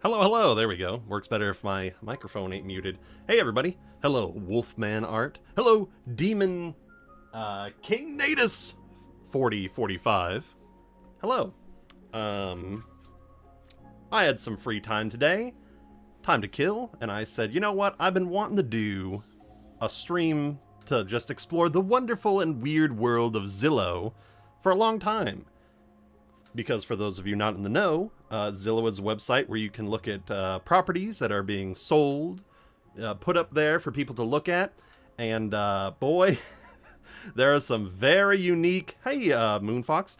Hello, hello, there we go. Works better if my microphone ain't muted. Hey everybody. Hello, Wolfman Art. Hello, Demon King Natus 4045. Hello. I had some free time today. Time to kill, and I said, you know what? I've been wanting to do a stream to just explore the wonderful and weird world of Zillow for a long time. Because for those of you not in the know, Zillow is a website where you can look at properties that are being sold, put up there for people to look at, and boy, there are some very unique, hey Moonfox,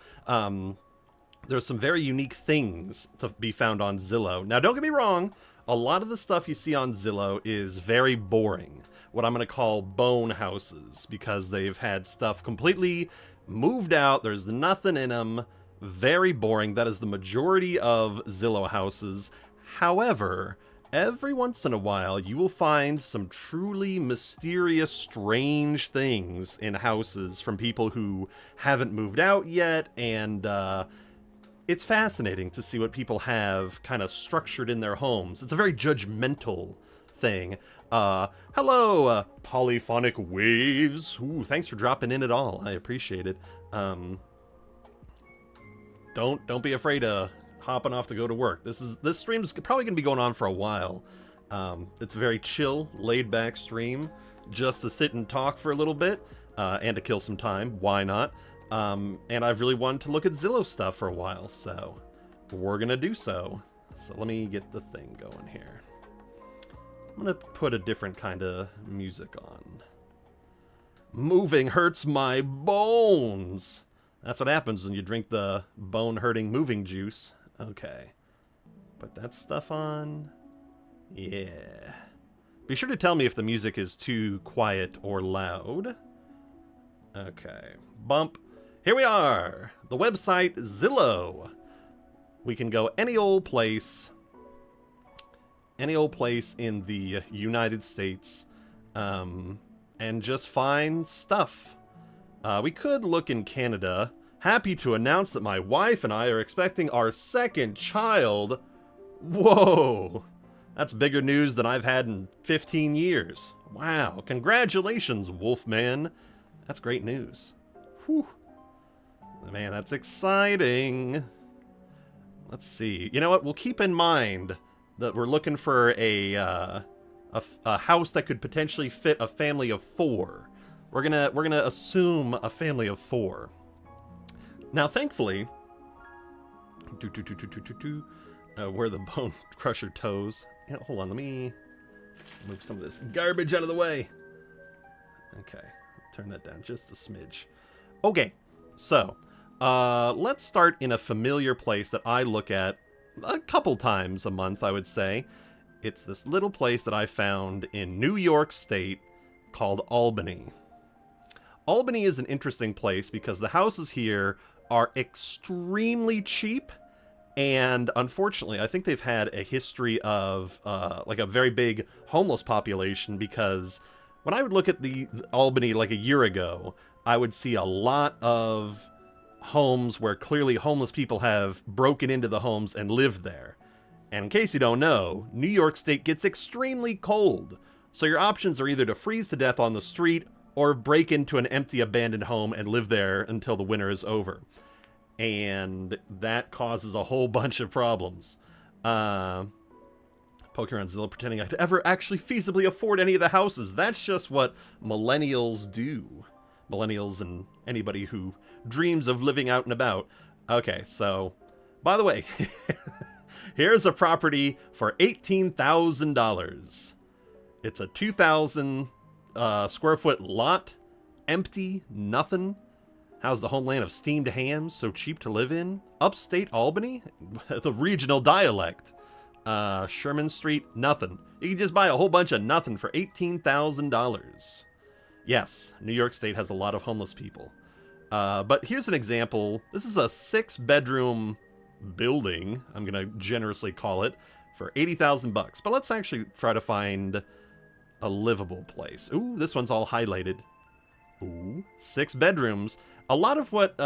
there's some very unique things to be found on Zillow. Now don't get me wrong, a lot of the stuff you see on Zillow is very boring, what I'm going to call bone houses, because they've had stuff completely moved out, there's nothing in them. Very boring. That is the majority of Zillow houses. However, every once in a while, you will find some truly mysterious, strange things in houses from people who haven't moved out yet, and it's fascinating to see what people have kind of structured in their homes. It's a very judgmental thing. Hello, Polyphonic Waves. Ooh, thanks for dropping in at all. I appreciate it. Don't be afraid of hopping off to go to work. This stream's probably gonna be going on for a while. It's a very chill, laid-back stream, just to sit and talk for a little bit, and to kill some time. Why not? And I've really wanted to look at Zillow stuff for a while, so we're gonna do so. So let me get the thing going here. I'm gonna put a different kind of music on. Moving hurts my bones. That's what happens when you drink the bone-hurting moving juice. Okay. Put that stuff on. Yeah. Be sure to tell me if the music is too quiet or loud. Okay. Bump. Here we are! The website Zillow. We can go any old place. Any old place in the United States. And just find stuff. We could look in Canada. Happy to announce that my wife and I are expecting our second child. Whoa! That's bigger news than I've had in 15 years. Wow, congratulations, Wolfman. That's great news. Whew. Man, that's exciting. Let's see. You know what? We'll keep in mind that we're looking for a house that could potentially fit a family of 4. We're gonna assume a family of 4. Now, thankfully, where the bone crusher toes. Yeah, hold on, let me move some of this garbage out of the way. Okay, turn that down just a smidge. Okay, so let's start in a familiar place that I look at a couple times a month, I would say. It's this little place that I found in New York State called Albany. Albany is an interesting place because the houses here are extremely cheap, and unfortunately, I think they've had a history of like a very big homeless population, because when I would look at the Albany like a year ago, I would see a lot of homes where clearly homeless people have broken into the homes and lived there. And in case you don't know, New York State gets extremely cold, so your options are either to freeze to death on the street or break into an empty abandoned home and live there until the winter is over. And that causes a whole bunch of problems. Poking around Zillow pretending I could ever actually feasibly afford any of the houses. That's just what millennials do. Millennials and anybody who dreams of living out and about. Okay, so, by the way, here's a property for $18,000. It's a 2,000 square foot lot, empty, nothing. How's the homeland of steamed hams so cheap to live in? Upstate Albany? The regional dialect. Sherman Street, nothing. You can just buy a whole bunch of nothing for $18,000. Yes, New York State has a lot of homeless people. But here's an example. This is a 6-bedroom building, I'm gonna generously call it, for $80,000 bucks. But let's actually try to find a livable place. Ooh, this one's all highlighted. Ooh, 6 bedrooms. A lot of what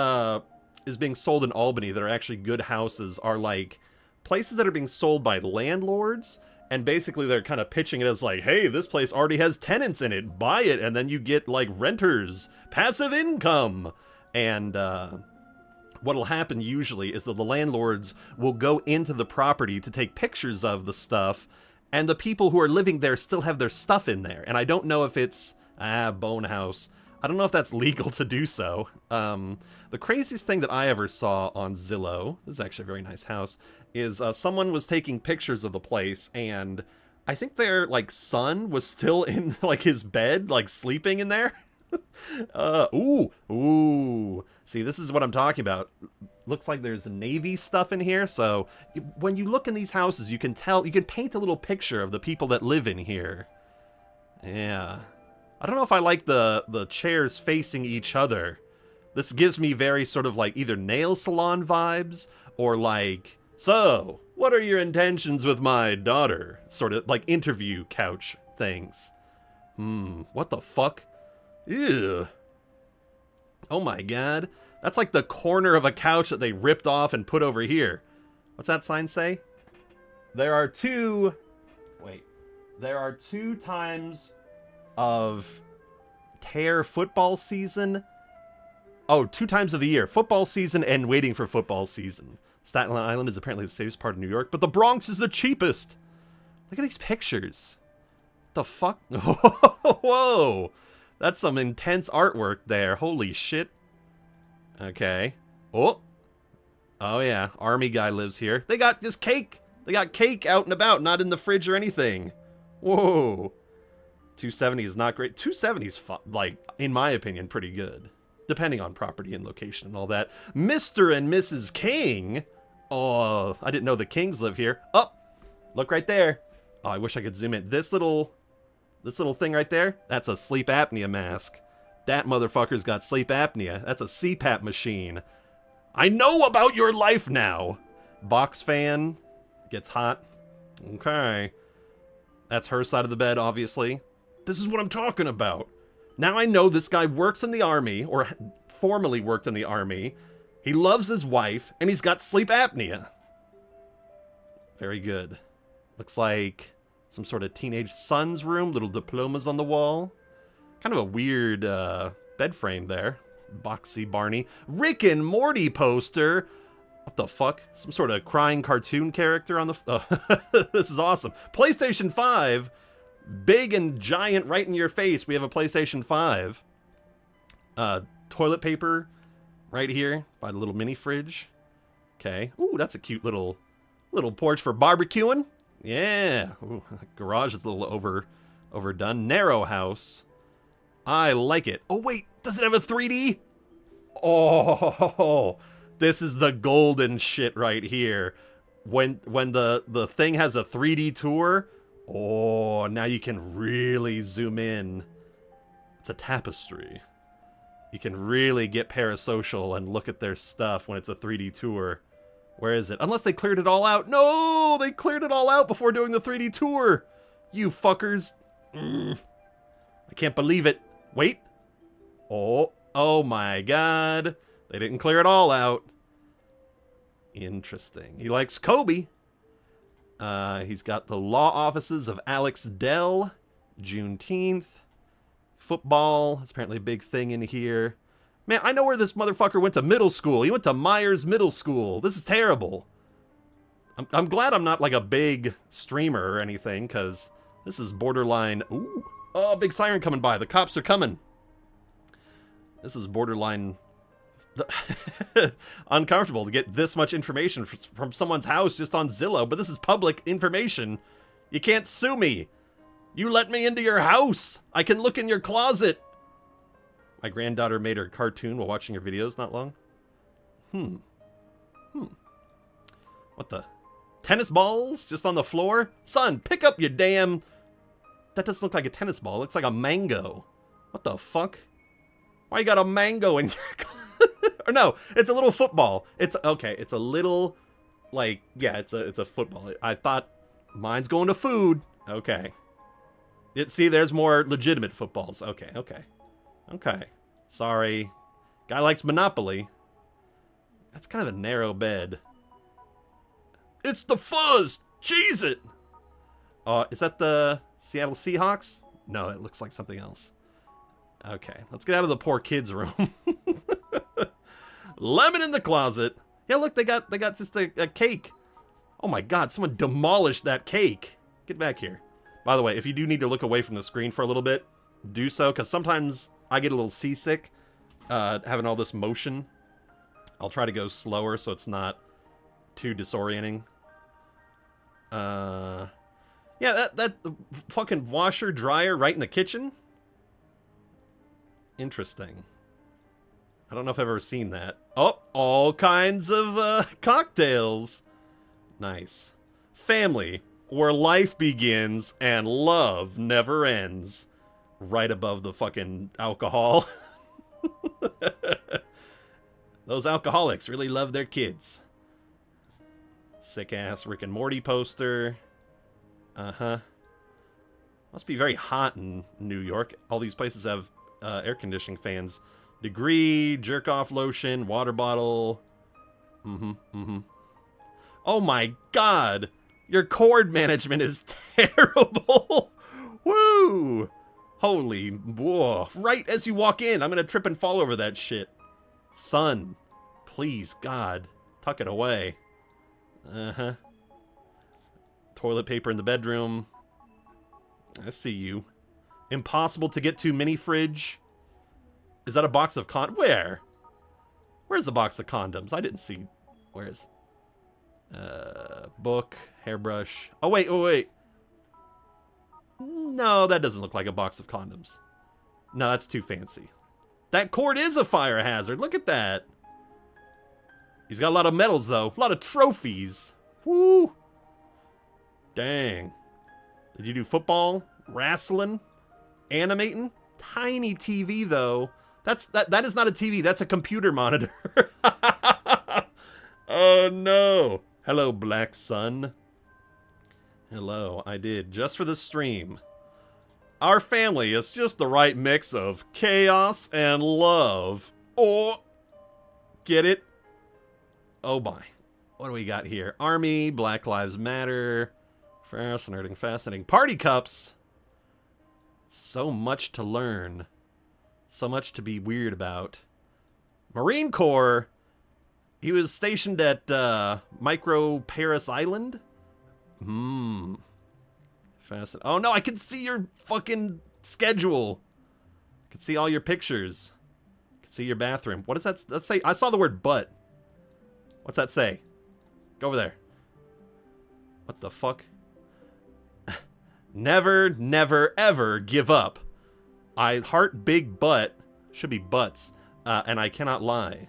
is being sold in Albany that are actually good houses are like places that are being sold by landlords, and basically they're kind of pitching it as like, hey, this place already has tenants in it, buy it, and then you get like renters, passive income. And what'll happen usually is that the landlords will go into the property to take pictures of the stuff, and the people who are living there still have their stuff in there. And I don't know if it's bone house. I don't know if that's legal to do so. The craziest thing that I ever saw on Zillow, this is actually a very nice house, is someone was taking pictures of the place, and I think their like son was still in like his bed, like sleeping in there. Ooh. See, this is what I'm talking about. Looks like there's Navy stuff in here, so when you look in these houses, you can tell, you can paint a little picture of the people that live in here. Yeah. I don't know if I like the chairs facing each other. This gives me very sort of like either nail salon vibes or like, so, what are your intentions with my daughter? Sort of like interview couch things. What the fuck? Ew. Oh my god. That's like the corner of a couch that they ripped off and put over here. What's that sign say? There are two times of tear football season. Oh, 2 times of the year. Football season and waiting for football season. Staten Island is apparently the safest part of New York, but the Bronx is the cheapest. Look at these pictures. The fuck? Whoa. That's some intense artwork there. Holy shit. Okay. Oh yeah. Army guy lives here. They got this cake. They got cake out and about, not in the fridge or anything. Whoa. 270 is not great. 270 is, like, in my opinion, pretty good. Depending on property and location and all that. Mr. and Mrs. King. Oh, I didn't know the Kings live here. Oh, look right there. Oh, I wish I could zoom in. This little thing right there, that's a sleep apnea mask. That motherfucker's got sleep apnea. That's a CPAP machine. I know about your life now. Box fan. Gets hot. Okay. That's her side of the bed, obviously. This is what I'm talking about. Now I know this guy works in the army, or formerly worked in the army. He loves his wife, and he's got sleep apnea. Very good. Looks like some sort of teenage son's room, little diplomas on the wall. Kind of a weird bed frame there. Boxy Barney. Rick and Morty poster. What the fuck? Some sort of crying cartoon character on the... This is awesome. PlayStation 5. Big and giant right in your face. We have a PlayStation 5. Toilet paper right here by the little mini fridge. Okay. Ooh, that's a cute little porch for barbecuing. Yeah. Ooh, garage is a little overdone. Narrow house. I like it. Oh, wait. Does it have a 3D? Oh, this is the golden shit right here. When the thing has a 3D tour, oh, now you can really zoom in. It's a tapestry. You can really get parasocial and look at their stuff when it's a 3D tour. Where is it? Unless they cleared it all out. No, they cleared it all out before doing the 3D tour. You fuckers. I can't believe it. Wait. Oh my god. They didn't clear it all out. Interesting. He likes Kobe. He's got the law offices of Alex Dell. Juneteenth. Football. It's apparently a big thing in here. Man, I know where this motherfucker went to middle school. He went to Myers Middle School. This is terrible. I'm glad I'm not like a big streamer or anything, because this is borderline... Ooh. Oh, big siren coming by. The cops are coming. This is borderline... uncomfortable to get this much information from someone's house just on Zillow, but this is public information. You can't sue me. You let me into your house. I can look in your closet. My granddaughter made her cartoon while watching your videos not long. What the? Tennis balls just on the floor? Son, pick up your damn... That doesn't look like a tennis ball. It looks like a mango. What the fuck? Why you got a mango in your... Or no, it's a little football. It's... Okay, it's a little... Like, yeah, it's a football. I thought mine's going to food. Okay. See, there's more legitimate footballs. Okay. Sorry. Guy likes Monopoly. That's kind of a narrow bed. It's the fuzz! Cheese it! Is that the Seattle Seahawks? No, it looks like something else. Okay, let's get out of the poor kids' room. Lemon in the closet. Yeah, look, they got just a cake. Oh my god, someone demolished that cake. Get back here. By the way, if you do need to look away from the screen for a little bit, do so, because sometimes I get a little seasick having all this motion. I'll try to go slower so it's not too disorienting. Yeah, that fucking washer dryer right in the kitchen? Interesting. I don't know if I've ever seen that. Oh, all kinds of cocktails. Nice. Family, where life begins and love never ends. Right above the fucking alcohol. Those alcoholics really love their kids. Sick ass Rick and Morty poster. Uh-huh. Must be very hot in New York. All these places have air conditioning fans. Degree, jerk-off lotion, water bottle. Oh my god! Your cord management is terrible! Woo! Holy, whoa. Right as you walk in, I'm gonna trip and fall over that shit. Son, please, God, tuck it away. Uh-huh. Toilet paper in the bedroom. I see you. Impossible to get to mini fridge. Is that a box of Where? Where's the box of condoms? I didn't see. Where's... book, hairbrush. Oh, wait, oh, wait. No, that doesn't look like a box of condoms. No, that's too fancy. That cord is a fire hazard. Look at that. He's got a lot of medals, though. A lot of trophies. Woo! Dang. Did you do football? Wrestling? Animating? Tiny TV, though. That is not a TV. That's a computer monitor. Oh, no. Hello, Black Sun. Hello, I did. Just for the stream. Our family is just the right mix of chaos and love. Oh, get it? Oh, my. What do we got here? Army, Black Lives Matter. Fascinating, fascinating. Party cups. So much to learn. So much to be weird about. Marine Corps. He was stationed at Micro Paris Island. Fascinating. Oh no, I can see your fucking schedule. I can see all your pictures. I can see your bathroom. What does that say? I saw the word butt. What's that say? Go over there. What the fuck? Never, never, ever give up. I heart big butt. Should be butts. And I cannot lie.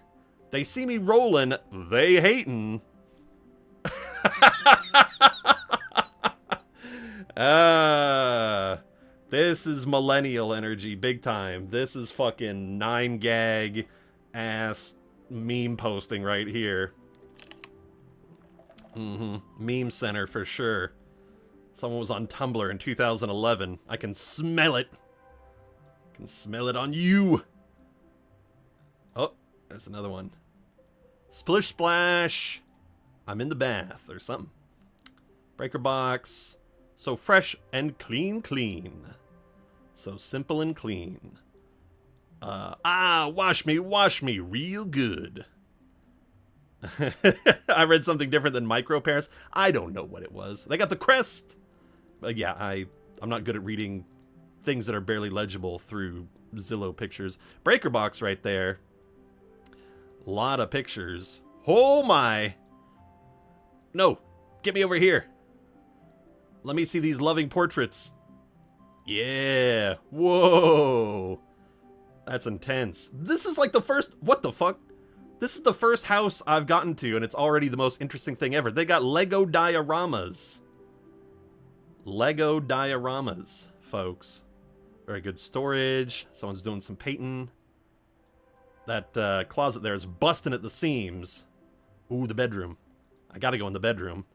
They see me rolling. They hatin'. This is millennial energy big time. This is fucking 9gag ass meme posting right here. Meme center for sure. Someone was on Tumblr in 2011. I can smell it. I can smell it on you. Oh, there's another one. Splish splash. I'm in the bath or something. Breaker box. So fresh and clean. So simple and clean. Wash me real good. I read something different than Micro Paris. I don't know what it was. They got the crest. But yeah, I'm not good at reading things that are barely legible through Zillow pictures. Breaker box right there. A lot of pictures. Oh my. No, get me over here. Let me see these loving portraits. Yeah. Whoa. That's intense. This is like the first... What the fuck? This is the first house I've gotten to, and it's already the most interesting thing ever. They got Lego dioramas. Lego dioramas, folks. Very good storage. Someone's doing some painting. That closet there is busting at the seams. Ooh, the bedroom. I gotta go in the bedroom.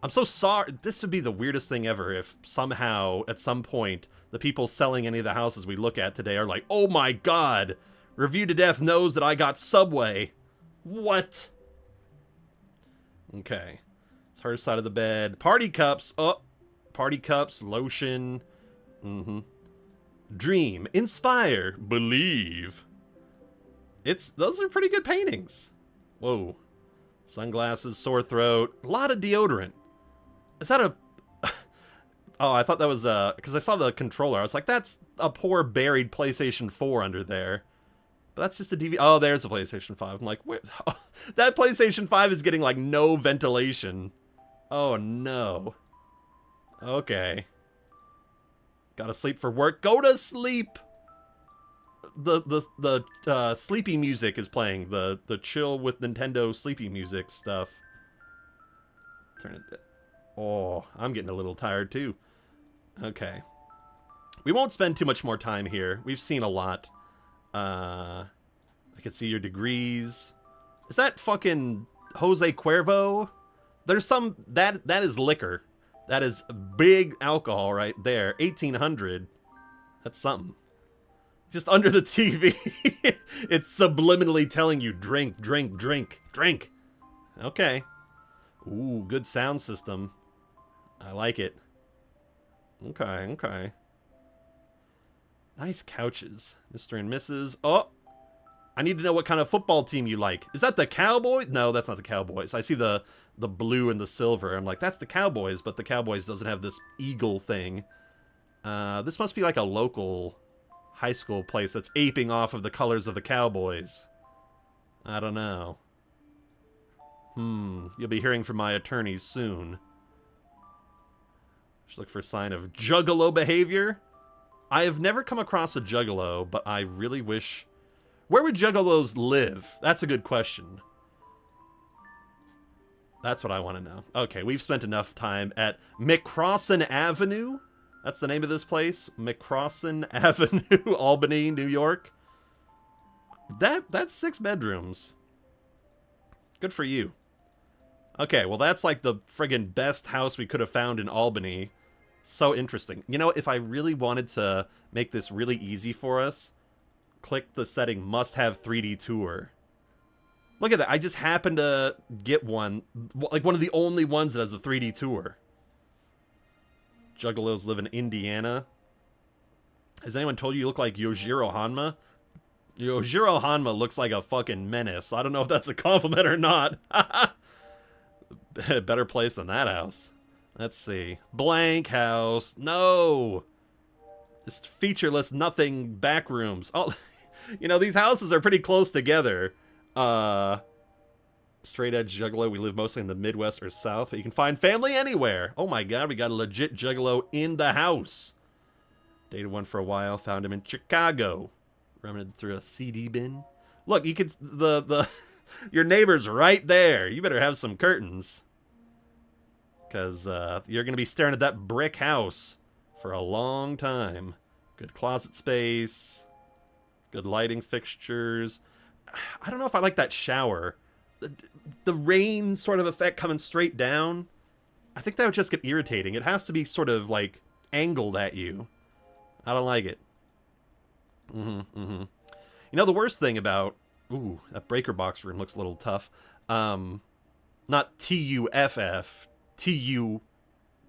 I'm so sorry. This would be the weirdest thing ever if somehow, at some point, the people selling any of the houses we look at today are like, oh my god, Review to Death knows that I got Subway. What? Okay. It's her side of the bed. Party cups. Oh, party cups, lotion. Dream, inspire, believe. Those are pretty good paintings. Whoa. Sunglasses, sore throat, a lot of deodorant. Is that a... Oh, I thought that was because I saw the controller. I was like, that's a poor buried PlayStation 4 under there. But that's just a DVD. Oh, there's a PlayStation 5. I'm like, where? Oh, that PlayStation 5 is getting like no ventilation. Oh no. Okay. Gotta sleep for work. Go to sleep. The sleepy music is playing. The chill with Nintendo sleepy music stuff. Turn it. Oh, I'm getting a little tired too. Okay. We won't spend too much more time here. We've seen a lot. I can see your degrees. Is that fucking Jose Cuervo? There's some... That is liquor. That is big alcohol right there. 1800. That's something. Just under the TV. It's subliminally telling you, drink, drink, drink, drink. Okay. Ooh, good sound system. I like it. Okay, okay. Nice couches. Mr. and Mrs. Oh! I need to know what kind of football team you like. Is that the Cowboys? No, that's not the Cowboys. I see the blue and the silver. I'm like, that's the Cowboys, but the Cowboys doesn't have this eagle thing. This must be like a local high school place that's aping off of the colors of the Cowboys. I don't know. You'll be hearing from my attorneys soon. Just look for a sign of juggalo behavior. I have never come across a juggalo, but I really wish... Where would juggalos live? That's a good question. That's what I want to know. Okay, we've spent enough time at McCrossan Avenue. That's the name of this place. McCrossan Avenue, Albany, New York. That's 6 bedrooms. Good for you. Okay, well that's like the friggin' best house we could have found in Albany. So interesting. You know, if I really wanted to make this really easy for us, click the setting must have 3D tour. Look at that. I just happened to get one. Like one of the only ones that has a 3D tour. Juggalos live in Indiana. Has anyone told you look like Yojiro Hanma? Yojiro Hanma looks like a fucking menace. I don't know if that's a compliment or not. Better place than that house. Let's see. Blank house. No! This featureless nothing back rooms. Oh, you know, these houses are pretty close together. Straight edge juggalo. We live mostly in the Midwest or South, but you can find family anywhere. Oh my god, we got a legit juggalo in the house. Dated one for a while. Found him in Chicago. Rummaged through a CD bin. Look, you could... Your neighbor's right there. You better have some curtains. Because you're going to be staring at that brick house for a long time. Good closet space. Good lighting fixtures. I don't know if I like that shower. The rain sort of effect coming straight down. I think that would just get irritating. It has to be sort of like angled at you. I don't like it. You know, the worst thing about... Ooh, that breaker box room looks a little tough. Not T-U-F-F.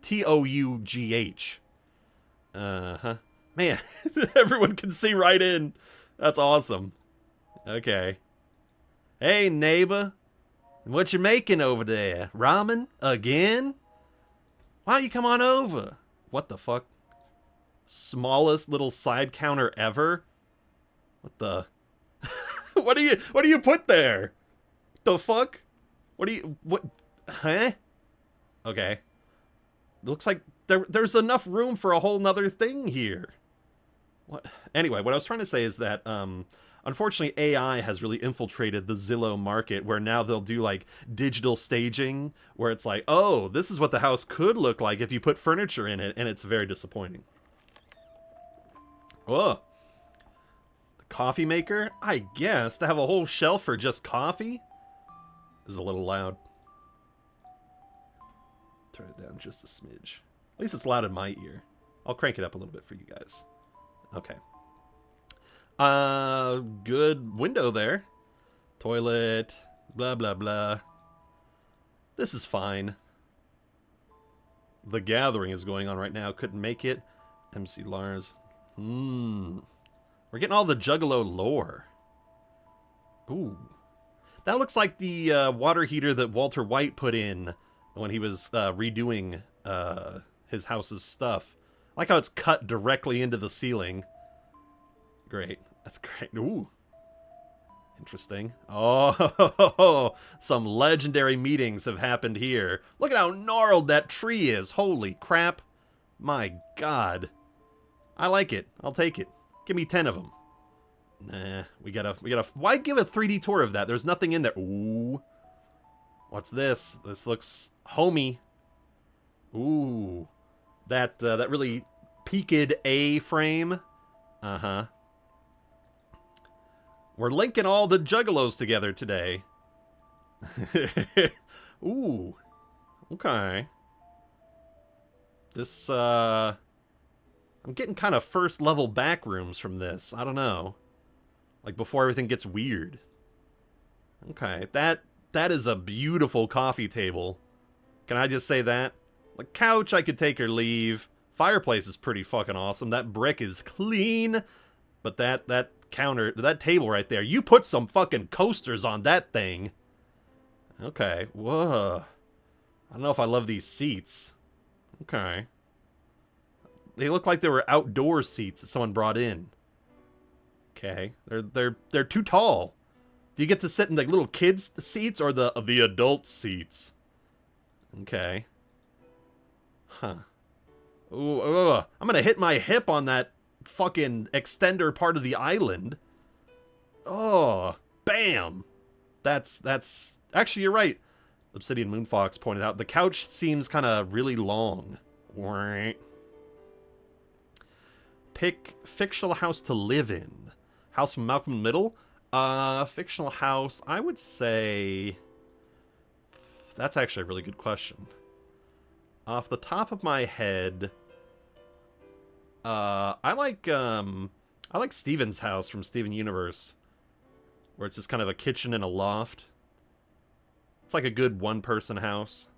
T-O-U-G-H. Uh-huh. Man, everyone can see right in. That's awesome. Okay. Hey, neighbor. What you making over there? Ramen? Again? Why don't you come on over? What the fuck? Smallest little side counter ever? What the... What do you put there? The fuck? What? Huh? Okay. Looks like there's enough room for a whole nother thing here. What? Anyway, what I was trying to say is that, unfortunately, AI has really infiltrated the Zillow market, where now they'll do, like, digital staging, where it's like, oh, this is what the house could look like if you put furniture in it, and it's very disappointing. Oh. Coffee maker? I guess. To have a whole shelf for just coffee? This is a little loud. Turn it down just a smidge. At least it's loud in my ear. I'll crank it up a little bit for you guys. Okay. Good window there. Toilet. Blah, blah, blah. This is fine. The Gathering is going on right now. Couldn't make it. MC Lars. We're getting all the Juggalo lore. Ooh. That looks like the water heater that Walter White put in when he was redoing his house's stuff. I like how it's cut directly into the ceiling. Great. That's great. Ooh. Interesting. Oh, some legendary meetings have happened here. Look at how gnarled that tree is. Holy crap. My God. I like it. I'll take it. Give me 10 of them. Nah, we gotta, why give a 3D tour of that? There's nothing in there. Ooh. What's this? This looks homey. Ooh. That really peaked A-frame. Uh-huh. We're linking all the Juggalos together today. Ooh. Okay. This, I'm getting kind of first level back rooms from this. I don't know. Like before everything gets weird. Okay, that is a beautiful coffee table. Can I just say that? The couch I could take or leave. Fireplace is pretty fucking awesome. That brick is clean. But that counter, that table right there, you put some fucking coasters on that thing. Okay, whoa. I don't know if I love these seats. Okay. They look like they were outdoor seats that someone brought in. Okay, they're too tall. Do you get to sit in the little kids' seats or the adult seats? Okay. Huh. Ooh, I'm gonna hit my hip on that fucking extender part of the island. Oh, bam. That's actually, you're right. Obsidian Moonfox pointed out the couch seems kind of really long. Pick fictional house to live in. House from Malcolm Middle? Fictional house, I would say... That's actually a really good question. Off the top of my head... I like Steven's house from Steven Universe. Where it's just kind of a kitchen and a loft. It's like a good one-person house.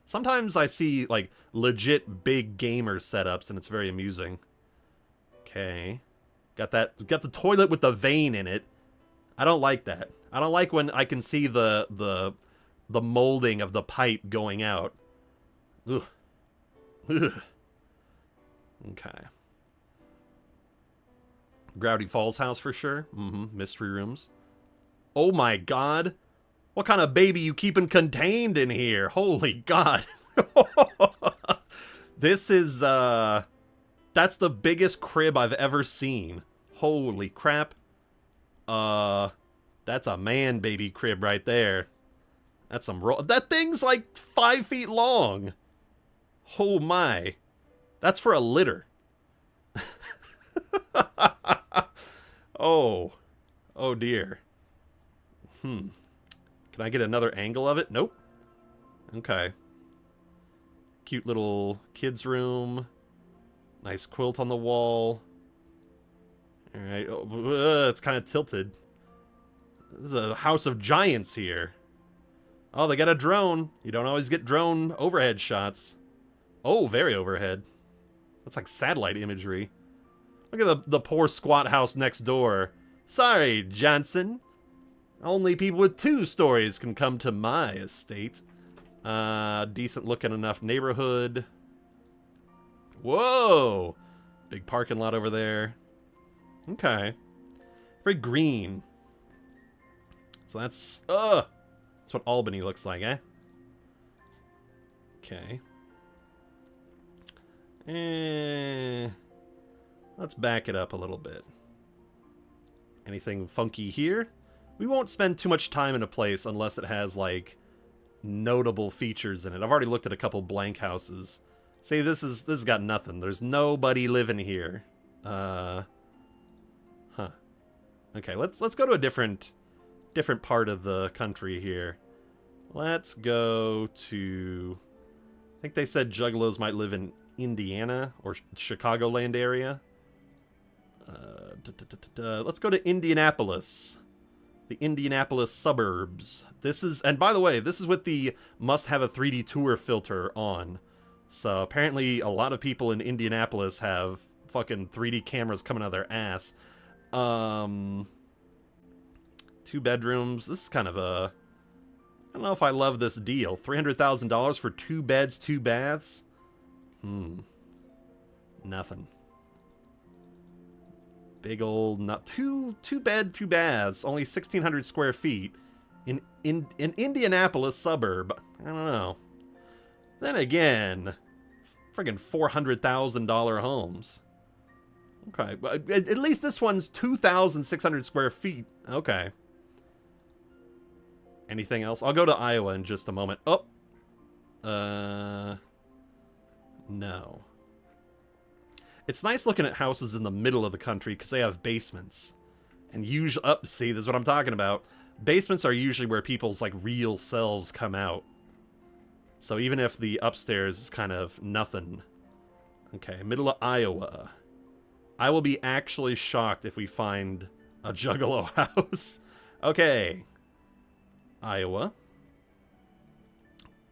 Sometimes I see, like, legit big gamer setups, and it's very amusing. Okay. Got the toilet with the vein in it. I don't like that. I don't like when I can see the molding of the pipe going out. Ugh. Ugh. Okay. Gravity Falls house for sure. Mystery rooms. Oh my God. What kind of baby you keeping contained in here? Holy God. This is, that's the biggest crib I've ever seen. Holy crap. That's a man baby crib right there. That's some that thing's like 5 feet long. Oh my. That's for a litter. Oh. Oh dear. Can I get another angle of it? Nope. Okay. Cute little kids' room. Nice quilt on the wall. Alright. Oh, it's kind of tilted. This is a house of giants here. Oh, they got a drone. You don't always get drone overhead shots. Oh, very overhead. That's like satellite imagery. Look at the poor squat house next door. Sorry, Johnson. Only people with 2 stories can come to my estate. Decent looking enough neighborhood. Whoa! Big parking lot over there. Okay. Very green. So that's what Albany looks like, eh? Okay. Let's back it up a little bit. Anything funky here? We won't spend too much time in a place unless it has, like, notable features in it. I've already looked at a couple blank houses. See, this has got nothing. There's nobody living here. Huh. Okay, let's go to a different part of the country here. Let's go to... I think they said Juggalos might live in Indiana or Chicagoland area. Let's go to Indianapolis. The Indianapolis suburbs. This is, and by the way, this is with the must have a 3D tour filter on. So apparently a lot of people in Indianapolis have fucking 3D cameras coming out of their ass. 2 bedrooms. This is kind of a, I don't know if I love this deal. $300,000 for 2 beds, 2 baths? Nothing. Big old, not two bed, 2 baths, only 1,600 square feet in Indianapolis suburb. I don't know. Then again, friggin' $400,000 homes. Okay, but at least this one's 2,600 square feet. Okay. Anything else? I'll go to Iowa in just a moment. Oh. No. It's nice looking at houses in the middle of the country because they have basements. And usually, see, this is what I'm talking about. Basements are usually where people's, like, real selves come out. So even if the upstairs is kind of nothing. Okay, middle of Iowa. I will be actually shocked if we find a Juggalo house. Okay. Iowa.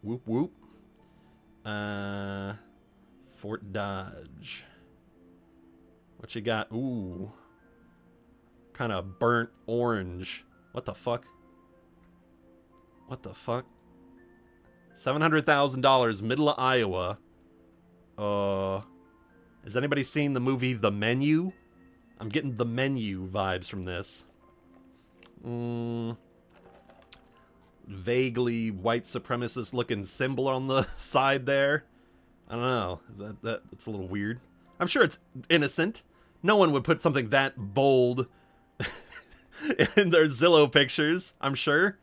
Whoop whoop. Fort Dodge. What you got? Ooh. Kind of burnt orange. What the fuck? What the fuck? $700,000, middle of Iowa. Has anybody seen the movie The Menu? I'm getting The Menu vibes from this. Vaguely white supremacist looking symbol on the side there. I don't know. That's a little weird. I'm sure it's innocent. No one would put something that bold in their Zillow pictures, I'm sure.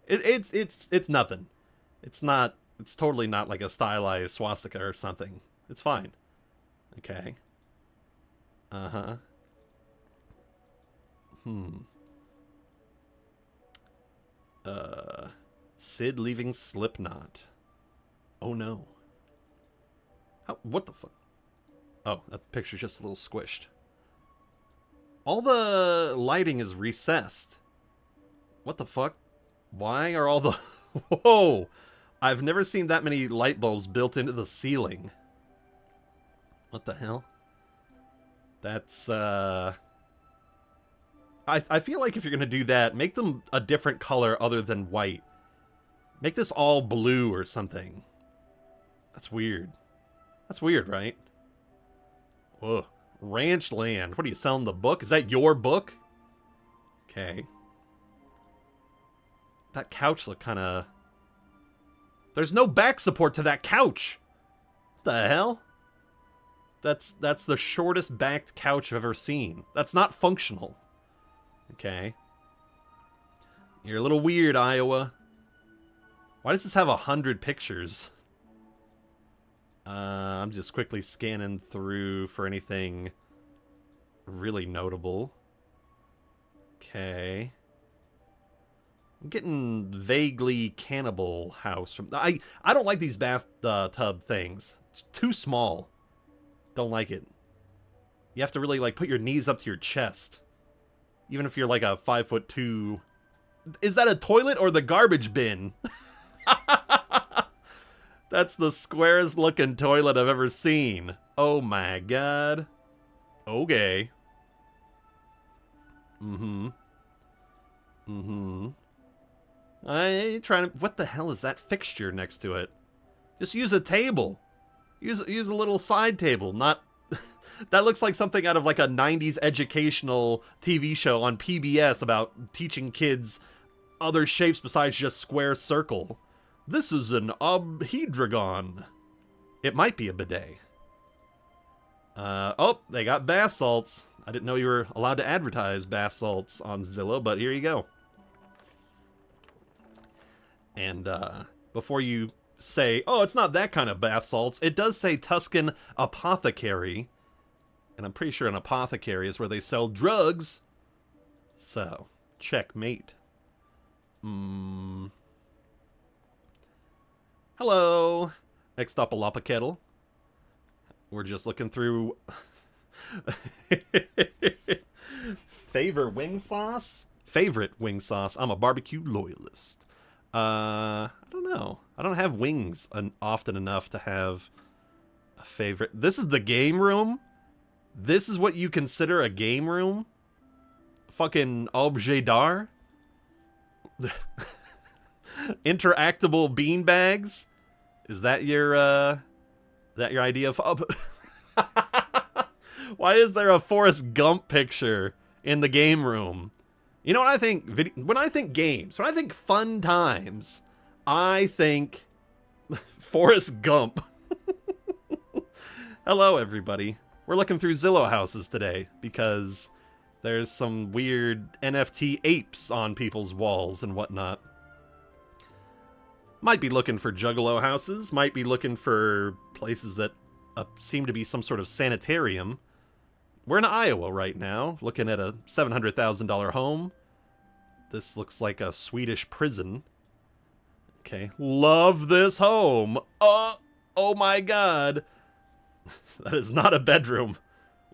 It's nothing. It's not, it's totally not like a stylized swastika or something. It's fine. Okay. Sid leaving Slipknot. Oh no. How, what the fuck? Oh, that picture's just a little squished. All the lighting is recessed. What the fuck? Why are all the... Whoa! I've never seen that many light bulbs built into the ceiling. What the hell? That's, I feel like if you're gonna do that, make them a different color other than white. Make this all blue or something. That's weird. That's weird, right? Whoa. Ranch land. What are you selling, the book? Is that your book? Okay. That couch looked kind of... There's no back support to that couch. What the hell? That's the shortest backed couch I've ever seen. That's not functional. Okay. You're a little weird, Iowa. Why does this have 100 pictures? I'm just quickly scanning through for anything really notable. Okay. I'm getting vaguely cannibal house from... I don't like these bathtub things. It's too small. Don't like it. You have to really, like, put your knees up to your chest. Even if you're, like, a 5'2". Is that a toilet or the garbage bin? That's the squarest looking toilet I've ever seen. Oh my god. Okay. I ain't trying to... What the hell is that fixture next to it? Just use a table. Use a little side table, not... That looks like something out of like a 90s educational TV show on PBS about teaching kids other shapes besides just square circle. This is an obhedragon. It might be a bidet. Oh, they got bath salts. I didn't know you were allowed to advertise bath salts on Zillow, but here you go. And before you say, oh, it's not that kind of bath salts, it does say Tuscan Apothecary. And I'm pretty sure an apothecary is where they sell drugs. So, checkmate. Hello. Next up, a Lapa Kettle. We're just looking through... Favor wing sauce? favorite wing sauce. I'm a barbecue loyalist. I don't know. I don't have wings often enough to have a favorite. This is the game room? This is what you consider a game room? Fucking objet d'art? Interactable beanbags? Is that your idea of... Why is there a Forrest Gump picture in the game room? You know what I think? When I think games, when I think fun times, I think Forrest Gump. Hello, everybody. We're looking through Zillow houses today because there's some weird NFT apes on people's walls and whatnot. Might be looking for juggalo houses, might be looking for places that seem to be some sort of sanitarium. We're in Iowa right now, looking at a $700,000 home. This looks like a Swedish prison. Okay, love this home. Oh my god. That is not a bedroom.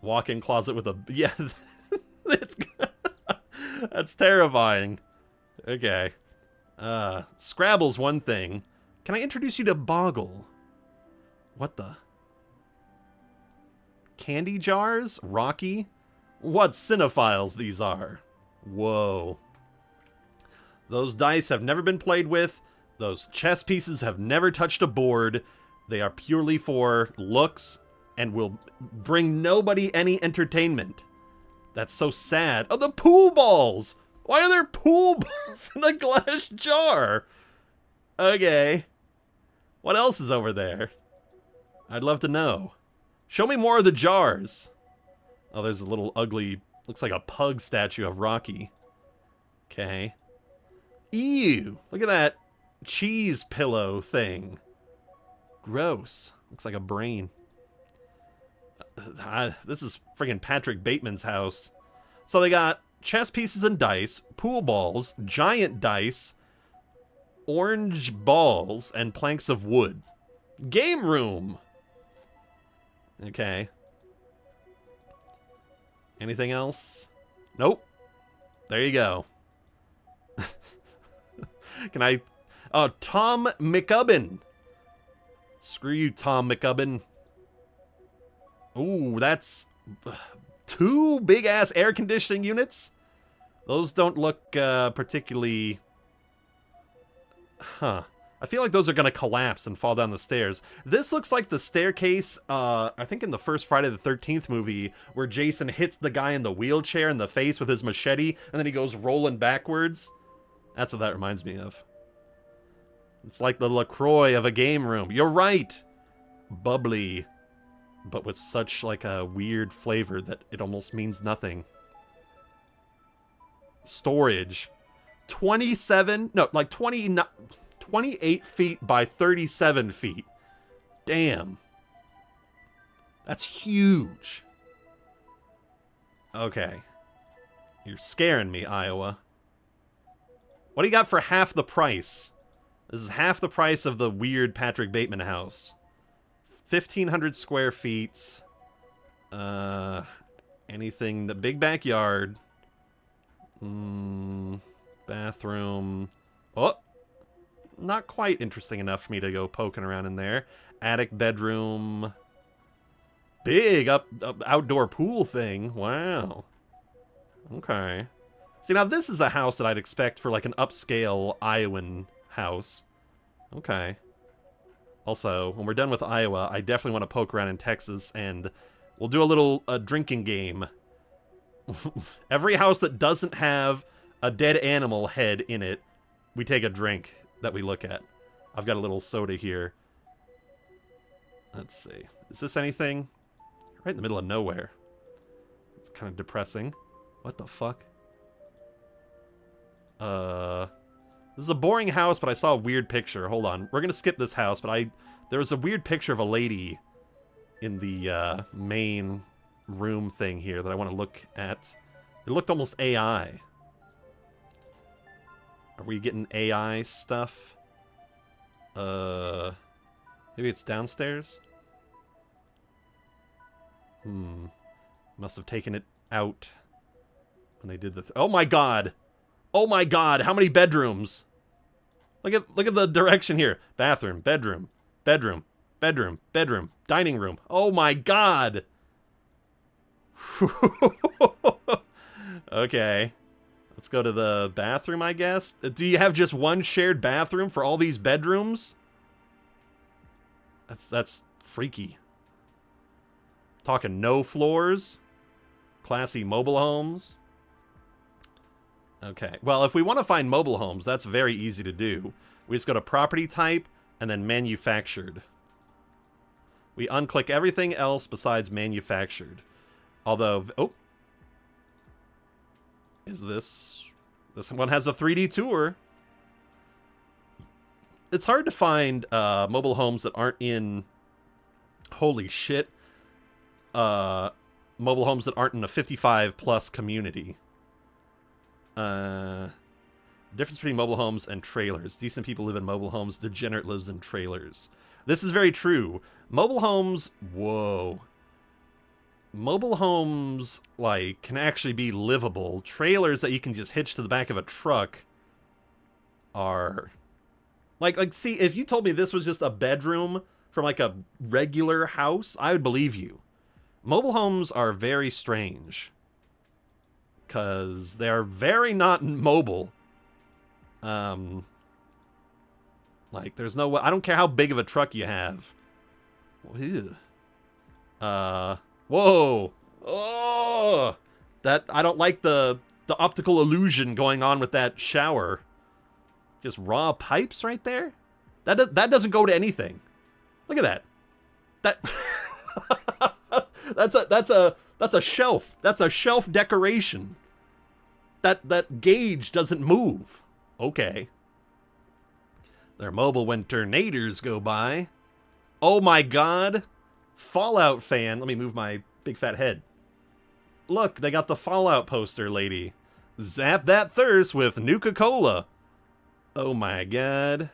Walk-in closet with a... Yeah, that's terrifying. Okay. Scrabble's one thing. Can I introduce you to Boggle? What the... Candy jars? Rocky? What cinephiles these are. Whoa. Those dice have never been played with. Those chess pieces have never touched a board. They are purely for looks and will bring nobody any entertainment. That's so sad. Oh, the pool balls! Why are there pool balls in a glass jar? Okay. What else is over there? I'd love to know. Show me more of the jars. Oh, there's a little ugly, looks like a pug statue of Rocky. Okay. Ew. Look at that cheese pillow thing. Gross. Looks like a brain. This is friggin' Patrick Bateman's house. So they got chess pieces and dice, pool balls, giant dice, orange balls, and planks of wood. Game room! Okay. Anything else? Nope. There you go. Can I... Oh, Tom McCubbin. Screw you, Tom McCubbin. Ooh, that's... 2 big-ass air conditioning units? Those don't look particularly... Huh. I feel like those are going to collapse and fall down the stairs. This looks like the staircase, I think in the first Friday the 13th movie, where Jason hits the guy in the wheelchair in the face with his machete, and then he goes rolling backwards. That's what that reminds me of. It's like the LaCroix of a game room. You're right! Bubbly. But with such, like, a weird flavor that it almost means nothing. Storage. 27... No, like 28 feet by 37 feet. Damn. That's huge. Okay. You're scaring me, Iowa. What do you got for half the price? This is half the price of the weird Patrick Bateman house. 1,500 square feet. Anything... The big backyard. Bathroom. Oh! Not quite interesting enough for me to go poking around in there. Attic bedroom. Big outdoor pool thing. Wow. Okay. See, now this is a house that I'd expect for like an upscale Iowan house. Okay. Also, when we're done with Iowa, I definitely want to poke around in Texas, and we'll do a little drinking game. Every house that doesn't have a dead animal head in it, we take a drink that we look at. I've got a little soda here. Let's see. Is this anything? Right in the middle of nowhere. It's kind of depressing. What the fuck? This is a boring house, but I saw a weird picture. Hold on. We're gonna skip this house, but there was a weird picture of a lady in the main room thing here that I want to look at. It looked almost AI. Are we getting AI stuff? Maybe it's downstairs? Must have taken it out when they did the... Oh my god! Oh my god, how many bedrooms? Look at the direction here. Bathroom, bedroom, bedroom, bedroom, bedroom, dining room. Oh my god. Okay. Let's go to the bathroom, I guess. Do you have just one shared bathroom for all these bedrooms? That's freaky. Talking no floors. Classy mobile homes. Okay. Well, if we want to find mobile homes, that's very easy to do. We just go to property type and then manufactured. We unclick everything else besides manufactured. Although, oh. Is this one has a 3D tour. It's hard to find mobile homes that aren't in, holy shit, mobile homes that aren't in a 55 plus community. Difference between mobile homes and trailers. Decent people live in mobile homes. Degenerate lives in trailers. This is very true. Mobile homes, whoa. Mobile homes, like, can actually be livable. Trailers that you can just hitch to the back of a truck are... Like, see, if you told me this was just a bedroom from, like, a regular house, I would believe you. Mobile homes are very strange. Because they're very not mobile. Like, there's no way... I don't care how big of a truck you have. Ew. Whoa! Oh! That, I don't like the optical illusion going on with that shower. Just raw pipes right there? That doesn't go to anything. Look at that. That's a shelf. That's a shelf decoration. That gauge doesn't move. Okay. They're mobile when tornadoes go by. Oh my god. Fallout fan. Let me move my big fat head. Look, they got the Fallout poster, lady. Zap that thirst with Nuka-Cola. Oh my god.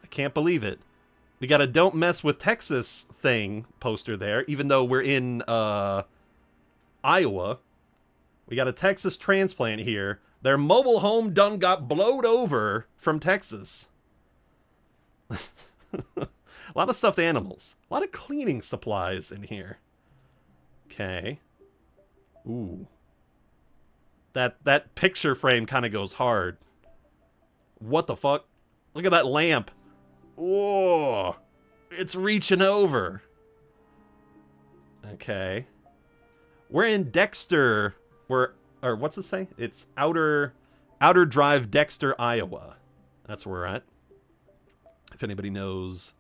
I can't believe it. We got a Don't Mess with Texas thing poster there, even though we're in Iowa. We got a Texas transplant here. Their mobile home done got blowed over from Texas. A lot of stuffed animals. A lot of cleaning supplies in here. Okay. Ooh. That picture frame kind of goes hard. What the fuck? Look at that lamp. Oh, it's reaching over. Okay. We're in Dexter. Or what's it say? It's Outer Drive, Dexter, Iowa. That's where we're at. If anybody knows.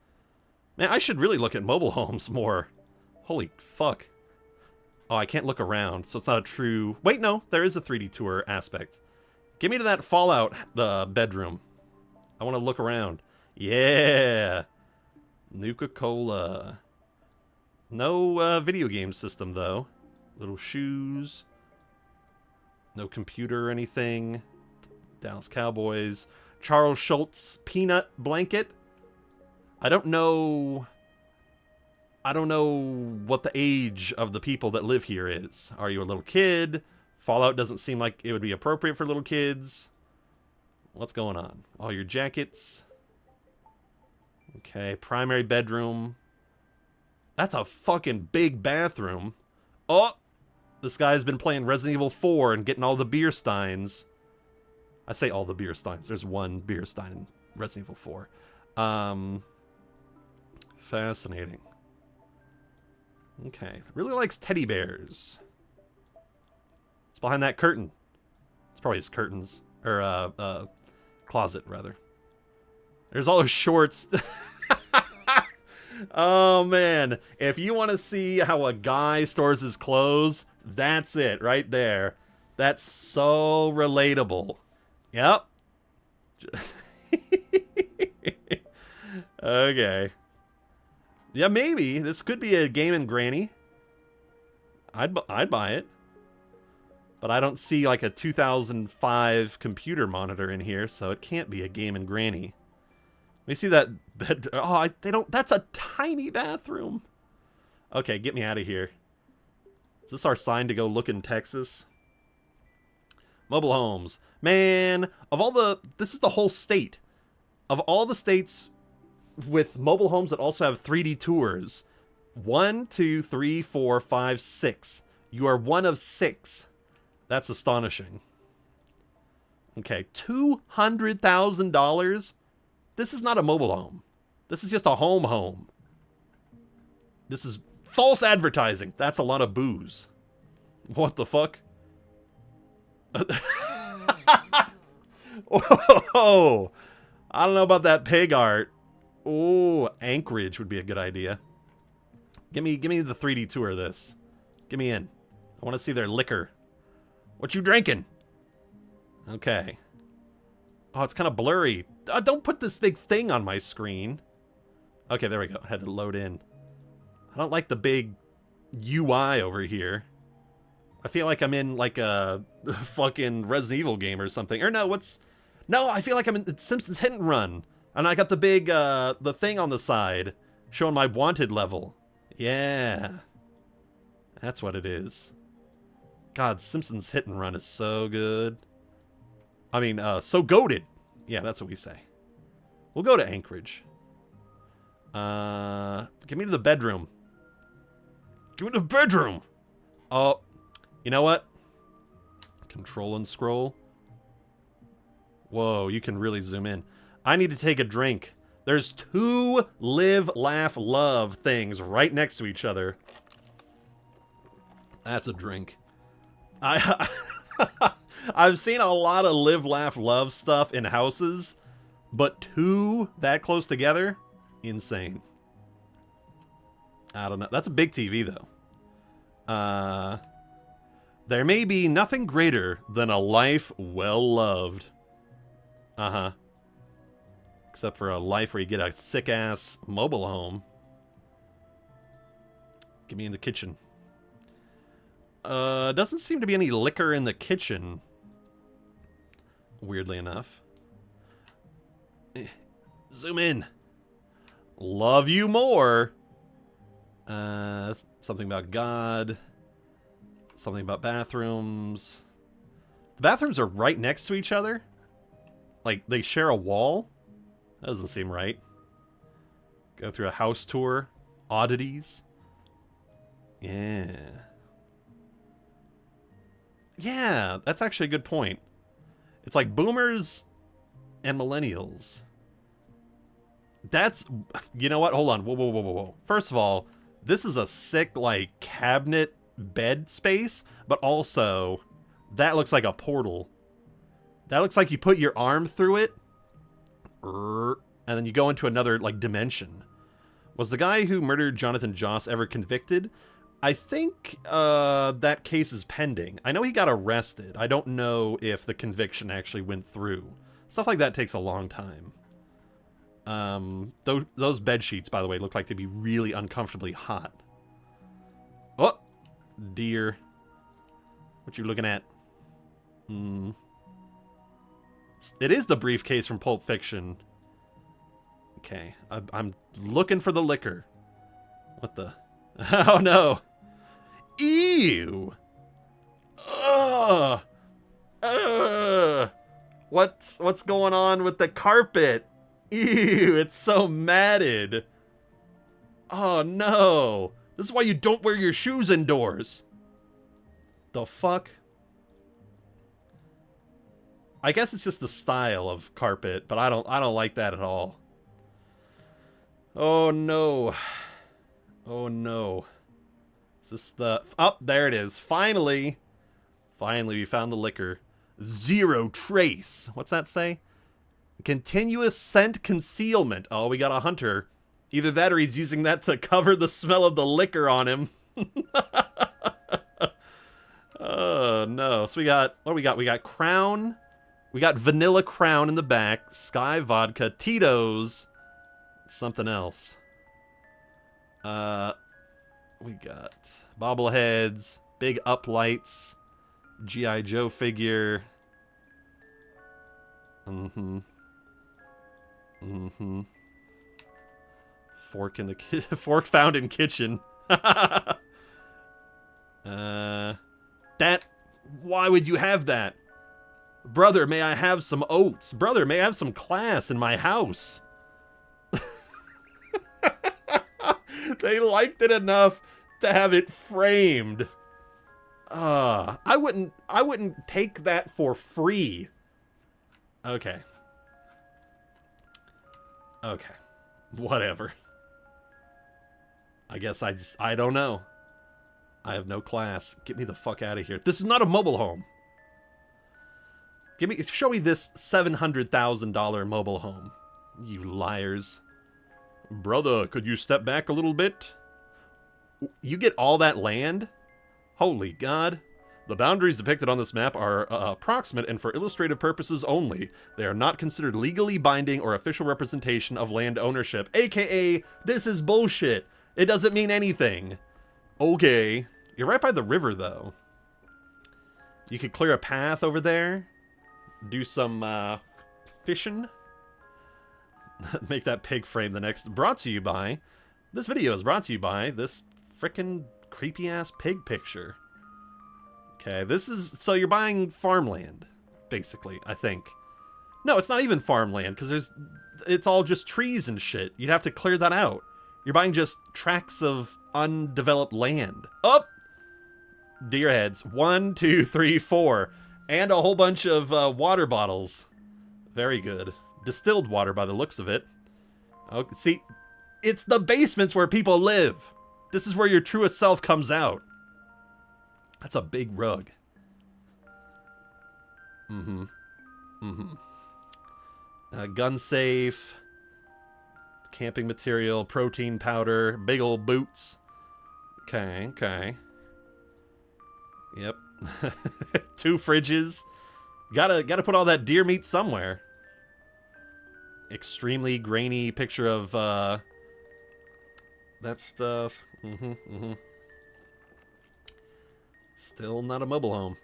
Man, I should really look at mobile homes more. Holy fuck. Oh, I can't look around, so it's not a true... Wait, no, there is a 3D tour aspect. Get me to that Fallout bedroom. I want to look around. Yeah! Nuka-Cola. No video game system, though. Little shoes. No computer or anything. Dallas Cowboys. Charles Schultz peanut blanket. I don't know what the age of the people that live here is. Are you a little kid? Fallout doesn't seem like it would be appropriate for little kids. What's going on? All your jackets. Okay, primary bedroom. That's a fucking big bathroom. Oh! This guy's been playing Resident Evil 4 and getting all the beer steins. I say all the beer steins. There's one beer stein in Resident Evil 4. Fascinating. Okay. Really likes teddy bears. It's behind that curtain. It's probably his curtains. Or, closet, rather. There's all those shorts. Oh, man. If you want to see how a guy stores his clothes, that's it right there. That's so relatable. Yep. Okay. Yeah, maybe. This could be a Game & Granny. I'd buy it. But I don't see like a 2005 computer monitor in here, so it can't be a Game & Granny. Let me see that bed. Oh, they don't. That's a tiny bathroom. Okay, get me out of here. Is this our sign to go look in Texas? Mobile homes. Man, this is the whole state. Of all the states with mobile homes that also have 3D tours, 1, 2, 3, 4, 5, 6. You are one of 6. That's astonishing. Okay, $200,000. This is not a mobile home. This is just a home. This is false advertising. That's a lot of booze. What the fuck? Oh, I don't know about that pig art. Oh, Anchorage would be a good idea. Give me the 3D tour of this. Give me in. I want to see their liquor. What you drinking? Okay. Oh, it's kind of blurry. Don't put this big thing on my screen. Okay, there we go. I had to load in. I don't like the big UI over here. I feel like I'm in like a fucking Resident Evil game or something. Or no, No, I feel like I'm in Simpsons Hit and Run. And I got the big, the thing on the side showing my wanted level. Yeah. That's what it is. God, Simpsons Hit and Run is so good. I mean, so goated. Yeah, that's what we say. We'll go to Anchorage. Give me the bedroom. Give me the bedroom! Oh, you know what? Control and scroll. Whoa, you can really zoom in. I need to take a drink. There's 2 live, laugh, love things right next to each other. That's a drink. I've seen a lot of live, laugh, love stuff in houses, but 2 that close together? Insane. I don't know. That's a big TV, though. There may be nothing greater than a life well loved. Uh-huh. Except for a life where you get a sick-ass mobile home. Get me in the kitchen. Doesn't seem to be any liquor in the kitchen. Weirdly enough. Zoom in. Love you more. Something about God. Something about bathrooms. The bathrooms are right next to each other? Like, they share a wall? That doesn't seem right. Go through a house tour. Oddities. Yeah. Yeah, that's actually a good point. It's like boomers and millennials. That's... You know what? Hold on. Whoa. First of all, this is a sick, like, cabinet bed space, but also, that looks like a portal. That looks like you put your arm through it, and then you go into another, like, dimension. Was the guy who murdered Jonathan Joss ever convicted? I think that case is pending. I know he got arrested. I don't know if the conviction actually went through. Stuff like that takes a long time. Those bed sheets, by the way, look like to be really uncomfortably hot. Oh, dear. What you looking at? It is the briefcase from Pulp Fiction. Okay, I'm looking for the liquor. What the? Oh no! Ew! Ugh! Ugh! What's going on with the carpet? Ew! It's so matted. Oh no! This is why you don't wear your shoes indoors. The fuck? I guess it's just the style of carpet, but I don't like that at all. Oh no. Oh no. Is this the... Oh, there it is. Finally. Finally, we found the liquor. Zero trace. What's that say? Continuous scent concealment. Oh, we got a hunter. Either that or he's using that to cover the smell of the liquor on him. Oh, no. So we got... What do we got? We got Crown. We got Vanilla Crown in the back. Sky Vodka. Tito's. Something else. We got bobbleheads, big uplights, G.I. Joe figure. Fork in the fork found in kitchen. That. Why would you have that? Brother, may I have some oats? Brother, may I have some class in my house? They liked it enough to have it framed. I wouldn't take that for free. Okay. Okay. Whatever. I guess I don't know. I have no class. Get me the fuck out of here. This is not a mobile home. Show me this $700,000 mobile home. You liars. Brother, could you step back a little bit? You get all that land? Holy God. The boundaries depicted on this map are approximate and for illustrative purposes only. They are not considered legally binding or official representation of land ownership. AKA, this is bullshit. It doesn't mean anything. Okay. You're right by the river, though. You could clear a path over there. Do some fishing. Make that pig frame the next. Brought to you by. This video is brought to you by this frickin' creepy ass pig picture. Okay, this is. So you're buying farmland, basically, I think. No, it's not even farmland, because it's all just trees and shit. You'd have to clear that out. You're buying just tracts of undeveloped land. Oh! Deer heads. 1, 2, 3, 4. And a whole bunch of water bottles. Very good. Distilled water by the looks of it. Oh, see, it's the basements where people live. This is where your truest self comes out. That's a big rug. Gun safe. Camping material. Protein powder. Big old boots. Okay. Yep. 2 fridges. Gotta put all that deer meat somewhere. Extremely grainy picture of that stuff. Still not a mobile home.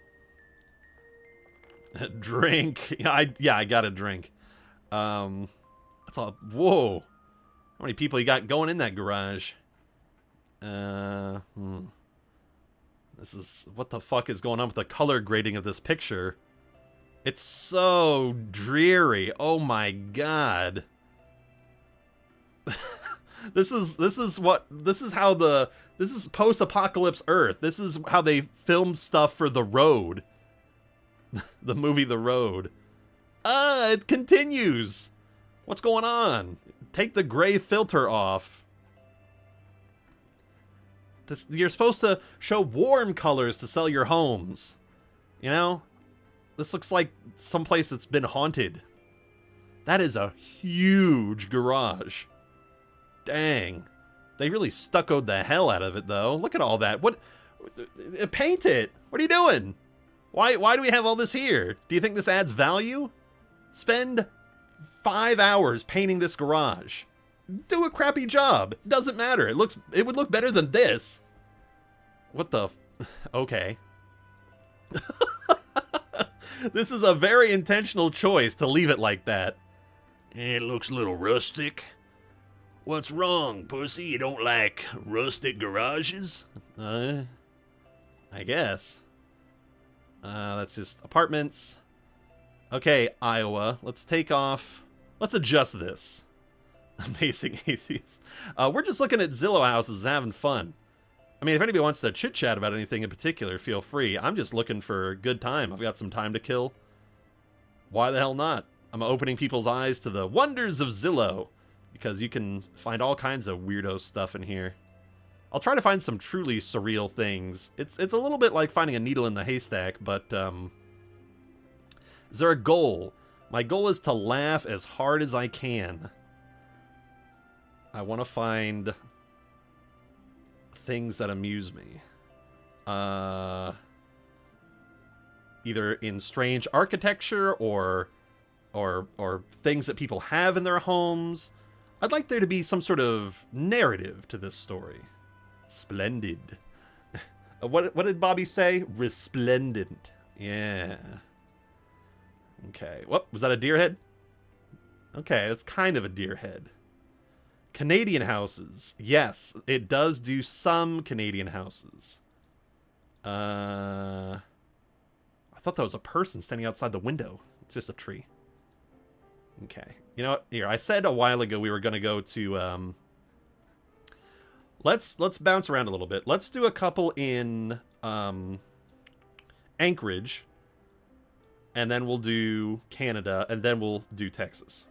Drink. I got a drink. That's all. Whoa. How many people you got going in that garage? This is... What the fuck is going on with the color grading of this picture? It's so dreary. Oh my God. This is post-apocalypse Earth. This is how they filmed stuff for The Road. The movie The Road. It continues. What's going on? Take the gray filter off. You're supposed to show warm colors to sell your homes. You know? This looks like someplace that's been haunted. That is a huge garage. Dang. They really stuccoed the hell out of it, though. Look at all that. What? Paint it. What are you doing? Why do we have all this here? Do you think this adds value? Spend 5 hours painting this garage. Do a crappy job. Doesn't matter. It would look better than this. What the... Okay. This is a very intentional choice to leave it like that. It looks a little rustic. What's wrong, pussy? You don't like rustic garages? I guess. That's just apartments. Okay, Iowa. Let's take off... Let's adjust this. Amazing atheist. We're just looking at Zillow houses and having fun. I mean, if anybody wants to chit-chat about anything in particular, feel free. I'm just looking for a good time. I've got some time to kill. Why the hell not? I'm opening people's eyes to the wonders of Zillow, because you can find all kinds of weirdo stuff in here. I'll try to find some truly surreal things. It's a little bit like finding a needle in the haystack, but is there a goal? My goal is to laugh as hard as I can. I want to find things that amuse me. Either in strange architecture or things that people have in their homes. I'd like there to be some sort of narrative to this story. Splendid. What did Bobby say? Resplendent. Yeah. Okay. Whoop, was that a deer head? Okay, that's kind of a deer head. Canadian houses. Yes, it does do some Canadian houses. I thought that was a person standing outside the window. It's just a tree. Okay. You know what? Here, I said a while ago we were going to go to... Let's bounce around a little bit. Let's do a couple in Anchorage. And then we'll do Canada. And then we'll do Texas.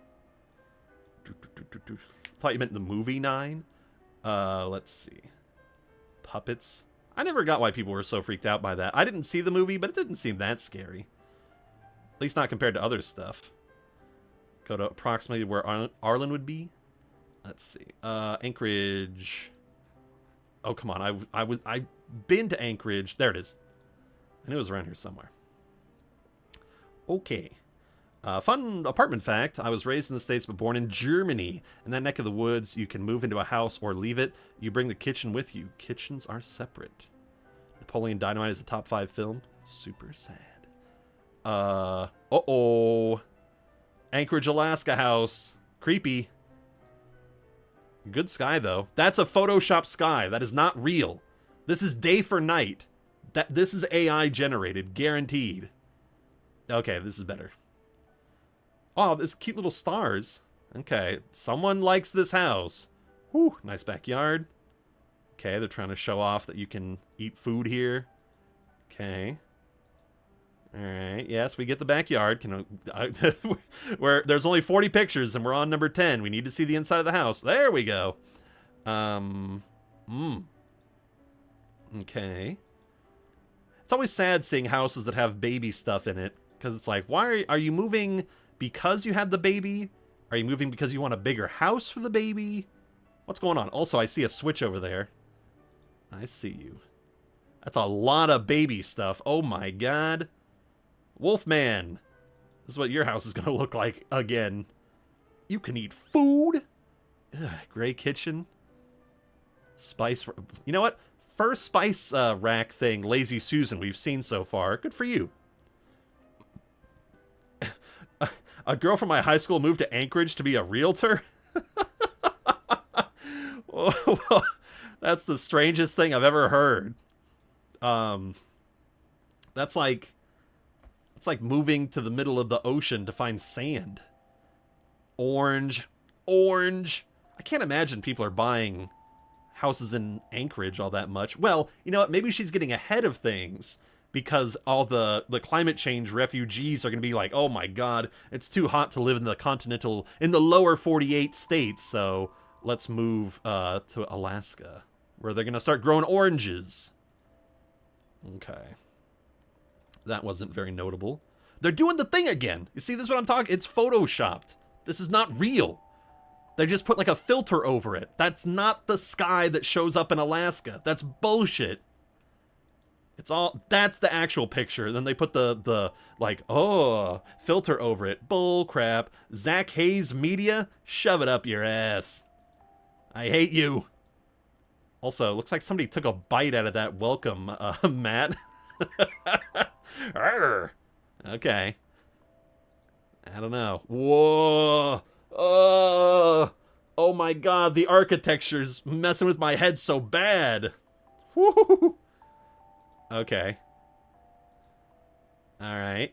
Thought you meant the movie 9. Let's see. Puppets. I never got why people were so freaked out by that. I didn't see the movie, but it didn't seem that scary. At least not compared to other stuff. Go to approximately where Arlen would be. Let's see. Anchorage. Oh, come on. I've been to Anchorage. There it is. I knew it was around here somewhere. Okay. Fun apartment fact. I was raised in the States but born in Germany. In that neck of the woods, you can move into a house or leave it. You bring the kitchen with you. Kitchens are separate. Napoleon Dynamite is a top 5 film. Super sad. Uh-oh. Anchorage, Alaska house. Creepy. Good sky, though. That's a Photoshop sky. That is not real. This is day for night. This is AI generated. Guaranteed. Okay, this is better. Oh, there's cute little stars. Okay, someone likes this house. Whew, nice backyard. Okay, they're trying to show off that you can eat food here. Okay. Alright, yes, we get the backyard. Where there's only 40 pictures and we're on number 10. We need to see the inside of the house. There we go. Okay. It's always sad seeing houses that have baby stuff in it. Because it's like, why are you moving because you had the baby? Are you moving because you want a bigger house for the baby? What's going on? Also, I see a switch over there. I see you. That's a lot of baby stuff. Oh my god. Wolfman. This is what your house is going to look like again. You can eat food. Ugh, gray kitchen. Spice. You know what? First spice rack thing, Lazy Susan, we've seen so far. Good for you. A girl from my high school moved to Anchorage to be a realtor? Well, that's the strangest thing I've ever heard. That's like... It's like moving to the middle of the ocean to find sand. Orange. Orange. I can't imagine people are buying houses in Anchorage all that much. Well, you know what? Maybe she's getting ahead of things. Because all the climate change refugees are going to be like, oh my god, it's too hot to live in the lower 48 states, so let's move to Alaska, where they're going to start growing oranges. Okay. That wasn't very notable. They're doing the thing again. You see, this is what I'm talking. It's photoshopped. This is not real. They just put like a filter over it. That's not the sky that shows up in Alaska. That's bullshit. It's all, that's the actual picture. Then they put the like, oh, filter over it. Bull crap. Zach Hayes Media? Shove it up your ass. I hate you. Also, looks like somebody took a bite out of that welcome, Matt. Okay. I don't know. Whoa. Oh my god, the architecture's messing with my head so bad. Woo. Okay. Alright.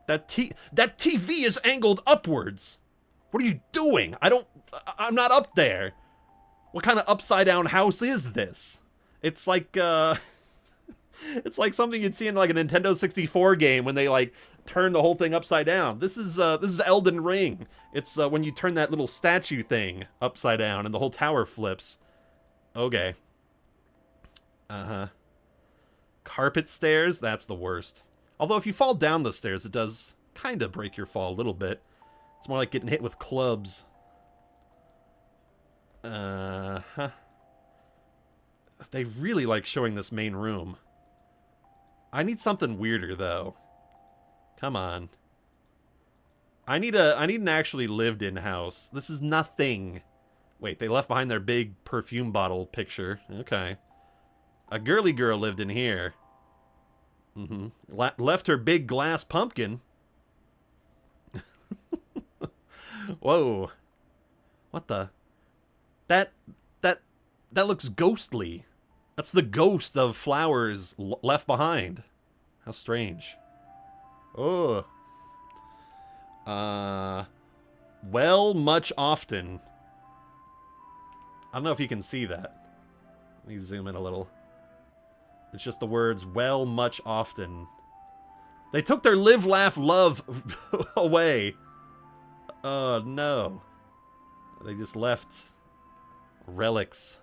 That TV is angled upwards. What are you doing? I'm not up there. What kind of upside down house is this? It's like, it's like something you'd see in like a Nintendo 64 game when they like turn the whole thing upside down. This is Elden Ring. It's when you turn that little statue thing upside down and the whole tower flips. Okay. Uh-huh. Carpet stairs? That's the worst. Although if you fall down the stairs, it does kind of break your fall a little bit. It's more like getting hit with clubs. Uh-huh. They really like showing this main room. I need something weirder, though. Come on. I need an actually lived-in house. This is nothing. Wait, they left behind their big perfume bottle picture. Okay. A girly girl lived in here. Mm-hmm. Left her big glass pumpkin. Whoa. What the? That looks ghostly. That's the ghost of flowers left behind. How strange. Oh. Well, much often. I don't know if you can see that. Let me zoom in a little. It's just the words, well, much often. They took their live, laugh, love away. Oh, no. They just left relics.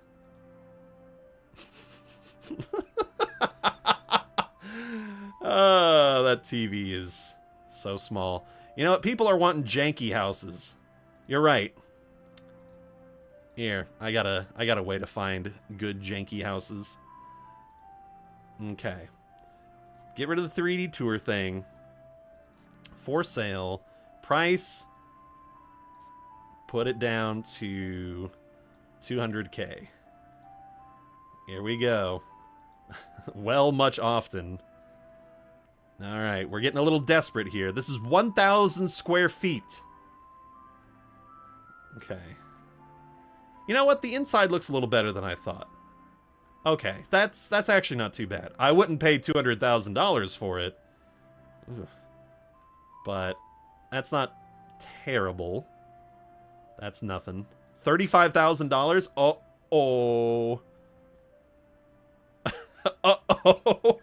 Oh, that TV is so small. You know what? People are wanting janky houses. You're right. Here, I got a way to find good janky houses. Okay. Get rid of the 3D tour thing. For sale. Price. Put it down to 200K. Here we go. Well, much often. Alright, we're getting a little desperate here. This is 1,000 square feet. Okay. You know what? The inside looks a little better than I thought. Okay, that's actually not too bad. I wouldn't pay $200,000 for it. Ugh. But that's not terrible. That's nothing. $35,000? Uh-oh. Uh-oh.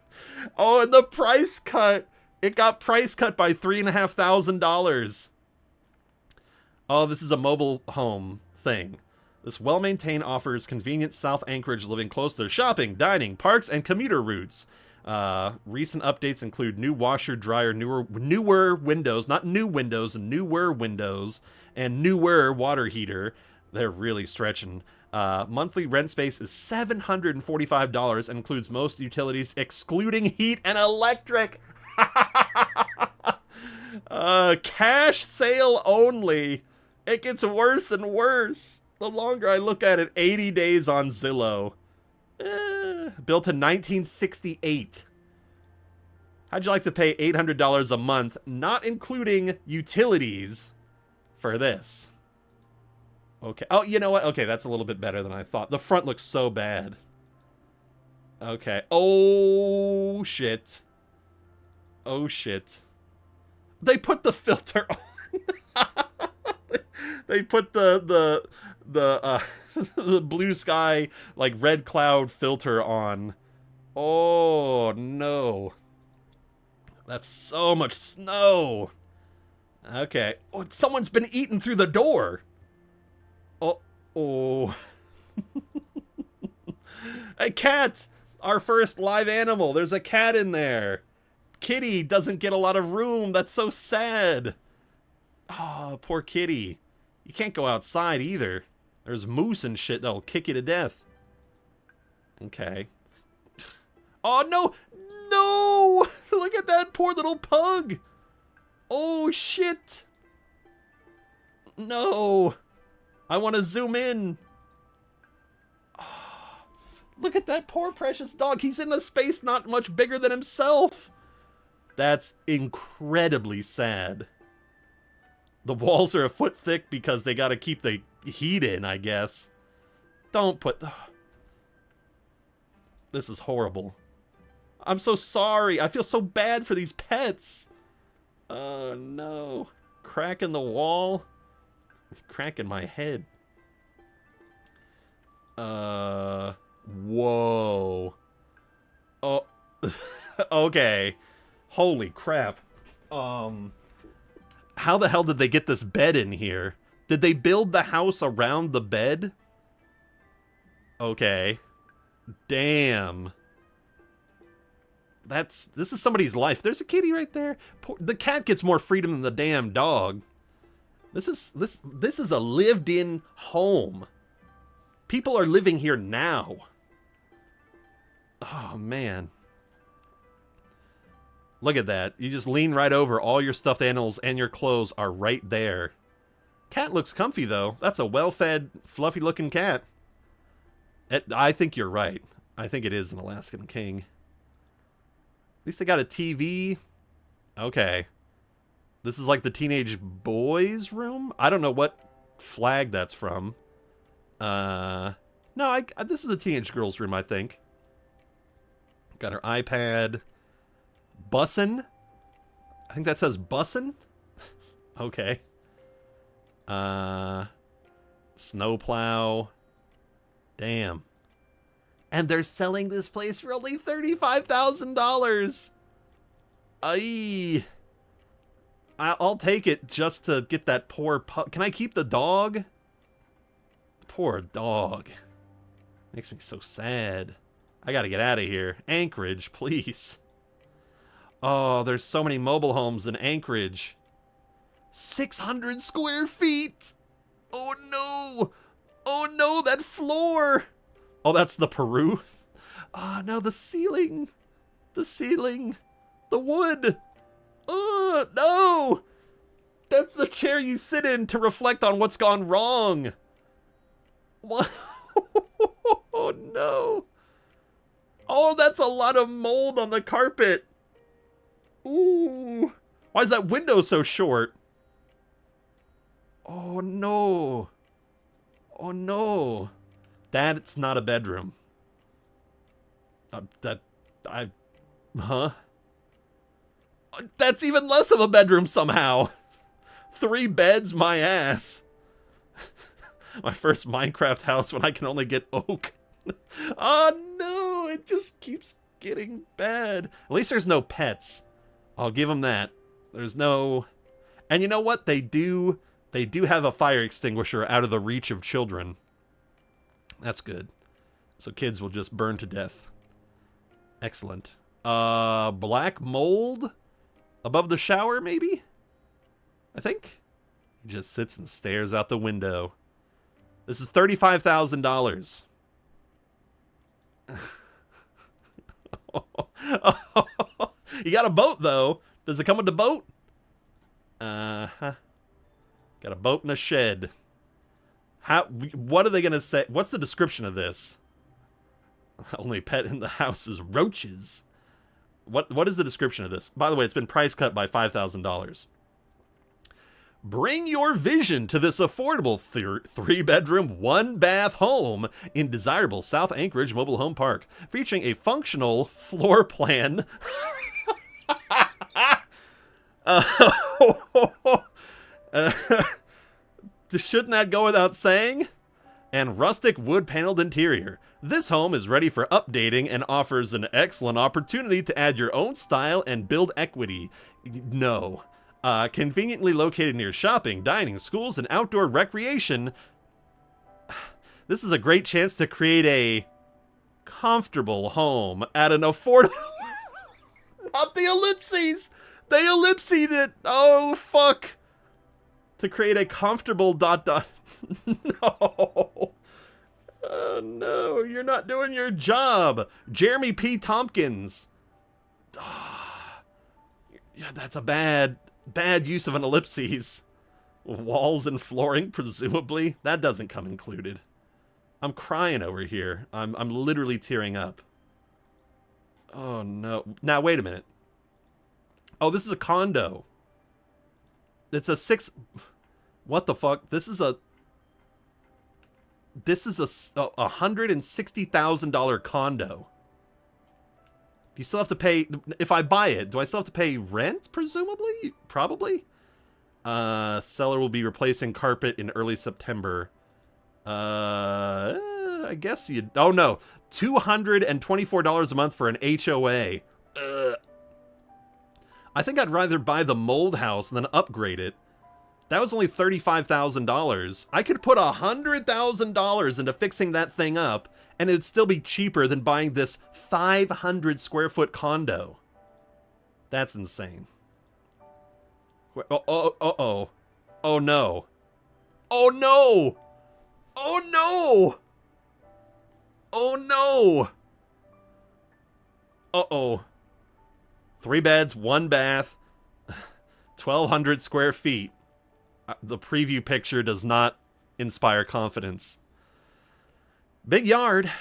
Oh, and the price cut. It got price cut by $3,500. Oh, this is a mobile home thing. This well-maintained offers convenient South Anchorage living close to shopping, dining, parks, and commuter routes. Recent updates include new washer, dryer, newer windows, not new windows, newer windows, and newer water heater. They're really stretching. Monthly rent space is $745 and includes most utilities, excluding heat and electric. Cash sale only. It gets worse and worse. The longer I look at it, 80 days on Zillow. Built in 1968. How'd you like to pay $800 a month, not including utilities, for this? Okay. Oh, you know what? Okay, that's a little bit better than I thought. The front looks so bad. Okay. Oh, shit. Oh, shit. They put the filter on. They put the the blue sky, like, red cloud filter on. Oh, no. That's so much snow. Okay. Oh, someone's been eaten through the door. Oh. A cat! Our first live animal. There's a cat in there. Kitty doesn't get a lot of room. That's so sad. Oh, poor kitty. You can't go outside either. There's moose and shit that'll kick you to death. Okay. Oh, no! No! Look at that poor little pug! Oh, shit! No! I want to zoom in. Oh, look at that poor precious dog. He's in a space not much bigger than himself. That's incredibly sad. The walls are a foot thick because they got to keep the heat in, I guess. Don't put... This is horrible. I'm so sorry. I feel so bad for these pets. Oh, no. Crack in the wall. Crack in my head. Whoa. Oh. Okay. Holy crap. How the hell did they get this bed in here? Did they build the house around the bed? Okay. Damn. This is somebody's life. There's a kitty right there. The cat gets more freedom than the damn dog. This is a lived-in home. People are living here now. Oh, man. Look at that. You just lean right over. All your stuffed animals and your clothes are right there. Cat looks comfy, though. That's a well-fed, fluffy-looking cat. I think you're right. I think it is an Alaskan King. At least they got a TV. Okay. This is like the teenage boys' room? I don't know what flag that's from. No, this is a teenage girl's room, I think. Got her iPad. Bussin'? I think that says bussin'. Okay. Snowplow. Damn. And they're selling this place for only $35,000. Aye. I'll take it just to get that poor pup. Can I keep the dog? Poor dog. Makes me so sad. I gotta get out of here. Anchorage, please. Oh, there's so many mobile homes in Anchorage. 600 square feet. Oh no. Oh no, that floor. Oh, that's the Peru. Oh no, the ceiling. The ceiling. The wood. Oh no. That's the chair you sit in to reflect on what's gone wrong. What? Oh no. Oh, that's a lot of mold on the carpet. Ooh. Why is that window so short? Oh no. Oh no. That's not a bedroom. Huh? That's even less of a bedroom somehow. 3 beds, my ass. My first Minecraft house when I can only get oak. Oh no, it just keeps getting bad. At least there's no pets. I'll give them that. There's no... And you know what? They do have a fire extinguisher out of the reach of children. That's good. So kids will just burn to death. Excellent. Black mold above the shower, maybe? I think. He just sits and stares out the window. This is $35,000. You got a boat, though. Does it come with the boat? Uh-huh. Got a boat and a shed. What are they going to say? What's the description of this? Only pet in the house is roaches. What is the description of this? By the way, it's been price cut by $5,000. Bring your vision to this affordable 3-bedroom, 1-bath home in desirable South Anchorage Mobile Home Park, featuring a functional floor plan. Shouldn't that go without saying? And rustic wood-paneled interior. This home is ready for updating and offers an excellent opportunity to add your own style and build equity. No. Conveniently located near shopping, dining, schools, and outdoor recreation. This is a great chance to create a comfortable home at an affordable... Not the ellipses! They ellipsed it! Oh, fuck! To create a comfortable ... No! Oh, no, you're not doing your job! Jeremy P. Tompkins! Yeah, that's a bad use of an ellipses. Walls and flooring, presumably. That doesn't come included. I'm crying over here. I'm literally tearing up. Oh, no. Now, wait a minute. Oh, this is a condo. It's a 6... What the fuck? This is a $160,000 condo. Do you still have to pay... If I buy it, do I still have to pay rent, presumably? Probably. Seller will be replacing carpet in early September. I guess you... Oh, no. $224 a month for an HOA. I think I'd rather buy the mold house than upgrade it. That was only $35,000. I could put $100,000 into fixing that thing up, and it'd still be cheaper than buying this 500 square foot condo. That's insane. Oh no. Oh no! Oh no! Oh no! Uh-oh. 3 beds, 1 bath, 1,200 square feet. The preview picture does not inspire confidence. Big yard.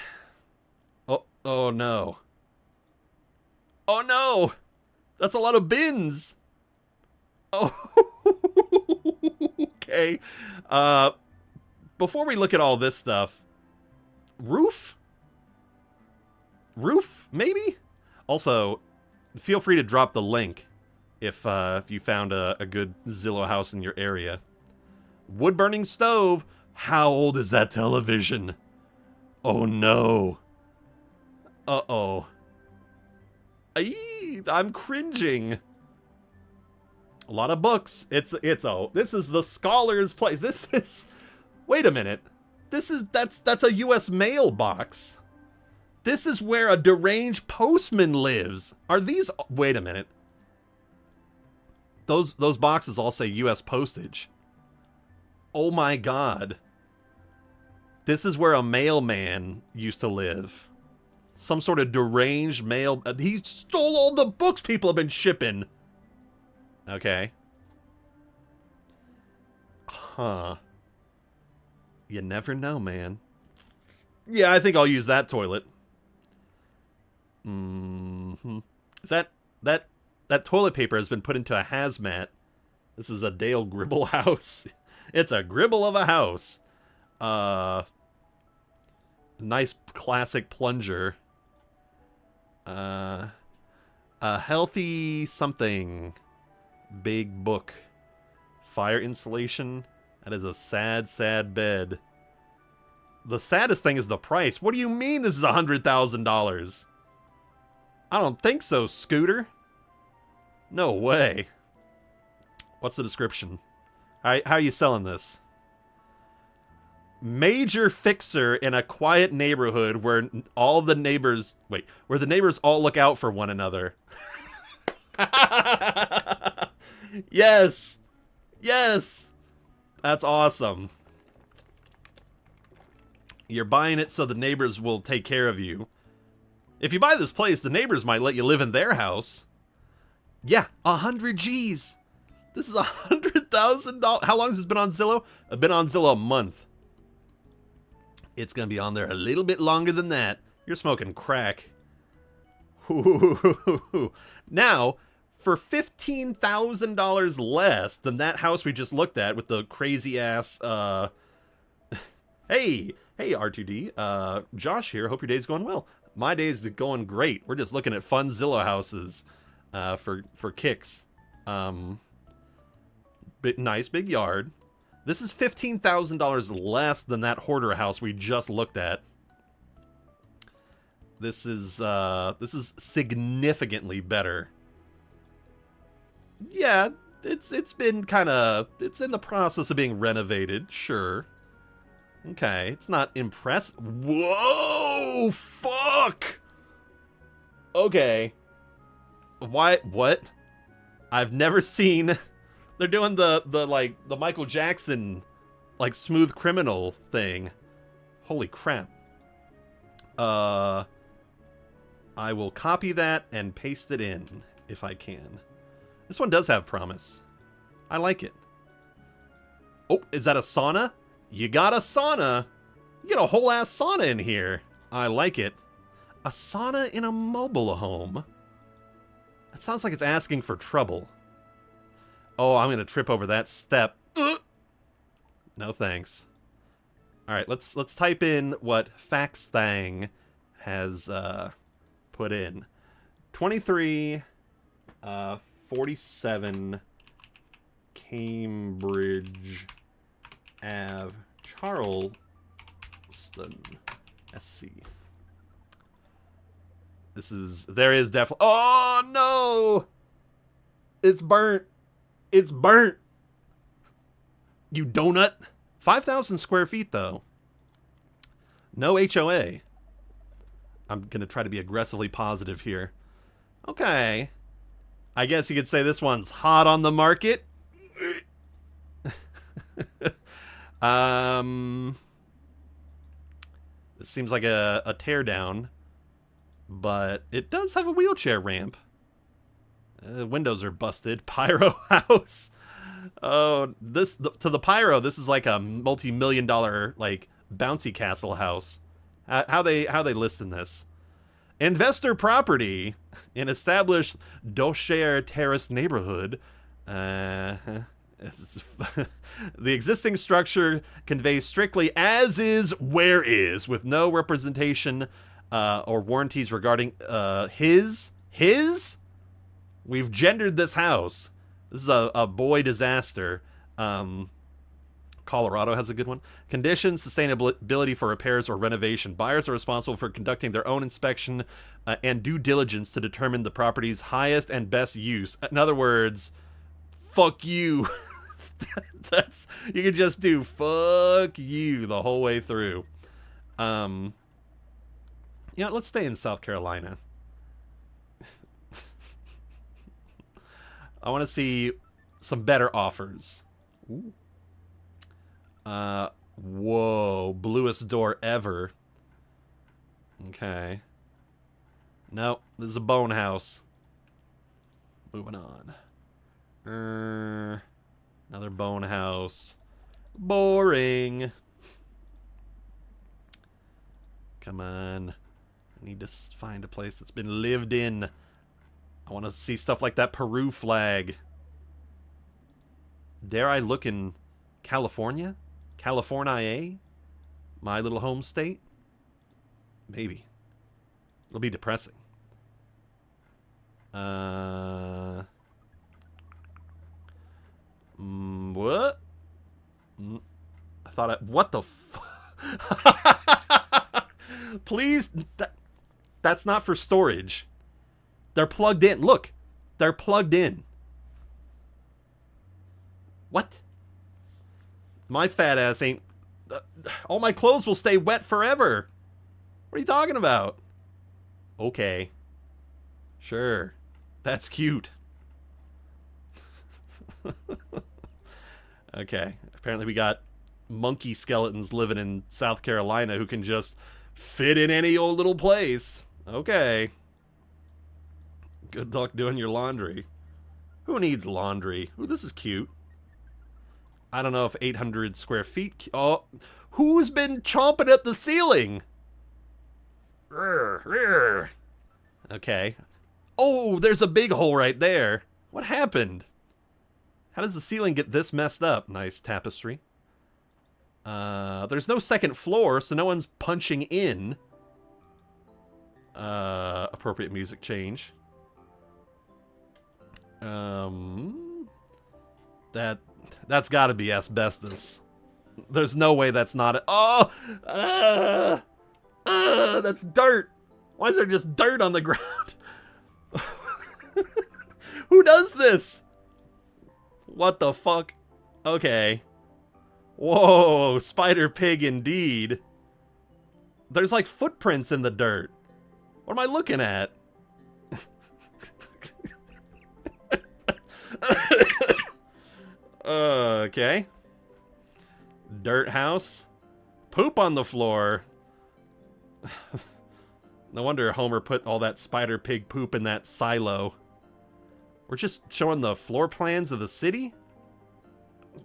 Oh no. Oh no! That's a lot of bins! Oh, okay. Before we look at all this stuff, roof? Roof, maybe? Also, feel free to drop the link if you found a good Zillow house in your area. Wood burning stove. How old is that television? Oh no. Uh-oh. I'm cringing. A lot of books. This is the scholar's place. This is, wait a minute. That's a US mailbox. This is where a deranged postman lives. Are these, wait a minute. Those boxes all say US postage. Oh my god. This is where a mailman used to live. Some sort of deranged mail. He stole all the books people have been shipping. Okay. Huh. You never know, man. Yeah, I think I'll use that toilet. Is that toilet paper has been put into a hazmat. This is a Dale Gribble house. It's a gribble of a house. Nice classic plunger. A healthy something. Big book. Fire insulation. That is a sad, sad bed. The saddest thing is the price. What do you mean this is $100,000? I don't think so, Scooter. No way. What's the description? How are you selling this? Major fixer in a quiet neighborhood where all the neighbors... Wait, where the neighbors all look out for one another. Yes! Yes! That's awesome. You're buying it so the neighbors will take care of you. If you buy this place, the neighbors might let you live in their house. Yeah, 100 G's. This is $100,000. How long has this been on Zillow? I've been on Zillow a month. It's going to be on there a little bit longer than that. You're smoking crack. Now, for $15,000 less than that house we just looked at with the crazy ass, Hey, R2D. Josh here. Hope your day's going well. My day's going great. We're just looking at fun Zillow houses for kicks. Nice big yard. This is $15,000 less than that hoarder house we just looked at. This is significantly better. Yeah, it's been kind of, it's in the process of being renovated, sure. Okay, it's not impressive. Whoa, fuck. Okay. What? I've never seen. They're doing the Michael Jackson like Smooth Criminal thing. Holy crap. I will copy that and paste it in if I can. This one does have promise. I like it. Oh, is that a sauna? You got a sauna. You get a whole ass sauna in here. I like it. A sauna in a mobile home. That sounds like it's asking for trouble. Oh, I'm gonna trip over that step. No thanks. All right, let's type in what Faxthang has put in. 2347 Cambridge Ave, Charleston, SC. There is definitely, oh no! It's burnt. It's burnt. You donut. 5,000 square feet though. No HOA. I'm gonna try to be aggressively positive here. Okay. I guess you could say this one's hot on the market. This seems like a teardown, but it does have a wheelchair ramp. Windows are busted. Pyro house. Oh, to the Pyro, this is like a multi-million-dollar like bouncy castle house. How they listing this? Investor property in established Doshare Terrace neighborhood. The existing structure conveys strictly as is, where is, with no representation or warranties regarding his. We've gendered this house. This is a boy disaster. Colorado has a good one. Conditions, sustainability for repairs or renovation. Buyers are responsible for conducting their own inspection and due diligence to determine the property's highest and best use. In other words, fuck you. That's you can just do fuck you the whole way through. You know, let's stay in South Carolina. I want to see some better offers. Ooh. Whoa, bluest door ever. Okay. Nope, this is a bone house. Moving on. Another bone house. Boring. Come on. I need to find a place that's been lived in. I want to see stuff like that Peru flag. Dare I look in California? California? My little home state? Maybe. It'll be depressing. What? I thought what the Please, that's not for storage. They're plugged in. Look, they're plugged in. What? My fat ass ain't... all my clothes will stay wet forever. What are you talking about? Okay. Sure. That's cute. Okay. Apparently we got monkey skeletons living in South Carolina who can just fit in any old little place. Okay. Good luck doing your laundry. Who needs laundry? Ooh, this is cute. I don't know if 800 square feet... oh, who's been chomping at the ceiling? Okay. Oh, there's a big hole right there. What happened? How does the ceiling get this messed up? Nice tapestry. There's no second floor, so no one's punching in. Appropriate music change. That's got to be asbestos. There's no way that's not... oh! That's dirt! Why is there just dirt on the ground? Who does this? What the fuck? Okay. Whoa, spider pig indeed. There's like footprints in the dirt. What am I looking at? Okay. Dirt house. Poop on the floor. No wonder Homer put all that spider pig poop in that silo. We're just showing the floor plans of the city?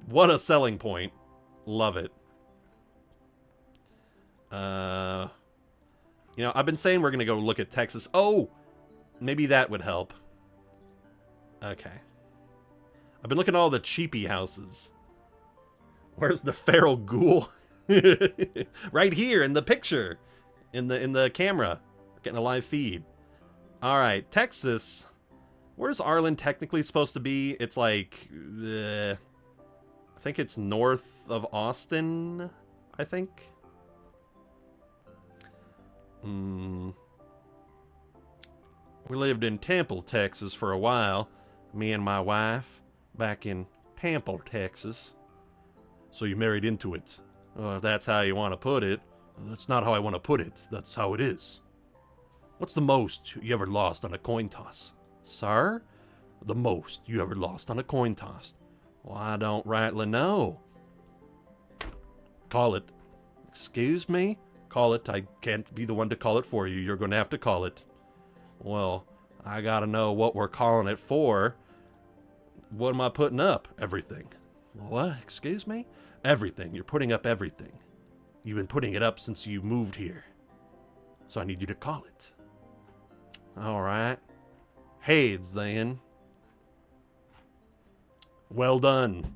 What a selling point. Love it. You know, I've been saying we're going to go look at Texas. Oh! Maybe that would help. Okay. I've been looking at all the cheapy houses. Where's the feral ghoul? Right here in the picture. In the camera. Getting a live feed. Alright, Texas. Where's Arlen technically supposed to be? It's like... I think it's north of Austin, I think. We lived in Temple, Texas for a while. Me and my wife. Back in Temple, Texas. So you married into it. If that's how you want to put it. That's not how I want to put it. That's how it is. What's the most you ever lost on a coin toss? Sir? The most you ever lost on a coin toss? Well, I don't rightly know. Call it. Excuse me? Call it. I can't be the one to call it for you. You're going to have to call it. Well, I gotta know what we're calling it for. What am I putting up? Everything. What? Excuse me? Everything. You're putting up everything. You've been putting it up since you moved here. So I need you to call it. Alright. Heads, then. Well done.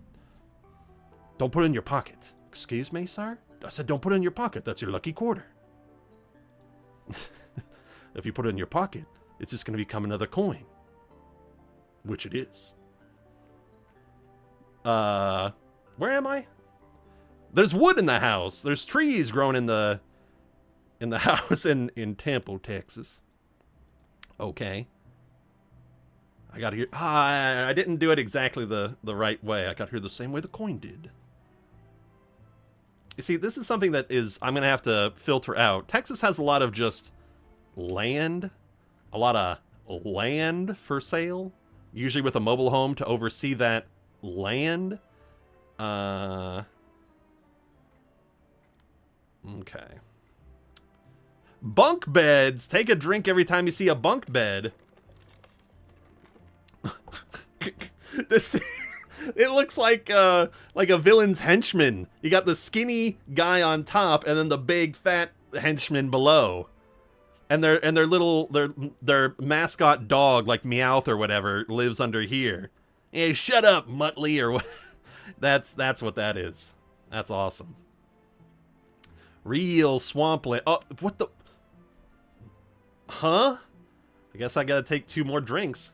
Don't put it in your pocket. Excuse me, sir? I said don't put it in your pocket. That's your lucky quarter. If you put it in your pocket, it's just going to become another coin. which it is. Where am I? There's wood in the house. There's trees growing in the house in Temple, Texas. Okay. I gotta hear. I didn't do it exactly the right way. I gotta hear the same way the coin did. You see, this is something that I'm gonna have to filter out. Texas has a lot of just land, a lot of land for sale, usually with a mobile home to oversee that land. Okay. Bunk beds. Take a drink every time you see a bunk bed. This it looks like a villain's henchman. You got the skinny guy on top and then the big fat henchman below. And their mascot dog, like Meowth or whatever, lives under here. Hey, shut up, Muttley, or what? That's what that is. That's awesome. Real swampland. Oh, what the? Huh? I guess I gotta take 2 more drinks.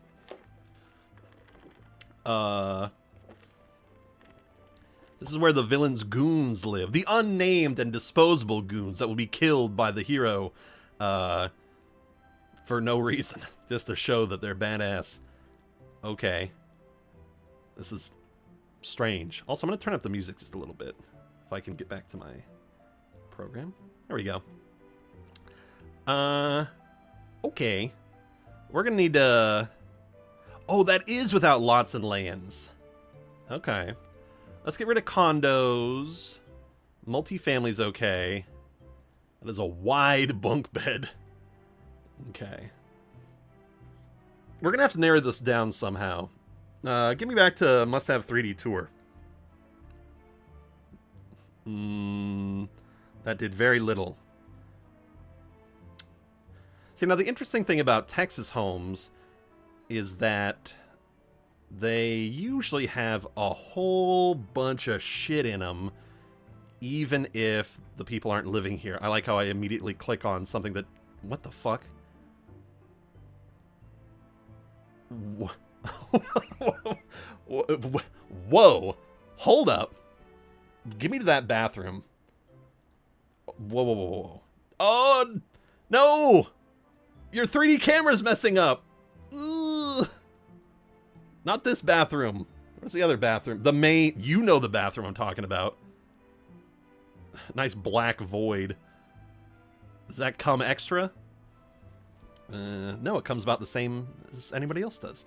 This is where the villain's goons live. The unnamed and disposable goons that will be killed by the hero, for no reason. Just to show that they're badass. Okay. This is strange. Also, I'm gonna turn up the music just a little bit. If I can get back to my program. There we go. Okay. We're gonna need to... Oh, that is without lots and lands. Okay. Let's get rid of condos. Multifamily's okay. That is a wide bunk bed. Okay. We're gonna have to narrow this down somehow. Get me back to must-have 3D tour. That did very little. See, now the interesting thing about Texas homes is that they usually have a whole bunch of shit in them, even if the people aren't living here. I like how I immediately click on something that... What the fuck? Whoa! Hold up! Give me to that bathroom. Whoa. Oh! No! Your 3D camera's messing up! Ugh. Not this bathroom. Where's the other bathroom? The main... You know the bathroom I'm talking about. Nice black void. Does that come extra? No, it comes about the same as anybody else does.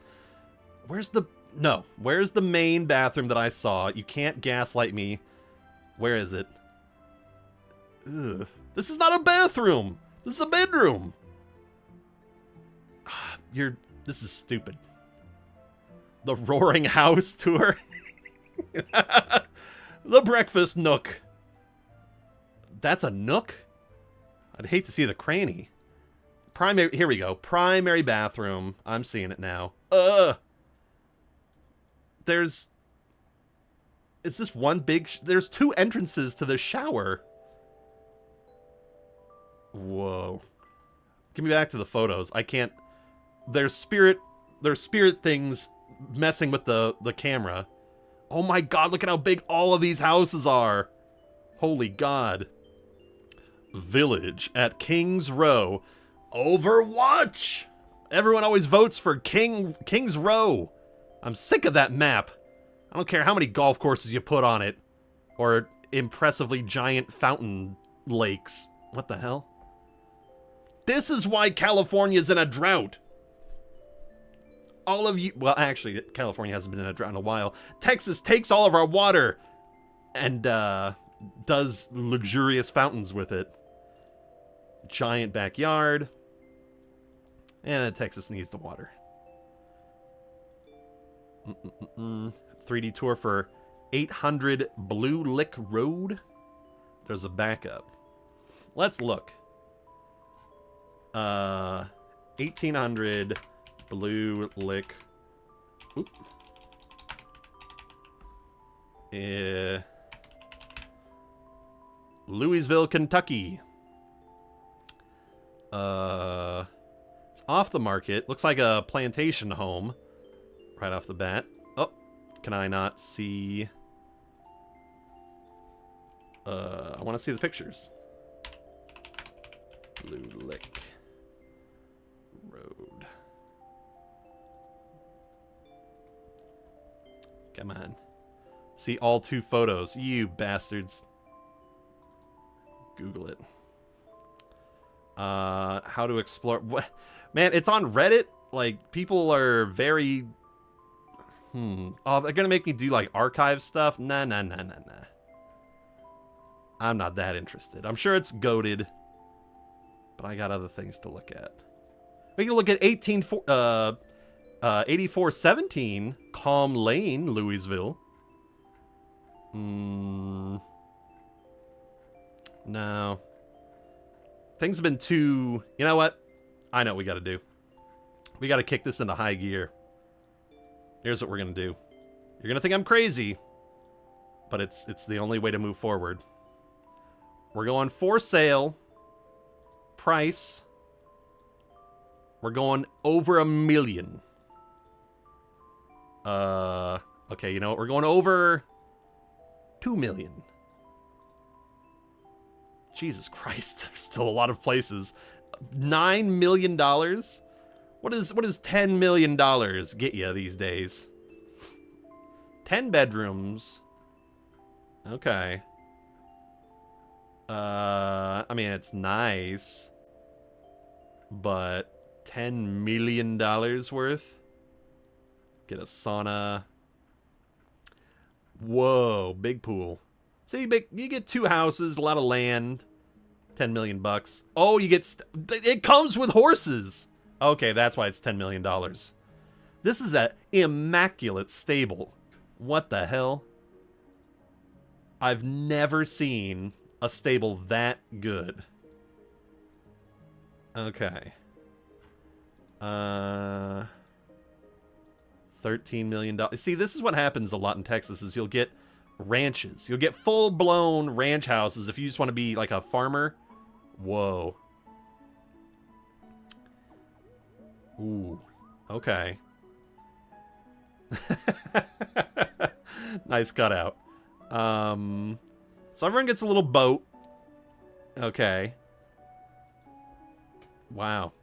Where's the... No. Where's the main bathroom that I saw? You can't gaslight me. Where is it? Ugh. This is not a bathroom! This is a bedroom! This is stupid. The Roaring House tour? The Breakfast Nook. That's a nook? I'd hate to see the cranny. Primary, here we go. Primary bathroom. I'm seeing it now. Is this one big... There's 2 entrances to the shower. Whoa. Give me back to the photos. I can't... There's spirit things messing with the camera. Oh my god, look at how big all of these houses are. Holy god. Village at Kings Row. Overwatch! Everyone always votes for Kings Row. I'm sick of that map. I don't care how many golf courses you put on it. Or impressively giant fountain lakes. What the hell? This is why California's in a drought. All of you... Well, actually, California hasn't been in a drought in a while. Texas takes all of our water and does luxurious fountains with it. Giant backyard. And Texas needs the water. 3D tour for 800 Blue Lick Road. There's a backup. Let's look. 1800 Blue Lick. Oop. Louisville, Kentucky. It's off the market. Looks like a plantation home. right off the bat. Oh, can I not see? I want to see the pictures. Blue Lick Road. Come on. See all 2 photos. You bastards. Google it. How to explore... What? Man, it's on Reddit. Like, people are very... Oh, they're gonna make me do, like, archive stuff? Nah. I'm not that interested. I'm sure it's goated, but I got other things to look at. We can look at 8417 Calm Lane, Louisville. No. Things have been too... You know what? I know what we got to do. We got to kick this into high gear. Here's what we're going to do. You're going to think I'm crazy, but it's the only way to move forward. We're going for sale. Price. We're going over $1 million. Okay, you know what? We're going over $2 million. Jesus Christ, there's still a lot of places. $9 million? What is $10 million get you these days? 10 bedrooms. Okay. I mean, it's nice, but $10 million worth? Get a sauna. Whoa, big pool. See, you get 2 houses, a lot of land. 10 million bucks. Oh, you get... it comes with horses! Okay, that's why it's $10 million. This is an immaculate stable. What the hell? I've never seen a stable that good. Okay. $13 million. See, this is what happens a lot in Texas, is you'll get ranches. You'll get full-blown ranch houses if you just want to be like a farmer. Whoa. Ooh. Okay. Nice cutout. So everyone gets a little boat. Okay. Wow.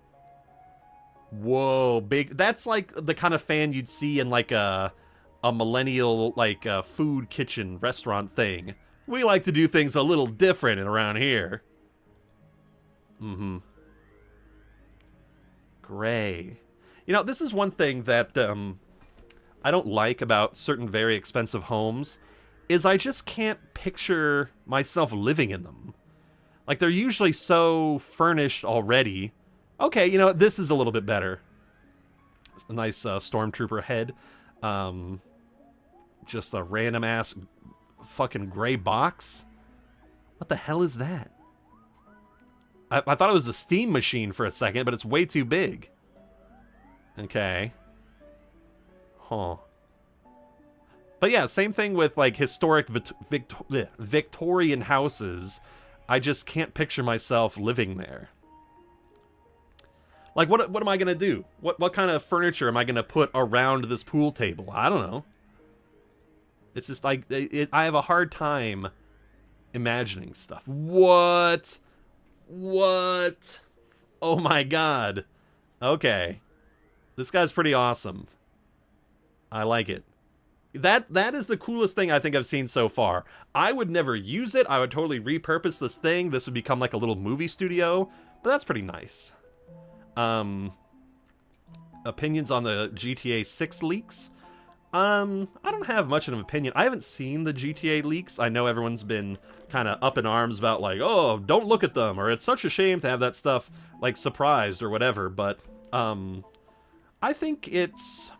Whoa, big. That's like the kind of fan you'd see in like a millennial like food kitchen restaurant thing. We like to do things a little different around here. Gray. You know, this is one thing that I don't like about certain very expensive homes, is I just can't picture myself living in them. Like, they're usually so furnished already. Okay, you know, this is a little bit better. It's a nice stormtrooper head. Just a random-ass fucking gray box. What the hell is that? I thought it was a steam machine for a second, but it's way too big. Okay. Huh. But yeah, same thing with like historic Victorian houses. I just can't picture myself living there. Like, what am I gonna do? What kind of furniture am I gonna put around this pool table? I don't know. It's just like I have a hard time imagining stuff. What? Oh my god. Okay. This guy's pretty awesome. I like it. That is the coolest thing I think I've seen so far. I would never use it. I would totally repurpose this thing. This would become like a little movie studio. But that's pretty nice. Opinions on the GTA 6 leaks? I don't have much of an opinion. I haven't seen the GTA leaks. I know everyone's been kind of up in arms about like, oh, don't look at them, or it's such a shame to have that stuff like surprised or whatever. But I think it's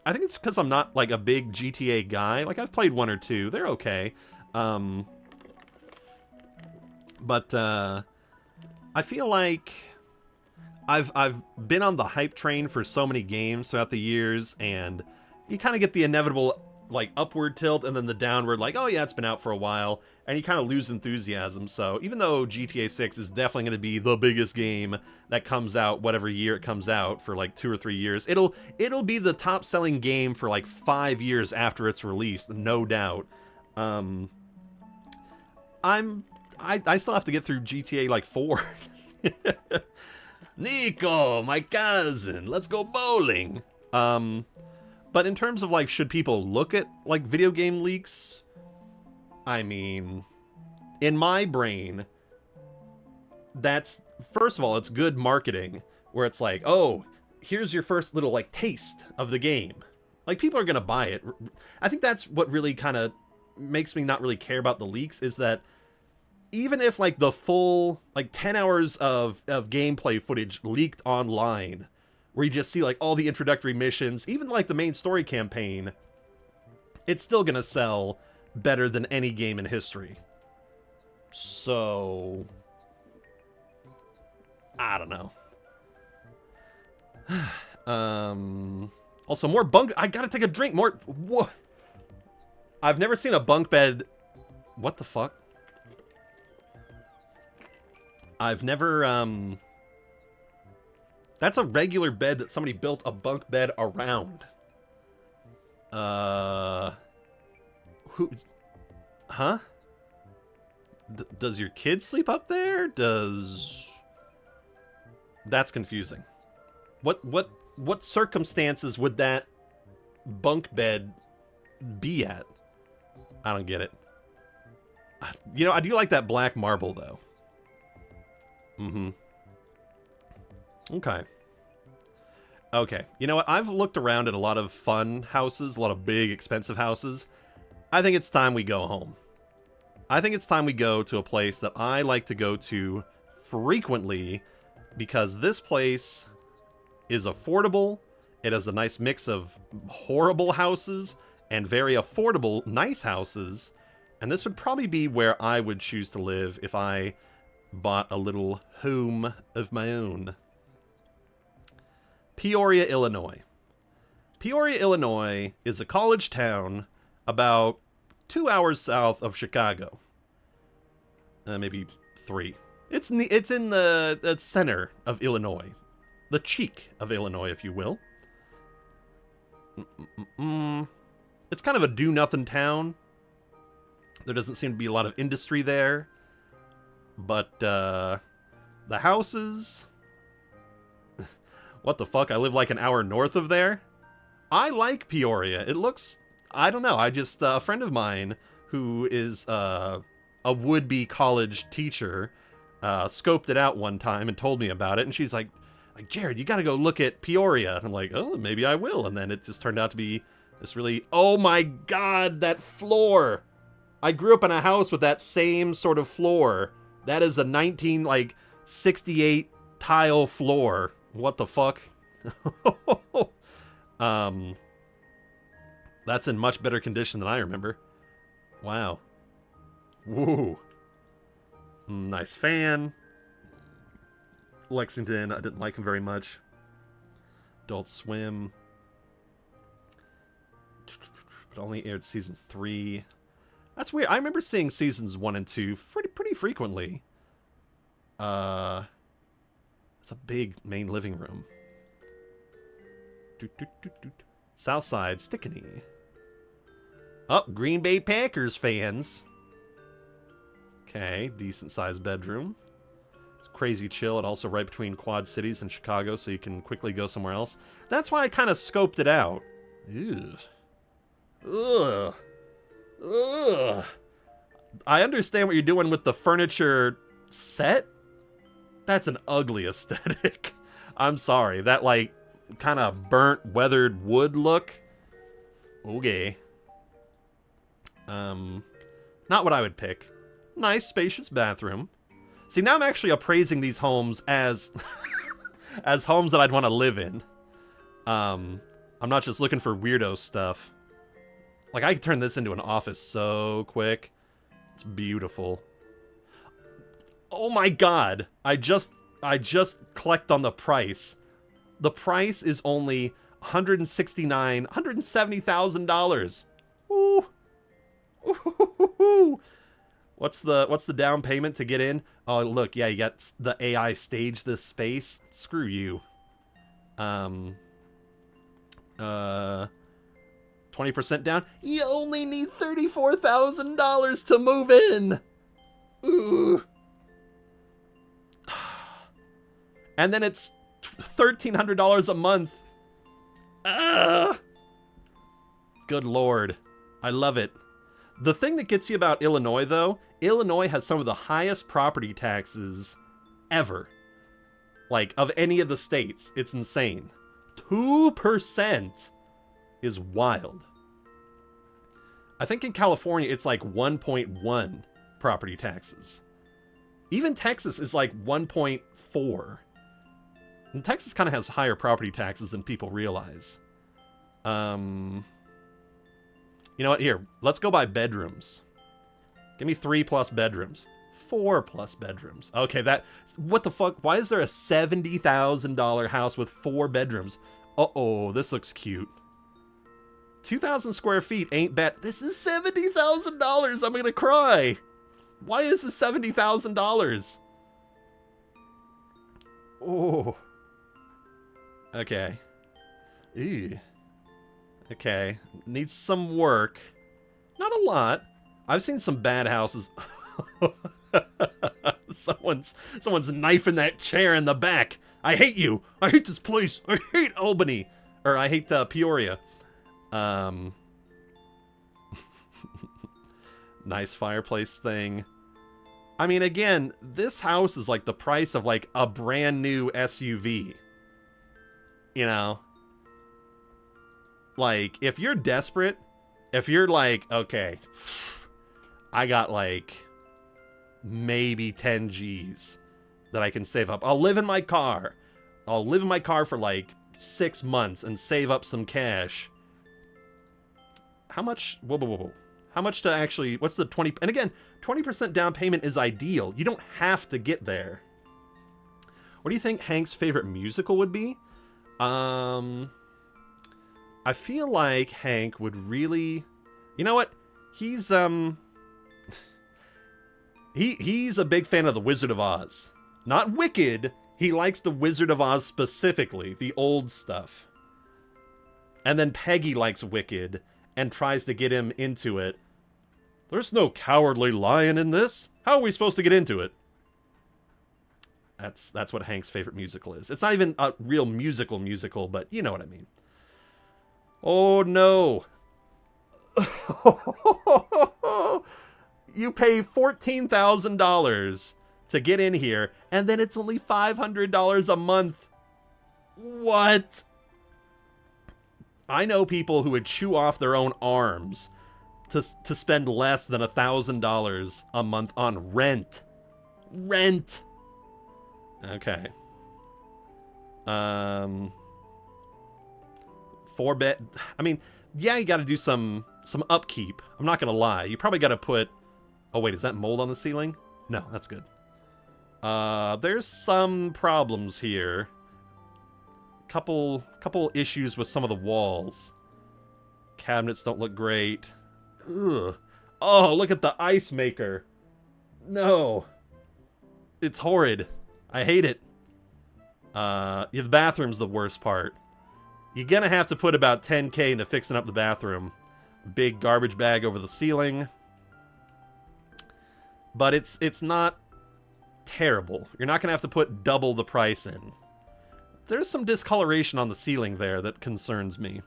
because I'm not like a big GTA guy. Like, I've played 1 or 2. They're okay. But I feel like I've been on the hype train for so many games throughout the years, and you kind of get the inevitable like upward tilt and then the downward, like, oh yeah, it's been out for a while, and you kind of lose enthusiasm. So even though GTA 6 is definitely going to be the biggest game that comes out whatever year it comes out for like 2 or 3 years, it'll be the top selling game for like 5 years after it's released, no doubt. I still have to get through GTA like 4. Nico, my cousin, let's go bowling. But in terms of, like, should people look at, like, video game leaks? I mean, in my brain, that's, first of all, it's good marketing, where it's like, oh, here's your first little, like, taste of the game. Like, people are gonna buy it. I think that's what really kind of makes me not really care about the leaks, is that even if, like, the full, like, 10 hours of gameplay footage leaked online, where you just see, like, all the introductory missions, even, like, the main story campaign, it's still gonna sell better than any game in history. So, I don't know. Also, more bunk... I gotta take a drink, more... What? I've never seen a bunk bed... What the fuck? I've never, That's a regular bed that somebody built a bunk bed around. Who... Huh? Does your kid sleep up there? That's confusing. What circumstances would that bunk bed be at? I don't get it. You know, I do like that black marble, though. Mm-hmm. Okay. Okay. You know what? I've looked around at a lot of fun houses, a lot of big, expensive houses. I think it's time we go home. I think it's time we go to a place that I like to go to frequently, because this place is affordable. It has a nice mix of horrible houses and very affordable, nice houses. And this would probably be where I would choose to live if I bought a little home of my own. Peoria, Illinois. Peoria, Illinois is a college town about 2 hours south of Chicago. Maybe 3. It's in the center of Illinois. The cheek of Illinois, if you will. It's kind of a do-nothing town. There doesn't seem to be a lot of industry there. But, the houses... What the fuck? I live like an hour north of there? I like Peoria. It looks... I don't know. A friend of mine who is a would-be college teacher scoped it out one time and told me about it. And she's like, Jared, you gotta go look at Peoria. And I'm like, oh, maybe I will. And then it just turned out to be this really... Oh my god, that floor! I grew up in a house with that same sort of floor. That is a 1968 tile floor. What the fuck? That's in much better condition than I remember. Wow. Woo. Nice fan. Lexington, I didn't like him very much. Adult Swim. But only aired seasons 3. That's weird. I remember seeing seasons 1 and 2 pretty frequently. It's a big main living room. Southside, Stickney. Oh, Green Bay Packers fans. Okay, decent sized bedroom. It's crazy chill. It's also right between Quad Cities and Chicago, so you can quickly go somewhere else. That's why I kind of scoped it out. Ew. Ugh. Ugh. I understand what you're doing with the furniture set. That's an ugly aesthetic. I'm sorry. That, like, kind of burnt, weathered wood look. Okay. Not what I would pick. Nice, spacious bathroom. See, now I'm actually appraising these homes as as homes that I'd want to live in. I'm not just looking for weirdo stuff. Like, I could turn this into an office so quick. It's beautiful. Oh my god. I just clicked on the price. The price is only $170,000. Ooh. What's the down payment to get in? Oh, look, yeah, you got the AI stage this space. Screw you. 20% down. You only need $34,000 to move in. Ooh. And then it's $1,300 a month. Ah. Good Lord. I love it. The thing that gets you about Illinois, though, Illinois has some of the highest property taxes ever. Like, of any of the states. It's insane. 2% is wild. I think in California, it's like 1.1 property taxes. Even Texas is like 1.4. And Texas kind of has higher property taxes than people realize. You know what? Here, let's go by bedrooms. Give me 3+ bedrooms. 4+ bedrooms. Okay, what the fuck? Why is there a $70,000 house with 4 bedrooms? Uh-oh, this looks cute. 2,000 square feet ain't bad. This is $70,000. I'm gonna cry. Why is this $70,000? Oh. Okay. Ew. Okay. Needs some work. Not a lot. I've seen some bad houses. Someone's knifing that chair in the back. I hate you. I hate this place. I hate Albany. Or I hate Peoria. Nice fireplace thing. I mean, again, this house is like the price of like a brand new SUV. You know? Like, if you're desperate, if you're like, okay, I got like maybe 10 G's that I can save up. I'll live in my car. I'll live in my car for like 6 months and save up some cash. How much? Whoa, whoa, whoa, whoa. How much to actually, what's the 20? And again, 20% down payment is ideal. You don't have to get there. What do you think Hank's favorite musical would be? I feel like Hank would really, you know what? He's he's a big fan of The Wizard of Oz. Not Wicked. He likes The Wizard of Oz specifically, the old stuff. And then Peggy likes Wicked and tries to get him into it. There's no cowardly lion in this. How are we supposed to get into it? That's what Hank's favorite musical is. It's not even a real musical, but you know what I mean. Oh no. You pay $14,000 to get in here, and then it's only $500 a month. What? I know people who would chew off their own arms to spend less than $1,000 a month on rent. Rent. Okay. 4-bed. I mean, yeah, you got to do some upkeep. I'm not gonna lie. You probably got to put. Oh wait, is that mold on the ceiling? No, that's good. There's some problems here. Couple issues with some of the walls. Cabinets don't look great. Ugh. Oh, look at the ice maker. No. It's horrid. I hate it. Yeah, the bathroom's the worst part. You're gonna have to put about $10K into fixing up the bathroom. Big garbage bag over the ceiling. But it's not terrible. You're not gonna have to put double the price in. There's some discoloration on the ceiling there that concerns me.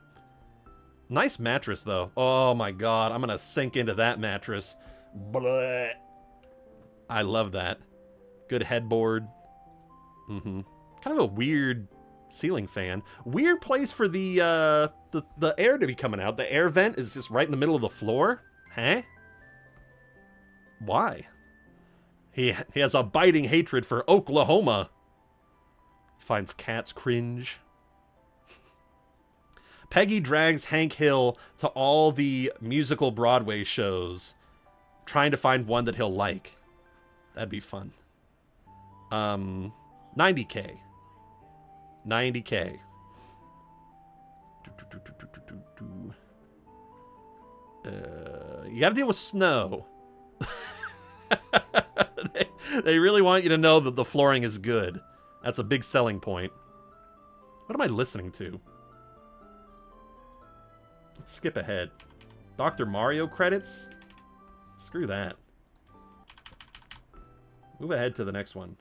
Nice mattress, though. Oh my god, I'm gonna sink into that mattress. Blech. I love that. Good headboard. Kind of a weird ceiling fan. Weird place for the air to be coming out. The air vent is just right in the middle of the floor. Huh? Why? He has a biting hatred for Oklahoma. Finds cats cringe. Peggy drags Hank Hill to all the musical Broadway shows, trying to find one that he'll like. That'd be fun. 90K. 90K. You got to deal with snow. they really want you to know that the flooring is good. That's a big selling point. What am I listening to? Let's skip ahead. Dr. Mario credits? Screw that. Move ahead to the next one.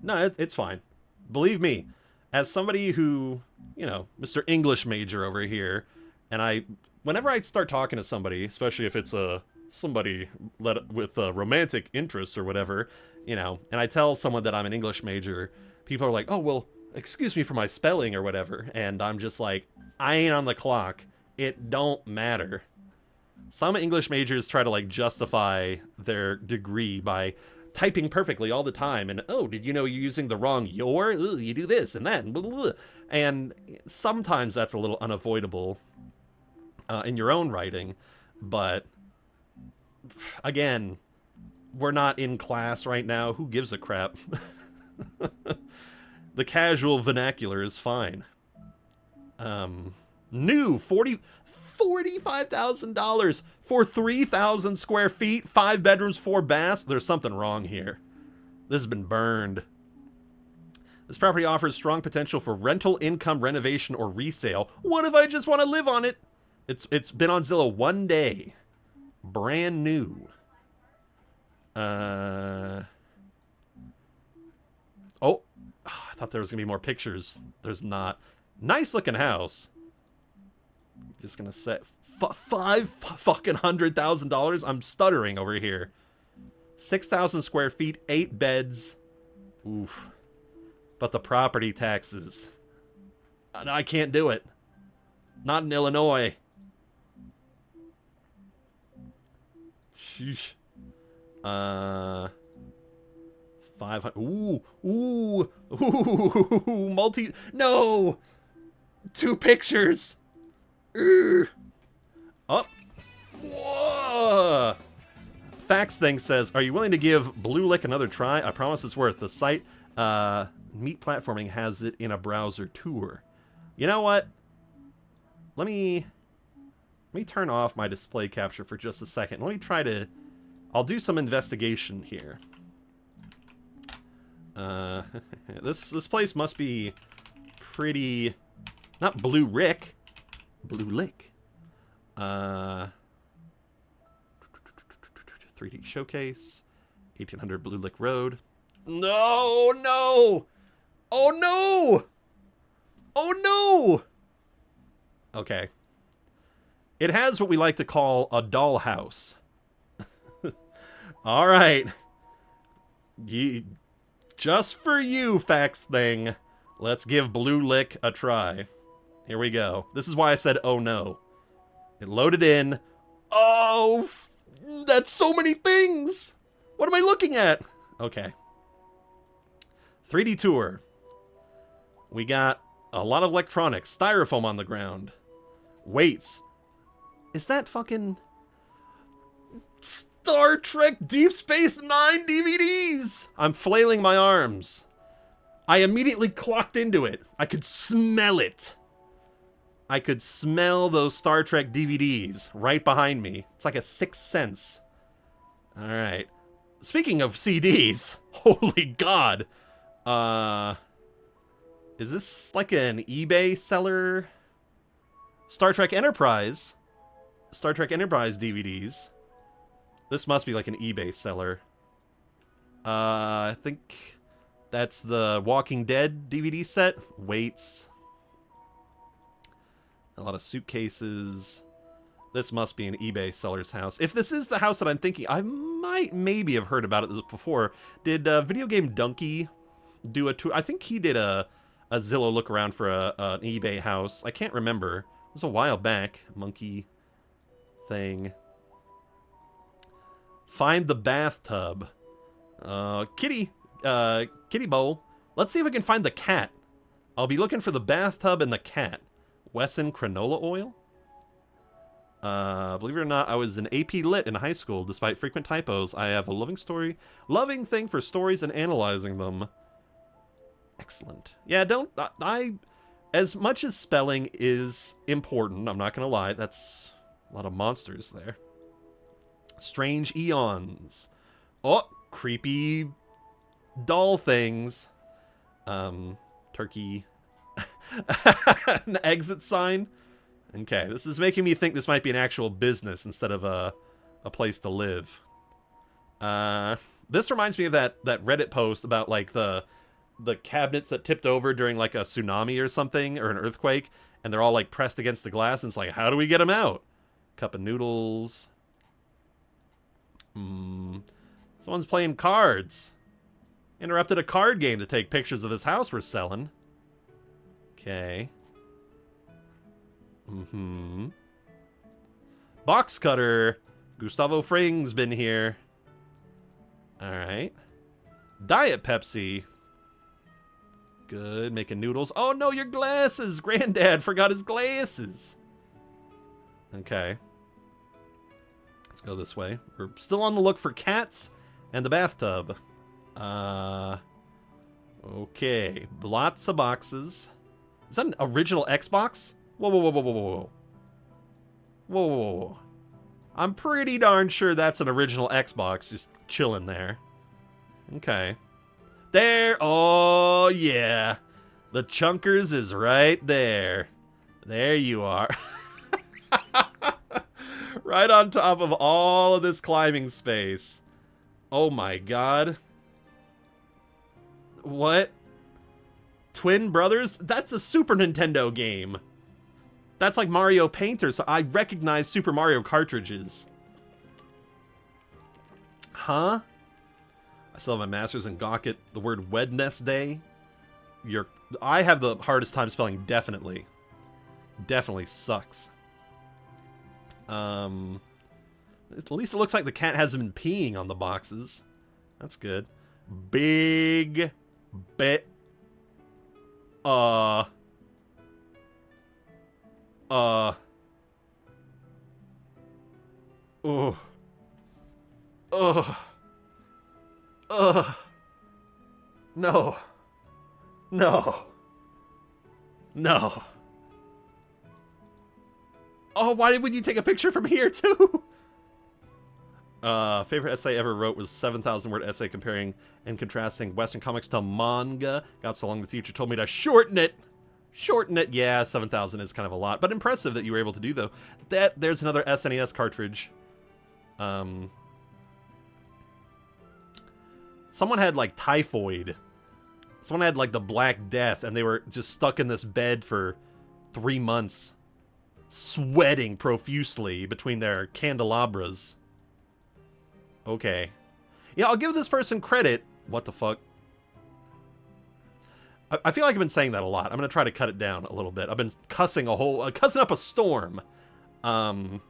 No, it's fine. Believe me, as somebody who, you know, Mr. English major over here, and whenever I start talking to somebody, especially if it's somebody with romantic interests or whatever, you know, and I tell someone that I'm an English major, people are like, oh, well, excuse me for my spelling or whatever, and I'm just like, I ain't on the clock. It don't matter. Some English majors try to, like, justify their degree by typing perfectly all the time, and, oh, did you know you're using the wrong your? Ooh, you do this and that, and blah, blah, blah. And sometimes that's a little unavoidable in your own writing, but, again, we're not in class right now. Who gives a crap? The casual vernacular is fine. New $45,000 for 3,000 square feet, 5 bedrooms, 4 baths. There's something wrong here. This has been burned. This property offers strong potential for rental income, renovation, or resale. What if I just want to live on it? It's been on Zillow 1 day. Brand new. Oh, I thought there was gonna be more pictures. There's not. Nice looking house. Just gonna set $500,000. I'm stuttering over here. 6,000 square feet, 8 beds. Oof. But the property taxes. I can't do it. Not in Illinois. Sheesh. 500. Ooh. No! 2 pictures! Up. Whoa! Fax thing says, are you willing to give Blue Lick another try? I promise it's worth. The site, Meat Platforming, has it in a browser tour. You know what? Let me turn off my display capture for just a second. Let me try to... I'll do some investigation here. This place must be pretty... Not Blue Rick. Blue Lick. 3D Showcase. 1800 Blue Lick Road. No! Oh no! Oh no! Okay. It has what we like to call a dollhouse. Alright. Just for you, fax thing. Let's give Blue Lick a try. Here we go. This is why I said, oh no. It loaded in. Oh, that's so many things. What am I looking at? Okay. 3D tour. We got a lot of electronics. Styrofoam on the ground. Weights. Is that fucking... Star Trek Deep Space Nine DVDs! I'm flailing my arms. I immediately clocked into it. I could smell it. I could smell those Star Trek DVDs right behind me. It's like a sixth sense. Alright. Speaking of CDs, holy god. Is this like an eBay seller? Star Trek Enterprise. Star Trek Enterprise DVDs. This must be like an eBay seller. I think that's the Walking Dead DVD set. Weights. A lot of suitcases. This must be an eBay seller's house. If this is the house that I'm thinking, I might maybe have heard about it before. Did Video Game Donkey do a tour? I think he did a Zillow look around for an eBay house. I can't remember. It was a while back. Monkey thing. Find the bathtub. Kitty bowl. Let's see if I can find the cat. I'll be looking for the bathtub and the cat. Wesson Cranola oil? Believe it or not, I was an AP Lit in high school. Despite frequent typos, I have a loving thing for stories and analyzing them. Excellent. Yeah, As much as spelling is important, I'm not going to lie, that's a lot of monsters there. Strange eons. Oh, creepy doll things. Turkey. An exit sign. Okay, this is making me think this might be an actual business instead of a place to live. This reminds me of that Reddit post about like the cabinets that tipped over during like a tsunami or something, or an earthquake, and they're all like pressed against the glass, and it's like, how do we get them out? Cup of noodles. Someone's playing cards. Interrupted a card game to take pictures of this house we're selling. Okay. Box cutter. Gustavo Fring's been here. Alright. Diet Pepsi. Good. Making noodles. Oh no, your glasses! Granddad forgot his glasses. Okay. Let's go this way. We're still on the look for cats and the bathtub. Okay. Lots of boxes. Is that an original Xbox? Whoa, whoa, whoa, whoa, whoa, whoa. Whoa, whoa, whoa. I'm pretty darn sure that's an original Xbox just chilling there. Okay. There. Oh, yeah. The Chunkers is right there. There you are. Right on top of all of this climbing space. Oh my god. What? Twin Brothers? That's a Super Nintendo game. That's like Mario Painter, so I recognize Super Mario cartridges. Huh? I still have my master's in Gawk at the word Wednesday. I have the hardest time spelling definitely. Definitely sucks. At least it looks like the cat hasn't been peeing on the boxes. That's good. Big bit. Oh. Oh. No. No. No. Oh, why would you take a picture from here, too? Favorite essay I ever wrote was 7,000 word essay comparing and contrasting Western comics to manga. Got so long the future told me to shorten it. Shorten it. Yeah, 7,000 is kind of a lot, but impressive that you were able to do, though. There's another SNES cartridge. Someone had, like, typhoid. Someone had, like, the Black Death, and they were just stuck in this bed for 3 months, sweating profusely between their candelabras. Okay. Yeah, I'll give this person credit. What the fuck? I feel like I've been saying that a lot. I'm going to try to cut it down a little bit. I've been cussing up a storm. Pardon.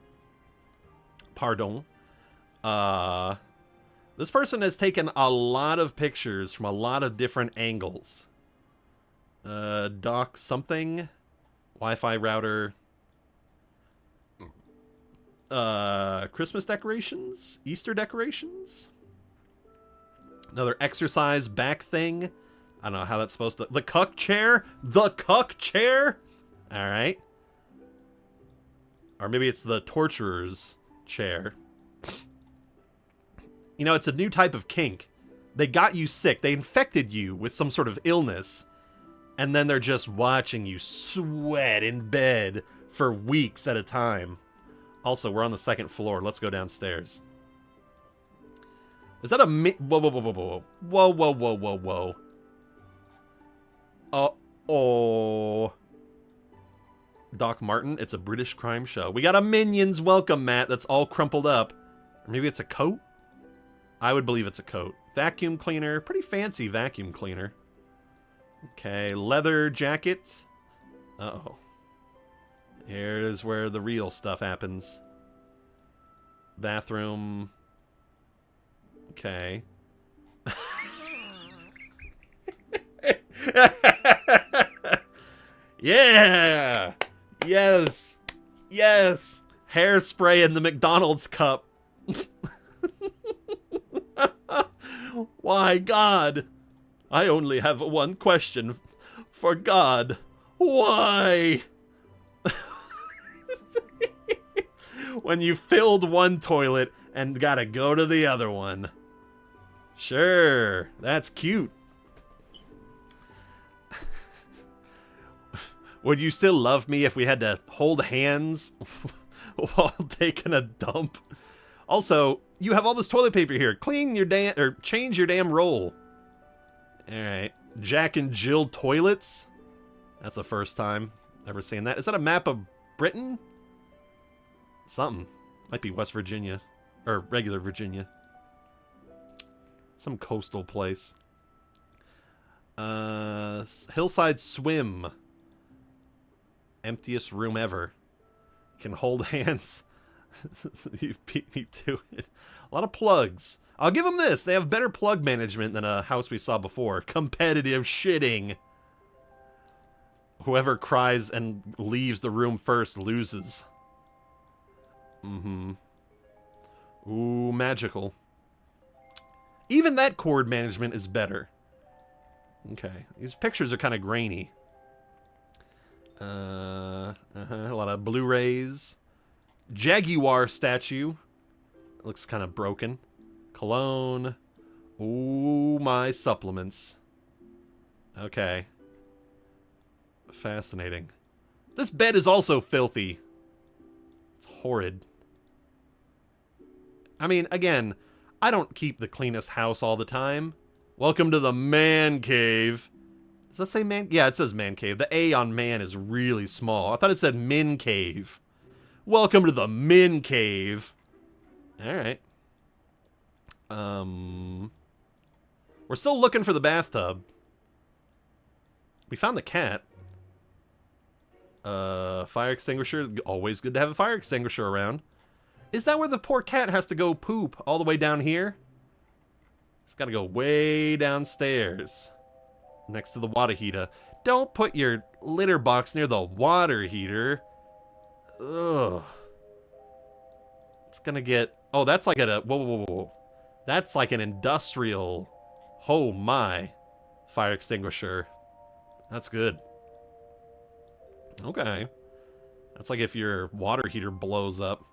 This person has taken a lot of pictures from a lot of different angles. Dock something. Wi-Fi router. Christmas decorations? Easter decorations? Another exercise back thing. I don't know how that's supposed to... The cuck chair? The cuck chair? Alright. Or maybe it's the torturer's chair. You know, it's a new type of kink. They got you sick. They infected you with some sort of illness. And then they're just watching you sweat in bed for weeks at a time. Also, we're on the 2nd floor. Let's go downstairs. Is that a whoa, whoa, whoa, whoa, whoa. Whoa, whoa, whoa, whoa, whoa. Uh-oh. Doc Martin, it's a British crime show. We got a Minions welcome mat that's all crumpled up. Or maybe it's a coat? I would believe it's a coat. Vacuum cleaner. Pretty fancy vacuum cleaner. Okay, leather jacket. Uh-oh. Here's where the real stuff happens. Bathroom. Okay. Yeah! Yes! Yes! Hairspray in the McDonald's cup. Why, God? I only have one question. For God, Why? When you filled one toilet and gotta go to the other one. Sure, that's cute. Would you still love me if we had to hold hands while taking a dump? Also, you have all this toilet paper here. Clean your change your damn roll. Alright. Jack and Jill toilets? That's the first time ever seen that. Is that a map of Britain? Something. Might be West Virginia. Or regular Virginia. Some coastal place. Hillside Swim. Emptiest room ever. Can hold hands. You beat me to it. A lot of plugs. I'll give them this. They have better plug management than a house we saw before. Competitive shitting. Whoever cries and leaves the room first loses. Mm-hmm. Ooh, magical. Even that cord management is better. Okay. These pictures are kind of grainy. A lot of Blu-rays. Jaguar statue. Looks kind of broken. Cologne. Ooh, my supplements. Okay. Fascinating. This bed is also filthy. It's horrid. I mean, again, I don't keep the cleanest house all the time. Welcome to the man cave. Does that say man? Yeah, it says man cave. The A on man is really small. I thought it said min cave. Welcome to the min cave. Alright. We're still looking for the bathtub. We found the cat. Fire extinguisher. Always good to have a fire extinguisher around. Is that where the poor cat has to go poop? All the way down here? It's got to go way downstairs. Next to the water heater. Don't put your litter box near the water heater. Ugh. It's gonna get... Oh, that's like a... Whoa. That's like an industrial... Oh my. Fire extinguisher. That's good. Okay. That's like if your water heater blows up.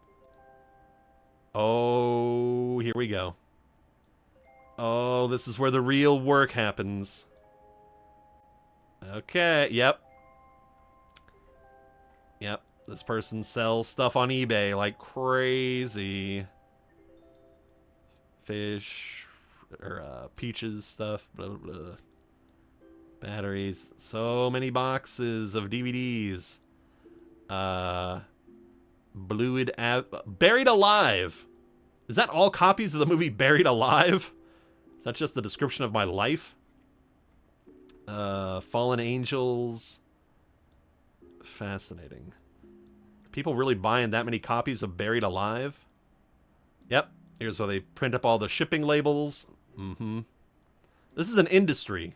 Oh, here we go. Oh, this is where the real work happens. Okay, yep. Yep, this person sells stuff on eBay like crazy. Fish, or peaches stuff, blah, blah, blah. Batteries, so many boxes of DVDs. Buried Alive. Is that all copies of the movie Buried Alive? Is that just the description of my life? Fallen Angels. Fascinating. People really buying that many copies of Buried Alive? Yep. Here's where they print up all the shipping labels. Mm-hmm. This is an industry.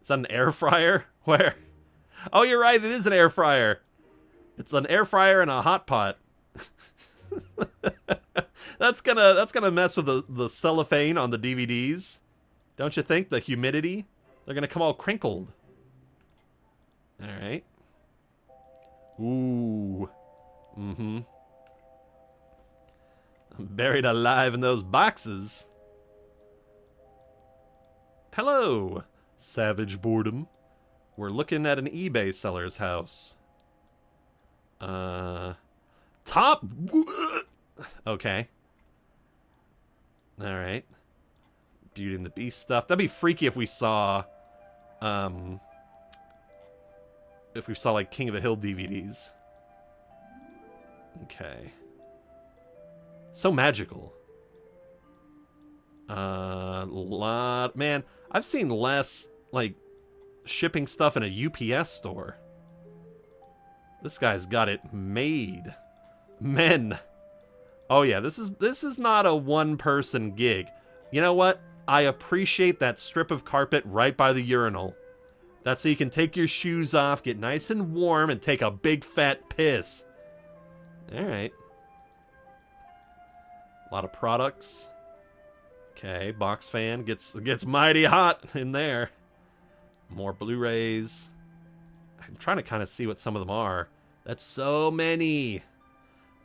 Is that an air fryer? Where? Oh, you're right. It is an air fryer. It's an air fryer and a hot pot. That's gonna mess with the cellophane on the DVDs. Don't you think? The humidity? They're gonna come all crinkled. Alright. Ooh. Mm-hmm. I'm buried alive in those boxes. Hello, Savage Boredom. We're looking at an eBay seller's house. Top... Okay. Alright. Beauty and the Beast stuff. That'd be freaky if we saw... like, King of the Hill DVDs. Okay. So magical. Man, I've seen less, like, shipping stuff in a UPS store. This guy's got it made. Men. Oh yeah, this is not a one-person gig. You know what? I appreciate that strip of carpet right by the urinal. That's so you can take your shoes off, get nice and warm, and take a big fat piss. Alright. A lot of products. Okay, box fan gets mighty hot in there. More Blu-rays. I'm trying to kind of see what some of them are. That's so many.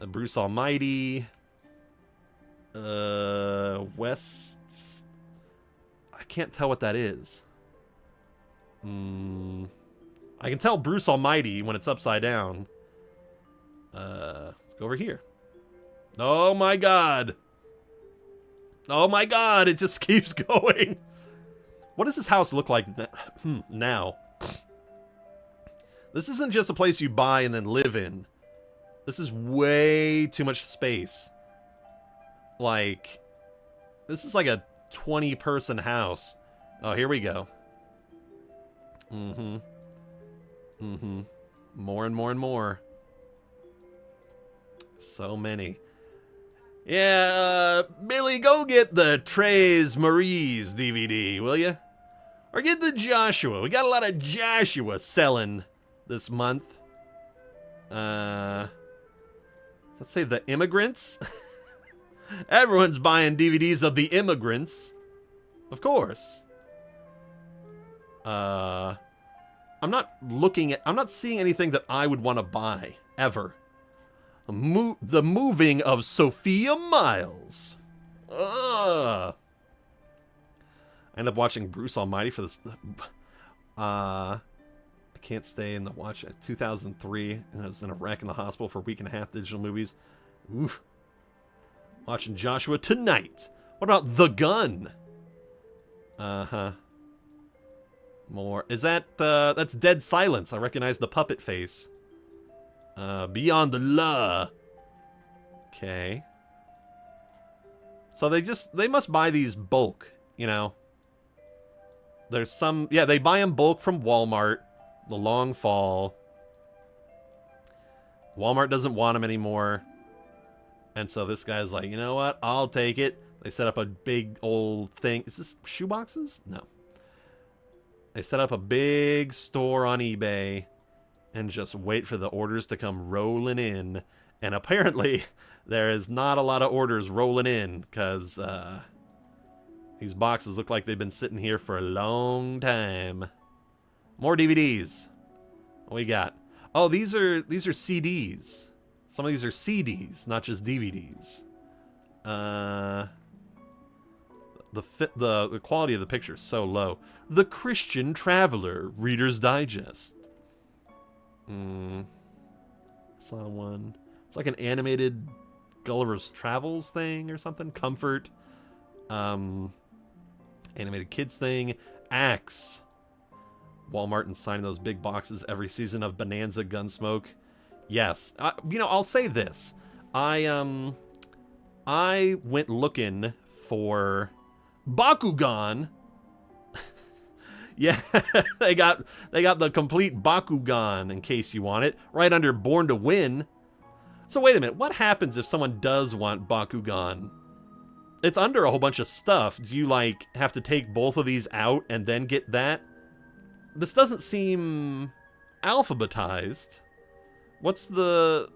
Bruce Almighty. West. I can't tell what that is. I can tell Bruce Almighty when it's upside down. Let's go over here. Oh my god. Oh my god, it just keeps going. What does this house look like now? This isn't just a place you buy and then live in. This is way too much space. Like, this is like a 20-person house. Oh, here we go. More and more and more. So many. Yeah, Billy, go get the Trey's Marie's DVD, will you? Or get the Joshua. We got a lot of Joshua selling this month. Let's say The Immigrants. Everyone's buying DVDs of The Immigrants. Of course. I'm not seeing anything that I would want to buy, ever. The Moving of Sophia Myles. I ended up watching Bruce Almighty for this. I Can't Stay in the Watch at 2003, and I was in a wreck in the hospital for a week and a half. Digital movies. Oof. Watching Joshua tonight. What about The Gun? More. Is that, that's Dead Silence. I recognize the puppet face. Beyond the Law. Okay. So they must buy these bulk, you know. There's some, yeah, they buy them bulk from Walmart. The Long Fall. Walmart doesn't want them anymore. And so this guy's like, you know what? I'll take it. They set up a big old thing. Is this shoeboxes? No. They set up a big store on eBay and just wait for the orders to come rolling in. And apparently, there is not a lot of orders rolling in because these boxes look like they've been sitting here for a long time. More DVDs. What we got? Oh, these are CDs. Some of these are CDs, not just DVDs. The quality of the picture is so low. The Christian Traveler, Reader's Digest. Saw one. It's like an animated Gulliver's Travels thing or something. Comfort. Animated kids thing. Axe. Walmart and signing those big boxes every season of Bonanza Gunsmoke. Yes. You know, I'll say this. I went looking for Bakugan. Yeah, they got the complete Bakugan, in case you want it, right under Born to Win. So wait a minute, what happens if someone does want Bakugan? It's under a whole bunch of stuff. Do you, like, have to take both of these out and then get that? This doesn't seem alphabetized. What's the...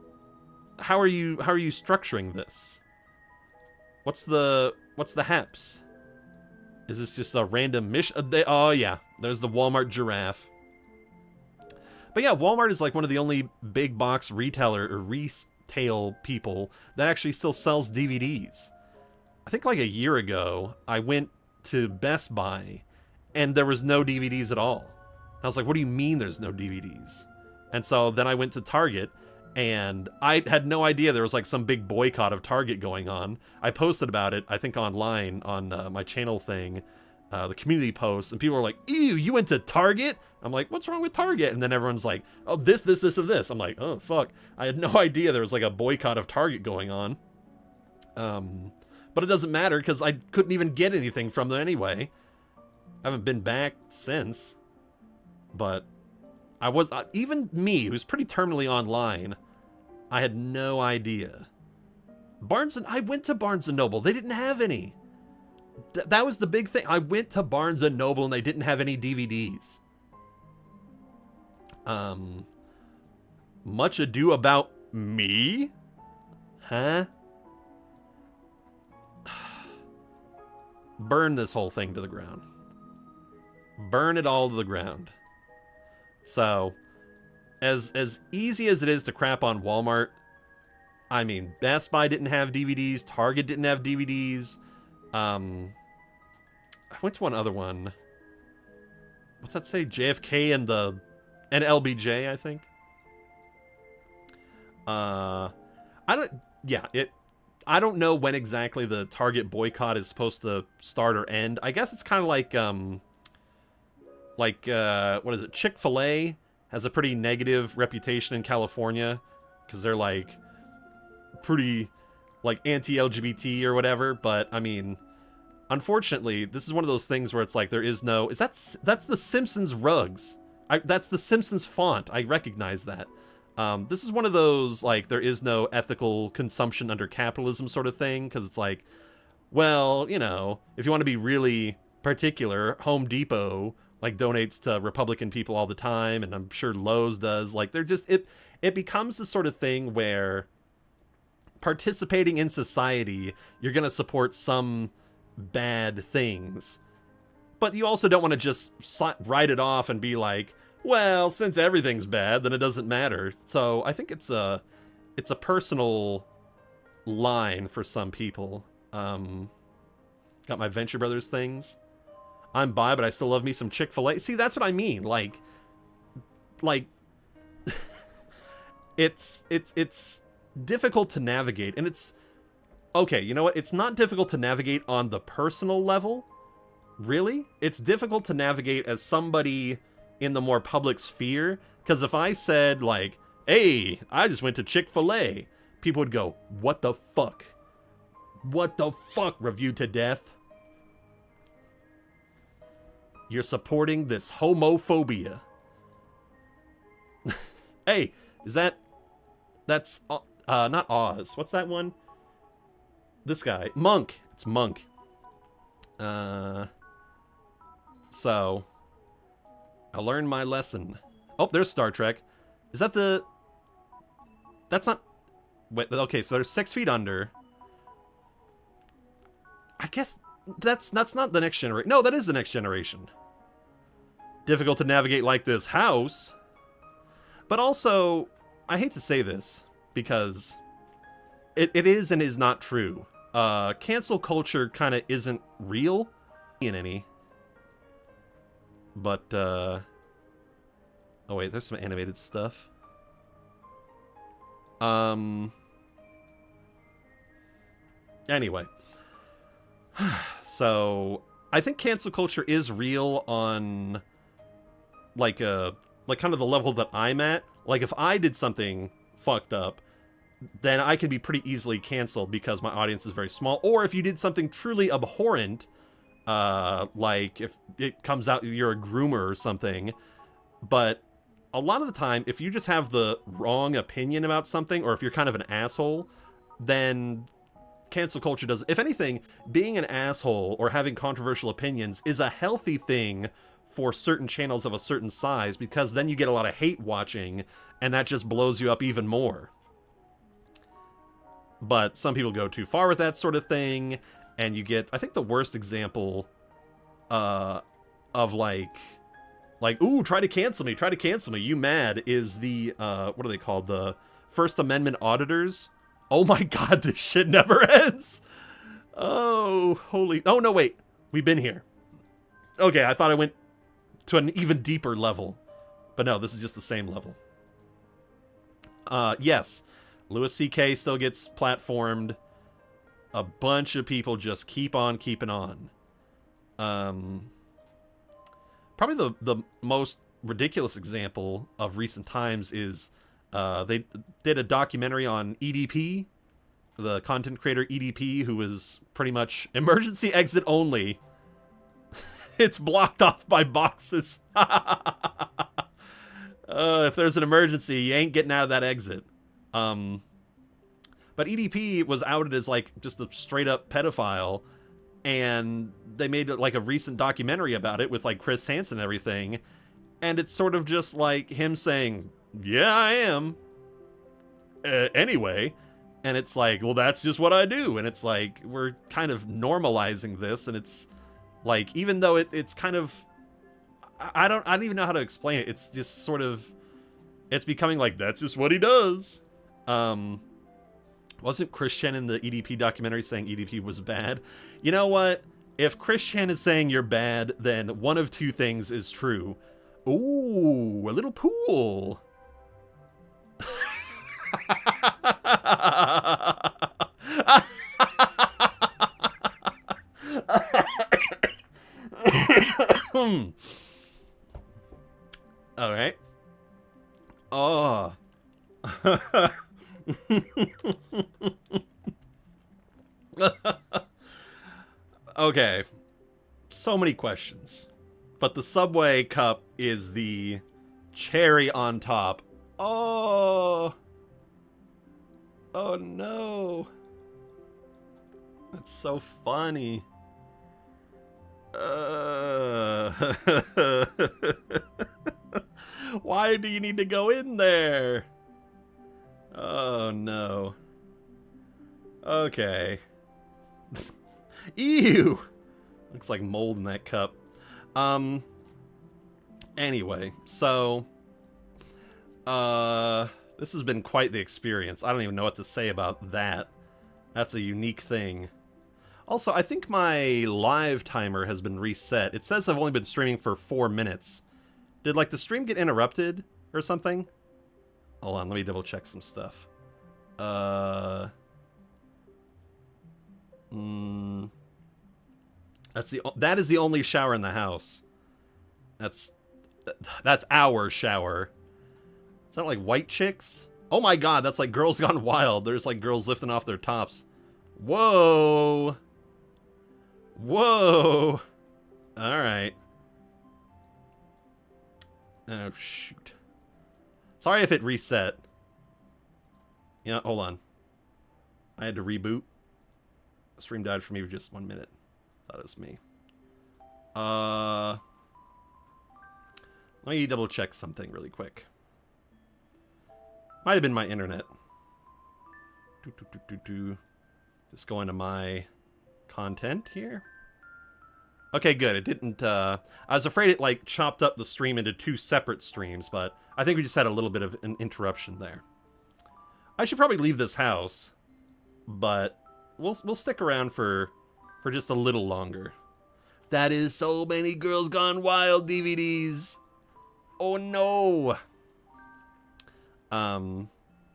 How are you structuring this? What's the haps? Is this just a random mission? Oh, yeah. There's the Walmart giraffe. But yeah, Walmart is like one of the only big box retailer or retail people that actually still sells DVDs. I think like a year ago, I went to Best Buy and there was no DVDs at all. I was like, what do you mean there's no DVDs? And so then I went to Target, and I had no idea there was like some big boycott of Target going on. I posted about it, I think online on my channel thing, the community posts, and people were like, ew, you went to Target? I'm like, what's wrong with Target? And then everyone's like, oh, this, and this. I'm like, oh, fuck. I had no idea there was like a boycott of Target going on. But it doesn't matter because I couldn't even get anything from them anyway. I haven't been back since. But I was, even me, who's pretty terminally online, I had no idea. I went to Barnes & Noble. They didn't have any. That was the big thing. I went to Barnes & Noble and they didn't have any DVDs. Much Ado About Me? Huh? Burn this whole thing to the ground. Burn it all to the ground. So, as easy as it is to crap on Walmart, I mean, Best Buy didn't have DVDs, Target didn't have DVDs. I went to one other one. What's that say? JFK and LBJ, I think. I don't know when exactly the Target boycott is supposed to start or end. I guess it's kind of like what is it? Chick-fil-A has a pretty negative reputation in California because they're like pretty like anti-LGBT or whatever. But I mean, unfortunately, this is one of those things where it's like there is no. That's the Simpsons rugs. That's the Simpsons font. I recognize that. This is one of those, like, there is no ethical consumption under capitalism sort of thing, because it's like, well, you know, if you want to be really particular, Home Depot, like, donates to Republican people all the time, and I'm sure Lowe's does. Like, they're just, it becomes the sort of thing where participating in society, you're going to support some bad things. But you also don't want to just write it off and be like, well, since everything's bad, then it doesn't matter. So I think it's a personal line for some people. Got my Venture Brothers things. I'm bi, but I still love me some Chick-fil-A. See, that's what I mean. Like, it's difficult to navigate, and it's okay. You know what? It's not difficult to navigate on the personal level. Really, it's difficult to navigate as somebody in the more public sphere, because if I said, like, hey, I just went to Chick-fil-A, people would go, what the fuck? What the fuck, Reviewed to Death? You're supporting this homophobia. Hey, that's not Oz. What's that one? This guy. Monk. It's Monk. So I learned my lesson. Oh, there's Star Trek. Is that the... That's not... Wait, okay, so there's 6 Feet Under. I guess that's not the Next Generation. No, that is the Next Generation. Difficult to navigate like this house. But also, I hate to say this, because it is and is not true. Cancel culture kind of isn't real in any. But, oh wait, there's some animated stuff. Anyway. So, I think cancel culture is real on, like, kind of the level that I'm at. Like, if I did something fucked up, then I can be pretty easily canceled because my audience is very small. Or if you did something truly abhorrent, like if it comes out you're a groomer or something. But a lot of the time, if you just have the wrong opinion about something, or if you're kind of an asshole, then cancel culture does. If anything, being an asshole or having controversial opinions is a healthy thing for certain channels of a certain size, because then you get a lot of hate watching, and that just blows you up even more. But some people go too far with that sort of thing, and you get, I think the worst example of like, ooh, try to cancel me, you mad, is the, what are they called? The First Amendment auditors. Oh my god, this shit never ends! Oh, holy, oh no, wait, we've been here. Okay, I thought I went to an even deeper level. But no, this is just the same level. Yes, Louis C.K. still gets platformed. A bunch of people just keep on keeping on. Probably the most ridiculous example of recent times is they did a documentary on EDP, the content creator EDP, who is pretty much emergency exit only. It's blocked off by boxes. If there's an emergency, you ain't getting out of that exit. But EDP was outed as like just a straight up pedophile, and they made like a recent documentary about it with like Chris Hansen and everything, and it's sort of just like him saying, yeah, I am. Anyway, and it's like, well, that's just what I do, and it's like we're kind of normalizing this, and it's like, even though it's kind of, I don't even know how to explain it. It's just sort of, It's becoming like, that's just what he does. Wasn't Chris Chen in the EDP documentary saying EDP was bad? You know what? If Chris Chen is saying you're bad, then one of two things is true. Ooh, a little pool. All right. Oh. Okay. So many questions. But the Subway cup is the cherry on top. Oh. Oh no. That's so funny. Why do you need to go in there? Oh no. Okay. Ew! Looks like mold in that cup. Anyway, so this has been quite the experience. I don't even know what to say about that. That's a unique thing. Also, I think my live timer has been reset. It says I've only been streaming for 4 minutes. Did, like, the stream get interrupted or something? Hold on, let me double check some stuff. That is the only shower in the house. That's our shower. Is that like White Chicks? Oh my god, that's like Girls Gone Wild. There's like girls lifting off their tops. Whoa. Whoa. Alright. Oh, shoot. Sorry if it reset. Yeah, hold on. I had to reboot. The stream died for me for just 1 minute. Thought it was me. Let me double check something really quick. Might have been my internet. Just going to my content here. Okay, good. It didn't, I was afraid it, like, chopped up the stream into 2 separate streams, but I think we just had a little bit of an interruption there. I should probably leave this house, but we'll stick around for just a little longer. That is so many Girls Gone Wild DVDs. Oh no.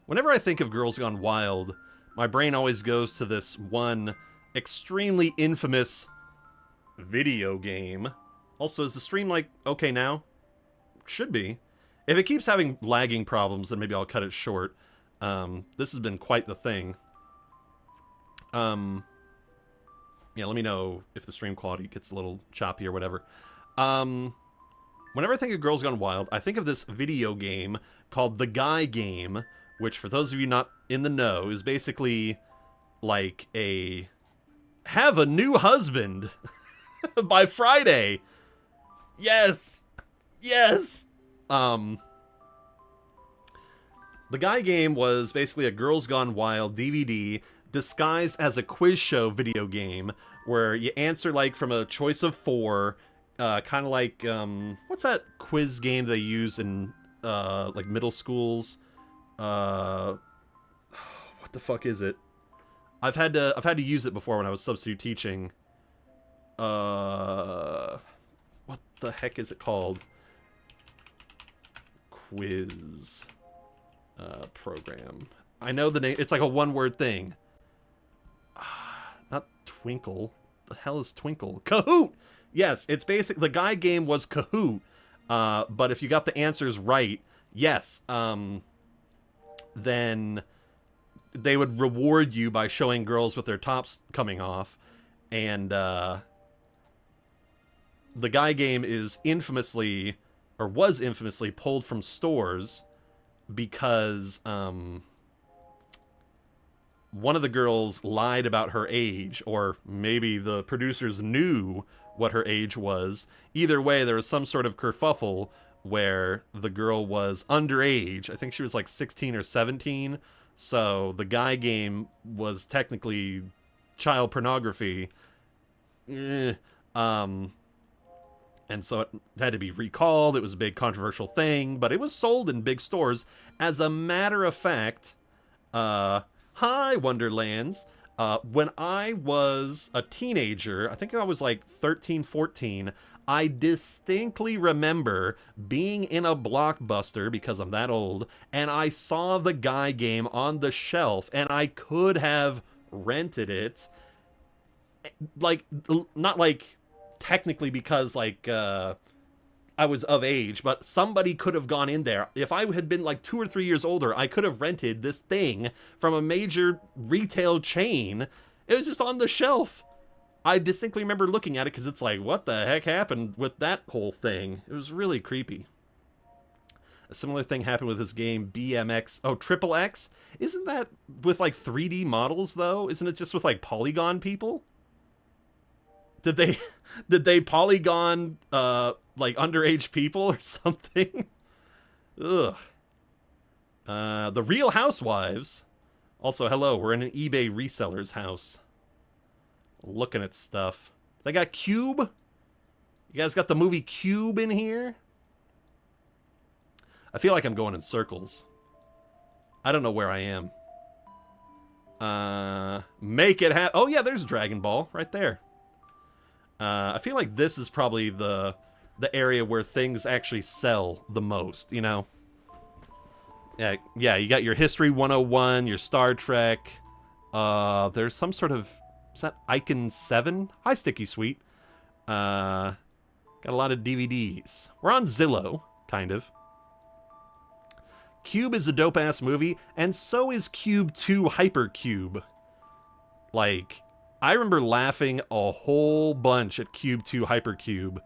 Whenever I think of Girls Gone Wild, my brain always goes to this one extremely infamous video game. Also, is the stream, like, okay now? Should be. If it keeps having lagging problems, then maybe I'll cut it short. This has been quite the thing. Yeah, let me know if the stream quality gets a little choppy or whatever. Whenever I think of Girls Gone Wild, I think of this video game called The Guy Game, which, for those of you not in the know, is basically like a have a new husband by Friday. Yes. Yes. The Guy Game was basically a Girls Gone Wild DVD disguised as a quiz show video game where you answer, like, from a choice of 4, kind of like, what's that quiz game they use in, like, middle schools? What the fuck is it? I've had to use it before when I was substitute teaching. What the heck is it called? Quiz program. I know the name. It's like a one-word thing. Not Twinkle. The hell is Twinkle? Kahoot! Yes, it's basic. The Guy Game was Kahoot. But if you got the answers right, yes, then they would reward you by showing girls with their tops coming off. And the Guy Game is infamously, or was infamously, pulled from stores because one of the girls lied about her age, or maybe the producers knew what her age was. Either way, there was some sort of kerfuffle where the girl was underage. I think she was like 16 or 17. So the Guy Game was technically child pornography. And And so it had to be recalled. It was a big controversial thing, but it was sold in big stores. As a matter of fact, hi, Wonderlands. When I was a teenager, I think I was like 13, 14, I distinctly remember being in a Blockbuster, because I'm that old, and I saw the Guy game on the shelf, and I could have rented it. Like, not like technically because like I was of age, but somebody could have gone in there. If I had been like 2 or 3 years older, I could have rented this thing from a major retail chain. It was just on the shelf. I distinctly remember looking at it because it's like, what the heck happened with that whole thing? It was really creepy. A similar thing happened with this game, BMX. Oh, Triple X? Isn't that with like 3D models though? Isn't it just with like polygon people? Did they polygon like underage people or something? Ugh. The Real Housewives. Also, hello, we're in an eBay reseller's house. Looking at stuff. They got Cube? You guys got the movie Cube in here? I feel like I'm going in circles. I don't know where I am. Make it happen. Oh yeah, there's Dragon Ball right there. I feel like this is probably the area where things actually sell the most, you know? Yeah, you got your History 101, your Star Trek. There's some sort of... Is that Icon 7? Hi, Sticky Sweet. Got a lot of DVDs. We're on Zillow, kind of. Cube is a dope-ass movie, and so is Cube 2 Hypercube. Like, I remember laughing a whole bunch at Cube 2 Hypercube.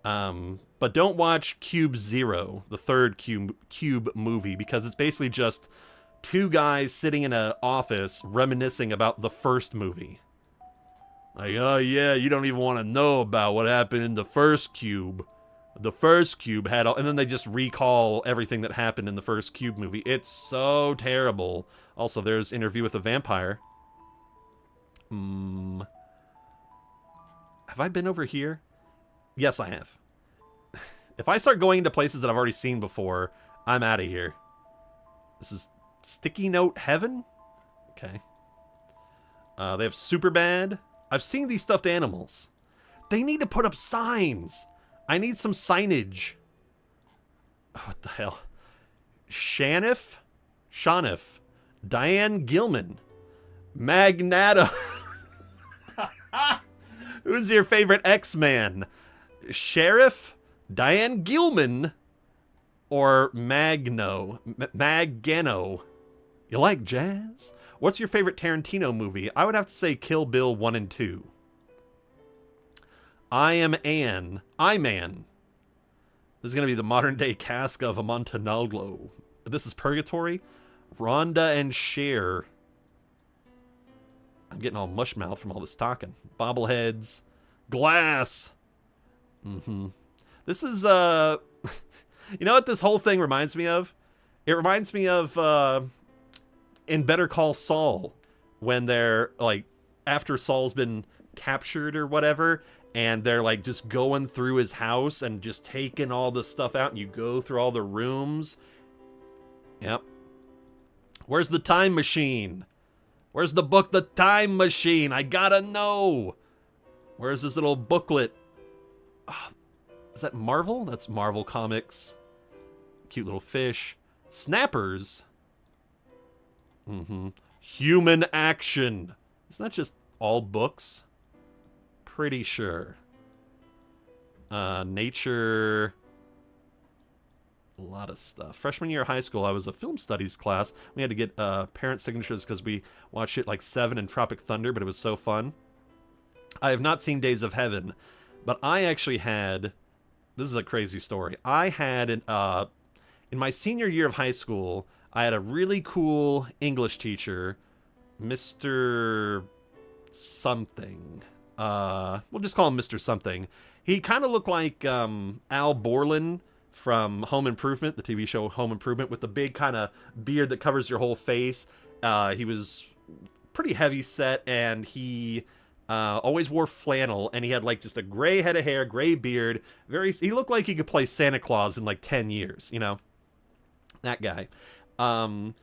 But don't watch Cube 0, the third Cube movie, because it's basically just two guys sitting in an office reminiscing about the first movie. Like, oh yeah, you don't even want to know about what happened in the first Cube. The first Cube had all... And then they just recall everything that happened in the first Cube movie. It's so terrible. Also, there's Interview with a Vampire. Have I been over here? Yes, I have. If I start going into places that I've already seen before, I'm out of here. This is Sticky Note Heaven? Okay. They have Superbad. I've seen these stuffed animals. They need to put up signs. I need some signage. Oh, what the hell? Shaniff? Diane Gilman. Magneto. Who's your favorite X-Man? Sheriff? Diane Gilman? Or Magno? Magano? You like jazz? What's your favorite Tarantino movie? I would have to say Kill Bill 1 and 2. I-Man. This is going to be the modern-day cask of Amontillado. This is Purgatory. Rhonda and Cher. I'm getting all mush-mouthed from all this talking. Bobbleheads. Glass. This is, you know what this whole thing reminds me of? It reminds me of, in Better Call Saul, when they're, like, after Saul's been captured or whatever, and they're, like, just going through his house and just taking all the stuff out, and you go through all the rooms. Yep. Where's the time machine? Where's the book, The Time Machine? I gotta know. Where's this little booklet? Oh, is that Marvel? That's Marvel Comics. Cute little fish. Snappers. Human Action. Isn't that just all books? Pretty sure. Nature. A lot of stuff. Freshman year of high school, I was a film studies class. We had to get parent signatures because we watched it like Seven and Tropic Thunder, but it was so fun. I have not seen Days of Heaven, but I actually had... This is a crazy story. I had, in my senior year of high school, I had a really cool English teacher, Mr. Something. We'll just call him Mr. Something. He kind of looked like Al Borland from Home Improvement, the TV show Home Improvement, with the big kind of beard that covers your whole face. He was pretty heavy set, and he Always wore flannel, and he had like just a gray head of hair, gray beard. He looked like he could play Santa Claus in like 10 years, you know? That guy. And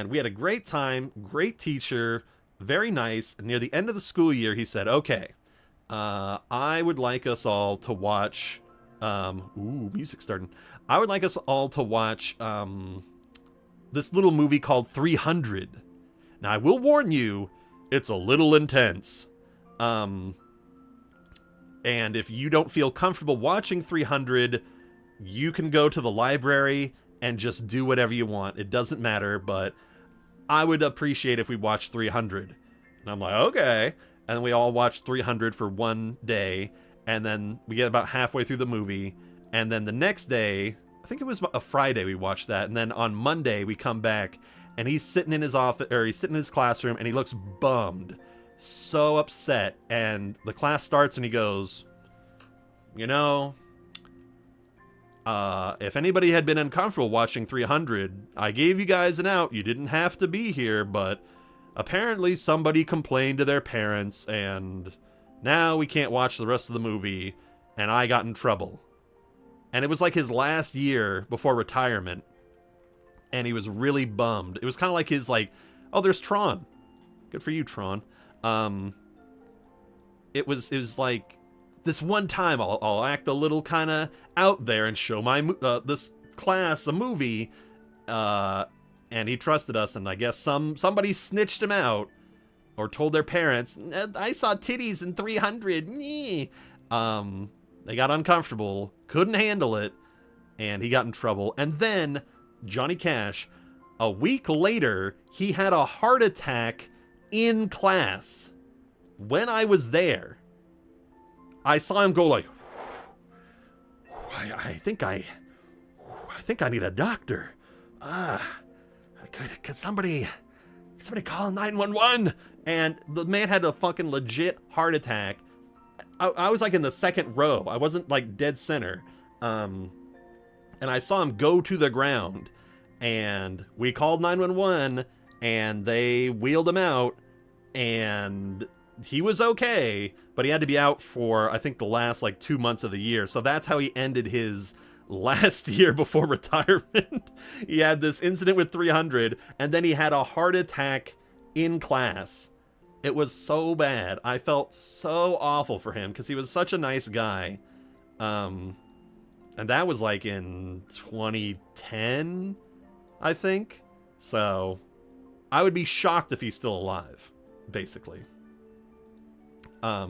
we had a great time, great teacher, very nice. Near the end of the school year, he said, okay, I would like us all to watch, music starting. I would like us all to watch, this little movie called 300. Now, I will warn you, it's a little intense. And if you don't feel comfortable watching 300, you can go to the library and just do whatever you want. It doesn't matter, but I would appreciate if we watched 300. And I'm like, okay. And then we all watched 300 for one day, and then we get about halfway through the movie, and then the next day, I think it was a Friday we watched that, and then on Monday we come back, and he's sitting in his office, or he's sitting in his classroom, and he looks bummed. So upset, and the class starts and he goes, you know, if anybody had been uncomfortable watching 300, I gave you guys an out. You didn't have to be here, but apparently somebody complained to their parents, and now we can't watch the rest of the movie, and I got in trouble. And it was like his last year before retirement, and he was really bummed. It was kind of like his, like, oh, there's Tron. Good for you, Tron. It was like, this one time I'll act a little kind of out there and show my this class a movie, and he trusted us, and I guess somebody snitched him out or told their parents, I saw titties in 300. They got uncomfortable, couldn't handle it, and he got in trouble. And then Johnny Cash, a week later, he had a heart attack in class. When I was there, I saw him go like, I think I need a doctor. Could somebody call 911? And the man had a fucking legit heart attack. I was like in the second row. I wasn't like dead center. And I saw him go to the ground, and we called 911, and they wheeled him out, and he was okay, but he had to be out for, I think, the last like 2 months of the year. So that's how he ended his last year before retirement. He had this incident with 300, and then he had a heart attack in class. It was so bad. I felt so awful for him because he was such a nice guy. And that was like in 2010, I think. So I would be shocked if he's still alive, basically. I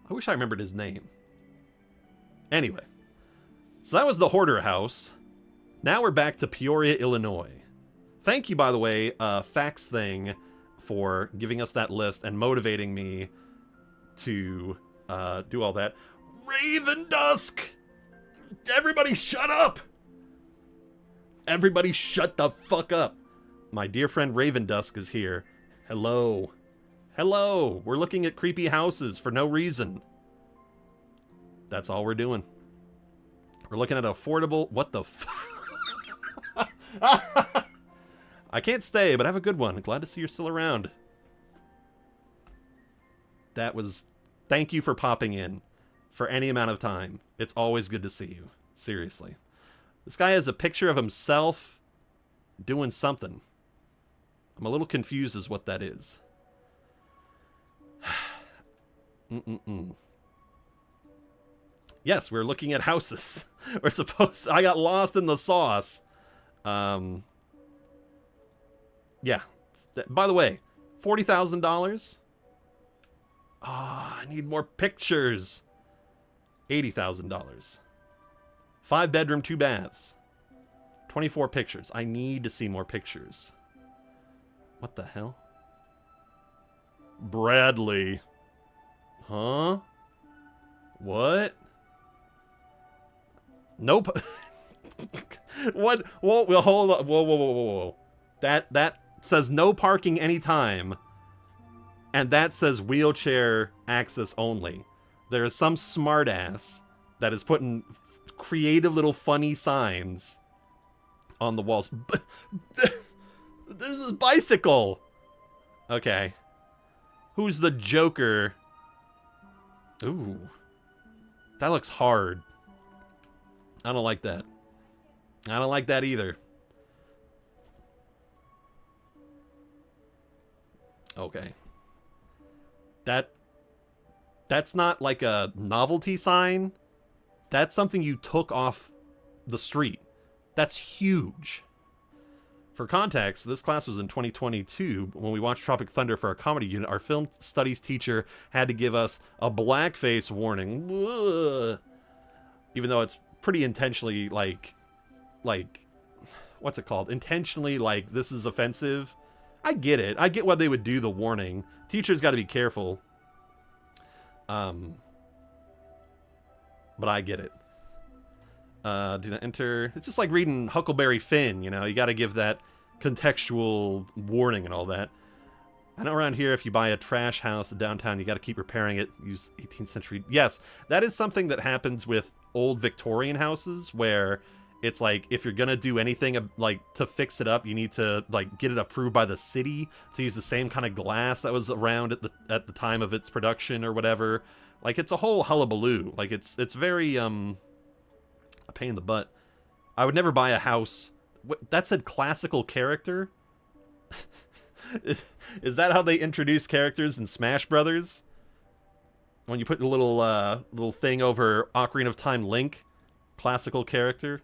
wish I remembered his name. Anyway, so that was the Hoarder House. Now we're back to Peoria, Illinois. Thank you, by the way, Fax Thing, for giving us that list and motivating me to do all that. Raven Dusk! Everybody shut up! Everybody shut the fuck up! My dear friend Raven Dusk is here. Hello. Hello! We're looking at creepy houses for no reason. That's all we're doing. We're looking at affordable... What the f... I can't stay, but have a good one. Glad to see you're still around. That was... Thank you for popping in for any amount of time. It's always good to see you. Seriously. This guy has a picture of himself doing something. I'm a little confused as what that is. Yes, we're looking at houses. We're supposed to... I got lost in the sauce. Yeah. By the way, $40,000? Oh, I need more pictures. $80,000. 5 bedroom, 2 baths. 24 pictures. I need to see more pictures. What the hell? Bradley. Huh? What? Nope. What? Whoa, well, hold on. Whoa. That says no parking anytime. And that says wheelchair access only. There is some smartass that is putting creative little funny signs on the walls. This is bicycle. Okay. Who's the Joker? Ooh. That looks hard. I don't like that. I don't like that either. Okay. That's not like a novelty sign. That's something you took off the street. That's huge. For context, this class was in 2022. When we watched Tropic Thunder for our comedy unit, our film studies teacher had to give us a blackface warning. Ugh. Even though it's pretty intentionally like, what's it called? Intentionally, like, this is offensive. I get it. I get why they would do the warning. Teachers got to be careful. But I get it. Do not enter. It's just like reading Huckleberry Finn, you know? You got to give that contextual warning and all that. I know around here, if you buy a trash house in downtown, you got to keep repairing it. Use 18th century. Yes, that is something that happens with old Victorian houses, where it's like, if you're gonna do anything like to fix it up, you need to like get it approved by the city to use the same kind of glass that was around at the time of its production or whatever. Like, it's a whole hullabaloo. Like, it's very a pain in the butt. I would never buy a house that said classical character. Is that how they introduce characters in Smash Brothers? When you put a little thing over Ocarina of Time Link, classical character.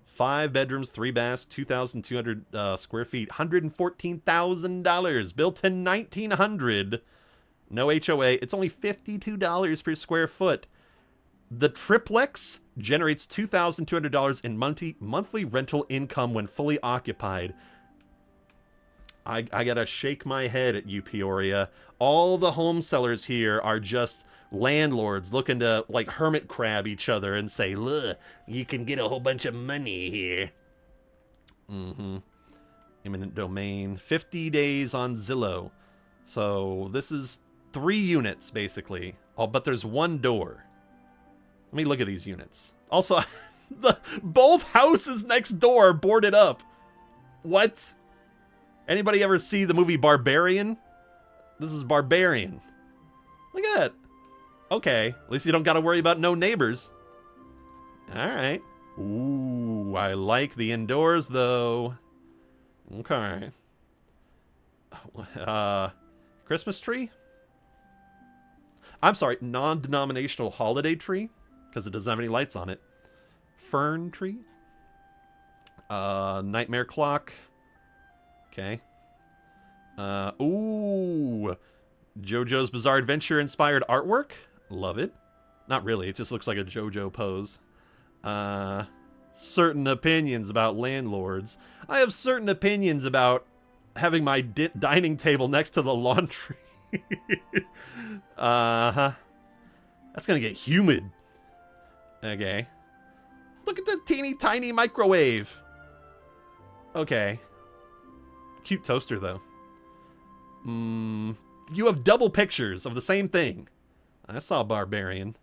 5 bedrooms, 3 baths, 2,200 square feet, $114,000, built in 1900. No HOA. It's only $52 per square foot. The triplex generates $2,200 in monthly rental income when fully occupied. I gotta shake my head at you, Peoria. All the home sellers here are just landlords looking to, like, hermit crab each other and say, look, you can get a whole bunch of money here. Eminent domain. 50 days on Zillow. So this is 3 units, basically. Oh, but there's 1 door. Let me look at these units. Also, both houses next door are boarded up. What? Anybody ever see the movie Barbarian? This is Barbarian. Look at that. Okay, at least you don't got to worry about no neighbors. All right. Ooh, I like the indoors, though. Okay. Christmas tree? I'm sorry, non-denominational holiday tree, because it doesn't have any lights on it. Fern tree? Nightmare clock. Okay. Ooh. JoJo's Bizarre Adventure inspired artwork. Love it. Not really. It just looks like a JoJo pose. Certain opinions about landlords. I have certain opinions about having my dining table next to the laundry. Uh-huh. That's gonna get humid. Okay. Look at the teeny tiny microwave. Okay. Cute toaster, though. You have double pictures of the same thing. I saw Barbarian.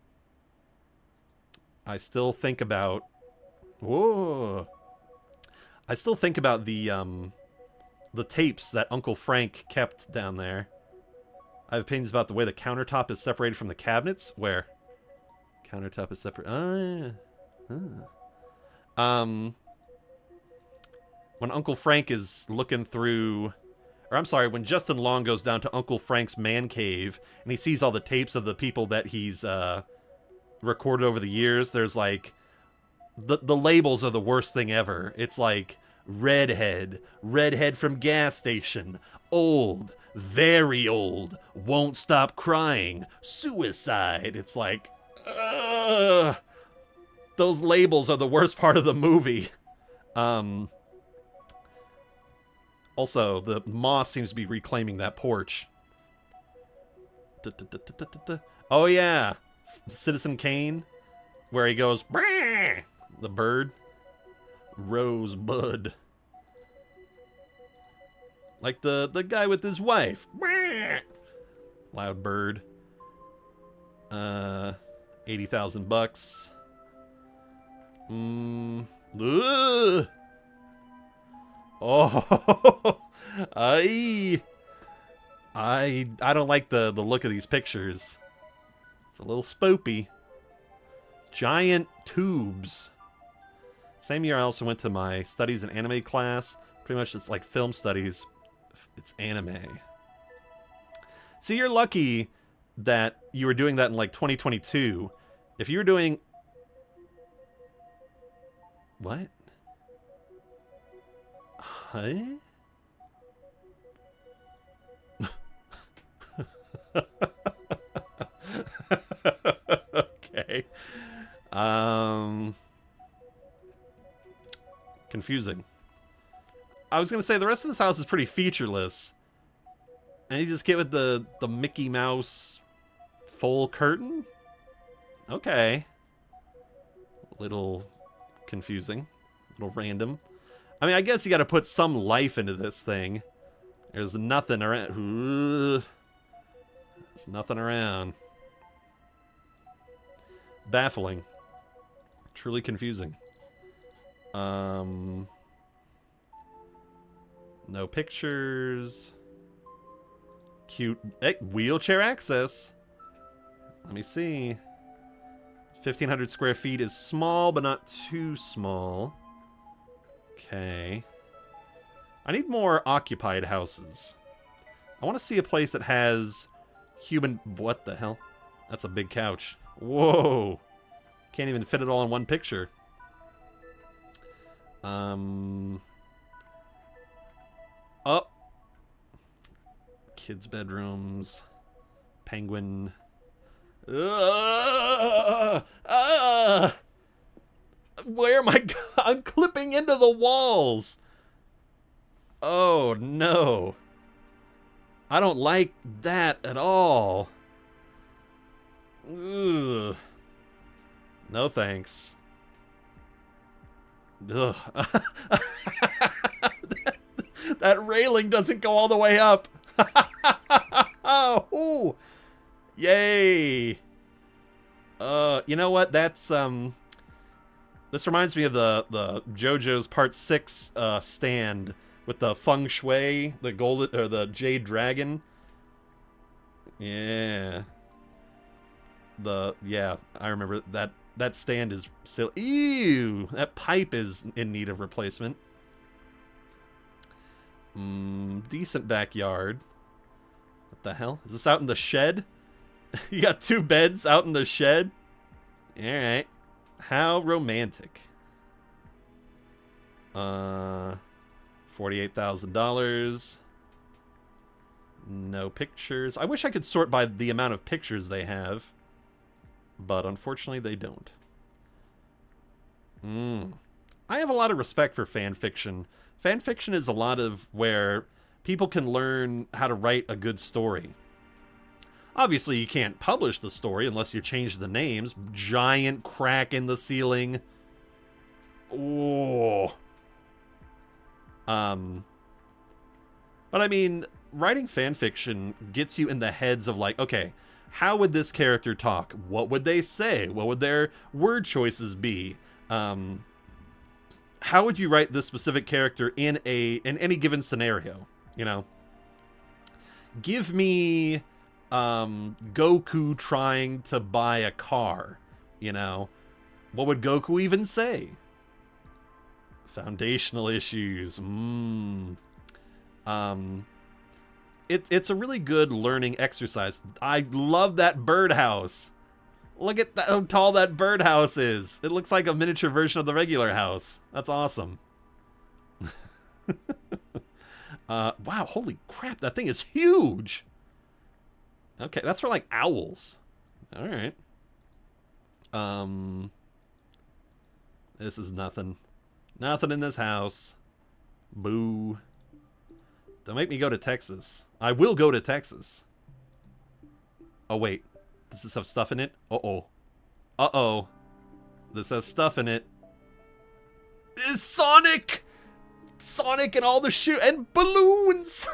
I still think about... Whoa. I still think about the tapes that Uncle Frank kept down there. I have opinions about the way the countertop is separated from the cabinets. Where? Countertop is separate. When Uncle Frank is looking through... Or I'm sorry, when Justin Long goes down to Uncle Frank's man cave and he sees all the tapes of the people that he's recorded over the years, there's like... The labels are the worst thing ever. It's like, redhead from gas station, old, very old, won't stop crying, suicide. It's like, those labels are the worst part of the movie. Also, the moss seems to be reclaiming that porch. Oh yeah, Citizen Kane, where he goes, "Brrr!" The bird. Rosebud. Like the guy with his wife. Brrr! Loud bird. $80,000. Ugh. Oh, I don't like the look of these pictures. It's a little spoopy. Giant tubes. Same year I also went to my studies in anime class. Pretty much it's like film studies. It's anime. So you're lucky that you were doing that in like 2022. If you were doing... What? Huh? Okay. Confusing. I was gonna say the rest of this house is pretty featureless. And you just get with the Mickey Mouse full curtain? Okay. Little confusing. Little random. I mean, I guess you gotta put some life into this thing. There's nothing around. There's nothing around. Baffling. Truly confusing. No pictures. Cute. Wheelchair access. Let me see. 1,500 square feet is small, but not too small. Okay. I need more occupied houses. I want to see a place that has human... What the hell? That's a big couch. Whoa. Can't even fit it all in one picture. Oh. Kids' bedrooms. Penguin. Where am I? I'm clipping into the walls. Oh, no. I don't like that at all. Ugh. No thanks. Ugh. that railing doesn't go all the way up. Oh, yay. You know what? That's this reminds me of the JoJo's Part 6 stand with the feng shui, the golden or the jade dragon. Yeah. I remember that. That stand is silly. Ew! That pipe is in need of replacement. Decent backyard. What the hell? Is this out in the shed? You got 2 beds out in the shed? Alright. How romantic. $48,000. No pictures. I wish I could sort by the amount of pictures they have. But unfortunately, they don't. I have a lot of respect for fan fiction. Fan fiction is a lot of where people can learn how to write a good story. Obviously, you can't publish the story unless you change the names. Giant crack in the ceiling. Oh. But I mean, writing fan fiction gets you in the heads of like, okay, how would this character talk? What would they say? What would their word choices be? How would you write this specific character in any given scenario? You know, give me Goku trying to buy a car. You know, what would Goku even say? Foundational issues. It's a really good learning exercise. I love that birdhouse. Look at how tall that birdhouse is. It looks like a miniature version of the regular house. That's awesome. Wow, holy crap, that thing is huge. Okay, that's for like owls. All right. This is nothing. Nothing in this house. Boo. Don't make me go to Texas. I will go to Texas. Oh, wait. Does this have stuff in it? Uh-oh. Uh-oh. This has stuff in it. It's Sonic! Sonic and all the shoe and balloons!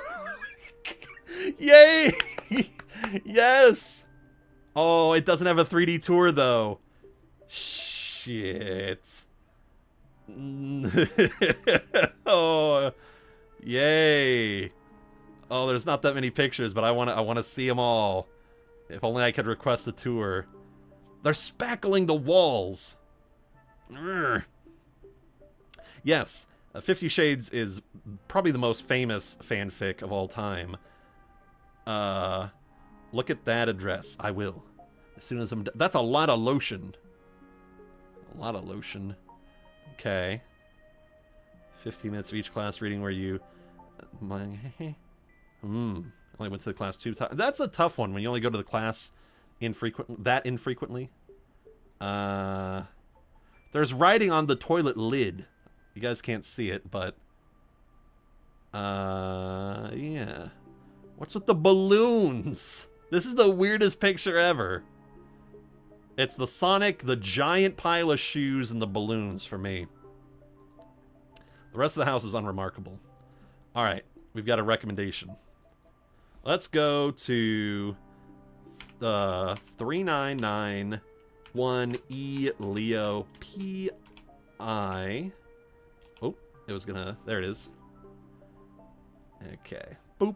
Yay! Yes! Oh, it doesn't have a 3D tour, though. Shit. Oh... Yay. Oh, there's not that many pictures, but I want to see them all. If only I could request a tour. They're spackling the walls. Urgh. Yes, 50 Shades is probably the most famous fanfic of all time. Look at that address. I will. As soon as I'm done. That's a lot of lotion. A lot of lotion. Okay. 15 minutes of each class reading where you... only went to the class 2 times. That's a tough one when you only go to the class infrequently. There's writing on the toilet lid. You guys can't see it, but... yeah. What's with the balloons? This is the weirdest picture ever. It's the Sonic, the giant pile of shoes, and the balloons for me. The rest of the house is unremarkable. Alright, we've got a recommendation. Let's go to the 3991E Leo PI. Oh, it was gonna... There it is. Okay. Boop.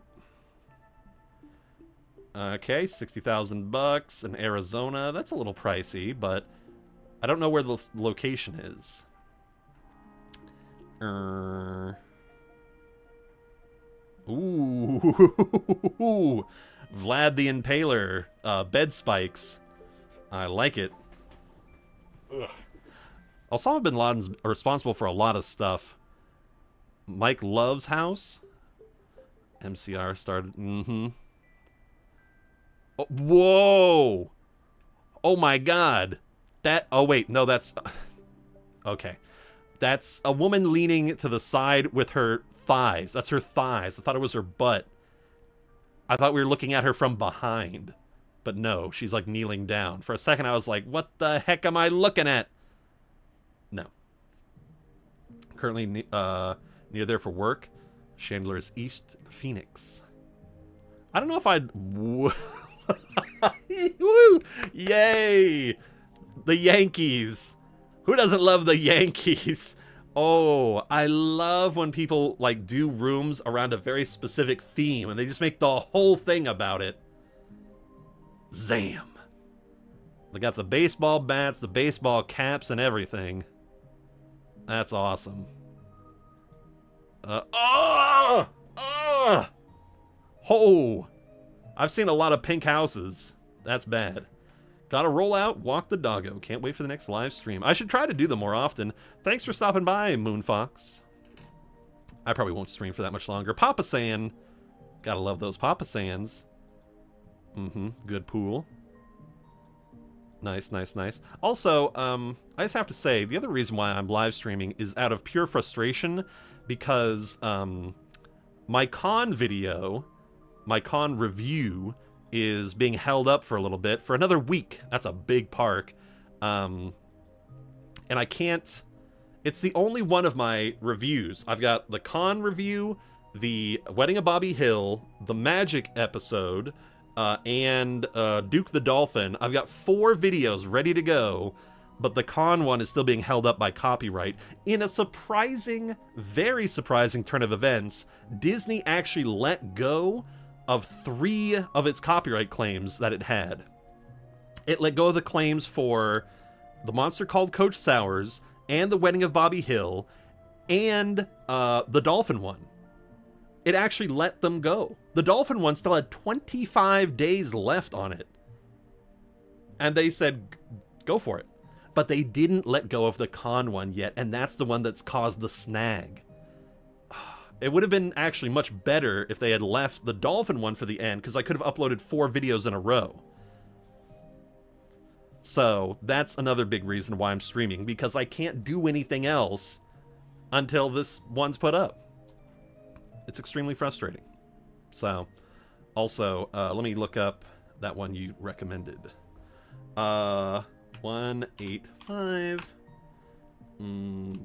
Okay, $60,000 in Arizona. That's a little pricey, but I don't know where the location is. Ooh, Vlad the Impaler, bed spikes. I like it. Ugh. Osama bin Laden's responsible for a lot of stuff. Mike Love's house. MCR started. Oh, whoa! Oh my God! That. Oh wait, no, that's. Okay, that's a woman leaning to the side with her thighs. That's her thighs. I thought it was her butt. I thought we were looking at her from behind, but no, she's like kneeling down. For a second, I was like, "What the heck am I looking at?" No. Currently near there for work. Chandler's East Phoenix. I don't know if I'd... Woo! Yay! The Yankees. Who doesn't love the Yankees? Oh, I love when people like do rooms around a very specific theme and they just make the whole thing about it. Zam. They got the baseball bats, the baseball caps, and everything. That's awesome. Oh! I've seen a lot of pink houses. That's bad. Gotta roll out, walk the doggo. Can't wait for the next live stream. I should try to do them more often. Thanks for stopping by, Moonfox. I probably won't stream for that much longer. Papa San. Gotta love those Papa Sans. Good pool. Nice, nice, nice. Also, I just have to say, the other reason why I'm live streaming is out of pure frustration because my con video, my con review, is being held up for a little bit for another week. That's a big park. And I can't... It's the only one of my reviews. I've got the con review, the Wedding of Bobby Hill, the Magic episode, and Duke the Dolphin. I've got 4 videos ready to go, but the con one is still being held up by copyright. In a surprising, very surprising turn of events, Disney actually let go of 3 of its copyright claims that it had. It let go of the claims for The Monster Called Coach Sowers, and The Wedding of Bobby Hill, and the Dolphin one. It actually let them go. The Dolphin one still had 25 days left on it. And they said, go for it. But they didn't let go of the con one yet, and that's the one that's caused the snag. It would have been actually much better if they had left the Dolphin one for the end, because I could have uploaded 4 videos in a row. So, that's another big reason why I'm streaming, because I can't do anything else until this one's put up. It's extremely frustrating. So, also, let me look up that one you recommended. 185...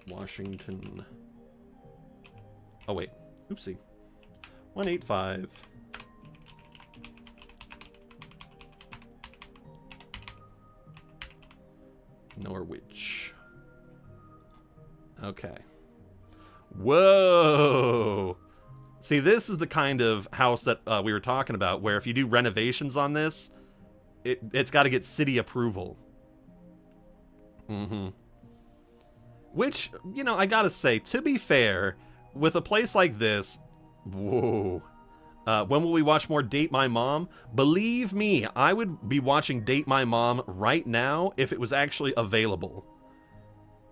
Washington... Oh, wait. Oopsie. 185... Norwich. Okay. Whoa! See, this is the kind of house that we were talking about, where if you do renovations on this, it's got to get city approval. Mm-hmm. Which, you know, I gotta say, to be fair, with a place like this, whoa. When will we watch more Date My Mom? Believe me, I would be watching Date My Mom right now if it was actually available.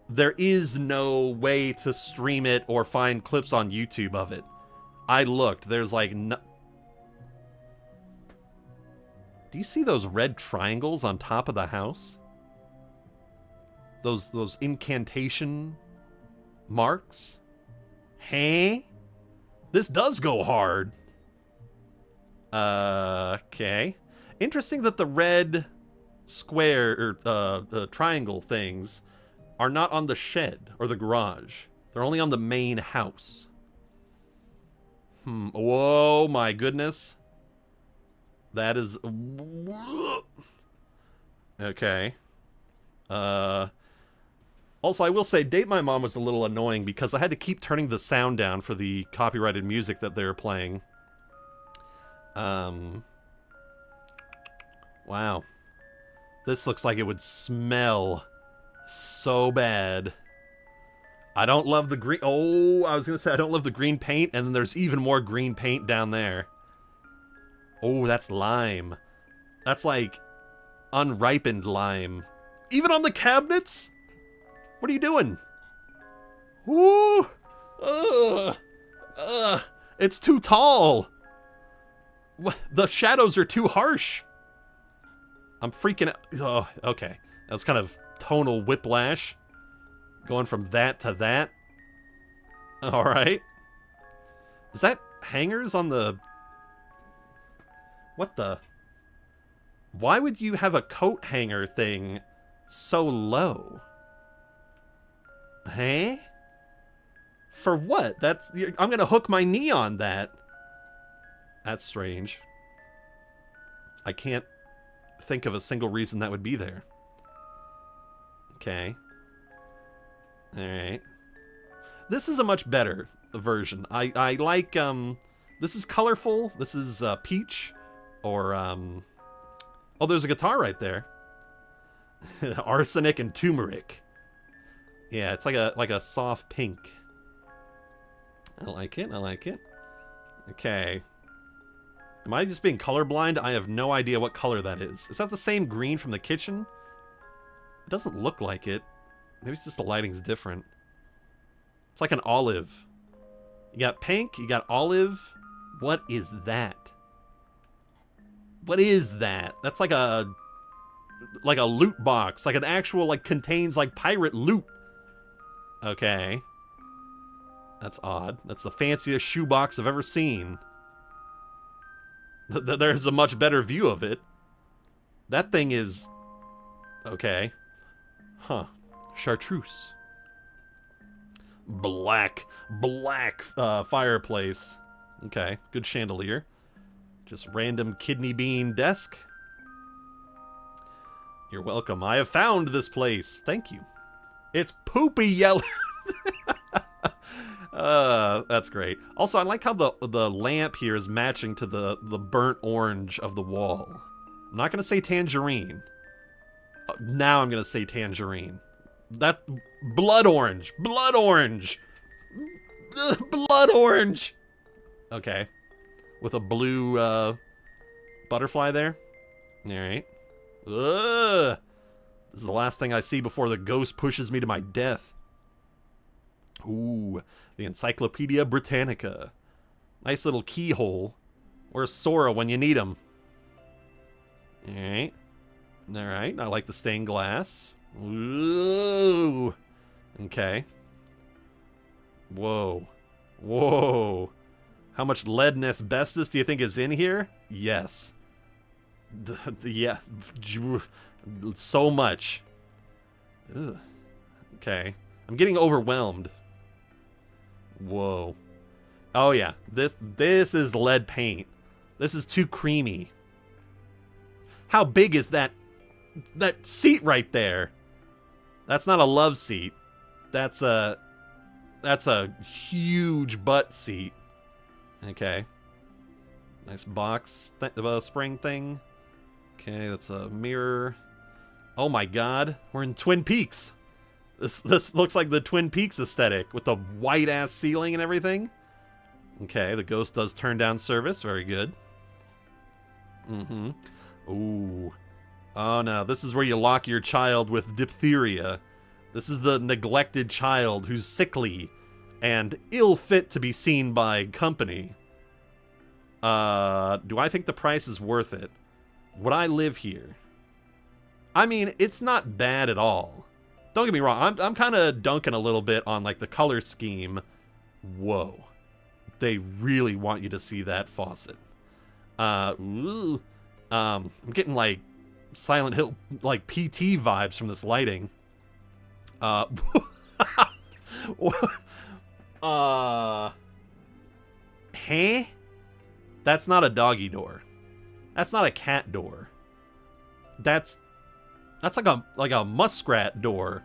There is no way to stream it or find clips on YouTube of it. I looked, there's like no... Do you see those red triangles on top of the house? Those incantation marks? Hey? This does go hard. Okay. Interesting that the red square or triangle things are not on the shed or the garage. They're only on the main house. Whoa, my goodness. That is... Okay. Also, I will say, Date My Mom was a little annoying because I had to keep turning the sound down for the copyrighted music that they were playing. Wow. This looks like it would smell so bad. I don't love the green... Oh, I was going to say I don't love the green paint, and then there's even more green paint down there. Oh, that's lime. That's like unripened lime. Even on the cabinets? What are you doing? Woo! It's too tall. What? The shadows are too harsh. I'm freaking out. Oh, okay. That was kind of tonal whiplash. Going from that to that. Alright. Is that hangers on the... What the... Why would you have a coat hanger thing so low? Hey? For what? That's... I'm gonna hook my knee on that. That's strange. I can't think of a single reason that would be there. Okay. Alright. This is a much better version. I like, this is colorful. This is, peach. Or, oh, there's a guitar right there. Arsenic and turmeric. Yeah, it's like a soft pink. I like it, I like it. Okay. Am I just being colorblind? I have no idea what color that is. Is that the same green from the kitchen? It doesn't look like it. Maybe it's just the lighting's different. It's like an olive. You got pink, you got olive. What is that? What is that? That's like a loot box. Like an actual, like, contains, like, pirate loot. Okay. That's odd. That's the fanciest shoebox I've ever seen. There's a much better view of it. That thing is... Okay. Huh. Chartreuse. Black fireplace. Okay. Good chandelier. Just random kidney bean desk. You're welcome. I have found this place. Thank you. It's poopy yellow. That's great. Also, I like how the lamp here is matching to the burnt orange of the wall. I'm not going to say tangerine. Now I'm going to say tangerine. That blood orange. Blood orange. Blood orange. Okay. With a blue butterfly there. All right. Ugh. This is the last thing I see before the ghost pushes me to my death. Ooh, the Encyclopedia Britannica. Nice little keyhole. Where's Sora when you need him? Alright. Alright, I like the stained glass. Ooh. Okay. Whoa. Whoa. How much lead and asbestos do you think is in here? Yes. Yeah. So much. Ugh. Okay. I'm getting overwhelmed. Whoa. Oh yeah. This is lead paint. This is too creamy. How big is that seat right there? That's not a love seat. That's a huge butt seat. Okay. Nice box spring thing. Okay, that's a mirror. Oh my god, we're in Twin Peaks. This looks like the Twin Peaks aesthetic with the white-ass ceiling and everything. Okay, the ghost does turn down service. Very good. Mm-hmm. Ooh. Oh no, this is where you lock your child with diphtheria. This is the neglected child who's sickly and ill fit to be seen by company. Do I think the price is worth it? Would I live here? I mean, it's not bad at all. Don't get me wrong, I'm kind of dunking a little bit on, like, the color scheme. Whoa. They really want you to see that faucet. I'm getting, like, Silent Hill, like, PT vibes from this lighting. Hey? That's not a doggy door. That's not a cat door. That's like a muskrat door.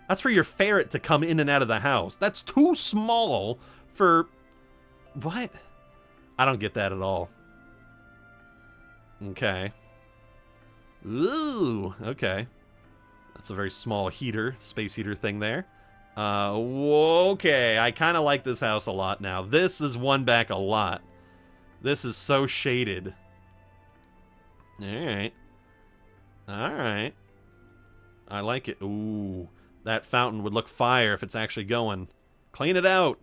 That's for your ferret to come in and out of the house. That's too small for... What? I don't get that at all. Okay. Ooh, okay. That's a very small heater, space heater thing there. Okay, I kind of like this house a lot now. This is one back a lot. This is so shaded. Alright. Alright. I like it. Ooh, that fountain would look fire if it's actually going. Clean it out.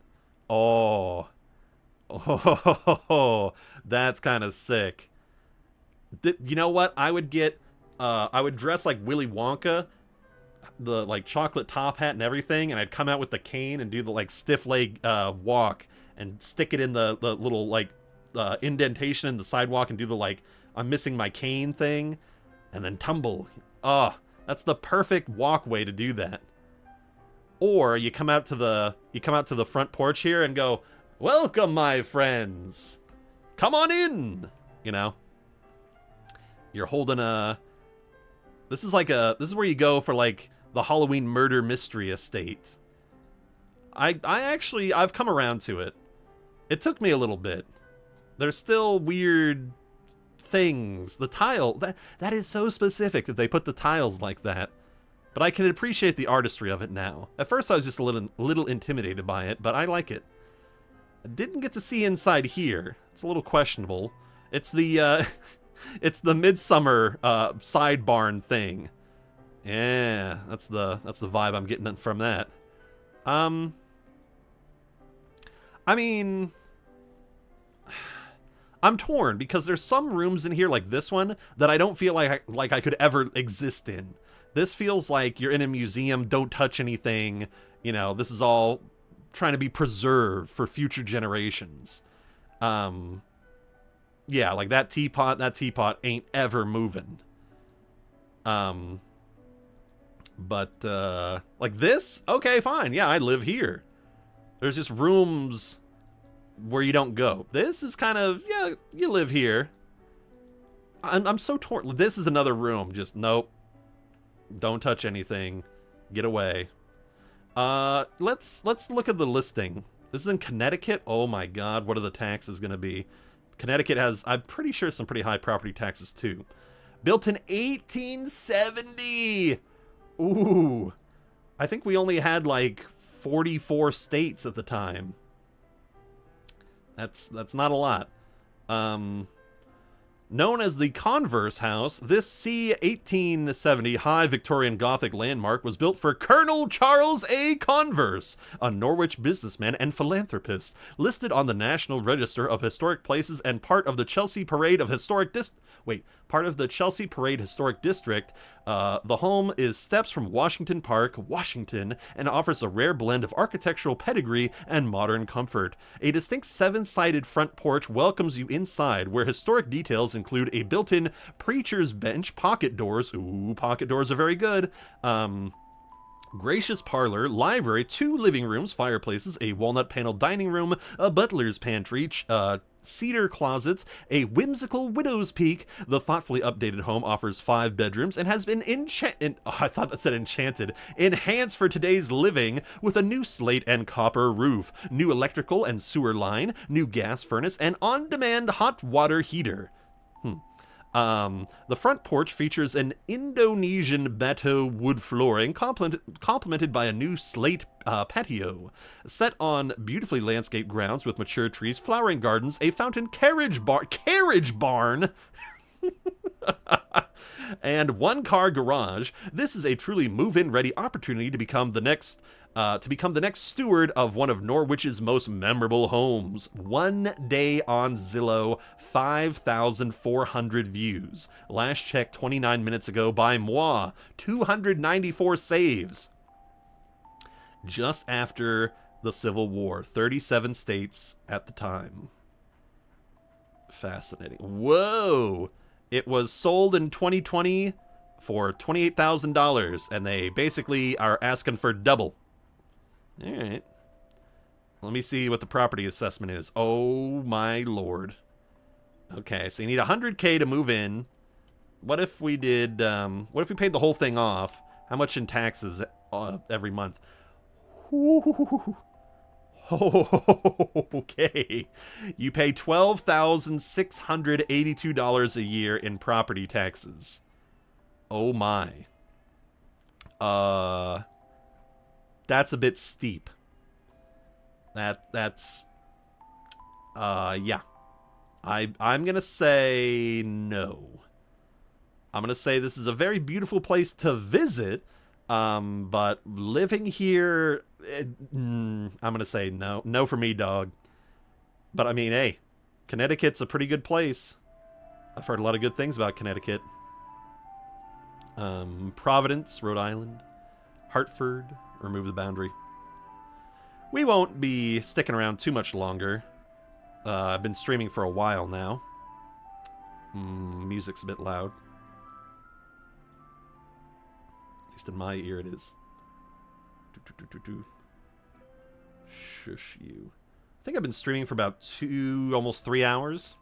Oh. Oh, that's kind of sick. You know what? I would get, I would dress like Willy Wonka, the, like, chocolate top hat and everything, and I'd come out with the cane and do the, like, stiff leg walk and stick it in the little, like, indentation in the sidewalk and do the, like, I'm missing my cane thing, and then tumble. Oh, that's the perfect walkway to do that. Or you come out to the front porch here and go, "Welcome, my friends. Come on in." You know, you're holding a. This is where you go for, like, the Halloween murder mystery estate. I've come around to it. It took me a little bit. There's still weird things. The tile, that is so specific that they put the tiles like that. But I can appreciate the artistry of it now. At first I was just a little intimidated by it, but I like it. I didn't get to see inside here. It's a little questionable. It's the it's the Midsummer side barn thing. Yeah, that's the vibe I'm getting from that. I mean, I'm torn because there's some rooms in here like this one that I don't feel like I could ever exist in. This feels like you're in a museum, don't touch anything. You know, this is all trying to be preserved for future generations. Yeah, like that teapot ain't ever moving. But like this? Okay, fine. Yeah, I live here. There's just rooms where you don't go. This is kind of, yeah, you live here. I'm so torn. This is another room. Just nope. Don't touch anything. Get away. Let's look at the listing. This is in Connecticut. Oh my god, what are the taxes gonna be? Connecticut has, I'm pretty sure, some pretty high property taxes too. Built in 1870. Ooh. I think we only had like 44 states at the time. That's not a lot. Known as the Converse House, this C-1870 high Victorian Gothic landmark was built for Colonel Charles A. Converse, a Norwich businessman and philanthropist, listed on the National Register of Historic Places and part of the Chelsea Parade Historic District. The home is steps from Washington Park, Washington, and offers a rare blend of architectural pedigree and modern comfort. A distinct 7-sided front porch welcomes you inside, where historic details include a built-in preacher's bench, pocket doors. Ooh, pocket doors are very good. Gracious parlor, library, 2 living rooms, fireplaces, a walnut paneled dining room, a butler's pantry, cedar closets, a whimsical widow's peak. The thoughtfully updated home offers 5 bedrooms and has been I thought that said enchanted. Enhanced for today's living with a new slate and copper roof, new electrical and sewer line, new gas furnace, and on-demand hot water heater. The front porch features an Indonesian bateau wood flooring, complemented by a new slate patio. Set on beautifully landscaped grounds with mature trees, flowering gardens, a fountain, carriage barn, and 1-car garage. This is a truly move-in ready opportunity to become the next steward of one of Norwich's most memorable homes. 1 day on Zillow, 5,400 views. Last check 29 minutes ago by moi, 294 saves. Just after the Civil War, 37 states at the time. Fascinating. Whoa! It was sold in 2020 for $28,000, and they basically are asking for double. All right. Let me see what the property assessment is. Oh, my lord. Okay, so you need $100K to move in. What if we did, what if we paid the whole thing off? How much in taxes every month? Ooh. Okay. You pay $12,682 a year in property taxes. Oh, my. That's a bit steep. That's yeah. I'm gonna say no. I'm gonna say this is a very beautiful place to visit, but living here, I'm gonna say no. No for me, dog. But I mean, hey, Connecticut's a pretty good place. I've heard a lot of good things about Connecticut. Providence, Rhode Island, Hartford. Remove the boundary. We won't be sticking around too much longer. I've been streaming for a while now. Music's a bit loud. At least in my ear it is. Shush you. I think I've been streaming for about almost 3 hours.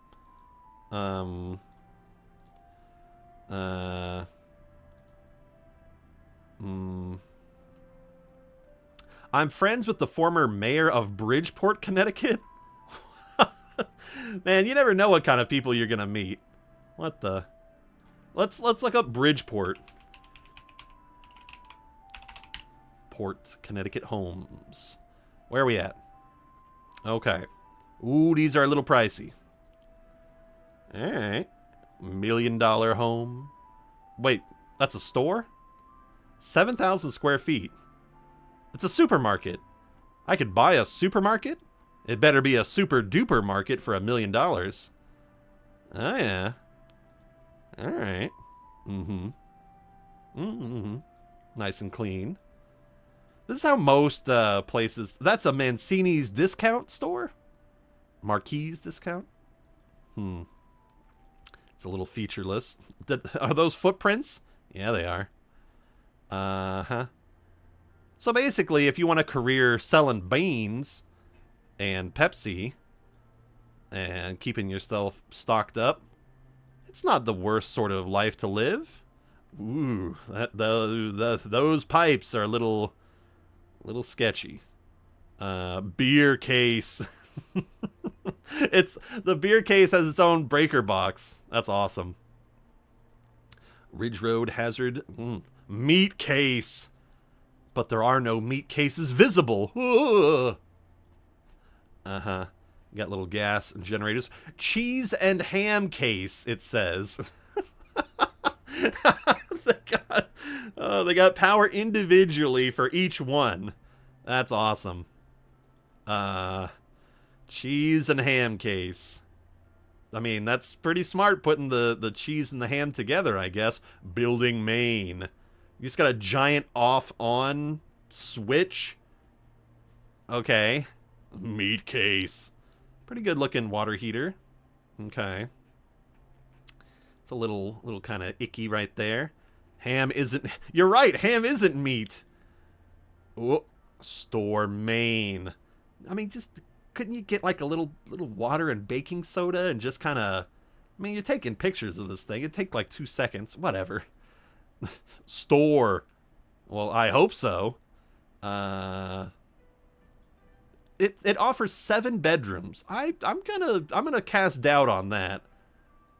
I'm friends with the former mayor of Bridgeport, Connecticut. Man, you never know what kind of people you're gonna meet. What the? Let's look up Bridgeport. Port, Connecticut homes. Where are we at? Okay. Ooh, these are a little pricey. All right. $1 million home. Wait, that's a store? 7,000 square feet. It's a supermarket. I could buy a supermarket? It better be a super duper market for $1 million. Oh, yeah. All right. Nice and clean. This is how most places... That's a Mancini's discount store? Marquis discount? It's a little featureless. Are those footprints? Yeah, they are. Uh-huh. So basically, if you want a career selling beans and Pepsi and keeping yourself stocked up, it's not the worst sort of life to live. Ooh, those pipes are a little sketchy. Beer case. The beer case has its own breaker box. That's awesome. Ridge Road hazard. Meat case. But there are no meat cases visible. Uh-huh. Got little gas and generators. Cheese and ham case, it says. They got power individually for each one. That's awesome. Cheese and ham case. I mean, that's pretty smart putting the cheese and the ham together, I guess. Building main. You just got a giant off-on switch. Okay. Meat case. Pretty good looking water heater. Okay. It's a little kind of icky right there. Ham isn't... You're right, ham isn't meat. Oh, store main. I mean, just couldn't you get like a little water and baking soda and just kind of, I mean, you're taking pictures of this thing. It'd take like 2 seconds, whatever. Store. Well, I hope so. It offers 7 bedrooms. I'm gonna cast doubt on that.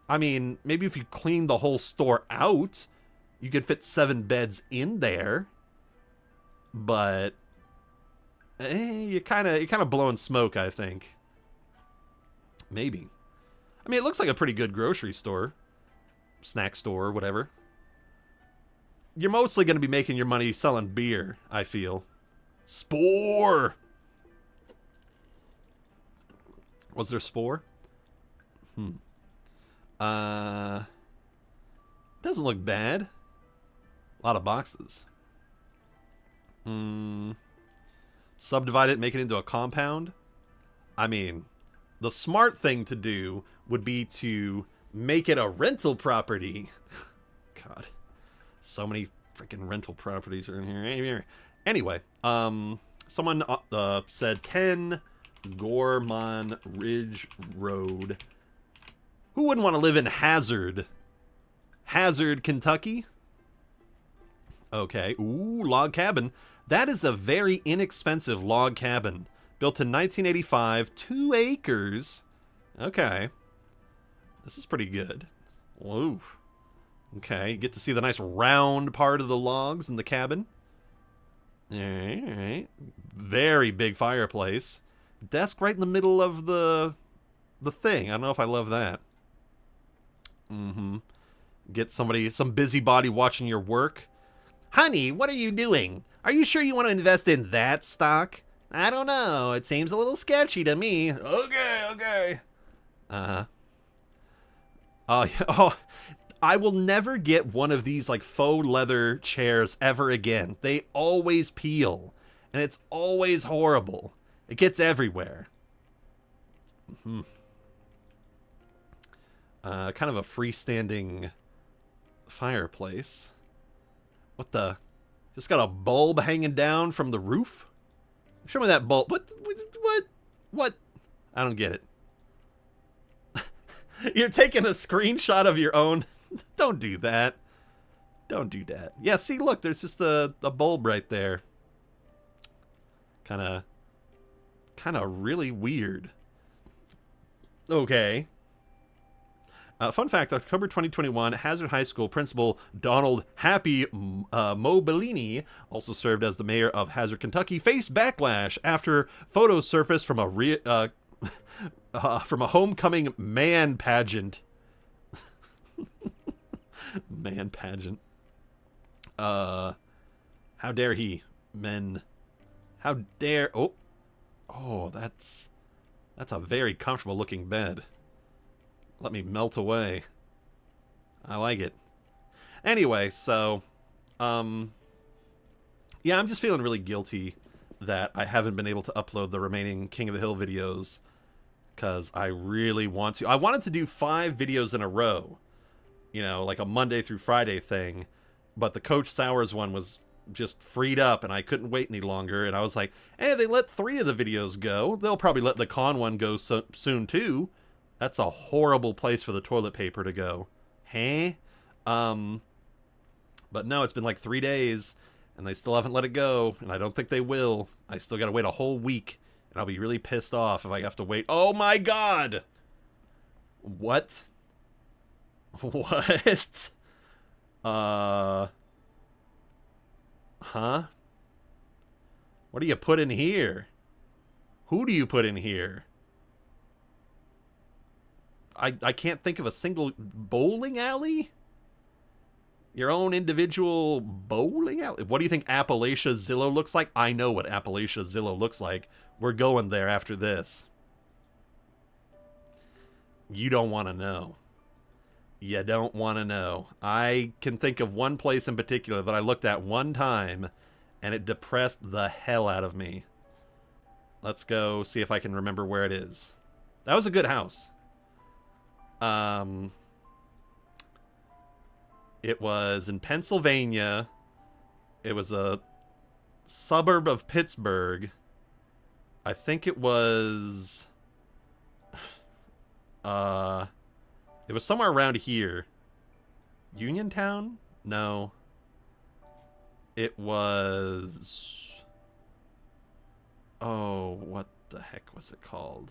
I mean, maybe if you clean the whole store out, you could fit 7 beds in there. But you're kind of blowing smoke, I think. Maybe. I mean, it looks like a pretty good grocery store, snack store, whatever. You're mostly going to be making your money selling beer, I feel. Spore. Was there Spore? Doesn't look bad. A lot of boxes. Subdivide it, make it into a compound. I mean, the smart thing to do would be to make it a rental property. God, so many freaking rental properties are in here. Anyway, someone said 10 Gorman Ridge Road. Who wouldn't want to live in Hazard, Kentucky? Okay. Ooh, log cabin. That is a very inexpensive log cabin. Built in 1985, 2 acres. Okay. This is pretty good. Whoa. Okay, you get to see the nice round part of the logs in the cabin. Alright. Very big fireplace. Desk right in the middle of the thing. I don't know if I love that. Get some busybody watching your work. Honey, what are you doing? Are you sure you want to invest in that stock? I don't know. It seems a little sketchy to me. Okay. Oh, I will never get one of these like faux leather chairs ever again. They always peel, and it's always horrible. It gets everywhere. Kind of a freestanding fireplace. What the? Just got a bulb hanging down from the roof? Show me that bulb. What? I don't get it. You're taking a screenshot of your own. Don't do that. Don't do that. Yeah, see, look, there's just a bulb right there. Kind of really weird. Okay. Fun fact, October 2021, Hazard High School principal Donald Happy Mobilini, also served as the mayor of Hazard, Kentucky, faced backlash after photos surfaced from a homecoming man pageant. Man pageant. How dare he? Men. How dare... Oh, that's a very comfortable looking bed. Let me melt away. I like it. Anyway, so, yeah, I'm just feeling really guilty that I haven't been able to upload the remaining King of the Hill videos, because I really want to. I wanted to do 5 videos in a row, you know, like a Monday through Friday thing, but the Coach Sowers one was just freed up, and I couldn't wait any longer, and I was like, hey, they let 3 of the videos go. They'll probably let the con one go soon, too. That's a horrible place for the toilet paper to go. Hey? But no, it's been like 3 days, and they still haven't let it go, and I don't think they will. I still gotta wait a whole week, and I'll be really pissed off if I have to wait. Oh my god! What? What? Huh? What do you put in here? Who do you put in here? I can't think of a single bowling alley? Your own individual bowling alley? What do you think Appalachia Zillow looks like? I know what Appalachia Zillow looks like. We're going there after this. You don't want to know. You don't want to know. I can think of one place in particular that I looked at one time, and it depressed the hell out of me. Let's go see if I can remember where it is. That was a good house. It was in Pennsylvania. It was a suburb of Pittsburgh. I think it was... it was somewhere around here. Uniontown? No. It was... Oh, what the heck was it called?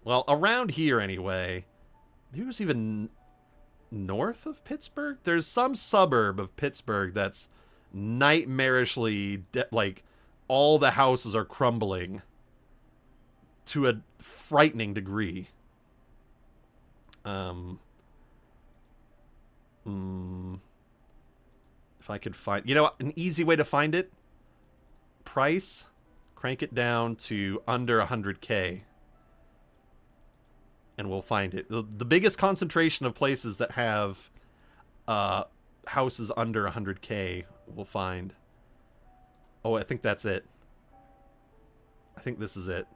Well, around here anyway. Maybe it was even north of Pittsburgh? There's some suburb of Pittsburgh that's nightmarishly... like, all the houses are crumbling to a frightening degree. If I could find... You know, an easy way to find it? Price, crank it down to under 100K. And we'll find it. The biggest concentration of places that have houses under 100K we'll find. Oh, I think that's it. I think this is it.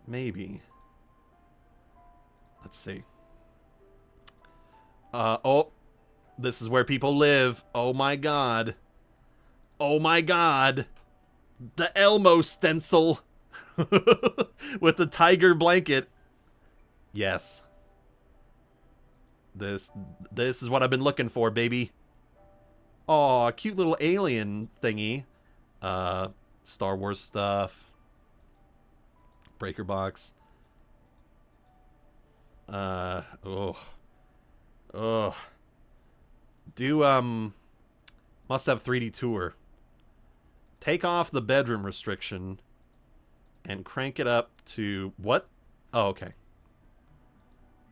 Maybe. Let's see. Oh, this is where people live. Oh my god. Oh my god. The Elmo stencil. With the tiger blanket. Yes. This is what I've been looking for, baby. Aw, cute little alien thingy. Star Wars stuff. Breaker box. Oh. Do, must have 3D tour. Take off the bedroom restriction and crank it up to... What? Oh, okay.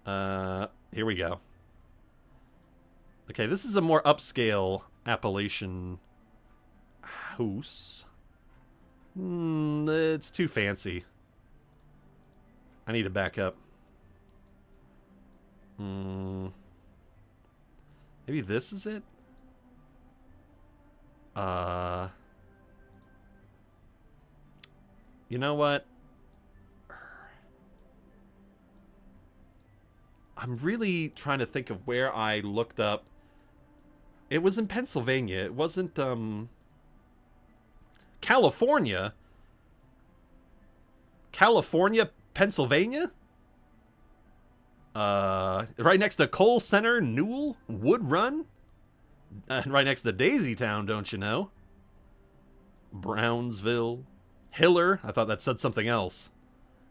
Here we go. Okay, this is a more upscale Appalachian house. It's too fancy. I need to back up. Maybe this is it? You know what? I'm really trying to think of where I looked up. It was in Pennsylvania. It wasn't, California? California, Pennsylvania? Right next to Coal Center, Newell, Wood Run? Right next to Daisy Town, don't you know? Brownsville. Hiller? I thought that said something else.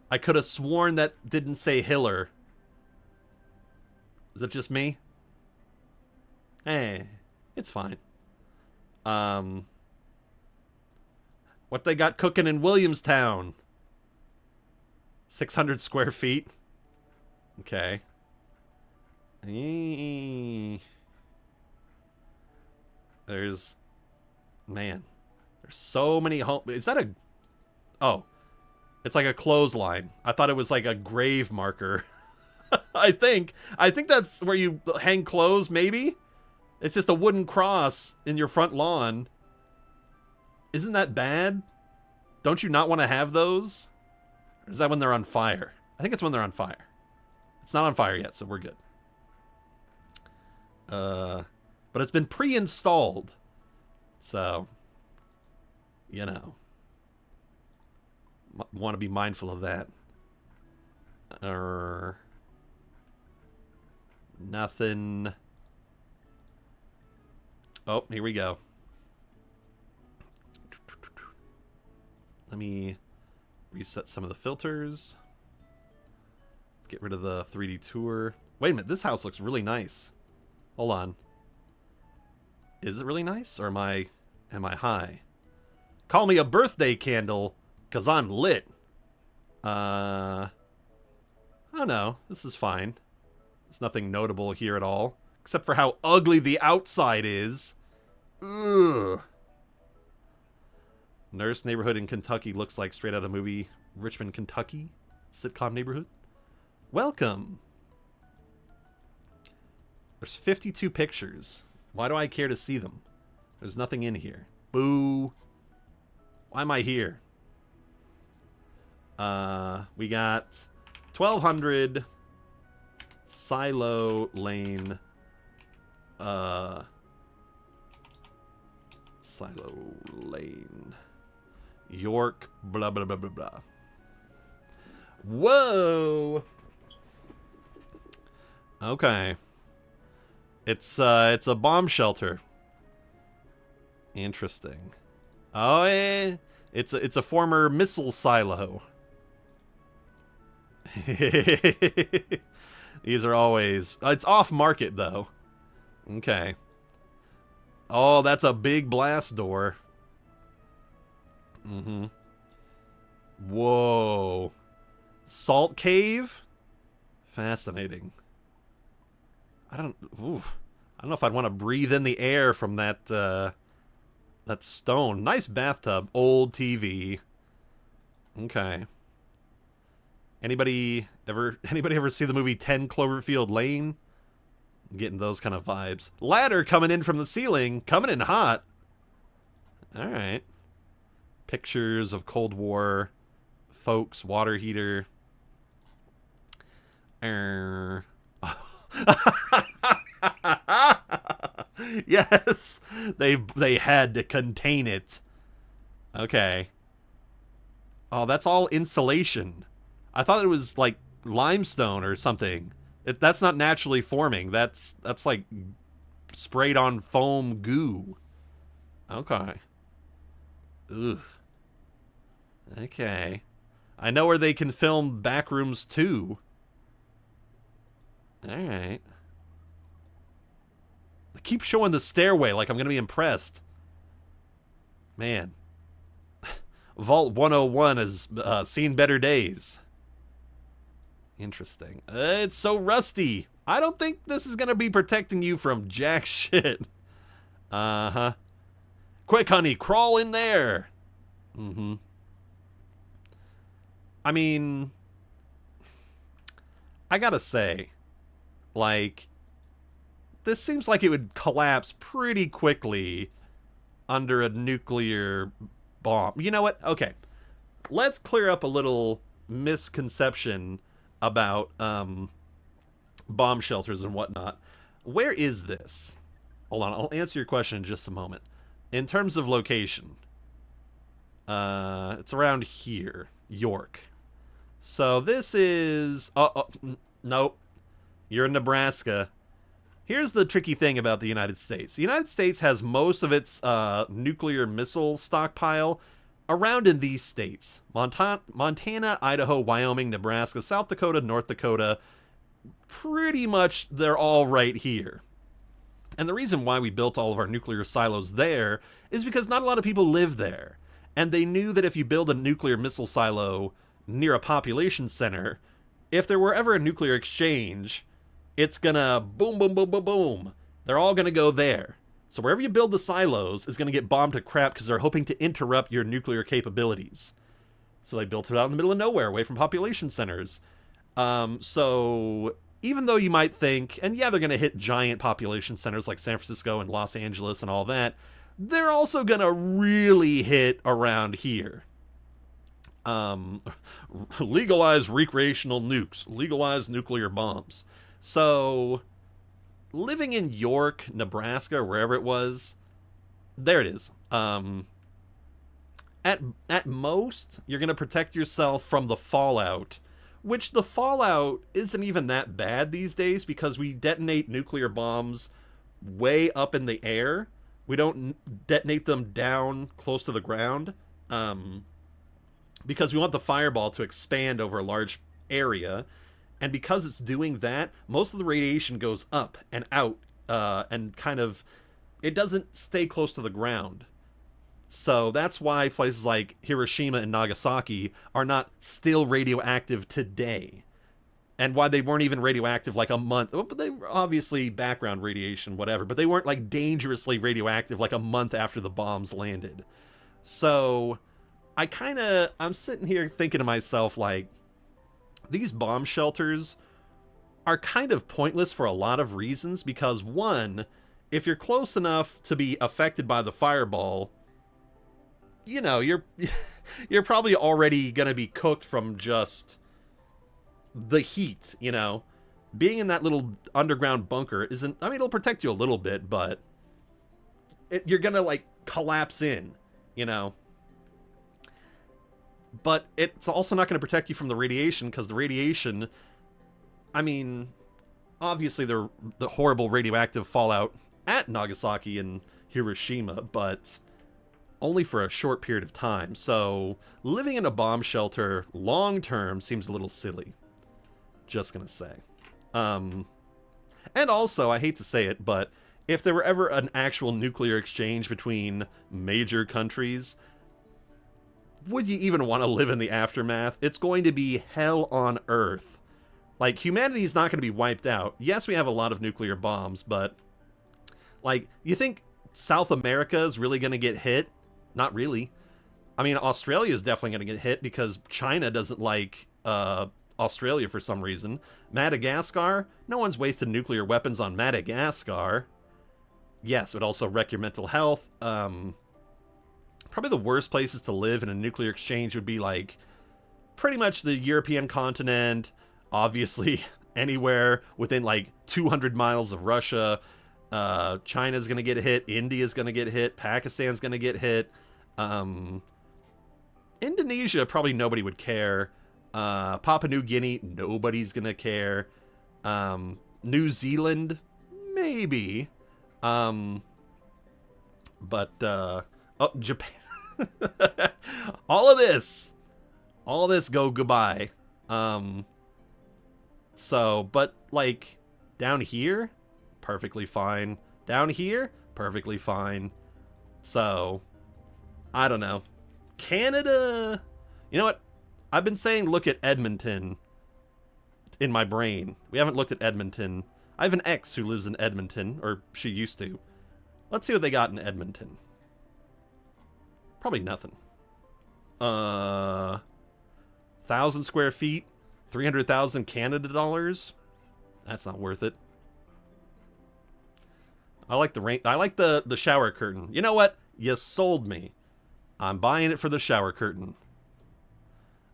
I could have sworn that didn't say Hiller. Is it just me? Eh, it's fine. What they got cooking in Williamstown? 600 square feet. Okay. There's... Man. There's so many homes. Is that a... Oh. It's like a clothesline. I thought it was like a grave marker. I think that's where you hang clothes, maybe? It's just a wooden cross in your front lawn. Isn't that bad? Don't you not want to have those? Or is that when they're on fire? I think it's when they're on fire. It's not on fire yet, so we're good. But it's been pre-installed. So, you know. Want to be mindful of that. Nothing. Oh, here we go. Let me reset some of the filters. Get rid of the 3D tour. Wait a minute, this house looks really nice. Hold on. Is it really nice, or am I high? Call me a birthday candle, 'cause I'm lit. I don't know. This is fine. There's nothing notable here at all, except for how ugly the outside is. Ugh. Nurse neighborhood in Kentucky looks like straight out of movie Richmond, Kentucky. Sitcom neighborhood. Welcome. There's 52 pictures. Why do I care to see them? There's nothing in here. Boo. Why am I here? We got 1200 Silo Lane. Silo Lane. York, blah, blah, blah, blah, blah. Whoa! Okay. It's a bomb shelter. Interesting. Oh, yeah. It's a former missile silo. These are always... It's off-market, though. Okay. Oh, that's a big blast door. Mm-hmm. Whoa. Salt cave? Fascinating. I don't know if I'd want to breathe in the air from that that stone. Nice bathtub. Old TV. Okay. Anybody ever see the movie 10 Cloverfield Lane? I'm getting those kind of vibes. Ladder coming in from the ceiling, coming in hot. All right. Pictures of Cold War folks, water heater. Yes, they had to contain it. Okay. Oh, that's all insulation. I thought it was like limestone or something. That's not naturally forming. That's like sprayed on foam goo. Okay. Ugh. Okay. I know where they can film Backrooms 2. Alright. Keep showing the stairway like I'm going to be impressed. Man. Vault 101 has seen better days. Interesting. It's so rusty. I don't think this is going to be protecting you from jack shit. Uh-huh. Quick, honey, crawl in there. Mm-hmm. I mean, I gotta say, like, this seems like it would collapse pretty quickly under a nuclear bomb. You know what? Okay. Let's clear up a little misconception about bomb shelters and whatnot. Where is this? Hold on, I'll answer your question in just a moment. In terms of location, it's around here, York. So this is... nope. You're in Nebraska. Here's the tricky thing about the United States. The United States has most of its nuclear missile stockpile around in these states. Montana, Idaho, Wyoming, Nebraska, South Dakota, North Dakota. Pretty much they're all right here. And the reason why we built all of our nuclear silos there is because not a lot of people live there. And they knew that if you build a nuclear missile silo near a population center, if there were ever a nuclear exchange, it's gonna boom, boom, boom, boom, boom. They're all gonna go there. So wherever you build the silos is gonna get bombed to crap because they're hoping to interrupt your nuclear capabilities. So they built it out in the middle of nowhere, away from population centers. So even though you might think, and yeah, they're gonna hit giant population centers like San Francisco and Los Angeles and all that, they're also gonna really hit around here. Legalize recreational nukes, legalize nuclear bombs. So living in York, Nebraska, wherever it was, there it is. At most, you're gonna protect yourself from the fallout, which the fallout isn't even that bad these days because we detonate nuclear bombs way up in the air. We don't detonate them down close to the ground. Because we want the fireball to expand over a large area. And because it's doing that, most of the radiation goes up and out, and kind of, it doesn't stay close to the ground. So that's why places like Hiroshima and Nagasaki are not still radioactive today. And why they weren't even radioactive like a month. But they were obviously background radiation, whatever. But they weren't like dangerously radioactive like a month after the bombs landed. So I'm sitting here thinking to myself, like, these bomb shelters are kind of pointless for a lot of reasons. Because one, if you're close enough to be affected by the fireball, you know, you're probably already going to be cooked from just the heat, you know. Being in that little underground bunker isn't, I mean, it'll protect you a little bit, but you're going to, like, collapse in, you know. But it's also not going to protect you from the radiation, because the radiation, I mean, obviously the horrible radioactive fallout at Nagasaki and Hiroshima, but only for a short period of time. So living in a bomb shelter long term seems a little silly. Just gonna say. And also, I hate to say it, but if there were ever an actual nuclear exchange between major countries, would you even want to live in the aftermath? It's going to be hell on earth. Like, humanity is not going to be wiped out. Yes, we have a lot of nuclear bombs, but, like, you think South America is really going to get hit? Not really. I mean, Australia is definitely going to get hit because China doesn't like Australia for some reason. Madagascar? No one's wasted nuclear weapons on Madagascar. Yes, it would also wreck your mental health. Probably the worst places to live in a nuclear exchange would be, like, pretty much the European continent, obviously anywhere within, like, 200 miles of Russia. China's gonna get hit, India's gonna get hit, Pakistan's gonna get hit. Indonesia, probably nobody would care. Papua New Guinea, nobody's gonna care. New Zealand, maybe. But, oh, Japan. all of this go goodbye. So, but, like, down here, perfectly fine. Down here, perfectly fine. So, I don't know. Canada, you know what? I've been saying look at Edmonton in my brain. We haven't looked at Edmonton. I have an ex who lives in Edmonton, or she used to. Let's see what they got in Edmonton. Probably nothing. 1,000 square feet, 300,000 Canada dollars. That's not worth it. I like the rain. I like the shower curtain. You know what? You sold me. I'm buying it for the shower curtain.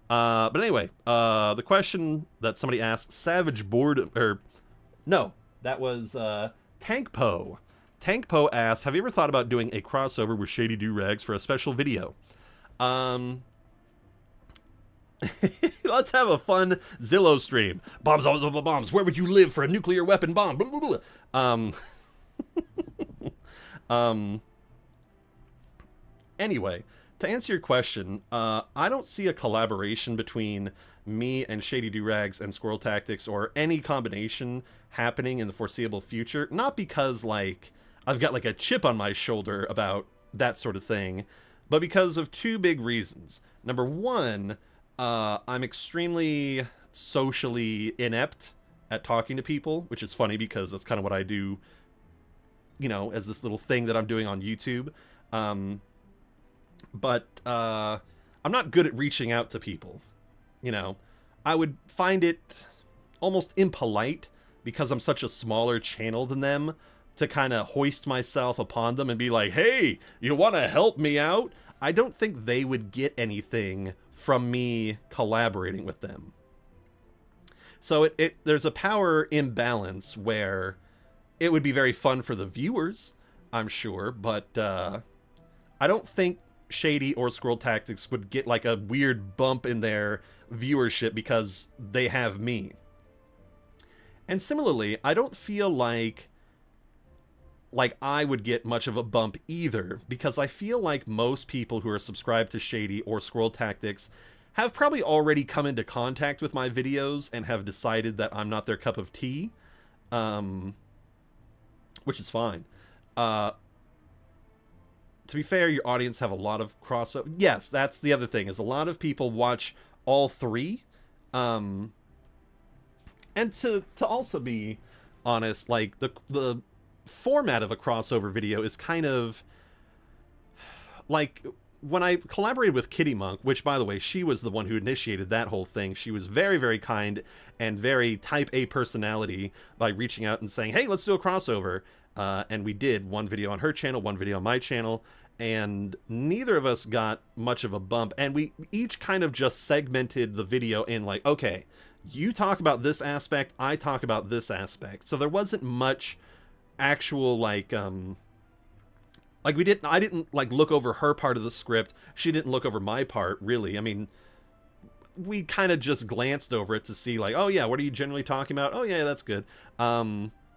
But anyway, the question that somebody asked, Savage Boredom, or no, that was Tankpo. Tankpo asked, have you ever thought about doing a crossover with Shady Do-Rags for a special video? Let's have a fun Zillow stream. Bombs, bombs, bombs, bombs. Where would you live for a nuclear weapon bomb? Blah, blah, blah. Anyway, to answer your question, I don't see a collaboration between me and Shady Do-Rags and Squirrel Tactics, or any combination happening in the foreseeable future. Not because, like, I've got, like, a chip on my shoulder about that sort of thing, but because of two big reasons. Number one, I'm extremely socially inept at talking to people, which is funny because that's kind of what I do, you know, as this little thing that I'm doing on YouTube. But I'm not good at reaching out to people. You know, I would find it almost impolite, because I'm such a smaller channel than them, to kind of hoist myself upon them and be like, hey, you want to help me out? I don't think they would get anything from me collaborating with them. So there's a power imbalance where it would be very fun for the viewers, I'm sure, but I don't think Shady or Squirrel Tactics would get, like, a weird bump in their viewership because they have me. And similarly, I don't feel like I would get much of a bump either, because I feel like most people who are subscribed to Shady or Squirrel Tactics have probably already come into contact with my videos and have decided that I'm not their cup of tea, which is fine. To be fair, your audience have a lot of crossover. Yes, that's the other thing, is a lot of people watch all three. And to also be honest, like, the format of a crossover video is kind of like when I collaborated with Kitty Monk, which, by the way, she was the one who initiated that whole thing. She was very, very kind and very type A personality by reaching out and saying, hey, let's do a crossover. And we did one video on her channel, one video on my channel, and neither of us got much of a bump. And we each kind of just segmented the video in, like, okay, you talk about this aspect, I talk about this aspect. So there wasn't much actual, like Like I didn't like look over her part of the script. She didn't look over my part, really. I mean, we kind of just glanced over it to see like, oh yeah, what are you generally talking about? Oh yeah, that's good.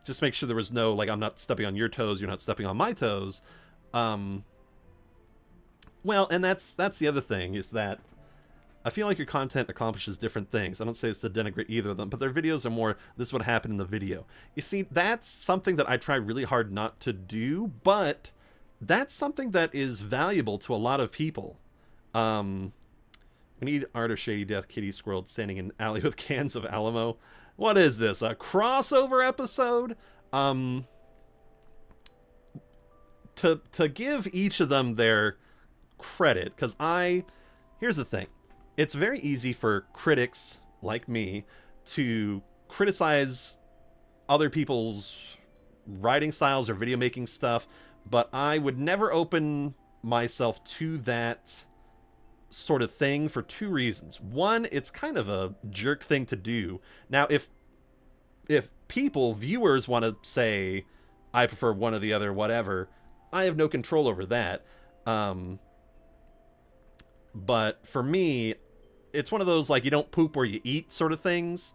Just make sure there was no like, I'm not stepping on your toes, you're not stepping on my toes. Well, and that's the other thing, is that I feel like your content accomplishes different things. I don't say it's to denigrate either of them, but their videos are more, this is what happened in the video. You see, that's something that I try really hard not to do, but that's something that is valuable to a lot of people. We need Art of Shady Death Kitty Squirrel standing in alley with cans of Alamo. What is this, a crossover episode? To give each of them their credit, because here's the thing. It's very easy for critics like me to criticize other people's writing styles or video making stuff, but I would never open myself to that sort of thing for two reasons. One, it's kind of a jerk thing to do. Now, if viewers want to say, I prefer one or the other, whatever, I have no control over that. But for me, it's one of those, like, you don't poop where you eat sort of things.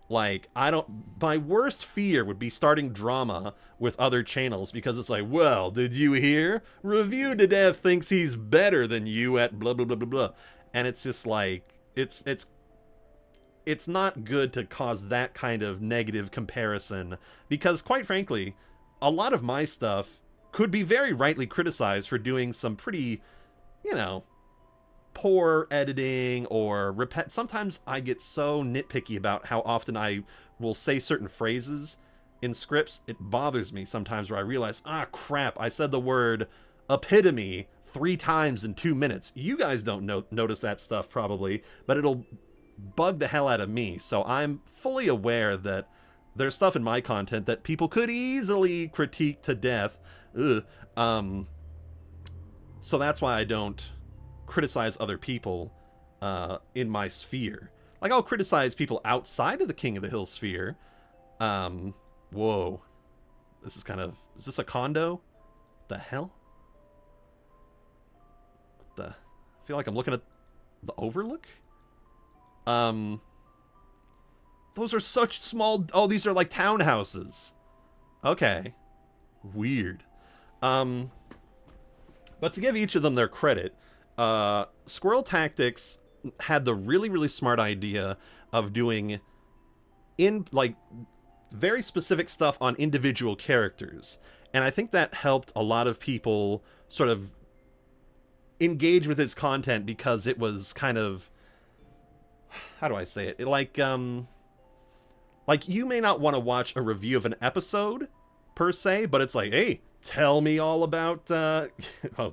Like, my worst fear would be starting drama with other channels, because it's like, well, did you hear? Review to Death thinks he's better than you at blah, blah, blah, blah, blah. And it's just like, it's not good to cause that kind of negative comparison, because quite frankly, a lot of my stuff could be very rightly criticized for doing some pretty, poor editing or sometimes I get so nitpicky about how often I will say certain phrases in scripts. It bothers me sometimes where I realize, crap, I said the word epitome 3 times in 2 minutes. You guys don't notice that stuff probably, but it'll bug the hell out of me. So I'm fully aware that there's stuff in my content that people could easily critique to death. So that's why I don't criticize other people in my sphere. Like, I'll criticize people outside of the King of the Hill sphere. Whoa. Is this a condo? What the hell? I feel like I'm looking at the overlook? Those are such small... Oh, these are like townhouses. Okay. Weird. But to give each of them their credit, Squirrel Tactics had the really, really smart idea of doing very specific stuff on individual characters. And I think that helped a lot of people sort of engage with his content, because it was kind of, how do I say it? Like you may not want to watch a review of an episode per se, but it's like, hey, tell me all about, oh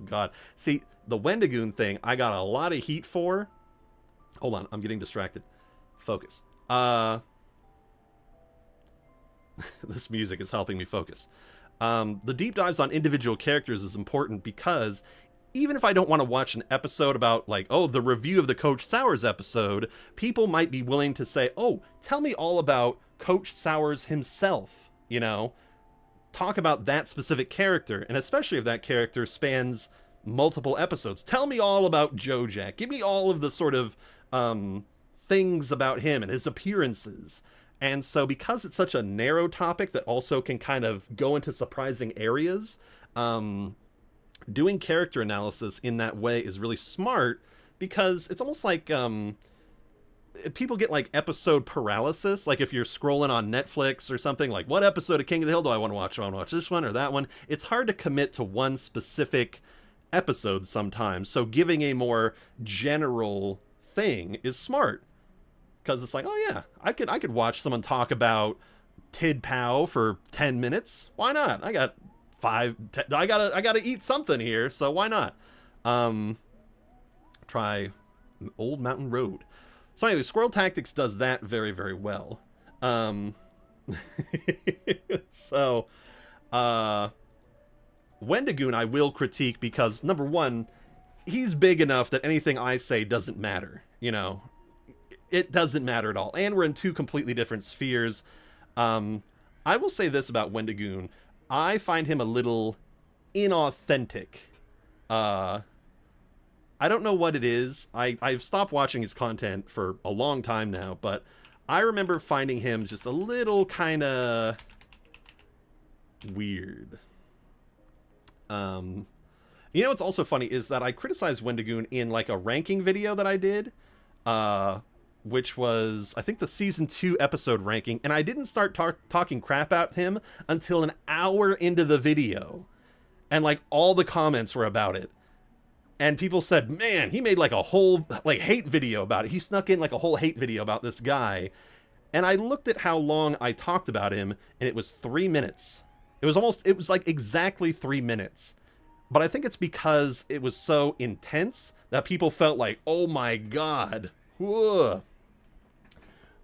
God. See, the Wendigoon thing, I got a lot of heat for. Hold on, I'm getting distracted. Focus. This music is helping me focus. The deep dives on individual characters is important, because even if I don't want to watch an episode about, like, oh, the review of the Coach Sowers episode, people might be willing to say, oh, tell me all about Coach Sowers himself, Talk about that specific character, and especially if that character spans multiple episodes. Tell me all about Joe Jack. Give me all of the sort of things about him and his appearances. And so, because it's such a narrow topic that also can kind of go into surprising areas, doing character analysis in that way is really smart, because it's almost like people get like episode paralysis. Like if you're scrolling on Netflix or something, like, what episode of King of the Hill do I want to watch? Do I want to watch this one or that one? It's hard to commit to one specific episode sometimes. So giving a more general thing is smart, because it's like, oh yeah, I could watch someone talk about Tid Pow for 10 minutes. Why not? I got I gotta eat something here, so why not? Try Old Mountain Road. So anyway, Squirrel Tactics does that very, very well. So Wendigoon I will critique, because number one, he's big enough that anything I say doesn't matter. It doesn't matter at all. And we're in two completely different spheres. I will say this about Wendigoon. I find him a little inauthentic. I don't know what it is. I've stopped watching his content for a long time now, but I remember finding him just a little kind of weird. You know what's also funny is that I criticized Wendigoon in like a ranking video that I did, which was, I think, the season 2 episode ranking, and I didn't start talking crap about him until an hour into the video, and like all the comments were about it, and people said, man, he made like a whole like hate video about it. He snuck in like a whole hate video about this guy, and I looked at how long I talked about him, and it was 3 minutes. It was like exactly 3 minutes. But I think it's because it was so intense that people felt like, oh my god. Whoa.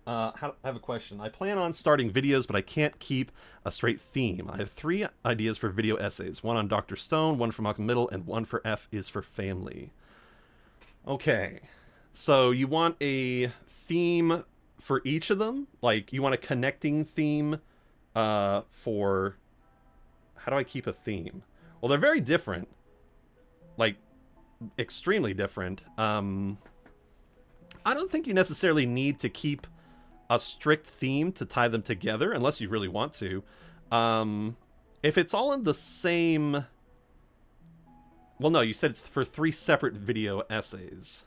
I have a question. I plan on starting videos, but I can't keep a straight theme. I have 3 ideas for video essays. One on Dr. Stone, one for Malcolm Middle, and one for F is for Family. Okay. So you want a theme for each of them? Like, you want a connecting theme for... How do I keep a theme? Well, they're very different. Like, extremely different. I don't think you necessarily need to keep a strict theme to tie them together, unless you really want to. If it's all in the same... Well, no, you said it's for 3 separate video essays.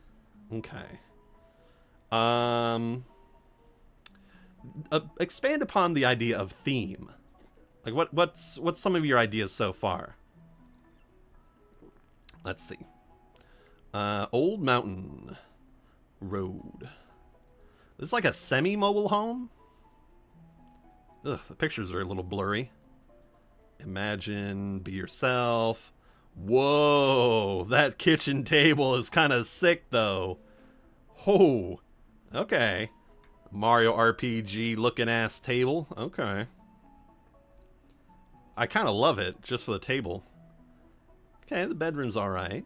Okay. Expand upon the idea of theme. Like, what's some of your ideas so far? Let's see. Old Mountain Road. This is like a semi-mobile home? Ugh, the pictures are a little blurry. Imagine, be yourself. Whoa, that kitchen table is kind of sick, though. Oh, okay. Mario RPG looking ass table. Okay. I kind of love it, just for the table. Okay, the bedroom's alright.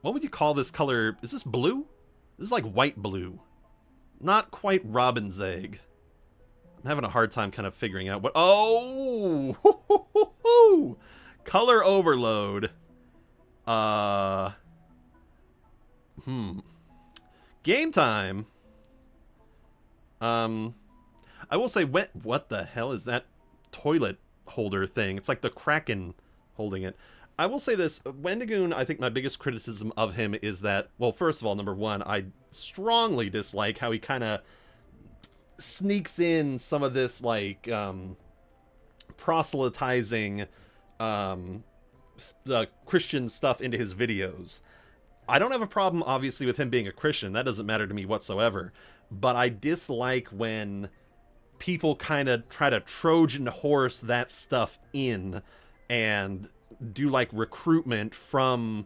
What would you call this color? Is this blue? This is like white blue. Not quite robin's egg. I'm having a hard time kind of figuring out what... Oh! Color overload. Game time. I will say, what the hell is that toilet holder thing? It's like the Kraken holding it. I will say this, Wendigoon, I think my biggest criticism of him is that, well, first of all, number one, I strongly dislike how he kind of sneaks in some of this, like, proselytizing Christian stuff into his videos. I don't have a problem, obviously, with him being a Christian. That doesn't matter to me whatsoever. But I dislike when people kind of try to Trojan horse that stuff in and do like recruitment from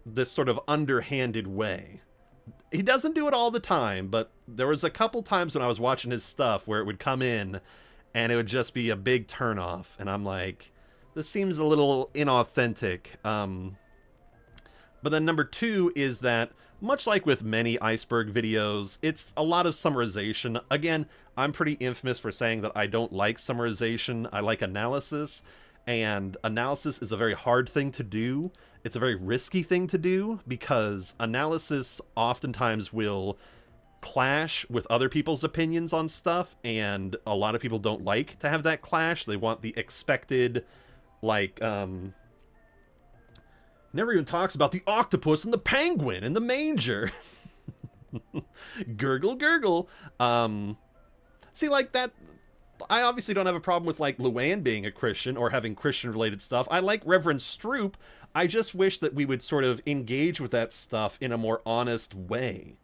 this sort of underhanded way. He doesn't do it all the time, but there was a couple times when I was watching his stuff where it would come in and it would just be a big turnoff, and I'm like, this seems a little inauthentic. But then number two is that, much like with many iceberg videos, it's a lot of summarization. Again, I'm pretty infamous for saying that I don't like summarization. I like analysis, and analysis is a very hard thing to do. It's a very risky thing to do, because analysis oftentimes will clash with other people's opinions on stuff, and a lot of people don't like to have that clash. They want the expected, like, never even talks about the octopus and the penguin and the manger. Gurgle, gurgle. See, like, that... I obviously don't have a problem with, like, Luann being a Christian or having Christian-related stuff. I like Reverend Stroop. I just wish that we would sort of engage with that stuff in a more honest way.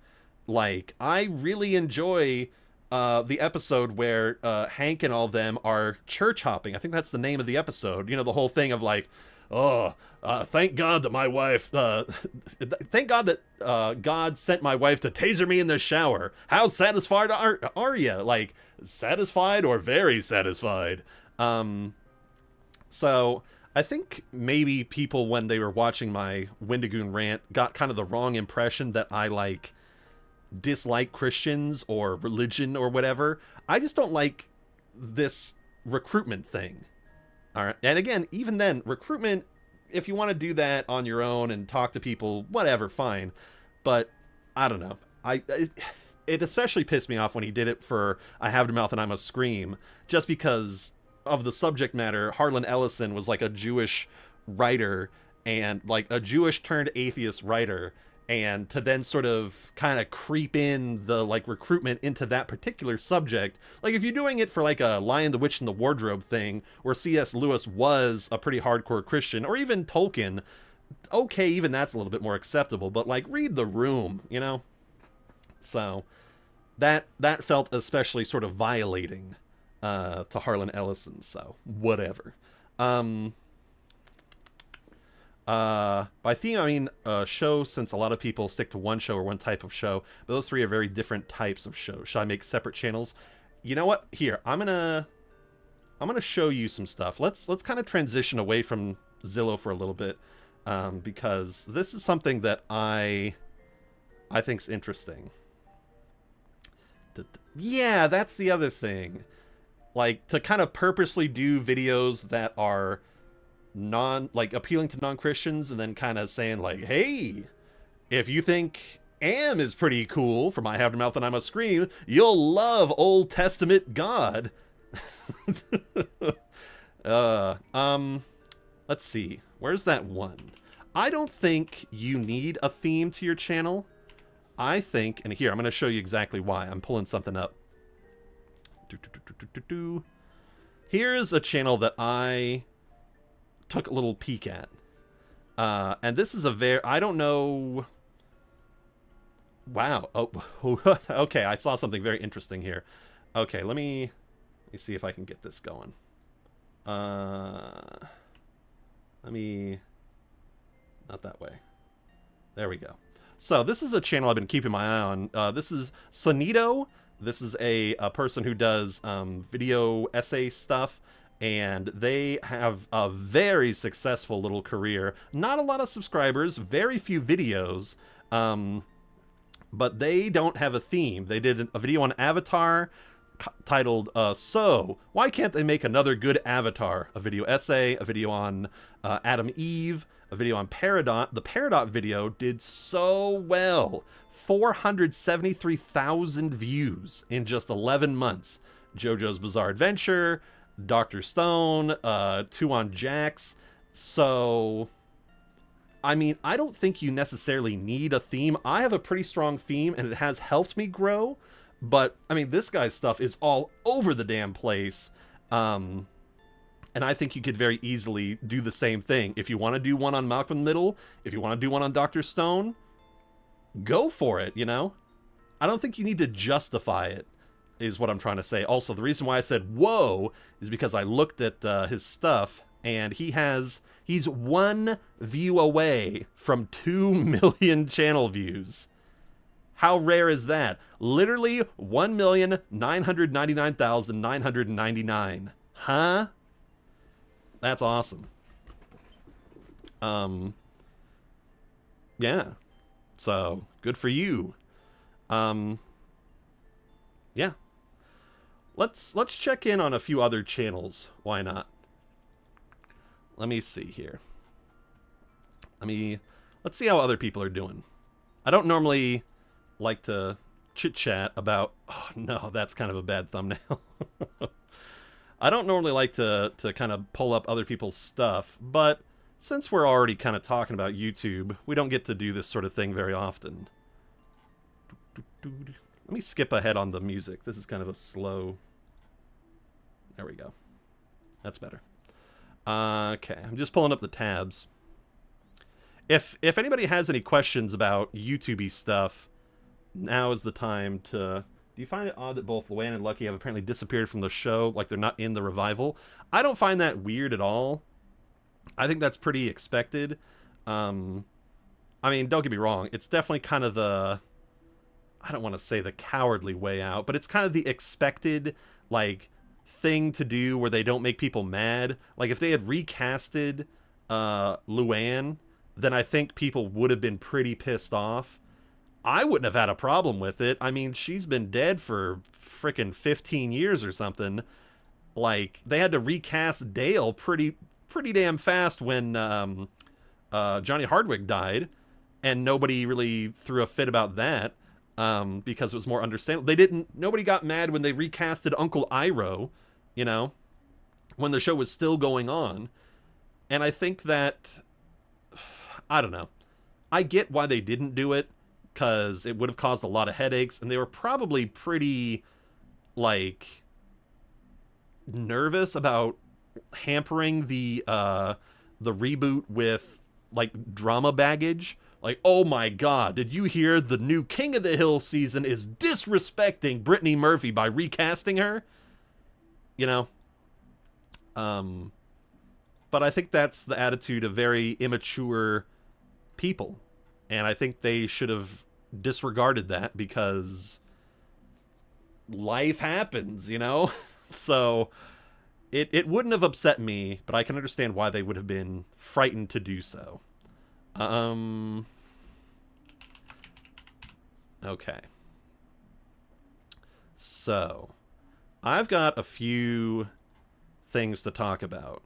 Like, I really enjoy the episode where Hank and all them are church hopping. I think that's the name of the episode. You know, the whole thing of, like, thank God that my wife, thank God that God sent my wife to taser me in the shower. How satisfied are you? Like, satisfied or very satisfied? So I think maybe people, when they were watching my Wendigoon rant, got kind of the wrong impression that I, like, dislike Christians or religion or whatever. I just don't like this recruitment thing. All right. And again, even then, recruitment, if you want to do that on your own and talk to people, whatever, fine. But I don't know. It especially pissed me off when he did it for I Have No Mouth and I Must Scream, just because of the subject matter. Harlan Ellison was like a Jewish writer, and like a Jewish turned atheist writer, and to then sort of kind of creep in the like recruitment into that particular subject. Like if you're doing it for like a Lion, the Witch, and the Wardrobe thing, where C.S. Lewis was a pretty hardcore Christian, or even Tolkien, okay, even that's a little bit more acceptable. But like read The Room, you know. So that felt especially sort of violating to Harlan Ellison. So whatever. By theme, I mean show, since a lot of people stick to one show or one type of show. But those three are very different types of shows. Should I make separate channels? You know what? Here, I'm gonna show you some stuff. Let's kind of transition away from Zillow for a little bit, because this is something that I think's interesting. Yeah, that's the other thing. Like, to kind of purposely do videos that are appealing to non-Christians, and then kind of saying like, hey, if you think Am is pretty cool from I Have No Mouth and I Must Scream, you'll love Old Testament God. Let's see. Where's that one? I don't think you need a theme to your channel. I think, and here, I'm going to show you exactly why. I'm pulling something up. Here's a channel that I took a little peek at. And this is I don't know. Wow. Oh, okay. I saw something very interesting here. Okay, let me see if I can get this going. Not that way. There we go. So this is a channel I've been keeping my eye on. This is Sonito. This is a person who does video essay stuff, and they have a very successful little career. Not a lot of subscribers, very few videos, but they don't have a theme. They did a video on Avatar titled So Why Can't They Make Another Good Avatar? A video essay, a video on Adam Eve, a video on Peridot. The Peridot video did so well. 473,000 views in just 11 months. JoJo's Bizarre Adventure, Dr. Stone, 2 on Jax. So, I mean, I don't think you necessarily need a theme. I have a pretty strong theme, and it has helped me grow. But, I mean, this guy's stuff is all over the damn place. And I think you could very easily do the same thing. If you want to do one on Malcolm Middle, if you want to do one on Dr. Stone, go for it, you know? I don't think you need to justify it, is what I'm trying to say. Also, the reason why I said whoa is because I looked at his stuff, and he's 1 view away from 2 million channel views. How rare is that? Literally 1,999,999. Huh? That's awesome. Yeah. So, good for you. Yeah. Let's check in on a few other channels. Why not? Let me see here. Let's see how other people are doing. I don't normally like to chit-chat about... Oh, no, that's kind of a bad thumbnail. I don't normally like to kind of pull up other people's stuff, but since we're already kind of talking about YouTube, we don't get to do this sort of thing very often. Let me skip ahead on the music. This is kind of a slow... There we go. That's better. Okay, I'm just pulling up the tabs. If anybody has any questions about YouTube-y stuff, now is the time to... Do you find it odd that both Luann and Lucky have apparently disappeared from the show, like they're not in the revival? I don't find that weird at all. I think that's pretty expected. I mean, don't get me wrong. It's definitely kind of the... I don't want to say the cowardly way out, but it's kind of the expected, like, thing to do where they don't make people mad. Like, if they had recasted Luann, then I think people would have been pretty pissed off. I wouldn't have had a problem with it. I mean, she's been dead for frickin' 15 years or something. Like, they had to recast Dale pretty damn fast when Johnny Hardwick died, and nobody really threw a fit about that, because it was more understandable. Nobody got mad when they recasted Uncle Iroh, you know, when the show was still going on. And I think that, I don't know. I get why they didn't do it, because it would have caused a lot of headaches, and they were probably pretty, like, nervous about hampering the reboot with, like, drama baggage. Like, oh my god, did you hear the new King of the Hill season is disrespecting Brittany Murphy by recasting her? You know? But I think that's the attitude of very immature people. And I think they should have disregarded that, because life happens, you know? So it wouldn't have upset me, but I can understand why they would have been frightened to do so. Okay. So, I've got a few things to talk about.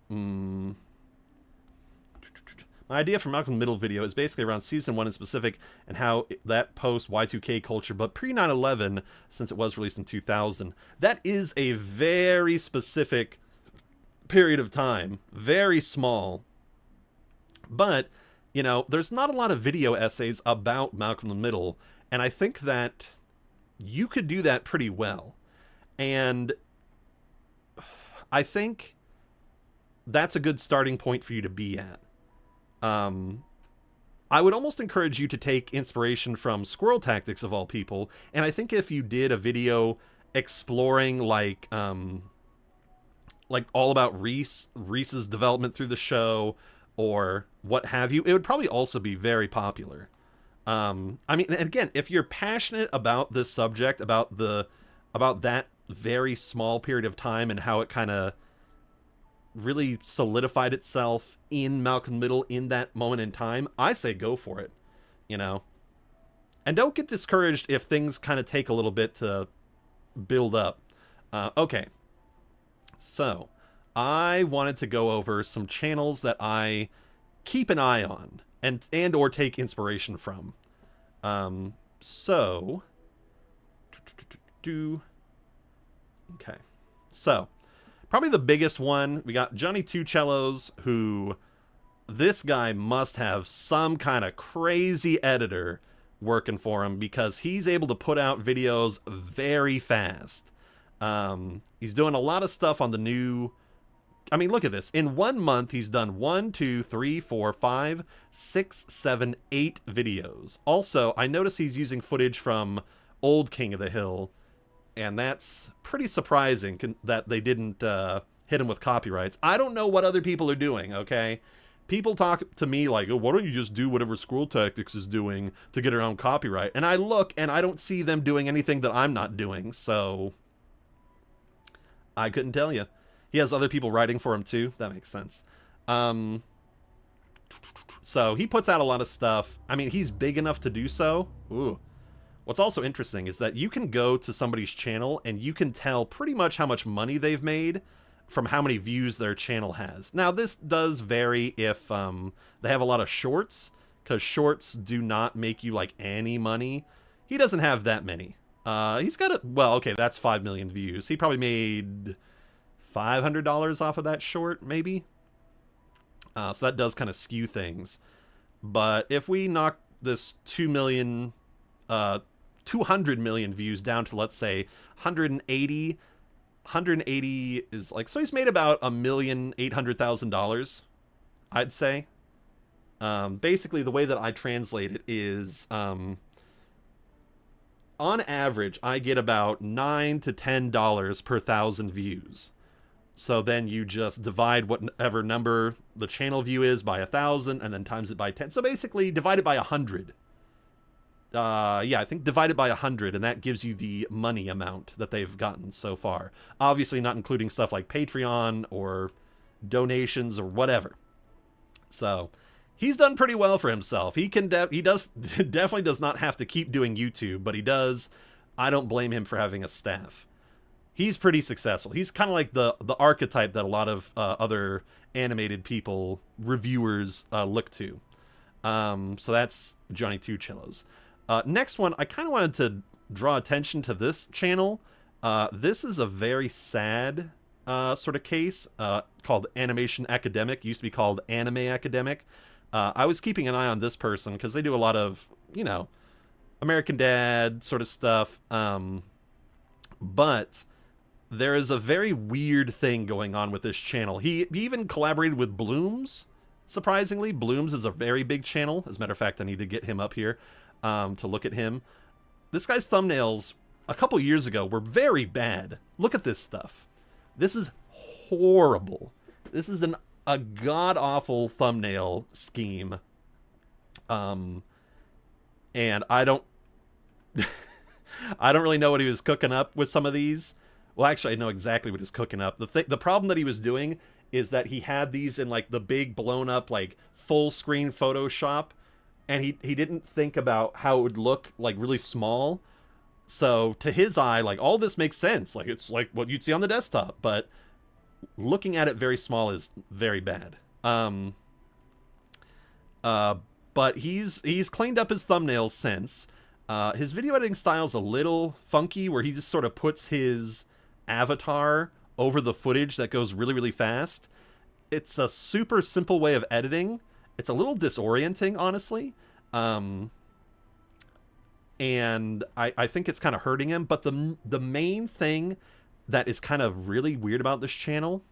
My idea for Malcolm Middle video is basically around season 1 in specific, and how that post Y2K culture, but pre 9/11, since it was released in 2000. That is a very specific period of time, very small. But, you know, there's not a lot of video essays about Malcolm in the Middle, and I think that you could do that pretty well. And I think that's a good starting point for you to be at. I would almost encourage you to take inspiration from Squirrel Tactics, of all people, and I think if you did a video exploring, like all about Reese's development through the show, or what have you, it would probably also be very popular. I mean, again, if you're passionate about this subject, about that very small period of time and how it kind of really solidified itself in Malcolm Middle in that moment in time, I say go for it, you know? And don't get discouraged if things kind of take a little bit to build up. Okay. So, I wanted to go over some channels that I keep an eye on and or take inspiration from. Okay. So, probably the biggest one, we got Johnny Two Cellos, who, this guy must have some kind of crazy editor working for him, because he's able to put out videos very fast. He's doing a lot of stuff on the new... I mean, look at this. In 1 month, he's done 1, 2, 3, 4, 5, 6, 7, 8 videos. Also, I notice he's using footage from old King of the Hill, and that's pretty surprising that they didn't hit him with copyrights. I don't know what other people are doing, okay? People talk to me like, oh, why don't you just do whatever Squirrel Tactics is doing to get around copyright? And I look, and I don't see them doing anything that I'm not doing, so I couldn't tell you. He has other people writing for him, too. That makes sense. So he puts out a lot of stuff. I mean, he's big enough to do so. Ooh. What's also interesting is that you can go to somebody's channel and you can tell pretty much how much money they've made from how many views their channel has. Now, this does vary if they have a lot of shorts, because shorts do not make you, like, any money. He doesn't have that many. He's got well, okay, that's 5 million views. He probably made $500 off of that short, maybe? So that does kind of skew things. But if we knock this 200 million views down to, let's say, 180 is like, so he's made about $1,800,000, I'd say. Basically, the way that I translate it is, on average, I get about $9 to $10 per 1,000 views. So then you just divide whatever number the channel view is by 1,000, and then times it by 10. So basically, divide it by 100. Yeah, I think divide it by 100, and that gives you the money amount that they've gotten so far. Obviously not including stuff like Patreon or donations or whatever. So he's done pretty well for himself. He definitely does not have to keep doing YouTube, but he does. I don't blame him for having a staff. he's pretty successful. He's kind of like the archetype that a lot of other animated people, reviewers, look to. So that's Johnny Two Cellos. Next one, I kind of wanted to draw attention to this channel. This is a very sad sort of case called Animation Academic. Used to be called Anime Academic. I was keeping an eye on this person because they do a lot of, you know, American Dad sort of stuff. But there is a very weird thing going on with this channel. He even collaborated with Blooms, surprisingly. Blooms is a very big channel. As a matter of fact, I need to get him up here to look at him. This guy's thumbnails a couple years ago were very bad. Look at this stuff. This is horrible. This is a god-awful thumbnail scheme. And I don't I don't really know what he was cooking up with some of these. Well, actually, I know exactly what he's cooking up. The problem that he was doing is that he had these in like the big blown up like full screen Photoshop, and he didn't think about how it would look like really small. So to his eye, like all this makes sense. Like it's like what you'd see on the desktop, but looking at it very small is very bad. But he's cleaned up his thumbnails since. His video editing style's a little funky, where he just sort of puts his avatar over the footage that goes really, really fast. It's a super simple way of editing. It's a little disorienting, honestly. And I think it's kind of hurting him. But the main thing that is kind of really weird about this channel,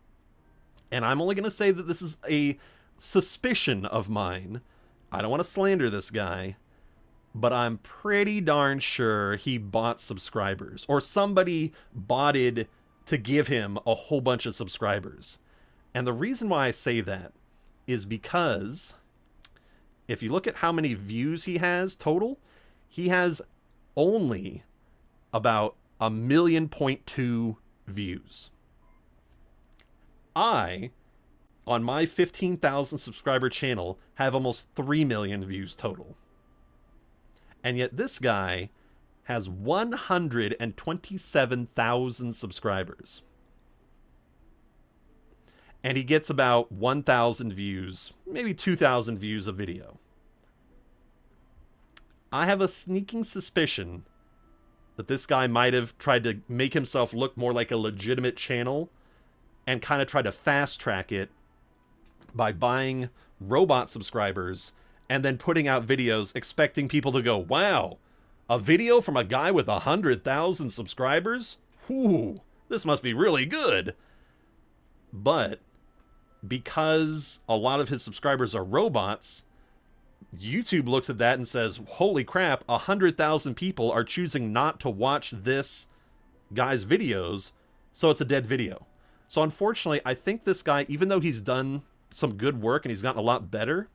and I'm only going to say that this is a suspicion of mine. I don't want to slander this guy, but I'm pretty darn sure he bought subscribers, or somebody botted to give him a whole bunch of subscribers. And the reason why I say that is because if you look at how many views he has total, he has only about 1.2 million views. I, on my 15,000 subscriber channel, have almost 3 million views total. And yet this guy has 127,000 subscribers. And he gets about 1,000 views, maybe 2,000 views a video. I have a sneaking suspicion that this guy might have tried to make himself look more like a legitimate channel and kind of try to fast track it by buying robot subscribers and then putting out videos expecting people to go, wow, a video from a guy with 100,000 subscribers? Whew, this must be really good. But because a lot of his subscribers are robots, YouTube looks at that and says, holy crap, 100,000 people are choosing not to watch this guy's videos, so it's a dead video. So unfortunately, I think this guy, even though he's done some good work and he's gotten a lot better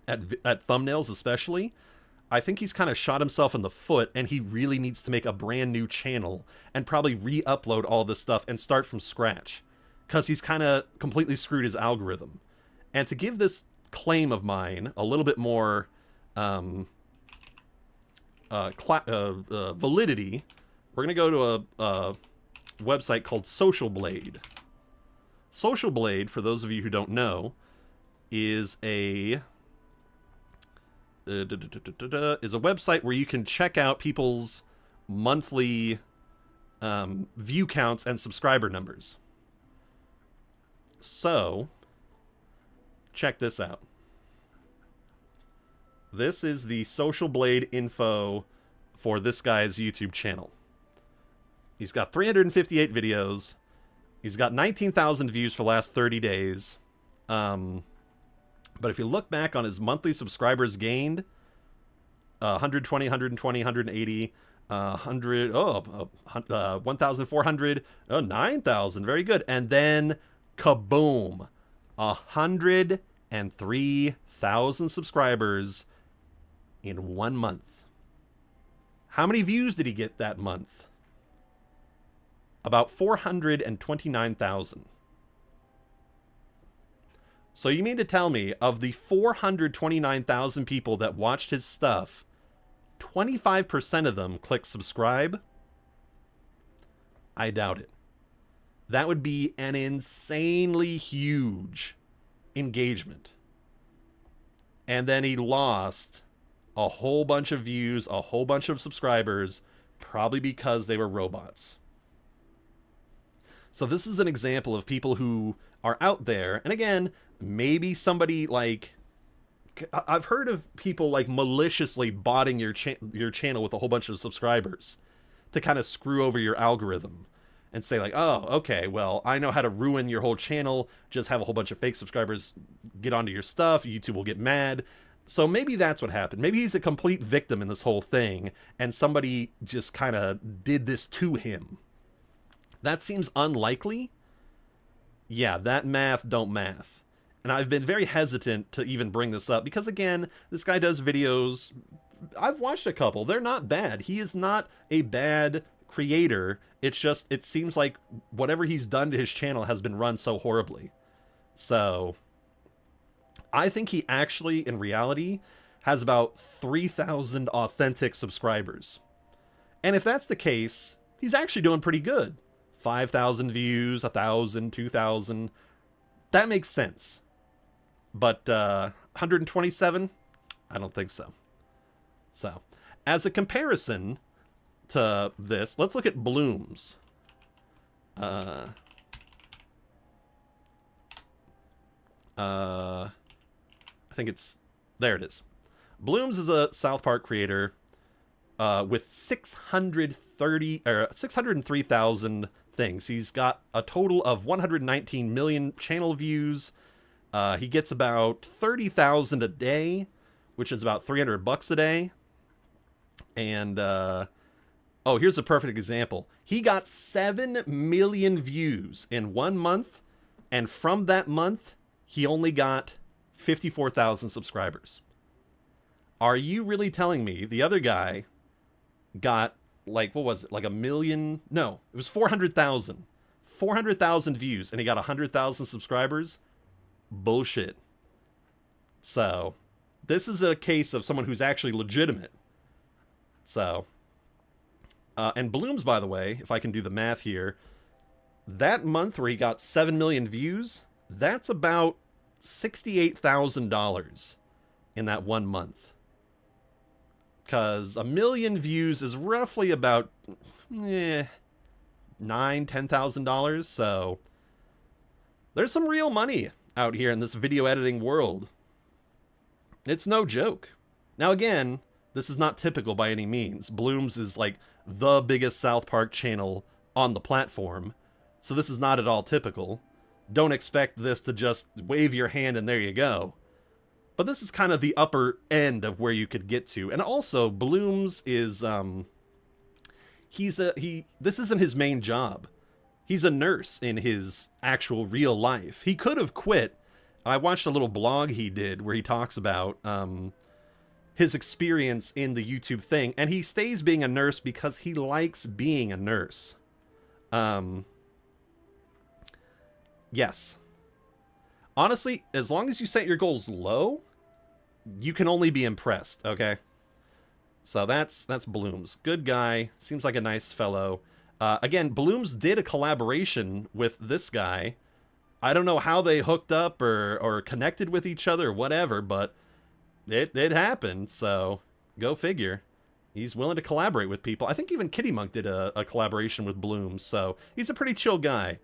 at thumbnails especially, I think he's kind of shot himself in the foot, and he really needs to make a brand new channel and probably re-upload all this stuff and start from scratch, because he's kind of completely screwed his algorithm. And to give this claim of mine a little bit more validity, we're going to go to a website called Social Blade. Social Blade, for those of you who don't know, is a website where you can check out people's monthly view counts and subscriber numbers. So, check this out. This is the Social Blade info for this guy's YouTube channel. He's got 358 videos. He's got 19,000 views for the last 30 days. But if you look back on his monthly subscribers gained, 120, 120, 180, 1,400, 9,000. Very good. And then, kaboom, 103,000 subscribers in 1 month. How many views did he get that month? About 429,000. So you mean to tell me, of the 429,000 people that watched his stuff, 25% of them clicked subscribe? I doubt it. That would be an insanely huge engagement. And then he lost a whole bunch of views, a whole bunch of subscribers, probably because they were robots. So this is an example of people who are out there. And again, maybe somebody like, I've heard of people like maliciously botting your channel with a whole bunch of subscribers to kind of screw over your algorithm and say like, oh, okay, well, I know how to ruin your whole channel. Just have a whole bunch of fake subscribers get onto your stuff. YouTube will get mad. So maybe that's what happened. Maybe he's a complete victim in this whole thing, and somebody just kind of did this to him. That seems unlikely. Yeah, that math don't math. And I've been very hesitant to even bring this up because, again, this guy does videos. I've watched a couple. They're not bad. He is not a bad creator. It's just, it seems like whatever he's done to his channel has been run so horribly. So I think he actually, in reality, has about 3,000 authentic subscribers. And if that's the case, he's actually doing pretty good. 5,000 views, 1,000, 2,000. That makes sense. But 127? I don't think so. So, as a comparison to this, let's look at Bloom's. I think it's... There it is. Bloom's is a South Park creator with 603,000 things. He's got a total of 119 million channel views. He gets about 30,000 a day, which is about $300 a day. And, oh, here's a perfect example. He got 7 million views in 1 month, and from that month, he only got 54,000 subscribers. Are you really telling me the other guy got, like, what was it, like 1 million? No, it was 400,000. 400,000 views, and he got 100,000 subscribers? Bullshit. So, this is a case of someone who's actually legitimate. So, and Bloom's, by the way, if I can do the math here, that month where he got 7 million views, that's about $68,000 in that 1 month. Because 1 million views is roughly about $9,000-$10,000. So there's some real money out here in this video editing world. It's no joke. Now again, this is not typical by any means. Bloom's is like the biggest South Park channel on the platform, so this is not at all typical. Don't expect this to just wave your hand and there you go. But this is kind of the upper end of where you could get to. And also, Bloom's is, this isn't his main job. He's a nurse in his actual real life. He could have quit. I watched a little blog he did where he talks about, his experience in the YouTube thing, and he stays being a nurse because he likes being a nurse. Yes. Honestly, as long as you set your goals low, you can only be impressed, okay? So that's Bloom's. Good guy. Seems like a nice fellow. Again, Bloom's did a collaboration with this guy. I don't know how they hooked up or connected with each other or whatever, but it happened, so go figure. He's willing to collaborate with people. I think even Kitty Monk did a collaboration with Bloom's, so he's a pretty chill guy.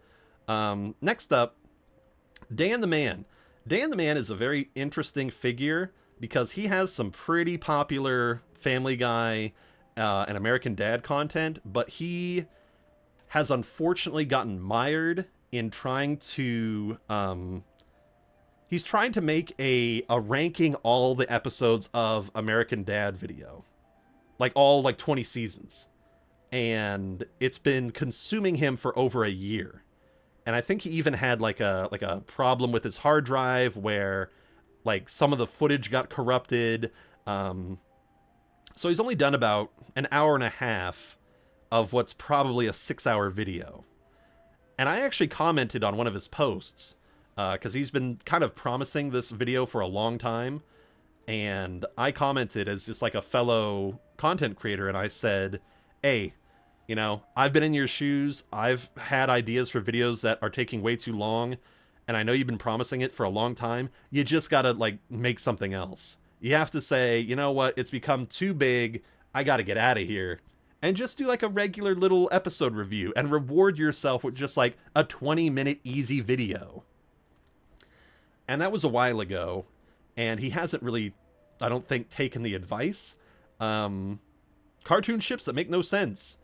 Next up, Dan the Man. Dan the Man is a very interesting figure because he has some pretty popular Family Guy and American Dad content, but he has unfortunately gotten mired in trying to... he's trying to make a ranking all the episodes of American Dad video. Like all 20 seasons. And it's been consuming him for over a year. And I think he even had like a problem with his hard drive where like some of the footage got corrupted. So he's only done about an hour and a half of what's probably a 6-hour video. And I actually commented on one of his posts because he's been kind of promising this video for a long time. And I commented as just like a fellow content creator, and I said, hey, You know, I've been in your shoes. I've had ideas for videos that are taking way too long, and I know you've been promising it for a long time. You just gotta, like, make something else. You have to say, you know what, it's become too big. I gotta get out of here. And just do, like, a regular little episode review and reward yourself with just, like, a 20-minute easy video. And that was a while ago, and he hasn't really, I don't think, taken the advice. Cartoon ships that make no sense.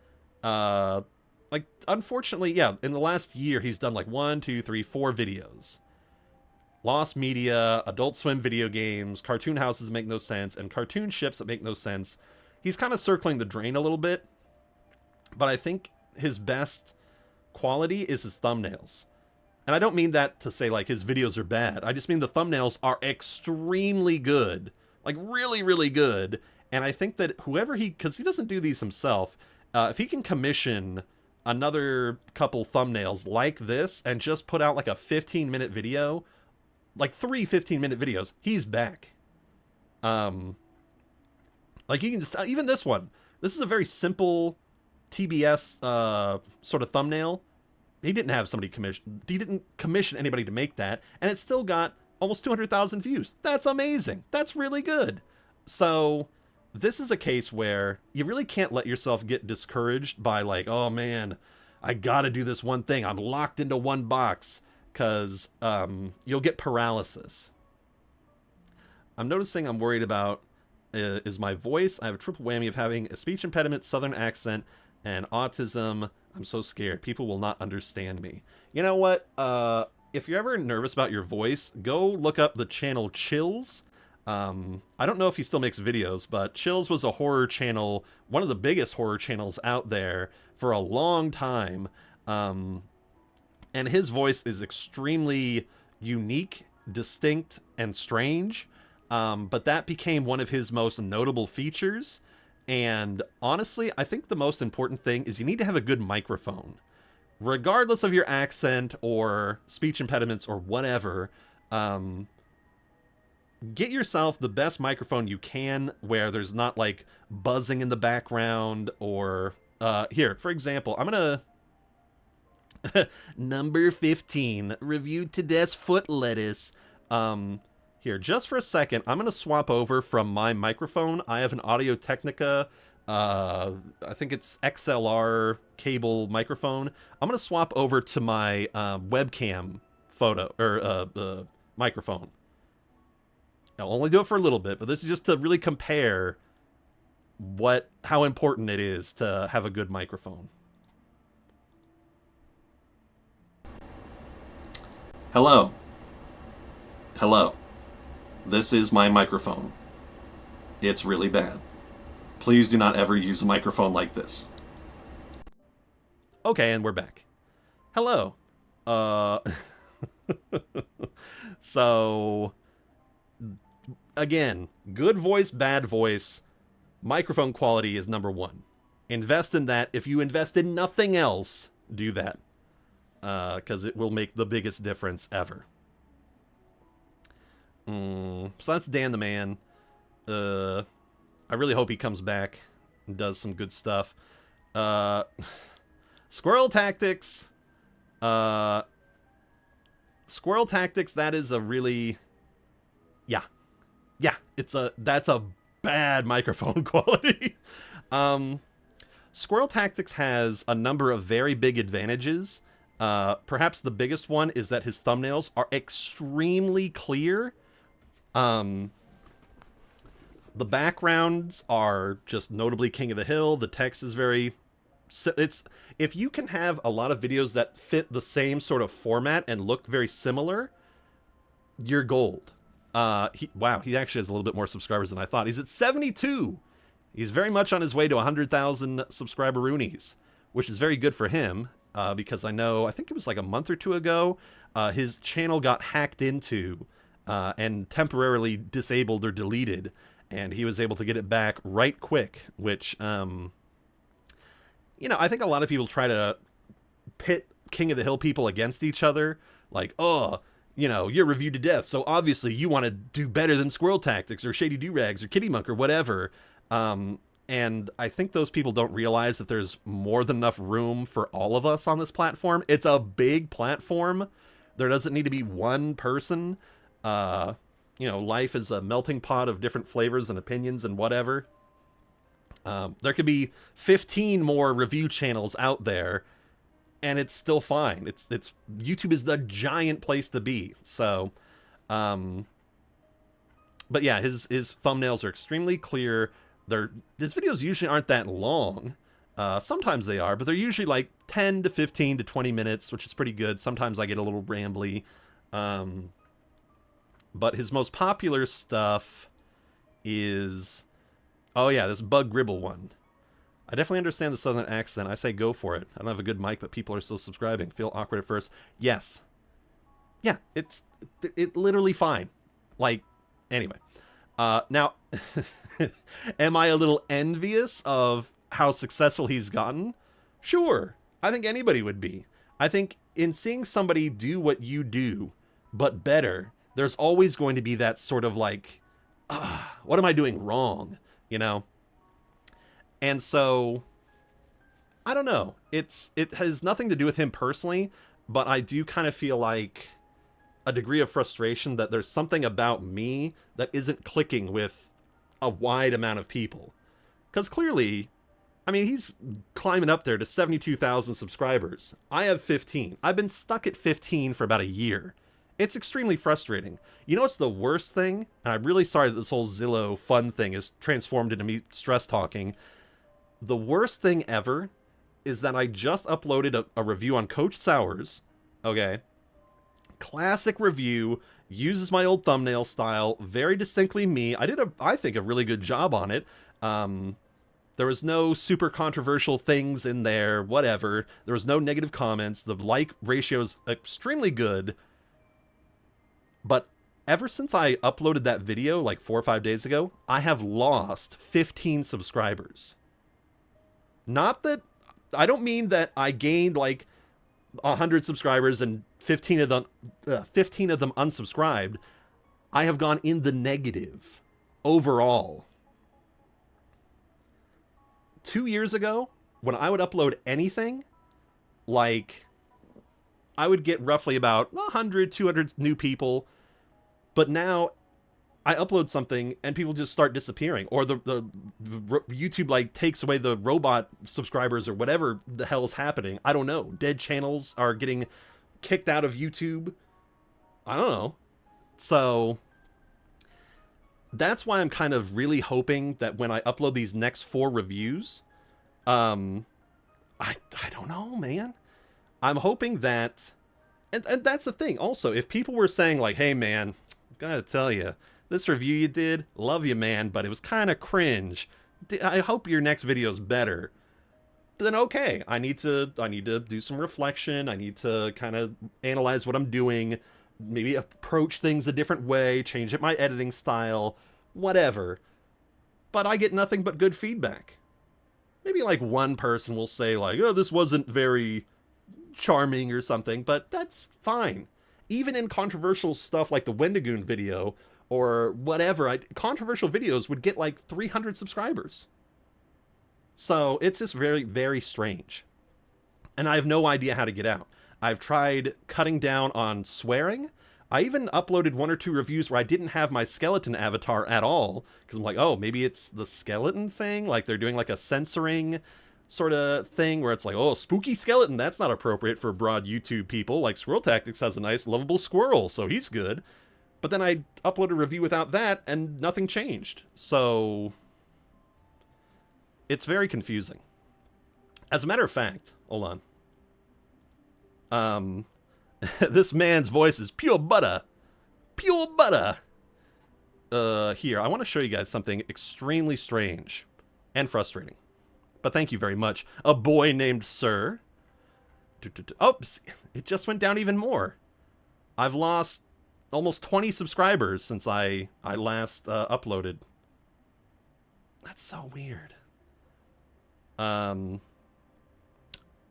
Like, unfortunately, yeah, in the last year, he's done like 1, 2, 3, 4 videos. Lost Media, Adult Swim video games, cartoon houses that make no sense, and cartoon ships that make no sense. He's kind of circling the drain a little bit, but I think his best quality is his thumbnails. And I don't mean that to say, like, his videos are bad. I just mean the thumbnails are extremely good. Like, really, really good. And I think that whoever because he doesn't do these himself, if he can commission another couple thumbnails like this and just put out, like, a 15-minute video, like 3 15-minute videos, he's back. Like, you can just, even this one. This is a very simple TBS sort of thumbnail. He didn't have somebody he didn't commission anybody to make that, and it still got almost 200,000 views. That's amazing. That's really good. So this is a case where you really can't let yourself get discouraged by, like, oh man, I gotta do this one thing. I'm locked into one box, because you'll get paralysis. I'm noticing I'm worried about is my voice. I have a triple whammy of having a speech impediment, southern accent, and autism. I'm so scared. People will not understand me. You know what? If you're ever nervous about your voice, go look up the channel Chills. I don't know if he still makes videos, but Chills was a horror channel, one of the biggest horror channels out there for a long time. And his voice is extremely unique, distinct, and strange. But that became one of his most notable features. And honestly, I think the most important thing is you need to have a good microphone. Regardless of your accent or speech impediments or whatever, get yourself the best microphone you can where there's not, like, buzzing in the background or... here, for example, I'm gonna... Number 15, reviewed to death's foot lettuce. Here, just for a second, I'm going to swap over from my microphone. I have an Audio-Technica, I think it's XLR cable microphone. I'm going to swap over to my webcam microphone. I'll only do it for a little bit, but this is just to really compare how important it is to have a good microphone. Hello. Hello. This is my microphone. It's really bad. Please do not ever use a microphone like this. Okay, and we're back. Hello. So, again, good voice, bad voice, microphone quality is number 1. Invest in that. If you invest in nothing else, do that. Because it will make the biggest difference ever. So that's Dan the Man. I really hope he comes back and does some good stuff. Squirrel Tactics. Squirrel Tactics, that is a really... Yeah, that's a bad microphone quality. Squirrel Tactics has a number of very big advantages. Perhaps the biggest one is that his thumbnails are extremely clear. The backgrounds are just notably king of the hill. The text is very... if you can have a lot of videos that fit the same sort of format and look very similar, you're gold. Wow, he actually has a little bit more subscribers than I thought. He's at 72. He's very much on his way to 100,000 subscriber-roonies, which is very good for him, because I think it was like a month or two ago, his channel got hacked into and temporarily disabled or deleted, and he was able to get it back right quick, which, I think a lot of people try to pit King of the Hill people against each other, like, oh, you're reviewed to death, so obviously you want to do better than Squirrel Tactics or Shady Do Rags or Kitty Monk or whatever. And I think those people don't realize that there's more than enough room for all of us on this platform. It's a big platform. There doesn't need to be one person. Life is a melting pot of different flavors and opinions and whatever. There could be 15 more review channels out there, and it's still fine. It's YouTube is the giant place to be. So, but yeah, his thumbnails are extremely clear. His videos usually aren't that long. Sometimes they are, but they're usually like 10 to 15 to 20 minutes, which is pretty good. Sometimes I get a little rambly. But his most popular stuff is, oh yeah, this Bug Gribble one. I definitely understand the southern accent. I say go for it. I don't have a good mic, but people are still subscribing. Feel awkward at first. Yes. Yeah, it's literally fine. Like, anyway. Now, am I a little envious of how successful he's gotten? Sure. I think anybody would be. I think in seeing somebody do what you do, but better, there's always going to be that sort of like, what am I doing wrong? You know? And so, I don't know. It has nothing to do with him personally, but I do kind of feel like a degree of frustration that there's something about me that isn't clicking with a wide amount of people. Because clearly, I mean, he's climbing up there to 72,000 subscribers. I have 15. I've been stuck at 15 for about a year. It's extremely frustrating. You know what's the worst thing? And I'm really sorry that this whole Zillow fun thing is transformed into me stress talking. The worst thing ever is that I just uploaded a review on Coach Sowers. Okay. Classic review, uses my old thumbnail style, very distinctly me. I did I think a really good job on it. There was no super controversial things in there, whatever. There was no negative comments. The like ratio is extremely good. But ever since I uploaded that video like 4 or 5 days ago, I have lost 15 subscribers. Not that, I don't mean that I gained like 100 subscribers and 15 of them unsubscribed. I have gone in the negative overall. 2 years ago, when I would upload anything, like, I would get roughly about 100, 200 new people. But now I upload something and people just start disappearing. Or the YouTube like takes away the robot subscribers or whatever the hell is happening. I don't know. Dead channels are getting kicked out of YouTube. I don't know. So that's why I'm kind of really hoping that when I upload these next 4 reviews, I don't know, man. I'm hoping that, and that's the thing. Also, if people were saying like, hey man, gotta tell you, this review you did, love you man, but it was kind of cringe. I hope your next video's better. Then okay, I need to do some reflection. I need to kind of analyze what I'm doing, maybe approach things a different way, change up my editing style, whatever. But I get nothing but good feedback. Maybe like one person will say like, oh, this wasn't very charming or something, but that's fine. Even in controversial stuff like the Wendigoon video or whatever, controversial videos would get like 300 subscribers. So it's just very, very strange. And I have no idea how to get out. I've tried cutting down on swearing. I even uploaded 1 or 2 reviews where I didn't have my skeleton avatar at all. Because I'm like, oh, maybe it's the skeleton thing? Like they're doing like a censoring sort of thing where it's like, oh, spooky skeleton, that's not appropriate for broad YouTube people. Like Squirrel Tactics has a nice lovable squirrel, so he's good. But then I uploaded a review without that and nothing changed. So it's very confusing. As a matter of fact, hold on. This man's voice is pure butter. Pure butter. Here, I want to show you guys something extremely strange and frustrating. But thank you very much. A boy named Sir. Oops, it just went down even more. I've lost almost 20 subscribers since I last uploaded. That's so weird.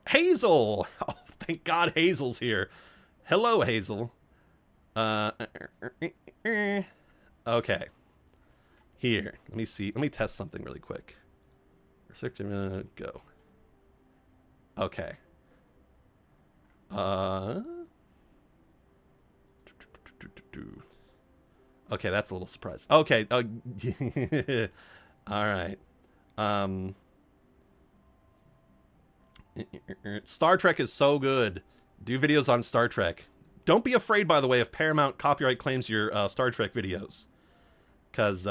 Hazel! Oh, thank God Hazel's here. Hello, Hazel. Okay. Here, let me see. Let me test something really quick. Restricted, go. Okay. Okay, that's a little surprise. Okay. All right. Star Trek is so good. Do videos on Star Trek. Don't be afraid, by the way, if Paramount copyright claims your Star Trek videos. Because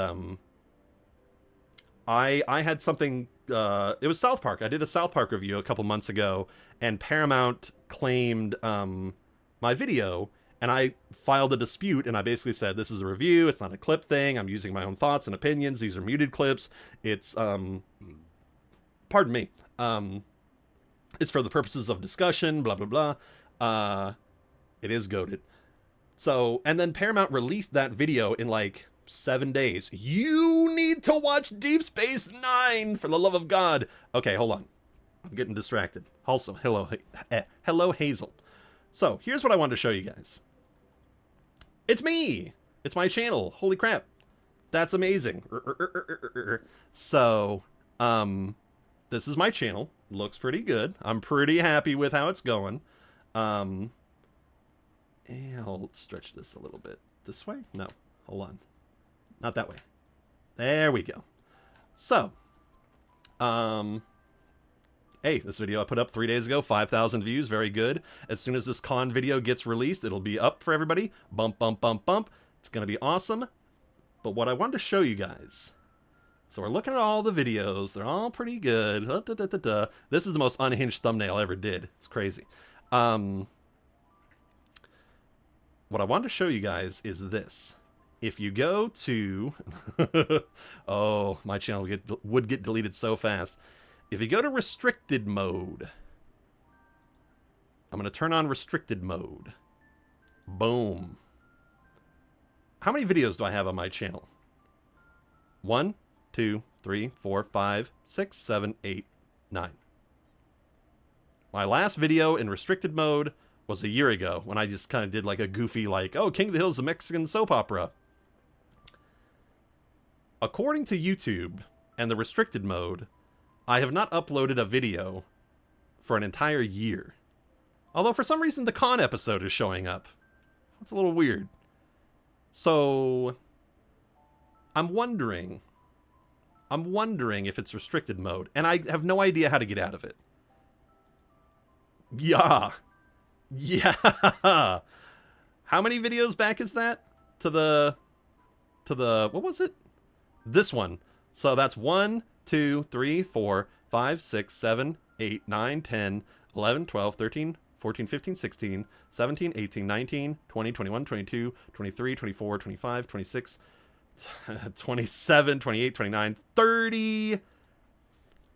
I had something... it was South Park. I did a South Park review a couple months ago, and Paramount claimed my video, and I filed a dispute, and I basically said, this is a review, it's not a clip thing, I'm using my own thoughts and opinions, these are muted clips, it's, pardon me, it's for the purposes of discussion, blah, blah, blah. It is goated. So, and then Paramount released that video in like 7 days. You need to watch Deep Space Nine, for the love of God. Okay, hold on. I'm getting distracted. Also, hello, Hazel. So, here's what I wanted to show you guys. It's me! It's my channel. Holy crap. That's amazing. So, this is my channel. Looks pretty good. I'm pretty happy with how it's going. And I'll stretch this a little bit. This way? No. Hold on. Not that way. There we go. So, hey, this video I put up 3 days ago, 5,000 views, very good. As soon as this con video gets released, it'll be up for everybody. Bump, bump, bump, bump. It's going to be awesome. But what I wanted to show you guys... So we're looking at all the videos. They're all pretty good. This is the most unhinged thumbnail I ever did. It's crazy. What I wanted to show you guys is this. If you go to... oh, my channel would get deleted so fast. If you go to restricted mode... I'm going to turn on restricted mode. Boom. How many videos do I have on my channel? 1, 2, 3, 4, 5, 6, 7, 8, 9. My last video in restricted mode was a year ago, when I just kind of did like a goofy, like, oh, King of the Hill is a Mexican soap opera. According to YouTube and the restricted mode, I have not uploaded a video for an entire year. Although for some reason the con episode is showing up. It's a little weird. So, I'm wondering if it's restricted mode, and I have no idea how to get out of it. Yeah. Yeah. How many videos back is that? To the, what was it? This one. So that's 1, 2, 3, 4, 5, 6, 7, 8, 9, 10, 11, 12, 13, 14, 15, 16, 17, 18, 19, 20, 21, 22, 23, 24, 25, 26, 27, 28, 29, 30.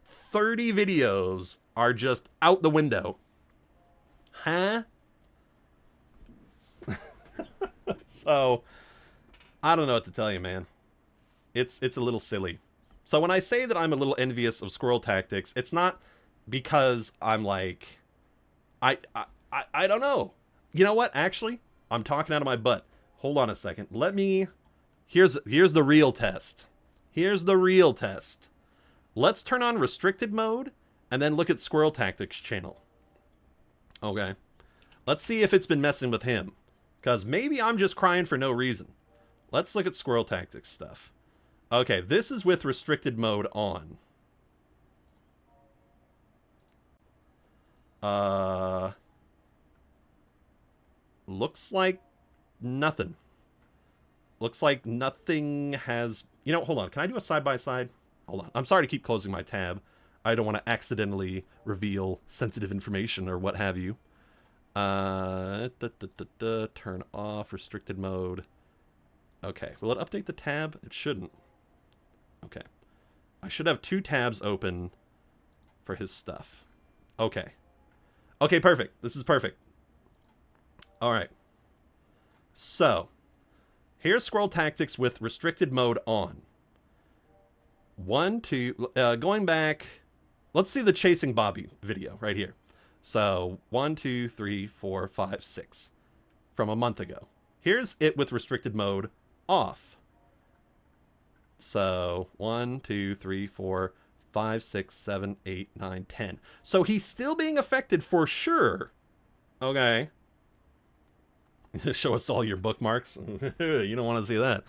30 videos are just out the window. Huh? So, I don't know what to tell you, man. It's a little silly. So when I say that I'm a little envious of Squirrel Tactics, it's not because I'm like... I don't know. You know what? Actually, I'm talking out of my butt. Hold on a second. Let me... Here's the real test. Here's the real test. Let's turn on restricted mode and then look at Squirrel Tactics channel. Okay. Let's see if it's been messing with him. Because maybe I'm just crying for no reason. Let's look at Squirrel Tactics stuff. Okay, this is with restricted mode on. Looks like nothing. Looks like nothing has... You know, hold on. Can I do a side-by-side? Hold on. I'm sorry to keep closing my tab. I don't want to accidentally reveal sensitive information or what have you. Turn off restricted mode. Okay. Will it update the tab? It shouldn't. Okay. I should have 2 tabs open for his stuff. Okay. Okay, perfect. This is perfect. All right. So, here's Squirrel Tactics with restricted mode on. 1, 2, going back, let's see the Chasing Bobby video right here. So, 1, 2, 3, 4, 5, 6 from a month ago. Here's it with restricted mode off. So, 1, 2, 3, 4, 5, 6, 7, 8, 9, 10. So he's still being affected for sure. Okay. Show us all your bookmarks. You don't want to see that.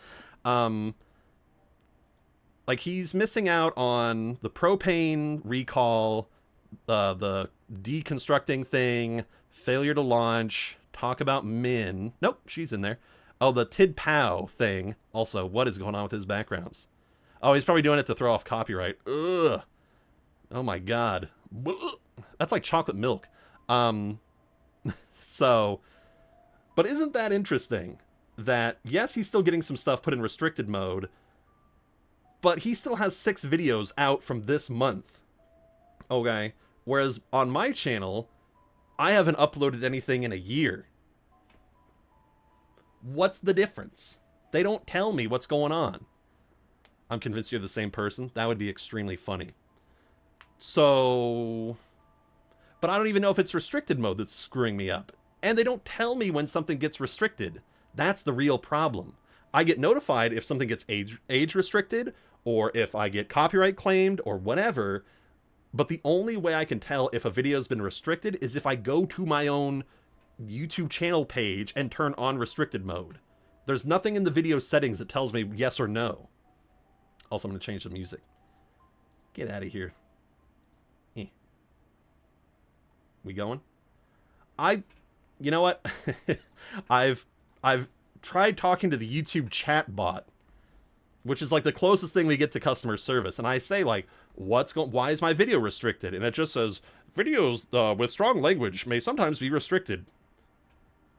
Like, he's missing out on the propane recall, the deconstructing thing, failure to launch, talk about Min. Nope, she's in there. Oh, the Tid Pow thing. Also, what is going on with his backgrounds? Oh, he's probably doing it to throw off copyright. Ugh. Oh my god. That's like chocolate milk. So, but isn't that interesting? That, yes, he's still getting some stuff put in restricted mode, but he still has 6 videos out from this month. Okay? Whereas on my channel, I haven't uploaded anything in a year. What's the difference? They don't tell me what's going on. I'm convinced you're the same person. That would be extremely funny. So, but I don't even know if it's restricted mode that's screwing me up. And they don't tell me when something gets restricted. That's the real problem. I get notified if something gets age restricted, or if I get copyright claimed, or whatever. But the only way I can tell if a video's been restricted is if I go to my own YouTube channel page and turn on restricted mode. There's nothing in the video settings that tells me yes or no. Also, I'm going to change the music. Get out of here. We going? You know what? I've tried talking to the YouTube chat bot, which is like the closest thing we get to customer service. And I say, like, why is my video restricted? And it just says, videos with strong language may sometimes be restricted.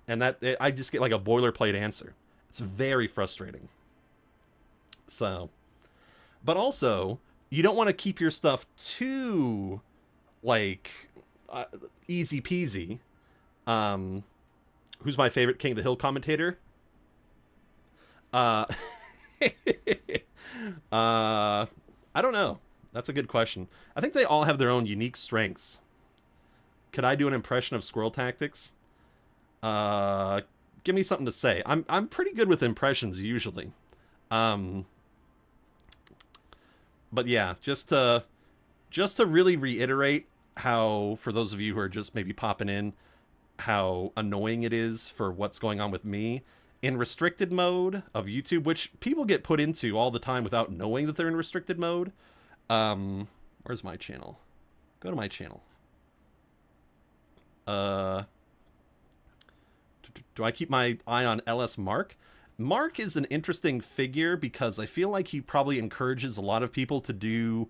And I just get like a boilerplate answer. It's very frustrating. So, but also, you don't want to keep your stuff too, like, easy peasy. Who's my favorite King of the Hill commentator? I don't know. That's a good question. I think they all have their own unique strengths. Could I do an impression of Squirrel Tactics? Give me something to say. I'm pretty good with impressions usually. But yeah, just to really reiterate how, for those of you who are just maybe popping in, how annoying it is for what's going on with me in restricted mode of YouTube, which people get put into all the time without knowing that they're in restricted mode. Where's my channel? Go to my channel. Do I keep my eye on LS Mark? Mark is an interesting figure because I feel like he probably encourages a lot of people to do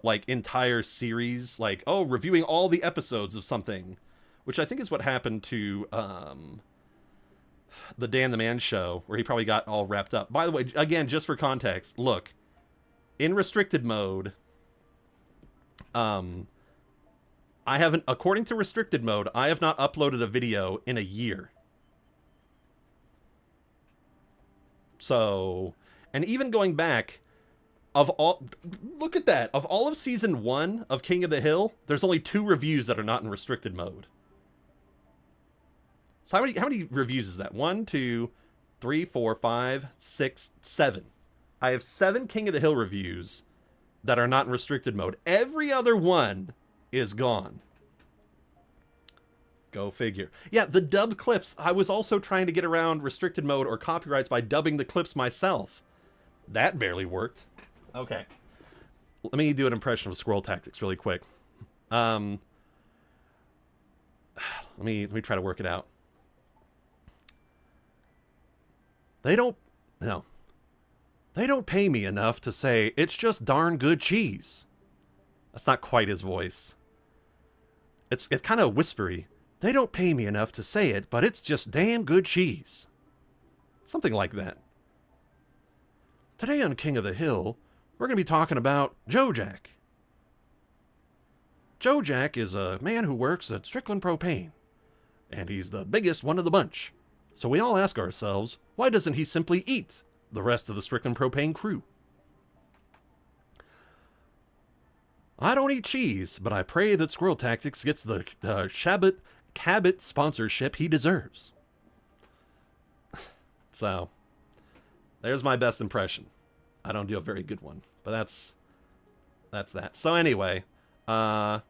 like entire series, like, oh, reviewing all the episodes of something, which I think is what happened to the Dan the Man show, where he probably got all wrapped up. By the way, again, just for context, look, in restricted mode, I haven't, according to restricted mode, I have not uploaded a video in a year. So, and even going back, look at that. Of all of season 1 of King of the Hill, there's only 2 reviews that are not in restricted mode. So how many reviews is that? 1, 2, 3, 4, 5, 6, 7. I have 7 King of the Hill reviews that are not in restricted mode. Every other one is gone. Go figure. Yeah, the dubbed clips. I was also trying to get around restricted mode or copyrights by dubbing the clips myself. That barely worked. Okay. Let me do an impression of Squirrel Tactics really quick. Let me try to work it out. They don't pay me enough to say it's just darn good cheese. That's not quite his voice. It's kind of whispery. They don't pay me enough to say it, but it's just damn good cheese. Something like that. Today on King of the Hill, we're going to be talking about Joe Jack. Joe Jack is a man who works at Strickland Propane, and he's the biggest one of the bunch. So we all ask ourselves, why doesn't he simply eat the rest of the Strickland Propane crew? I don't eat cheese, but I pray that Squirrel Tactics gets the Cabot sponsorship he deserves. So, there's my best impression. I don't do a very good one. But that's that. So anyway, to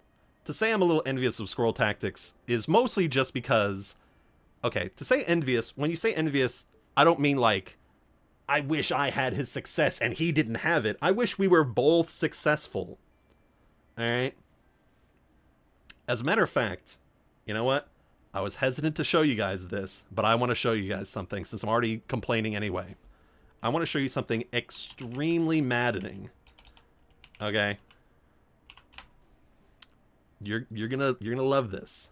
say I'm a little envious of Squirrel Tactics is mostly just because, okay, to say envious, when you say envious, I don't mean like, I wish I had his success and he didn't have it. I wish we were both successful. Alright? As a matter of fact, you know what? I was hesitant to show you guys this, but I want to show you guys something since I'm already complaining anyway. I want to show you something extremely maddening. Okay? You're gonna love this.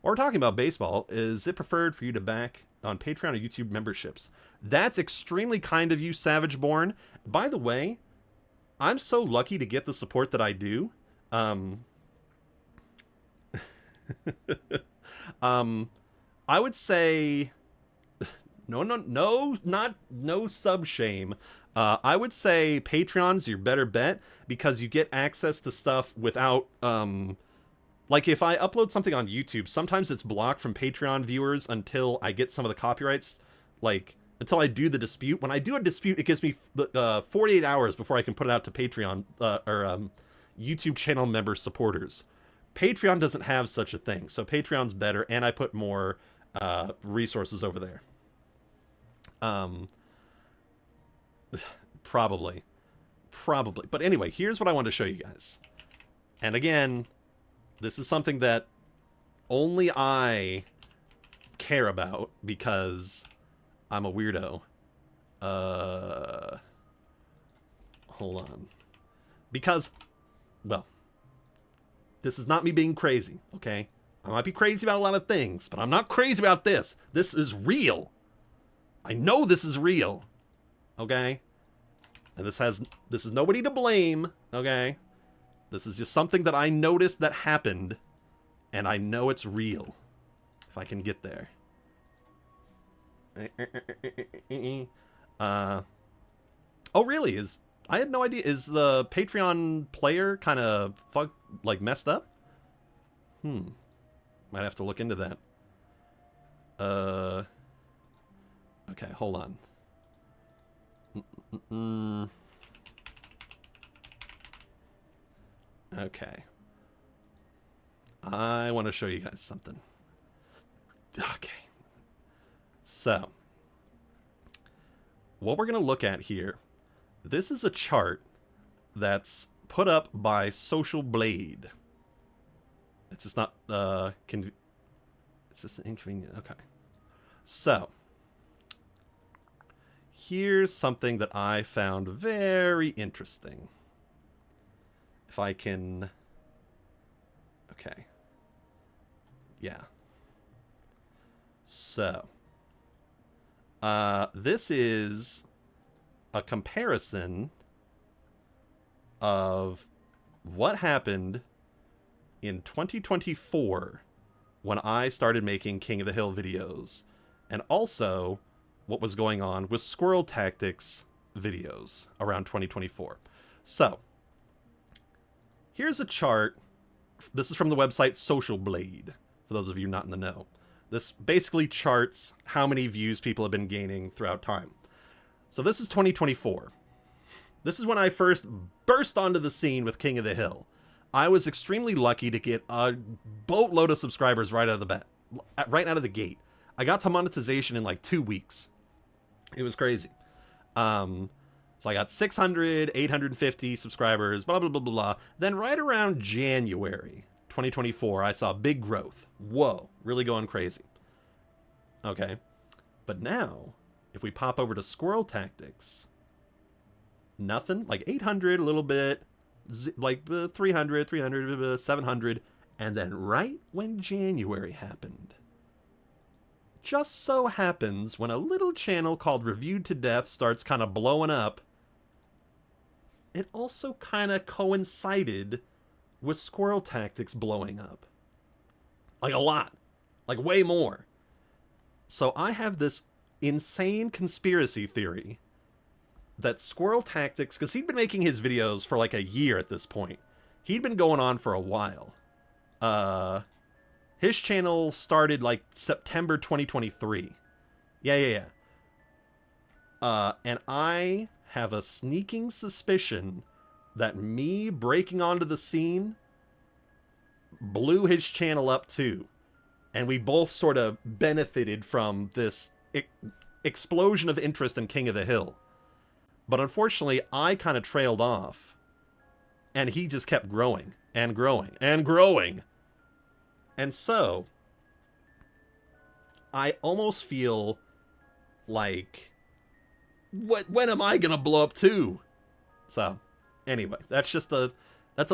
What we're talking about baseball is it preferred for you to back on Patreon or YouTube memberships. That's extremely kind of you, Savage Born. By the way, I'm so lucky to get the support that I do. I would say no sub shame. I would say Patreon's your better bet because you get access to stuff without like if I upload something on YouTube, sometimes it's blocked from Patreon viewers until I get some of the copyrights, like until I do the dispute. When I do a dispute, it gives me 48 hours before I can put it out to Patreon or YouTube channel member supporters. Patreon doesn't have such a thing, so Patreon's better, and I put more resources over there. Probably. But anyway, here's what I want to show you guys. And again, this is something that only I care about because I'm a weirdo. Hold on. Because, well, this is not me being crazy, okay? I might be crazy about a lot of things, but I'm not crazy about this. This is real. I know this is real, okay? And this is nobody to blame, okay? This is just something that I noticed that happened, and I know it's real. If I can get there. Oh, really? I had no idea. Is the Patreon player kind of messed up? Might have to look into that. Okay, hold on. Okay. I want to show you guys something. Okay. So, what we're going to look at here, this is a chart that's put up by Social Blade. It's just not, it's just inconvenient. Okay. So, here's something that I found very interesting. If I can... Okay. Yeah. So, this is a comparison of what happened in 2024 when I started making King of the Hill videos, and also what was going on with Squirrel Tactics videos around 2024. So, here's a chart. This is from the website Social Blade, for those of you not in the know. This basically charts how many views people have been gaining throughout time. So this is 2024. This is when I first burst onto the scene with King of the Hill. I was extremely lucky to get a boatload of subscribers right out of the gate. I got to monetization in like 2 weeks. It was crazy. So I got 600, 850 subscribers, blah, blah, blah, blah, blah. Then right around January 2024, I saw big growth. Whoa, really going crazy. Okay. But now, if we pop over to Squirrel Tactics, nothing. Like 800, a little bit. Like 300, 700. And then right when January happened, just so happens when a little channel called Reviewed to Death starts kind of blowing up, it also kind of coincided with Squirrel Tactics blowing up. Like a lot. Like way more. So I have this insane conspiracy theory that Squirrel Tactics, because he'd been making his videos for like a year at this point. He'd been going on for a while. His channel started like September 2023. Yeah. And I have a sneaking suspicion that me breaking onto the scene blew his channel up too. And we both sort of benefited from this explosion of interest in King of the Hill. But unfortunately, I kind of trailed off. And he just kept growing and growing and growing. And so, I almost feel like, when am I gonna blow up too? So, anyway, that's a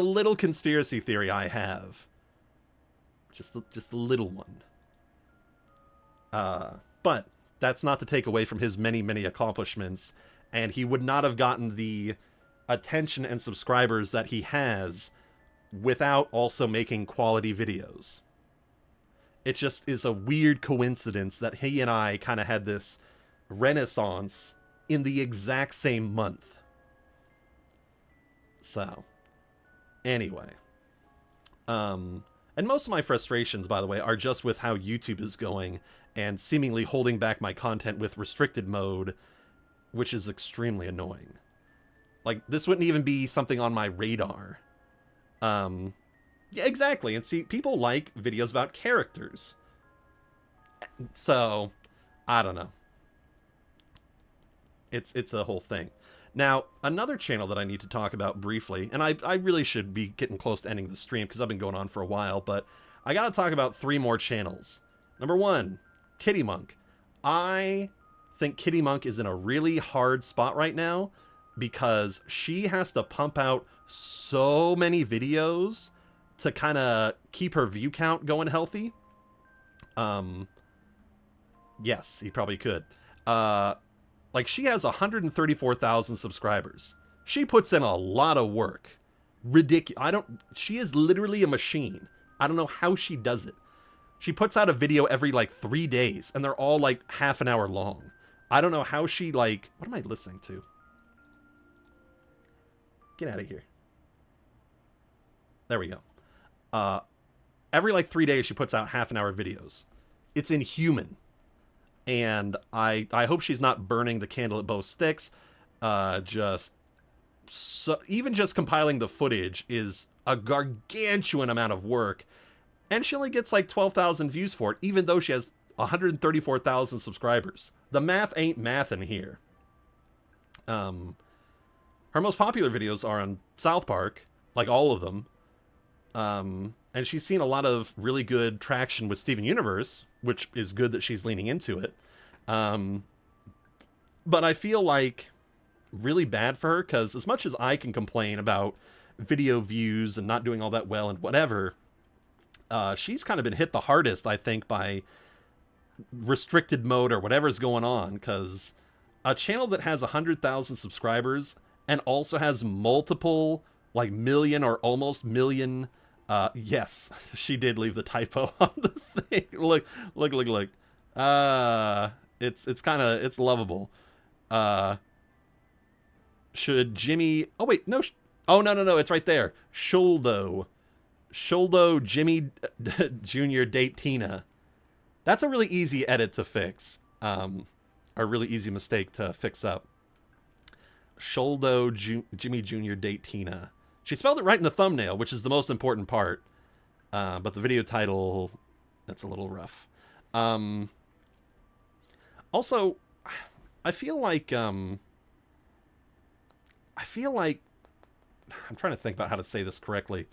little conspiracy theory I have. Just a little one. But that's not to take away from his many, many accomplishments, and he would not have gotten the attention and subscribers that he has without also making quality videos. It just is a weird coincidence that he and I kind of had this renaissance in the exact same month. So, anyway. And most of my frustrations, by the way, are just with how YouTube is going and seemingly holding back my content with restricted mode, which is extremely annoying. Like, this wouldn't even be something on my radar. Yeah, exactly. And see, people like videos about characters. So, I don't know. It's a whole thing. Now, another channel that I need to talk about briefly, and I really should be getting close to ending the stream because I've been going on for a while, but I gotta talk about 3 more channels. Number 1, Kitty Monk. I think Kitty Monk is in a really hard spot right now because she has to pump out so many videos to kind of keep her view count going healthy. Yes, he probably could. Like, she has 134,000 subscribers. She puts in a lot of work. Ridiculous. She is literally a machine. I don't know how she does it. She puts out a video every, like, 3 days, and they're all, like, half an hour long. I don't know how she, like... What am I listening to? Get out of here. There we go. Every, like, 3 days, she puts out half an hour videos. It's inhuman. And I hope she's not burning the candle at both sticks. Even just compiling the footage is a gargantuan amount of work. And she only gets like 12,000 views for it, even though she has 134,000 subscribers. The math ain't mathin' here. Her most popular videos are on South Park, like all of them. And she's seen a lot of really good traction with Steven Universe, which is good that she's leaning into it. But I feel like really bad for her, because as much as I can complain about video views and not doing all that well and whatever, she's kind of been hit the hardest, I think, by restricted mode or whatever's going on, because a channel that has 100,000 subscribers and also has multiple, like, million or almost million... yes, she did leave the typo on the thing. Look. It's lovable. Should Jimmy... Oh, wait, no. Oh, no, it's right there. Shuldo Jimmy Jr. date Tina. That's a really easy edit to fix. A really easy mistake to fix up. Shuldo Jimmy Jr. date Tina. She spelled it right in the thumbnail, which is the most important part. But the video title, that's a little rough. Also, I feel like I'm trying to think about how to say this correctly.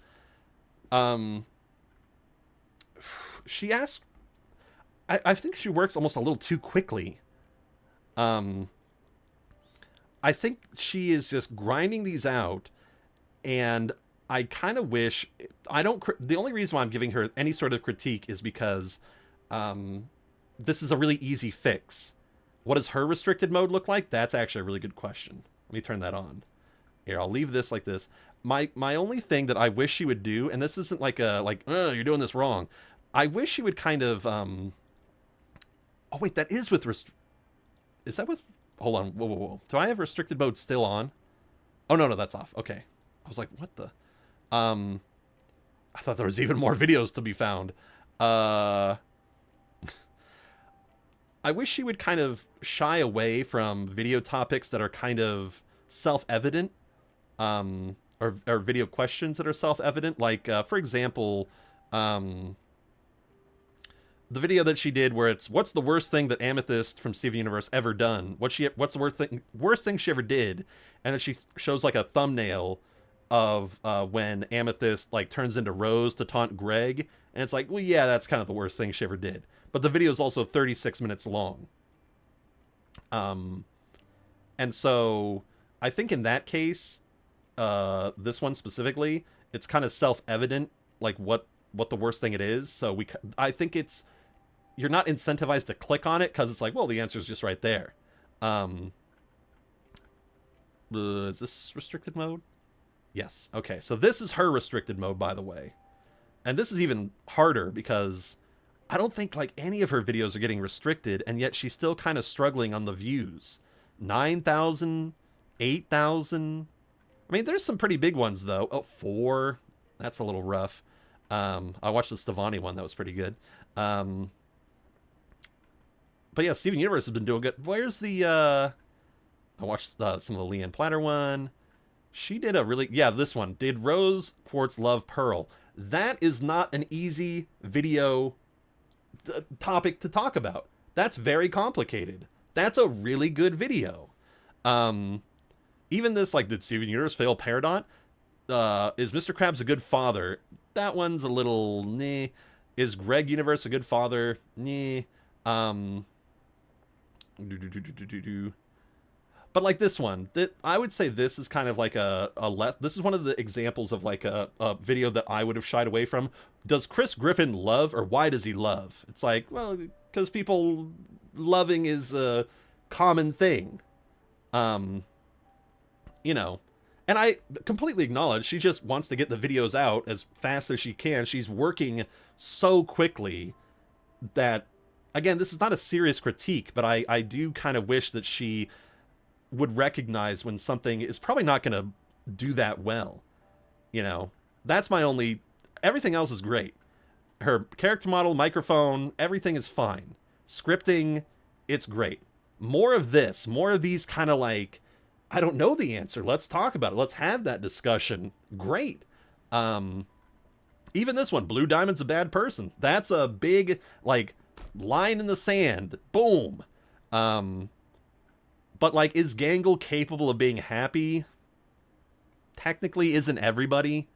She asked... I think she works almost a little too quickly. I think she is just grinding these out, and I kind of wish... The only reason why I'm giving her any sort of critique is because this is a really easy fix. What does her restricted mode look like? That's actually a really good question. Let me turn that on. Here, I'll leave this like this. My only thing that I wish she would do, and this isn't like you're doing this wrong. I wish she would kind of... Oh, wait, that is with... Is that with... Hold on. Whoa. Do I have restricted mode still on? Oh, no, that's off. Okay. I was like, what the... I thought there was even more videos to be found. I wish she would kind of shy away from video topics that are kind of self-evident, or video questions that are self-evident. Like, for example, the video that she did where it's, what's the worst thing that Amethyst from Steven Universe ever done? What's the worst thing she ever did? And then she shows like a thumbnail of when Amethyst like turns into Rose to taunt Greg, and it's like, well, yeah, that's kind of the worst thing she ever did. But the video is also 36 minutes long. And so I think in that case, this one specifically, it's kind of self-evident, like what the worst thing it is. So I think you're not incentivized to click on it because it's like, well, the answer is just right there. Is this restricted mode? Yes. Okay. So this is her restricted mode, by the way. And this is even harder because I don't think like any of her videos are getting restricted, and yet she's still kind of struggling on the views. 9,000, 8,000. I mean, there's some pretty big ones though. Oh, 4. That's a little rough. I watched the Stevani one. That was pretty good. But yeah, Steven Universe has been doing good. Where's the... I watched some of the Leanne Platter one. She did this one. Did Rose Quartz love Pearl? That is not an easy video topic to talk about. That's very complicated. That's a really good video. Even this, like, did Steven Universe fail Peridot? Is Mr. Krabs a good father? That one's a little meh. Is Greg Universe a good father? Meh. But like this one, I would say this is kind of like this is one of the examples of like a video that I would have shied away from. Does Chris Griffin love, or why does he love? It's like, well, because people loving is a common thing. You know, and I completely acknowledge she just wants to get the videos out as fast as she can. She's working so quickly that, again, this is not a serious critique, but I do kind of wish that she would recognize when something is probably not going to do that well. You know, that's my only... Everything else is great. Her character model, microphone, everything is fine. Scripting, it's great. More of this, more of these kind of like, I don't know the answer, let's talk about it, let's have that discussion. Great. Even this one, Blue Diamond's a bad person. That's a big, like, line in the sand. Boom. But, like, is Gangle capable of being happy? Technically, isn't everybody?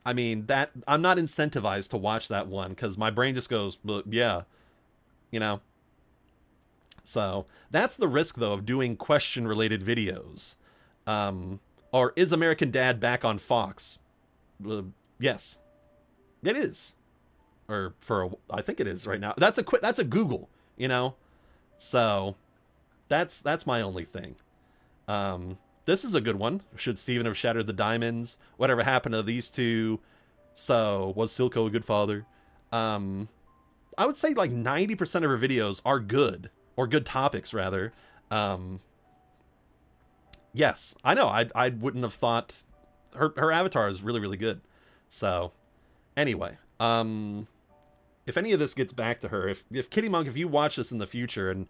I mean, I'm not incentivized to watch that one, because my brain just goes, well, yeah. You know? So, that's the risk, though, of doing question-related videos. Or, is American Dad back on Fox? Yes. It is. Or, I think it is right now. That's a Google, you know? So... That's my only thing. This is a good one. Should Steven have shattered the diamonds? Whatever happened to these two? So, was Silco a good father? I would say like 90% of her videos are good. Or good topics, rather. Yes, I know. I wouldn't have thought... Her avatar is really, really good. So, anyway. If any of this gets back to her, if Kitty Monk, if you watch this in the future and...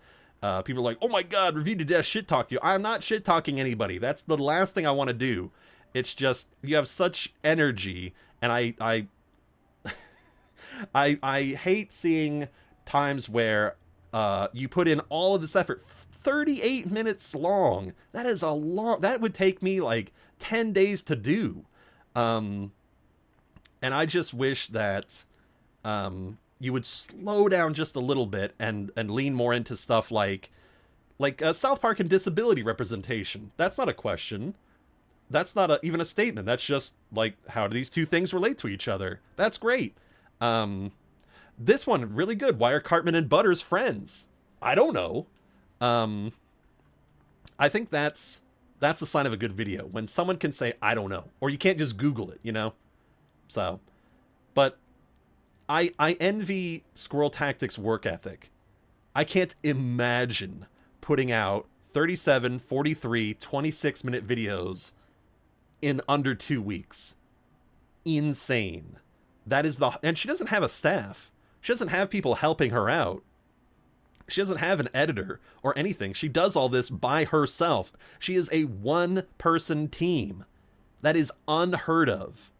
people are like, oh my god, Review to Death shit talk you. I'm not shit talking anybody. That's the last thing I want to do. It's just, you have such energy, and I hate seeing times where you put in all of this effort. 38 minutes long. That is a long... That would take me like 10 days to do. And I just wish that... you would slow down just a little bit and lean more into stuff like South Park and disability representation. That's not a question. That's not even a statement. That's just like, how do these two things relate to each other? That's great. This one, really good. Why are Cartman and Butters friends? I don't know. I think that's the sign of a good video. When someone can say, I don't know. Or you can't just Google it, you know? So, but... I envy Squirrel Tactics' work ethic. I can't imagine putting out 37, 43, 26-minute videos in under 2 weeks. Insane. That is and she doesn't have a staff. She doesn't have people helping her out. She doesn't have an editor or anything. She does all this by herself. She is a one-person team. That is unheard of.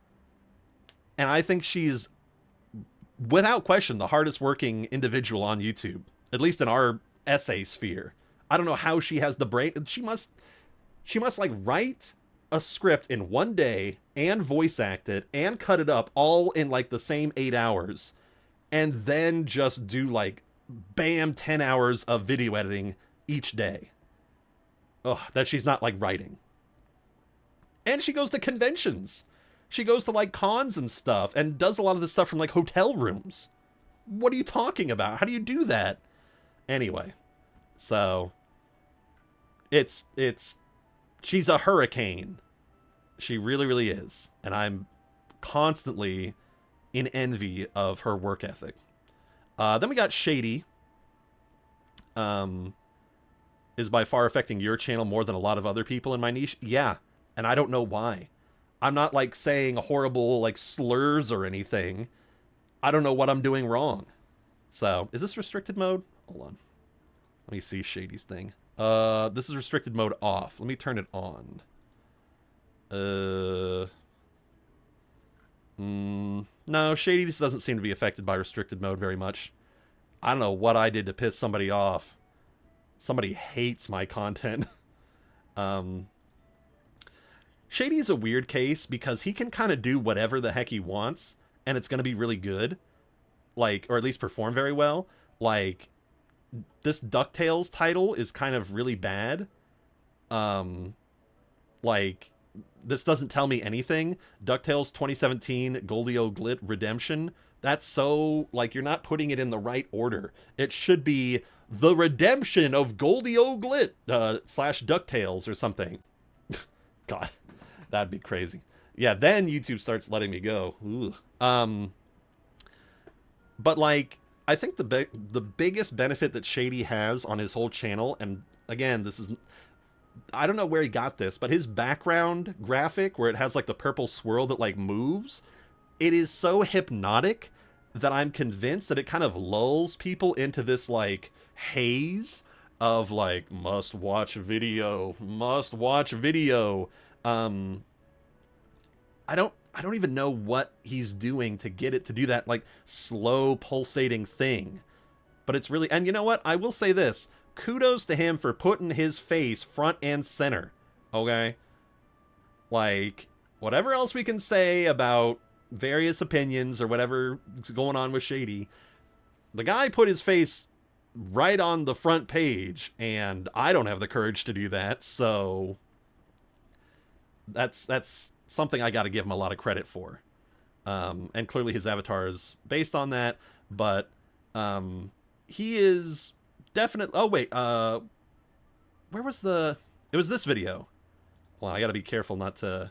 And I think she's, without question, the hardest working individual on YouTube, at least in our essay sphere. I don't know how she has the brain. She must like write a script in one day and voice act it and cut it up all in like the same 8 hours, and then just do like bam 10 hours of video editing each day. Ugh, that she's not like writing. And she goes to conventions. She goes to like cons and stuff and does a lot of this stuff from like hotel rooms. What are you talking about? How do you do that? Anyway, so she's a hurricane. She really, really is. And I'm constantly in envy of her work ethic. Then we got Shady. Is by far affecting your channel more than a lot of other people in my niche. Yeah, and I don't know why. I'm not like saying horrible like slurs or anything. I don't know what I'm doing wrong. So, is this restricted mode? Hold on. Let me see Shady's thing. This is restricted mode off. Let me turn it on. No, Shady just doesn't seem to be affected by restricted mode very much. I don't know what I did to piss somebody off. Somebody hates my content. Shady's a weird case because he can kind of do whatever the heck he wants, and it's going to be really good. Like, or at least perform very well. Like, this DuckTales title is kind of really bad. Like, this doesn't tell me anything. DuckTales 2017 Goldie Glit Redemption. That's so, like, you're not putting it in the right order. It should be The Redemption of Goldie Glit / DuckTales or something. God, that'd be crazy. Yeah, then YouTube starts letting me go. Ugh. But, like, I think the biggest benefit that Shady has on his whole channel, and again, this is, I don't know where he got this, but his background graphic where it has like the purple swirl that like moves, it is so hypnotic that I'm convinced that it kind of lulls people into this like haze of like must watch video. I don't even know what he's doing to get it to do that like slow pulsating thing. But it's really, and you know what? I will say this. Kudos to him for putting his face front and center. Okay? Like, whatever else we can say about various opinions or whatever's going on with Shady, the guy put his face right on the front page, and I don't have the courage to do that, so that's something I got to give him a lot of credit for. And clearly his avatar is based on that, but he is definitely... Oh, wait, where was the... It was this video. Well, I got to be careful not to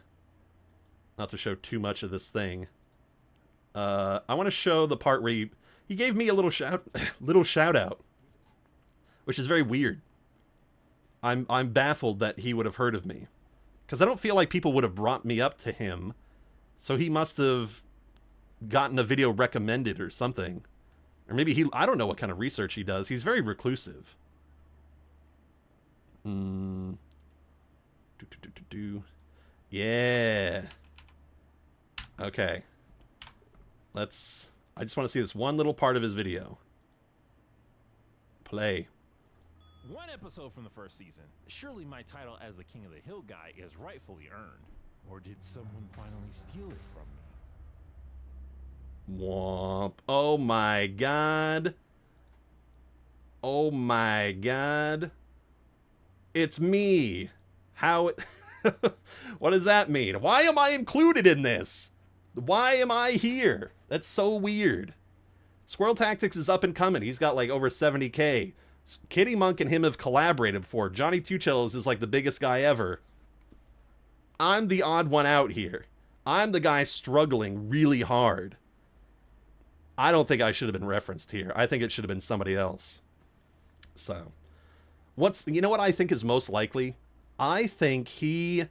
show too much of this thing. I want to show the part where he gave me a little shout out, which is very weird. I'm baffled that he would have heard of me, because I don't feel like people would have brought me up to him. So he must have gotten a video recommended or something. Or maybe I don't know what kind of research he does. He's very reclusive. Yeah. Okay. I just want to see this one little part of his video. Play. One episode from the first season. Surely my title as the King of the Hill guy is rightfully earned. Or did someone finally steal it from me? Womp. Oh my god. Oh my god. It's me. How... What does that mean? Why am I included in this? Why am I here? That's so weird. Squirrel Tactics is up and coming. He's got like over 70K. Kitty Monk and him have collaborated before. Johnny Two Cellos is like the biggest guy ever. I'm the odd one out here. I'm the guy struggling really hard. I don't think I should have been referenced here. I think it should have been somebody else. So, you know what I think is most likely? I think he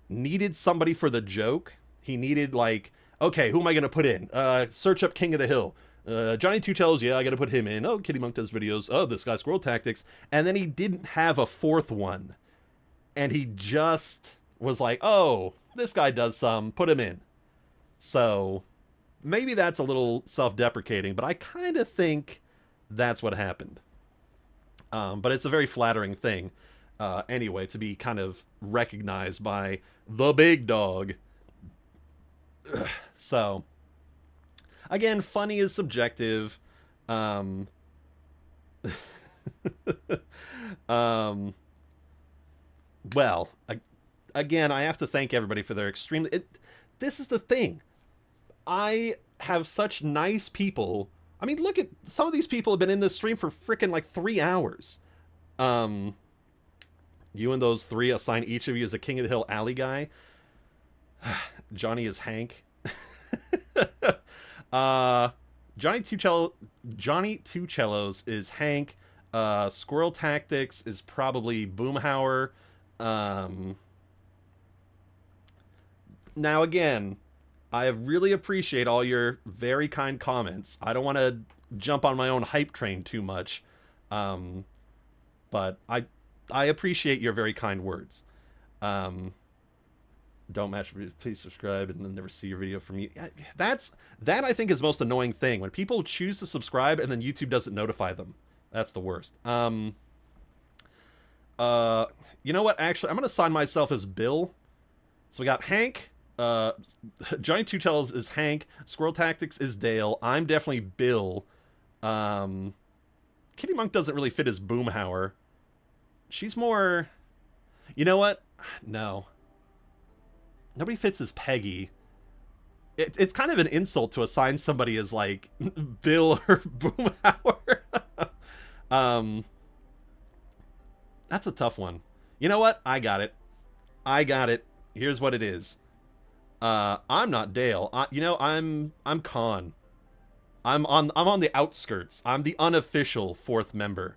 needed somebody for the joke. He needed like, okay, who am I going to put in? Search up King of the Hill. Johnny Two Tails, yeah, I gotta put him in. Oh, Kitty Monk does videos. Oh, this guy Squirrel Tactics. And then he didn't have a fourth one. And he just was like, oh, this guy does some, put him in. So maybe that's a little self-deprecating, but I kind of think that's what happened. But it's a very flattering thing, anyway, to be kind of recognized by the big dog. So, again, funny is subjective. Um, well, again, I have to thank everybody for their extremely... this is the thing. I have such nice people. I mean, look at some of these people have been in this stream for freaking like 3 hours. You and those three, assign each of you as a King of the Hill alley guy. Johnny is Hank. Johnny Two Cellos is Hank. Squirrel Tactics is probably Boomhauer. Now again, I really appreciate all your very kind comments. I don't want to jump on my own hype train too much, but I appreciate your very kind words. Don't match, please subscribe and then never see your video from you. That I think is the most annoying thing, when people choose to subscribe and then YouTube doesn't notify them. That's the worst. You know what? Actually, I'm gonna sign myself as Bill. So we got Hank. Johnny Two Tails is Hank. Squirrel Tactics is Dale. I'm definitely Bill. Kitty Monk doesn't really fit as Boomhauer. She's more... You know what? No. Nobody fits as Peggy. It's kind of an insult to assign somebody as, like, Bill or Boomhauer. That's a tough one. You know what? I got it. Here's what it is. I'm not Dale. I'm Con. I'm on the outskirts. I'm the unofficial fourth member.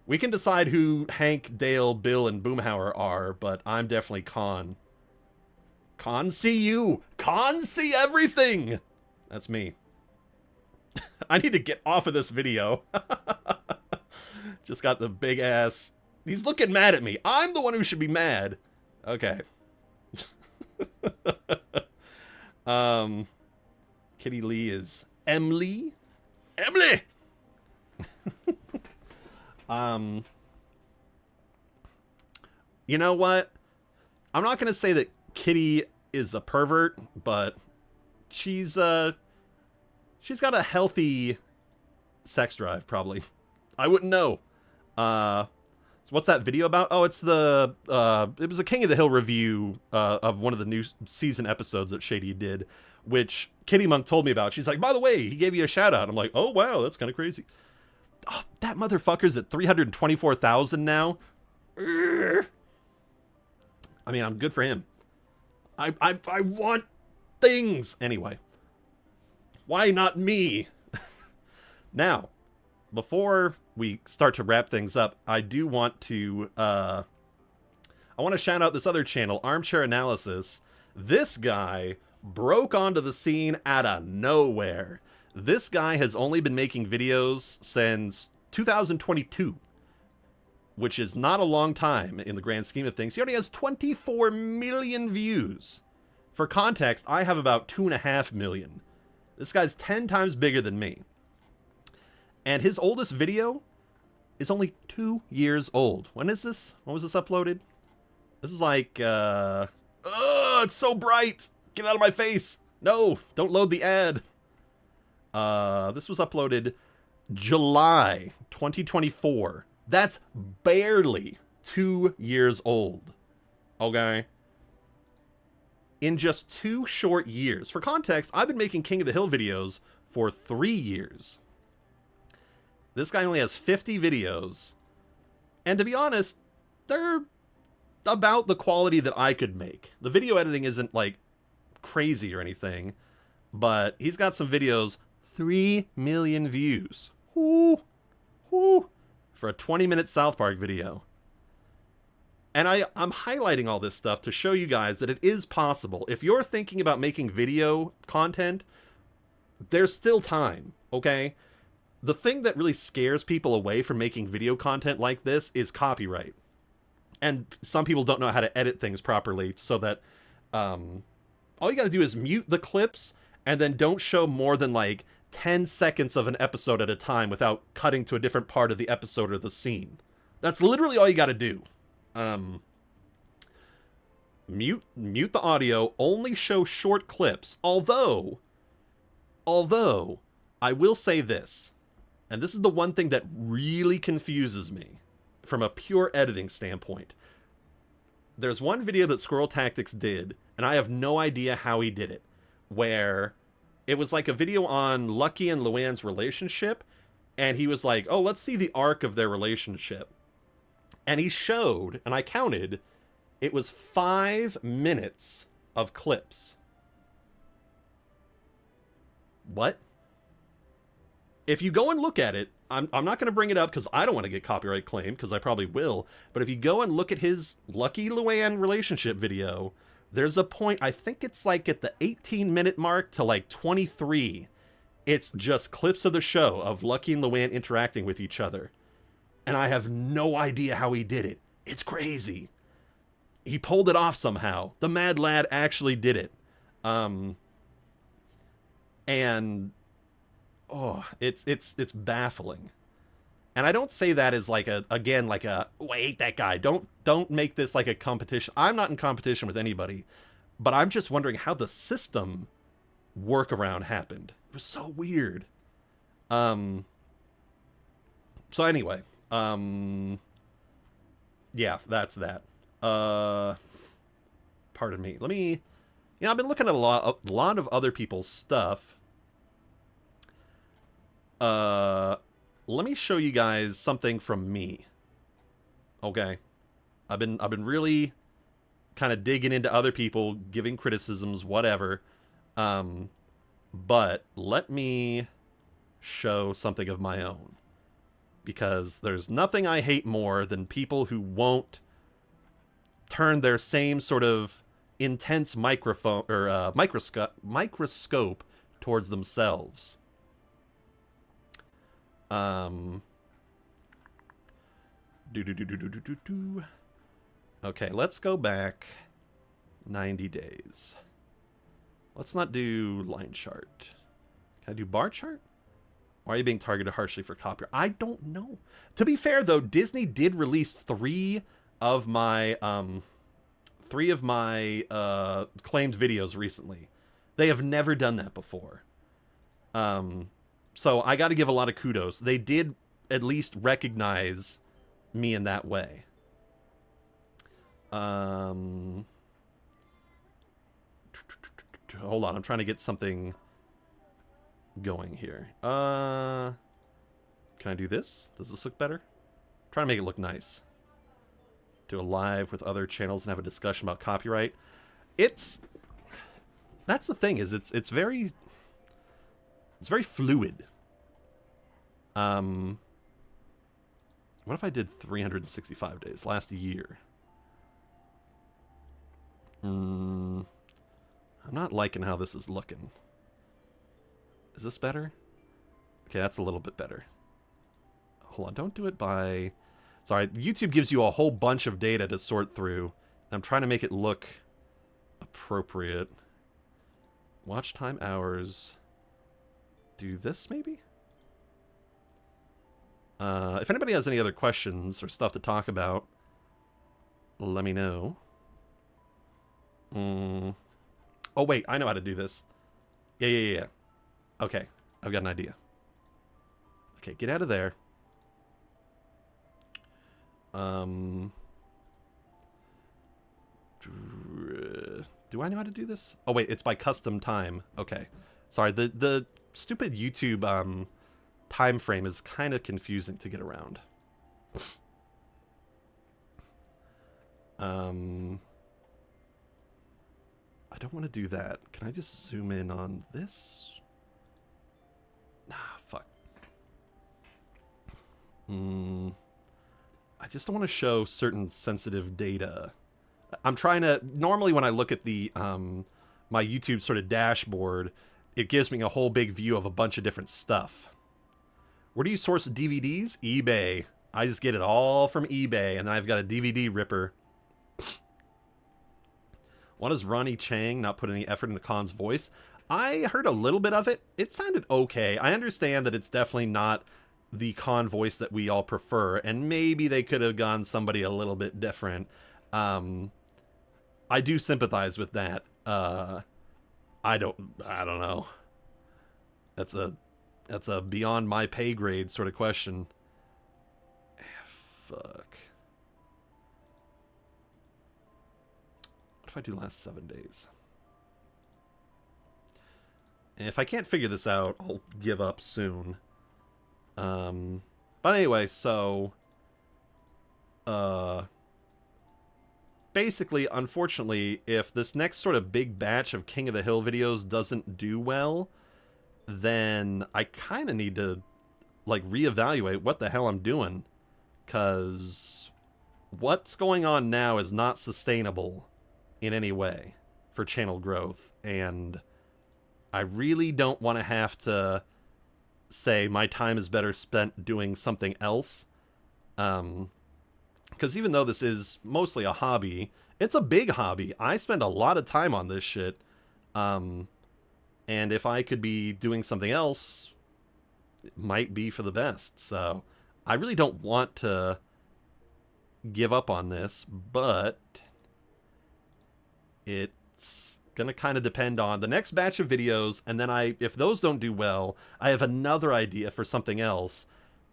We can decide who Hank, Dale, Bill, and Boomhauer are, but I'm definitely Con. Con see you. Con see everything. That's me. I need to get off of this video. Just got the big ass. He's looking mad at me. I'm the one who should be mad. Okay. Kitty Lee is Emily. Emily. You know what? I'm not gonna say that Kitty is a pervert, but she's got a healthy sex drive, probably. I wouldn't know. So what's that video about? Oh, it's the it was a King of the Hill review of one of the new season episodes that Shady did, which Kitty Monk told me about. She's like, by the way, he gave you a shout out. I'm like, oh wow, that's kind of crazy. Oh, that motherfucker's at 324,000 now. I mean, I'm good for him. I want things anyway. Why not me? Now, before we start to wrap things up, I do want to I want to shout out this other channel, Armchair Analysis. This guy broke onto the scene out of nowhere. This guy has only been making videos since 2022, which is not a long time in the grand scheme of things. He already has 24 million views. For context, I have about 2.5 million. This guy's 10 times bigger than me. And his oldest video is only 2 years old. When is this? When was this uploaded? This is like, oh, it's so bright. Get out of my face. No, don't load the ad. This was uploaded July 2024. That's barely 2 years old. Okay? In just 2 short years. For context, I've been making King of the Hill videos for 3 years. This guy only has 50 videos. And to be honest, they're about the quality that I could make. The video editing isn't, like, crazy or anything. But he's got some videos, 3 million views. Whoo! Whoo! For a 20-minute South Park video. And I'm highlighting all this stuff to show you guys that it is possible. If you're thinking about making video content, there's still time, okay? The thing that really scares people away from making video content like this is copyright. And some people don't know how to edit things properly, so that all you got to do is mute the clips and then don't show more than like 10 seconds of an episode at a time without cutting to a different part of the episode or the scene. That's literally all you got to do. Mute the audio, only show short clips. Although I will say this, and this is the one thing that really confuses me from a pure editing standpoint. There's one video that Squirrel Tactics did, and I have no idea how he did it, where it was like a video on Lucky and Luann's relationship, and he was like, oh, let's see the arc of their relationship. And he showed, and I counted, it was 5 minutes of clips. What? If you go and look at it, I'm not going to bring it up because I don't want to get copyright claimed, because I probably will, but if you go and look at his Lucky Luann relationship video, there's a point, I think it's like at the 18-minute mark to like 23, it's just clips of the show of Lucky and Luann interacting with each other. And I have no idea how he did it. It's crazy. He pulled it off somehow. The mad lad actually did it. And oh, it's baffling. And I don't say that as like oh, I hate that guy. Don't make this like a competition. I'm not in competition with anybody, but I'm just wondering how the system workaround happened. It was so weird. So anyway, yeah, that's that. Pardon me. Let me, I've been looking at a lot of other people's stuff. Let me show you guys something from me. Okay. I've been really kind of digging into other people, giving criticisms, whatever. But let me show something of my own. Because there's nothing I hate more than people who won't turn their same sort of intense microphone or microscope towards themselves. Okay, let's go back 90 days. Let's not do line chart. Can I do bar chart? Why are you being targeted harshly for copyright? I don't know. To be fair, though, Disney did release three of my claimed videos recently. They have never done that before. So I got to give a lot of kudos. They did at least recognize me in that way. Hold on, I'm trying to get something going here. Can I do this? Does this look better? I'm trying to make it look nice. Do a live with other channels and have a discussion about copyright. That's the thing, is it's very fluid. What if I did 365 days last year? I'm not liking how this is looking. Is this better? Okay, that's a little bit better. Hold on, don't do it by... Sorry, YouTube gives you a whole bunch of data to sort through. I'm trying to make it look appropriate. Watch time hours. Do this, maybe? If anybody has any other questions or stuff to talk about, let me know. Oh, wait, I know how to do this. Yeah. Okay, I've got an idea. Okay, get out of there. Do I know how to do this? Oh, wait, it's by custom time. Okay. Sorry, the stupid YouTube time frame is kind of confusing to get around. I don't want to do that. Can I just zoom in on this? Nah, fuck. I just don't want to show certain sensitive data. I'm trying to... Normally when I look at the my YouTube sort of dashboard, it gives me a whole big view of a bunch of different stuff. Where do you source DVDs? eBay. I just get it all from eBay, and then I've got a DVD ripper. Why does Ronnie Chang not put any effort into Khan's voice? I heard a little bit of it. It sounded okay. I understand that it's definitely not the Khan voice that we all prefer, and maybe they could have gone somebody a little bit different. I do sympathize with that. I don't know. That's a beyond my pay grade sort of question. Fuck. What if I do last 7 days? And if I can't figure this out, I'll give up soon. But anyway, so basically, unfortunately, if this next sort of big batch of King of the Hill videos doesn't do well, then I kind of need to like reevaluate what the hell I'm doing, because what's going on now is not sustainable in any way for channel growth, and I really don't want to have to say my time is better spent doing something else. Because even though this is mostly a hobby, it's a big hobby. I spend a lot of time on this shit. And if I could be doing something else, it might be for the best. So I really don't want to give up on this, but it's gonna kind of depend on the next batch of videos, and then if those don't do well, I have another idea for something else,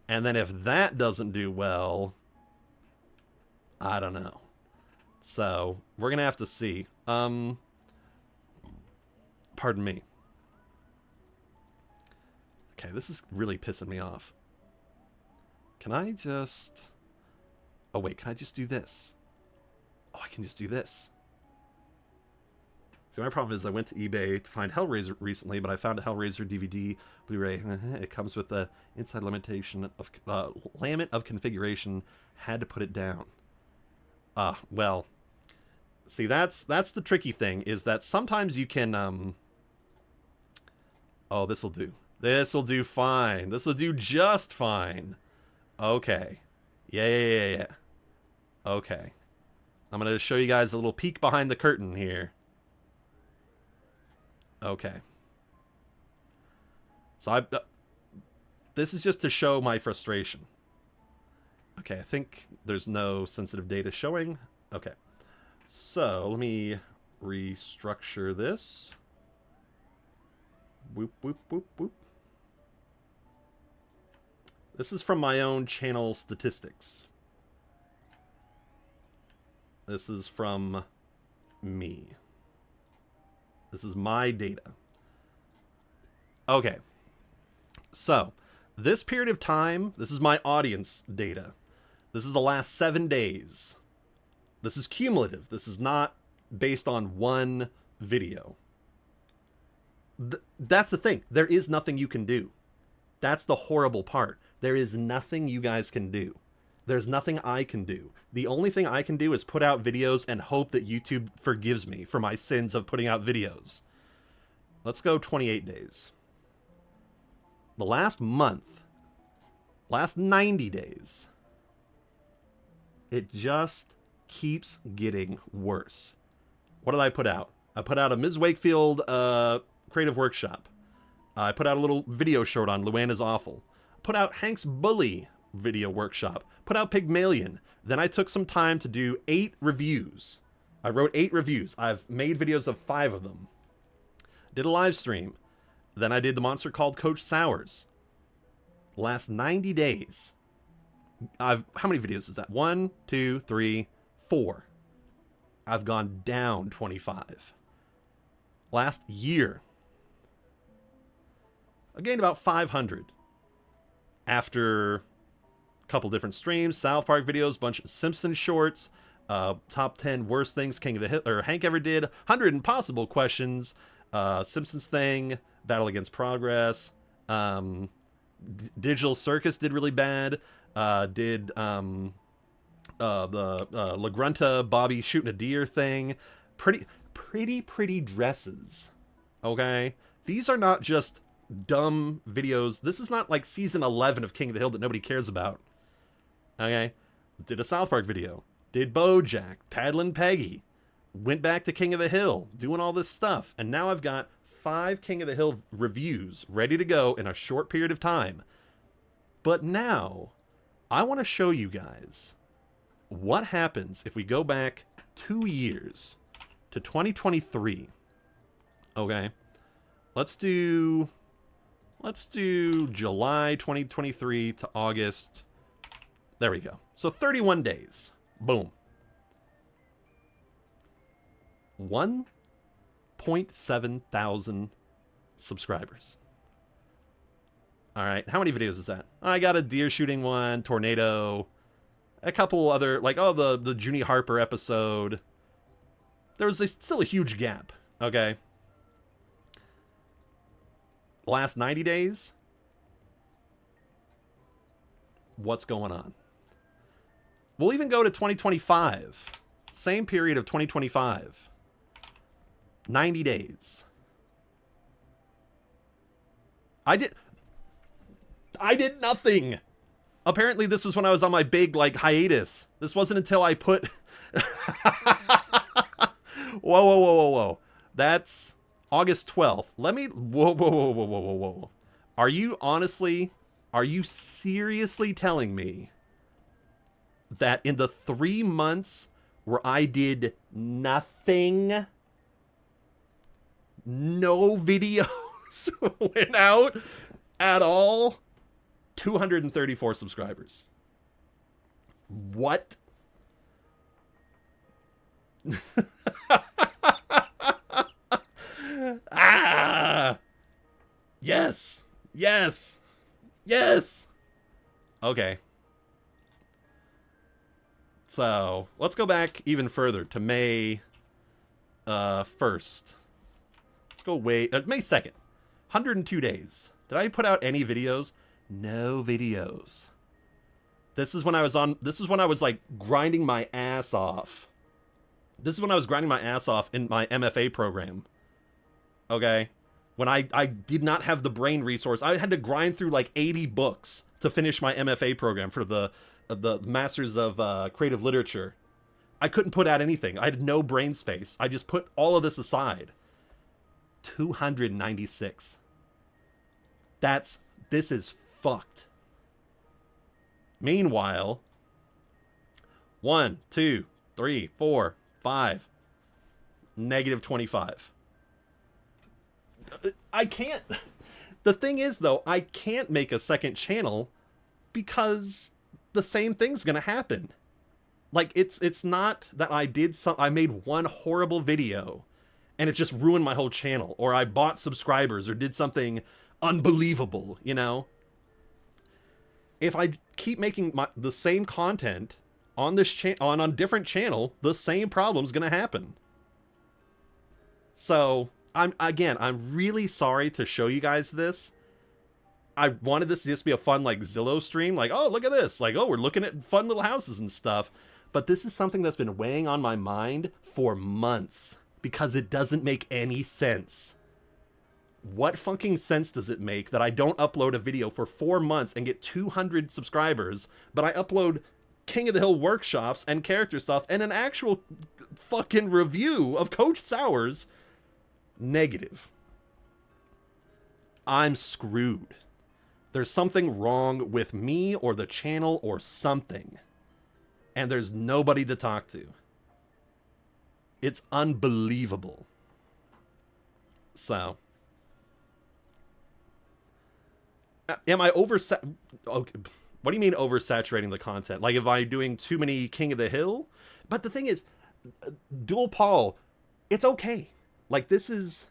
and then if that doesn't do well, I don't know. So we're gonna have to see. Pardon me. Okay, this is really pissing me off. Can I just... Oh wait, can I just do this? Oh, I can just do this. See, my problem is I went to eBay to find Hellraiser recently, but I found a Hellraiser DVD, Blu-ray. It comes with the inside limitation of limit of configuration. Had to put it down. Well, see, that's the tricky thing, is that sometimes you can oh, this'll do. This'll do fine. This'll do just fine. Okay. Yeah. Okay. I'm gonna show you guys a little peek behind the curtain here. Okay. So this is just to show my frustration. Okay, I think there's no sensitive data showing. Okay. So, let me restructure this. Whoop, whoop, whoop, whoop. This is from my own channel statistics. This is from me. This is my data. Okay. So, this period of time, this is my audience data. This is the last 7 days. This is cumulative. This is not based on one video. That's the thing. There is nothing you can do. That's the horrible part. There is nothing you guys can do. There's nothing I can do. The only thing I can do is put out videos and hope that YouTube forgives me for my sins of putting out videos. Let's go 28 days. The last month, last 90 days, it just keeps getting worse. What did I put out? I put out a Ms. Wakefield creative workshop. I put out a little video short on Luana's Awful. Put out Hank's Bully video workshop. Put out Pygmalion. Then I took some time to do 8 reviews. I wrote 8 reviews. I've made videos of 5 of them. Did a live stream. Then I did the monster called Coach Sowers. Last 90 days. How many videos is that? 1, 2, 3, 4. I've gone down 25. Last year, I gained about 500. After a couple different streams, South Park videos, bunch of Simpsons shorts, top 10 worst things King of the Hill or Hank ever did, 100 impossible questions, Simpsons thing, Battle Against Progress, Digital Circus did really bad, did the La Grunta Bobby shooting a deer thing, pretty dresses, okay? These are not just dumb videos. This is not like season 11 of King of the Hill that nobody cares about. Okay? Did a South Park video. Did BoJack. Paddlin' Peggy. Went back to King of the Hill. Doing all this stuff. And now I've got 5 King of the Hill reviews ready to go in a short period of time. But now, I want to show you guys what happens if we go back 2 years to 2023. Okay? Let's do July 2023 to August. There we go. So 31 days. Boom. 1.7 thousand subscribers. All right. How many videos is that? I got a deer shooting one, tornado, a couple other, like, oh, the Junie Harper episode. There was still a huge gap. Okay. Last 90 days, what's going on? We'll even go to 2025. Same period of 2025. 90 days. I did nothing. Apparently this was when I was on my big, like, hiatus. This wasn't until I put... Whoa. That's... August 12th. Let me... Whoa. Are you seriously telling me that in the 3 months where I did nothing, no videos went out at all, 234 subscribers? What? Yes. Okay. So, let's go back even further to May 1st. Let's go May 2nd. 102 days. Did I put out any videos? No videos. This is when I was like grinding my ass off. This is when I was grinding my ass off in my MFA program. Okay? When I did not have the brain resource. I had to grind through like 80 books to finish my MFA program for the Masters of Creative Literature. I couldn't put out anything. I had no brain space. I just put all of this aside. 296. This is fucked. Meanwhile, 1, 2, 3, 4, 5, -25. I can't. The thing is, though, I can't make a second channel because the same thing's gonna happen. Like, it's not that I made one horrible video and it just ruined my whole channel, or I bought subscribers or did something unbelievable, you know? If I keep making the same content on this on a different channel, the same problem's gonna happen. So, I'm really sorry to show you guys this. I wanted this to just be a fun, like, Zillow stream. Like, oh, look at this. Like, oh, we're looking at fun little houses and stuff. But this is something that's been weighing on my mind for months because it doesn't make any sense. What fucking sense does it make that I don't upload a video for 4 months and get 200 subscribers, but I upload King of the Hill workshops and character stuff and an actual fucking review of Coach Sowers? Negative. I'm screwed. There's something wrong with me or the channel or something. And there's nobody to talk to. It's unbelievable. So. Am I okay. What do you mean oversaturating the content? Like, if I'm doing too many King of the Hill? But the thing is, Dual Paul, it's okay. Like, this is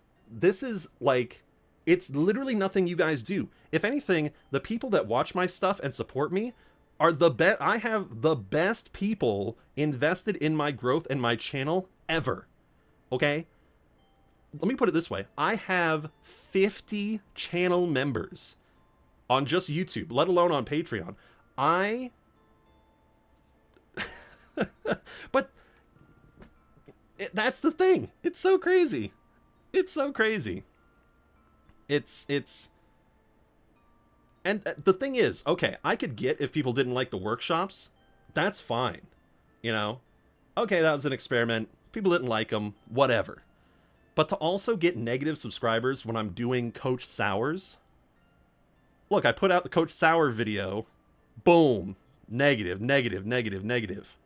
like, it's literally nothing you guys do. If anything, the people that watch my stuff and support me are the best. I have the best people invested in my growth and my channel ever. Okay? Let me put it this way. I have 50 channel members on just YouTube, let alone on Patreon. But that's the thing. It's so crazy. It's so crazy. It's and the thing is, okay, I could get if people didn't like the workshops. That's fine. You know? Okay, that was an experiment. People didn't like them. Whatever. But to also get negative subscribers when I'm doing Coach Sours. Look, I put out the Coach Sour video. Boom. Negative, negative, negative, negative.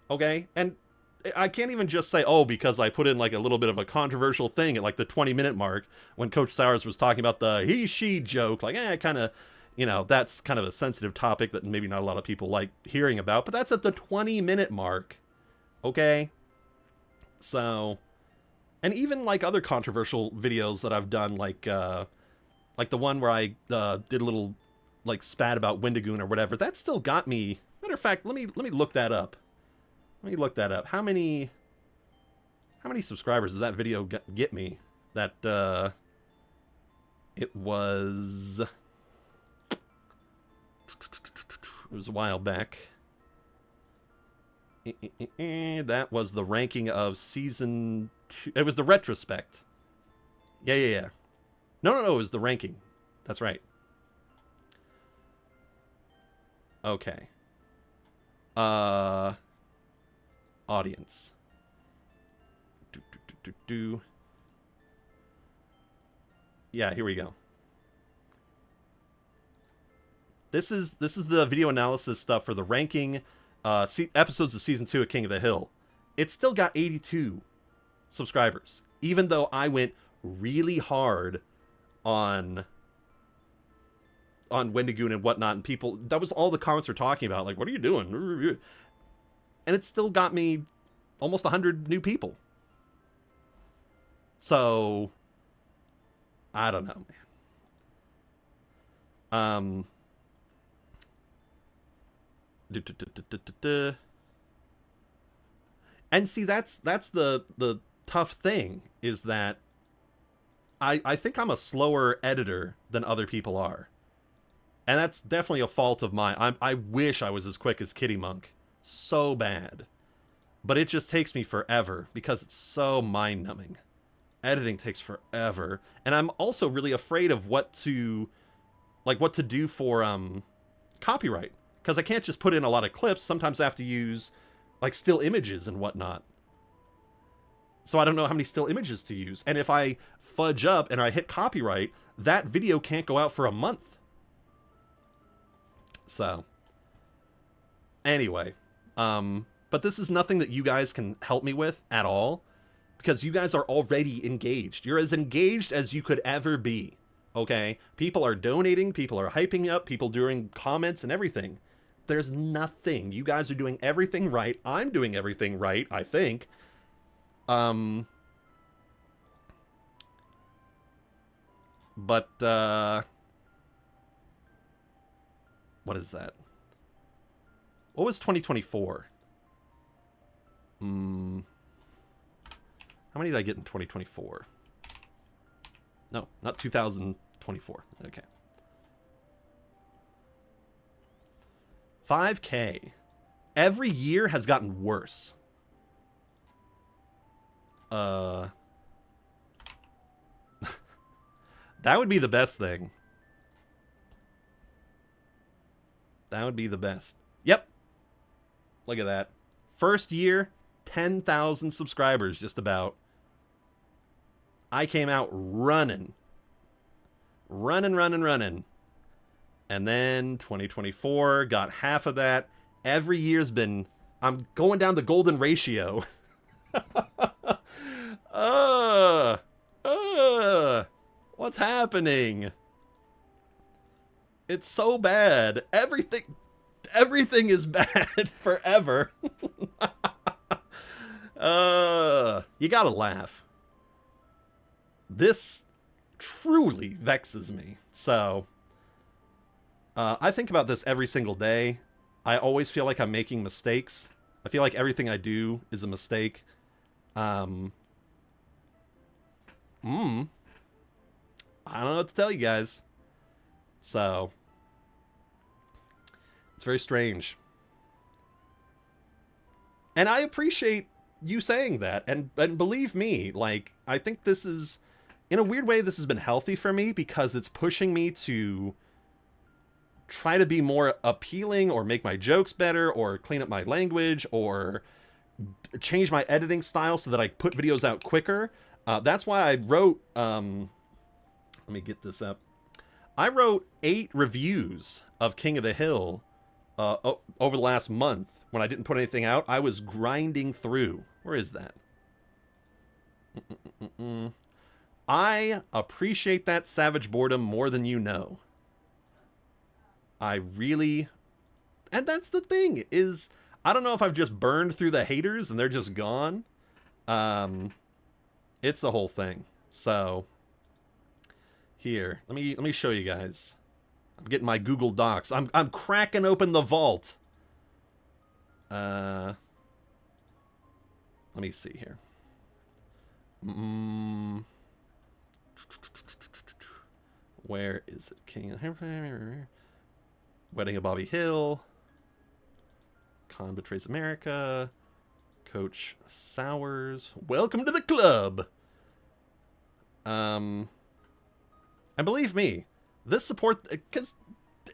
Okay? And I can't even just say, oh, because I put in like a little bit of a controversial thing at like the 20-minute mark when Coach Sours was talking about the he-she joke. Like, kind of, you know, that's kind of a sensitive topic that maybe not a lot of people like hearing about. But that's at the 20-minute mark. Okay? So, and even like other controversial videos that I've done, like the one where I did a little like spat about Wendigoon or whatever, that still got me. Matter of fact, let me look that up. Let me look that up. How many subscribers does that video get me? That it was a while back. That was the ranking of season 2. It was the retrospect. Yeah. No, it was the ranking. That's right. Okay. Audience. Yeah, here we go. This is the video analysis stuff for the ranking episodes of season 2 of King of the Hill. It still got 82 subscribers, even though I went really hard on Wendigoon and whatnot, and people, that was all the comments were talking about, like, what are you doing? And it still got me almost 100 new people. So, I don't know, man. And see, that's the tough thing, is that I think I'm a slower editor than other people are. And that's definitely a fault of mine. I wish I was as quick as Kitty Monk. So bad. But it just takes me forever because it's so mind-numbing. Editing takes forever. And I'm also really afraid of what to do for copyright. Because I can't just put in a lot of clips. Sometimes I have to use like still images and whatnot. So I don't know how many still images to use. And if I fudge up and I hit copyright, that video can't go out for a month. So, anyway, but this is nothing that you guys can help me with at all, because you guys are already engaged. You're as engaged as you could ever be, okay? People are donating, people are hyping me up, people doing comments and everything. There's nothing. You guys are doing everything right. I'm doing everything right, I think. But, what is that? What was 2024? How many did I get in 2024? No, not 2024. Okay. 5K. Every year has gotten worse. That would be the best thing. That would be the best. Yep. Look at that. First year, 10,000 subscribers, just about. I came out running. Running. And then 2024, got half of that. Every year's been... I'm going down the golden ratio. What's happening? It's so bad. Everything is bad forever. You gotta laugh. This truly vexes me. So, I think about this every single day. I always feel like I'm making mistakes. I feel like everything I do is a mistake. I don't know what to tell you guys. So, it's very strange. And I appreciate you saying that, and believe me, like, I think this is, in a weird way, this has been healthy for me because it's pushing me to try to be more appealing or make my jokes better or clean up my language or change my editing style so that I put videos out quicker. That's why I wrote, let me get this up. I wrote 8 reviews of King of the Hill over the last month. When I didn't put anything out, I was grinding through. Where is that? I appreciate that savage boredom more than you know. I really... And that's the thing, is... I don't know if I've just burned through the haters and they're just gone. It's the whole thing. So... Here, let me show you guys. I'm getting my Google Docs. I'm cracking open the vault. Let me see here. Where is it? King Wedding of Bobby Hill. Khan Betrays America. Coach Sowers. Welcome to the club. And believe me, this support, because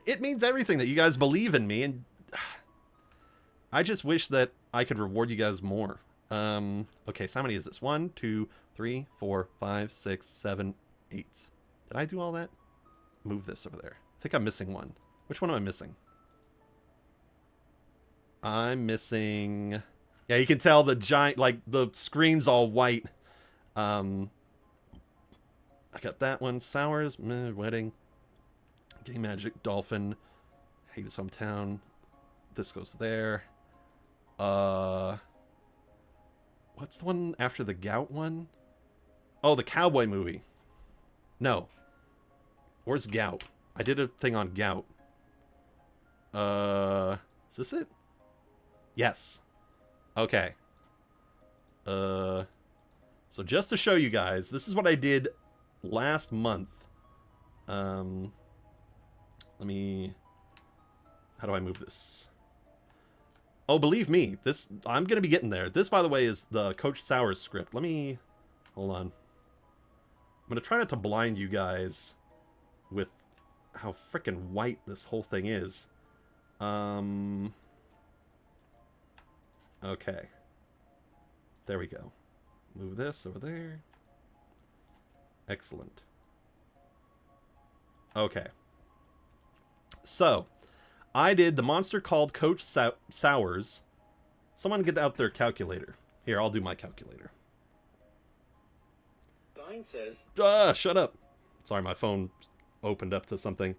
it means everything that you guys believe in me, and I just wish that I could reward you guys more. Okay, so how many is this? 1, 2, 3, 4, 5, 6, 7, 8. Did I do all that? Move this over there. I think I'm missing one. Which one am I missing? I'm missing... Yeah, you can tell the giant, like, the screen's all white. I got that one. Sowers, Wedding, Game Magic, Dolphin, Hate His Hometown. This goes there. What's the one after the Gout one? Oh, the cowboy movie. No. Where's Gout? I did a thing on Gout. Is this it? Yes. Okay. So just to show you guys, this is what I did last month. Let me... How do I move this? Oh, believe me, this... I'm gonna be getting there. This, by the way, is the Coach Sowers script. Let me... Hold on. I'm gonna try not to blind you guys with how frickin' white this whole thing is. Okay. There we go. Move this over there. Excellent. Okay. So, I did The Monster Called Coach Sowers. Someone get out their calculator. Here, I'll do my calculator. Sign says... Shut up. Sorry, my phone opened up to something.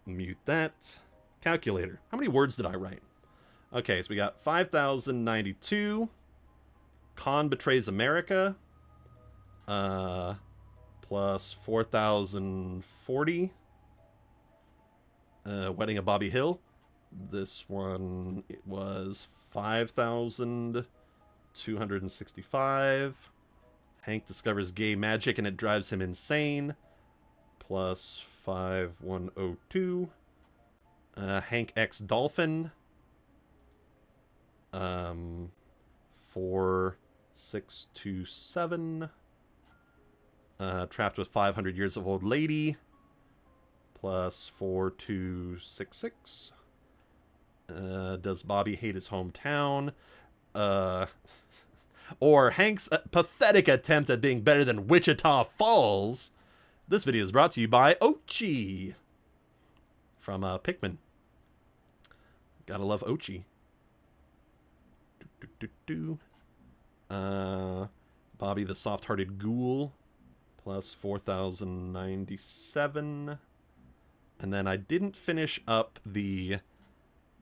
Mute that. Calculator. How many words did I write? Okay, so we got 5,092. Khan Betrays America. Plus 4,040. Wedding of Bobby Hill. This one, it was 5,265. Hank discovers gay magic and it drives him insane. Plus 5,102. Hank X Dolphin. 4,627. Trapped with 500 Years of Old Lady. Plus 4,266. Does Bobby hate his hometown? Or Hank's pathetic attempt at being better than Wichita Falls. This video is brought to you by Ochi. From Pikmin. Gotta love Ochi. Bobby the Soft-Hearted Ghoul. Plus 4,097. And then I didn't finish up the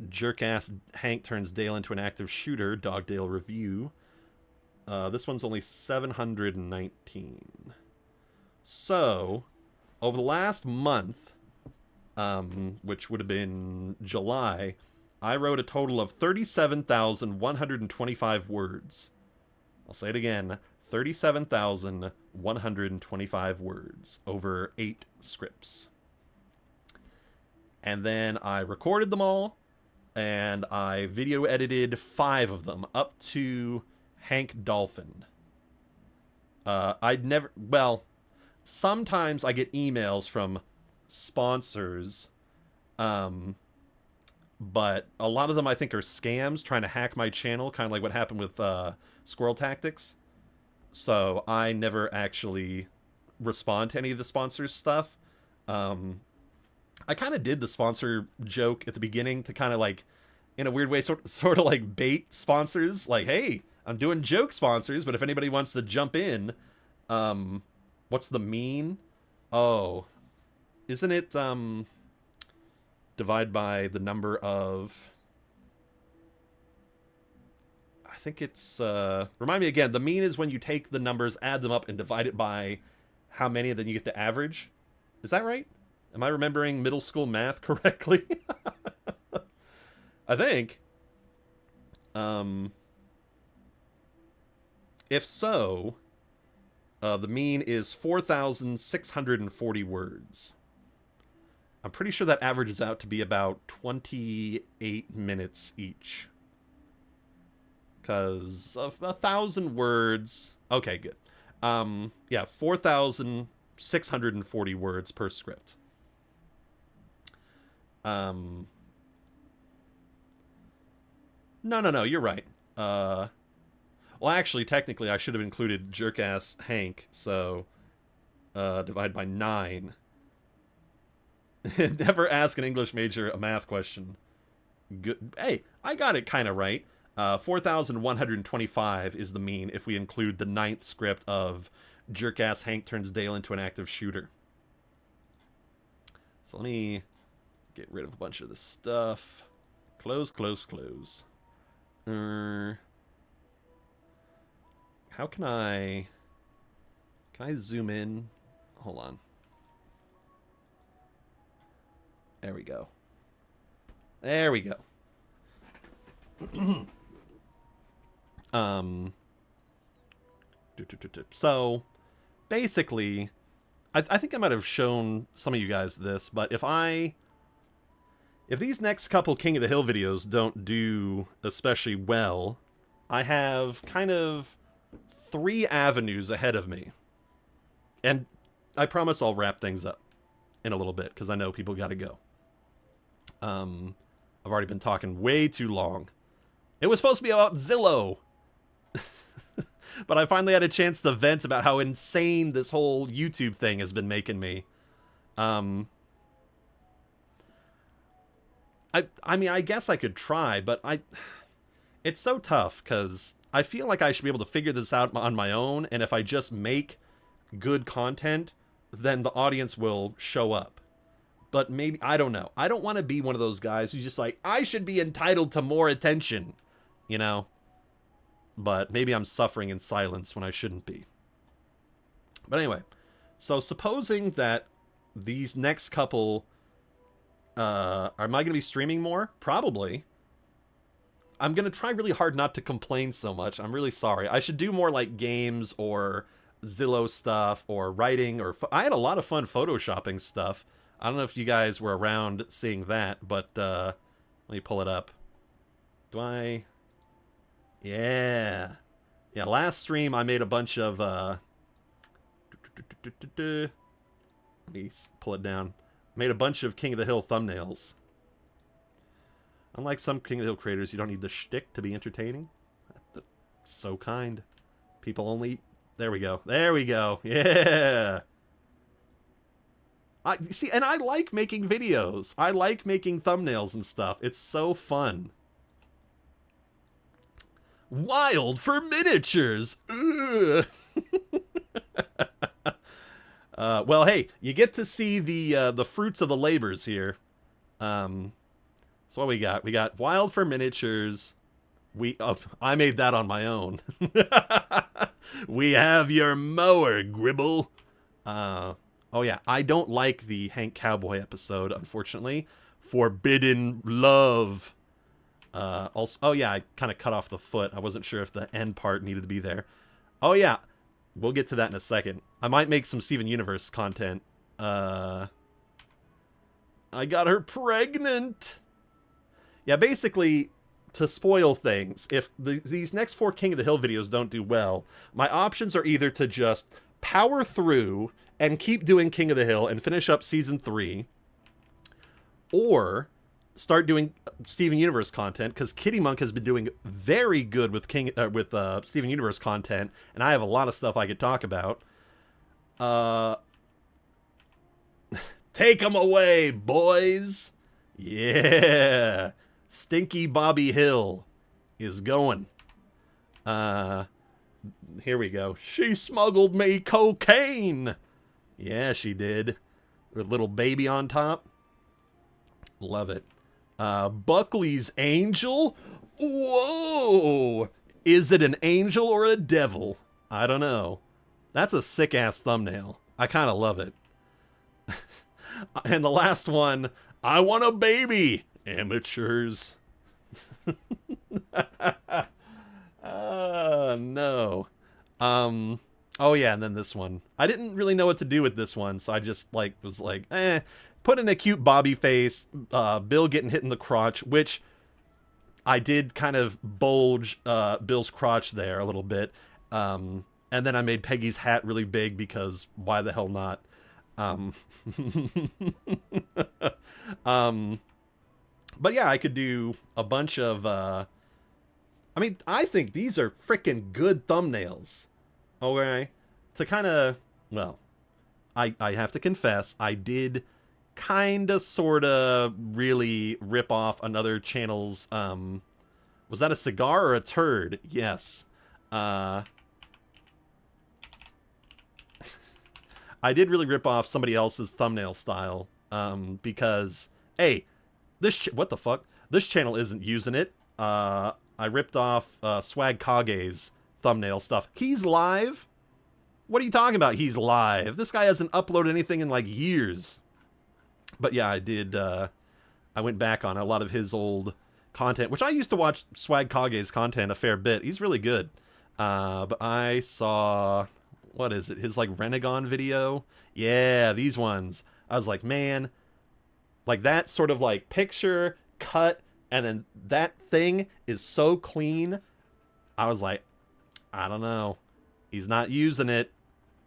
jerk-ass Hank turns Dale into an active shooter Dogdale review. This one's only 719. So, over the last month, which would have been July, I wrote a total of 37,125 words. I'll say it again, 37,125 words over 8 scripts. And then I recorded them all, and I video edited 5 of them up to Hank Dolphin. I'd never... Well, sometimes I get emails from sponsors, but a lot of them I think are scams trying to hack my channel, kind of like what happened with Squirrel Tactics. So I never actually respond to any of the sponsors' stuff. I kind of did the sponsor joke at the beginning to kind of like, in a weird way, sort of like bait sponsors. Like, hey, I'm doing joke sponsors, but if anybody wants to jump in, what's the mean? Oh, isn't it divide by the number of... I think it's... remind me again, the mean is when you take the numbers, add them up, and divide it by how many, and then you get the average. Is that right? Am I remembering middle school math correctly? I think. If so, the mean is 4,640 words. I'm pretty sure that averages out to be about 28 minutes each. Because of 1,000 words... Okay, good. Yeah, 4,640 words per script. No, you're right. Well, actually, technically, I should have included Jerk-Ass Hank, so divide by 9. Never ask an English major a math question. Good. Hey, I got it kind of right. 4,125 is the mean if we include the 9th script of Jerk-Ass Hank turns Dale into an active shooter. So let me get rid of a bunch of this stuff. Close. How can I zoom in? Hold on. There we go. So basically, I think I might have shown some of you guys this, but if these next couple King of the Hill videos don't do especially well, I have kind of 3 avenues ahead of me. And I promise I'll wrap things up in a little bit, because I know people gotta go. I've already been talking way too long. It was supposed to be about Zillow. But I finally had a chance to vent about how insane this whole YouTube thing has been making me. I mean, I guess I could try, but it's so tough, because I feel like I should be able to figure this out on my own, and if I just make good content, then the audience will show up. But maybe, I don't know. I don't want to be one of those guys who's just like, I should be entitled to more attention, you know? But maybe I'm suffering in silence when I shouldn't be. But anyway, so supposing that these next couple... am I going to be streaming more? Probably. I'm going to try really hard not to complain so much. I'm really sorry. I should do more like games or Zillow stuff or writing. Or I had a lot of fun photoshopping stuff. I don't know if you guys were around seeing that, but let me pull it up. Do I... Yeah. Yeah, last stream I made a bunch of... Let me pull it down. Made a bunch of King of the Hill thumbnails. Unlike some King of the Hill creators, you don't need the shtick to be entertaining. That's so kind. People only... There we go. Yeah! See, and I like making videos. I like making thumbnails and stuff. It's so fun. Wild for miniatures! Well, hey, you get to see the fruits of the labors here. So what we got? We got Wild for miniatures. I made that on my own. We have your mower, Gribble. Oh yeah, I don't like the Hank Cowboy episode, unfortunately. Forbidden Love. Also, oh yeah, I kind of cut off the foot. I wasn't sure if the end part needed to be there. Oh yeah, we'll get to that in a second. I might make some Steven Universe content. I got her pregnant. Yeah, basically, to spoil things, if these next 4 King of the Hill videos don't do well, my options are either to just power through and keep doing King of the Hill and finish up season 3, or start doing Steven Universe content, because Kitty Monk has been doing very good with Steven Universe content, and I have a lot of stuff I could talk about. Take them away, boys. Yeah. Stinky Bobby Hill is going. Here we go. She smuggled me cocaine. Yeah, she did. With little baby on top. Love it. Buckley's angel? Whoa! Is it an angel or a devil? I don't know. That's a sick-ass thumbnail. I kind of love it. And the last one, I want a baby. Amateurs. No. Oh yeah, and then this one. I didn't really know what to do with this one, so I just was like, put in a cute Bobby face, Bill getting hit in the crotch, which I did kind of bulge Bill's crotch there a little bit. And then I made Peggy's hat really big because why the hell not? But yeah, I could do a bunch of, I mean, I think these are freaking good thumbnails. Okay? To kind of, well, I have to confess, I did kind of, sort of, really rip off another channel's, was that a cigar or a turd? Yes. I did really rip off somebody else's thumbnail style, because, hey, what the fuck? This channel isn't using it. I ripped off Swag Kage's thumbnail stuff. He's live? What are you talking about? He's live. This guy hasn't uploaded anything in like years. But yeah, I did. I went back on a lot of his old content, which I used to watch Swag Kage's content a fair bit. He's really good. But I saw, what is it? His like Renegon video. Yeah, these ones. I was like, man, like that sort of like picture cut, and then that thing is so clean. I was like, I don't know. He's not using it.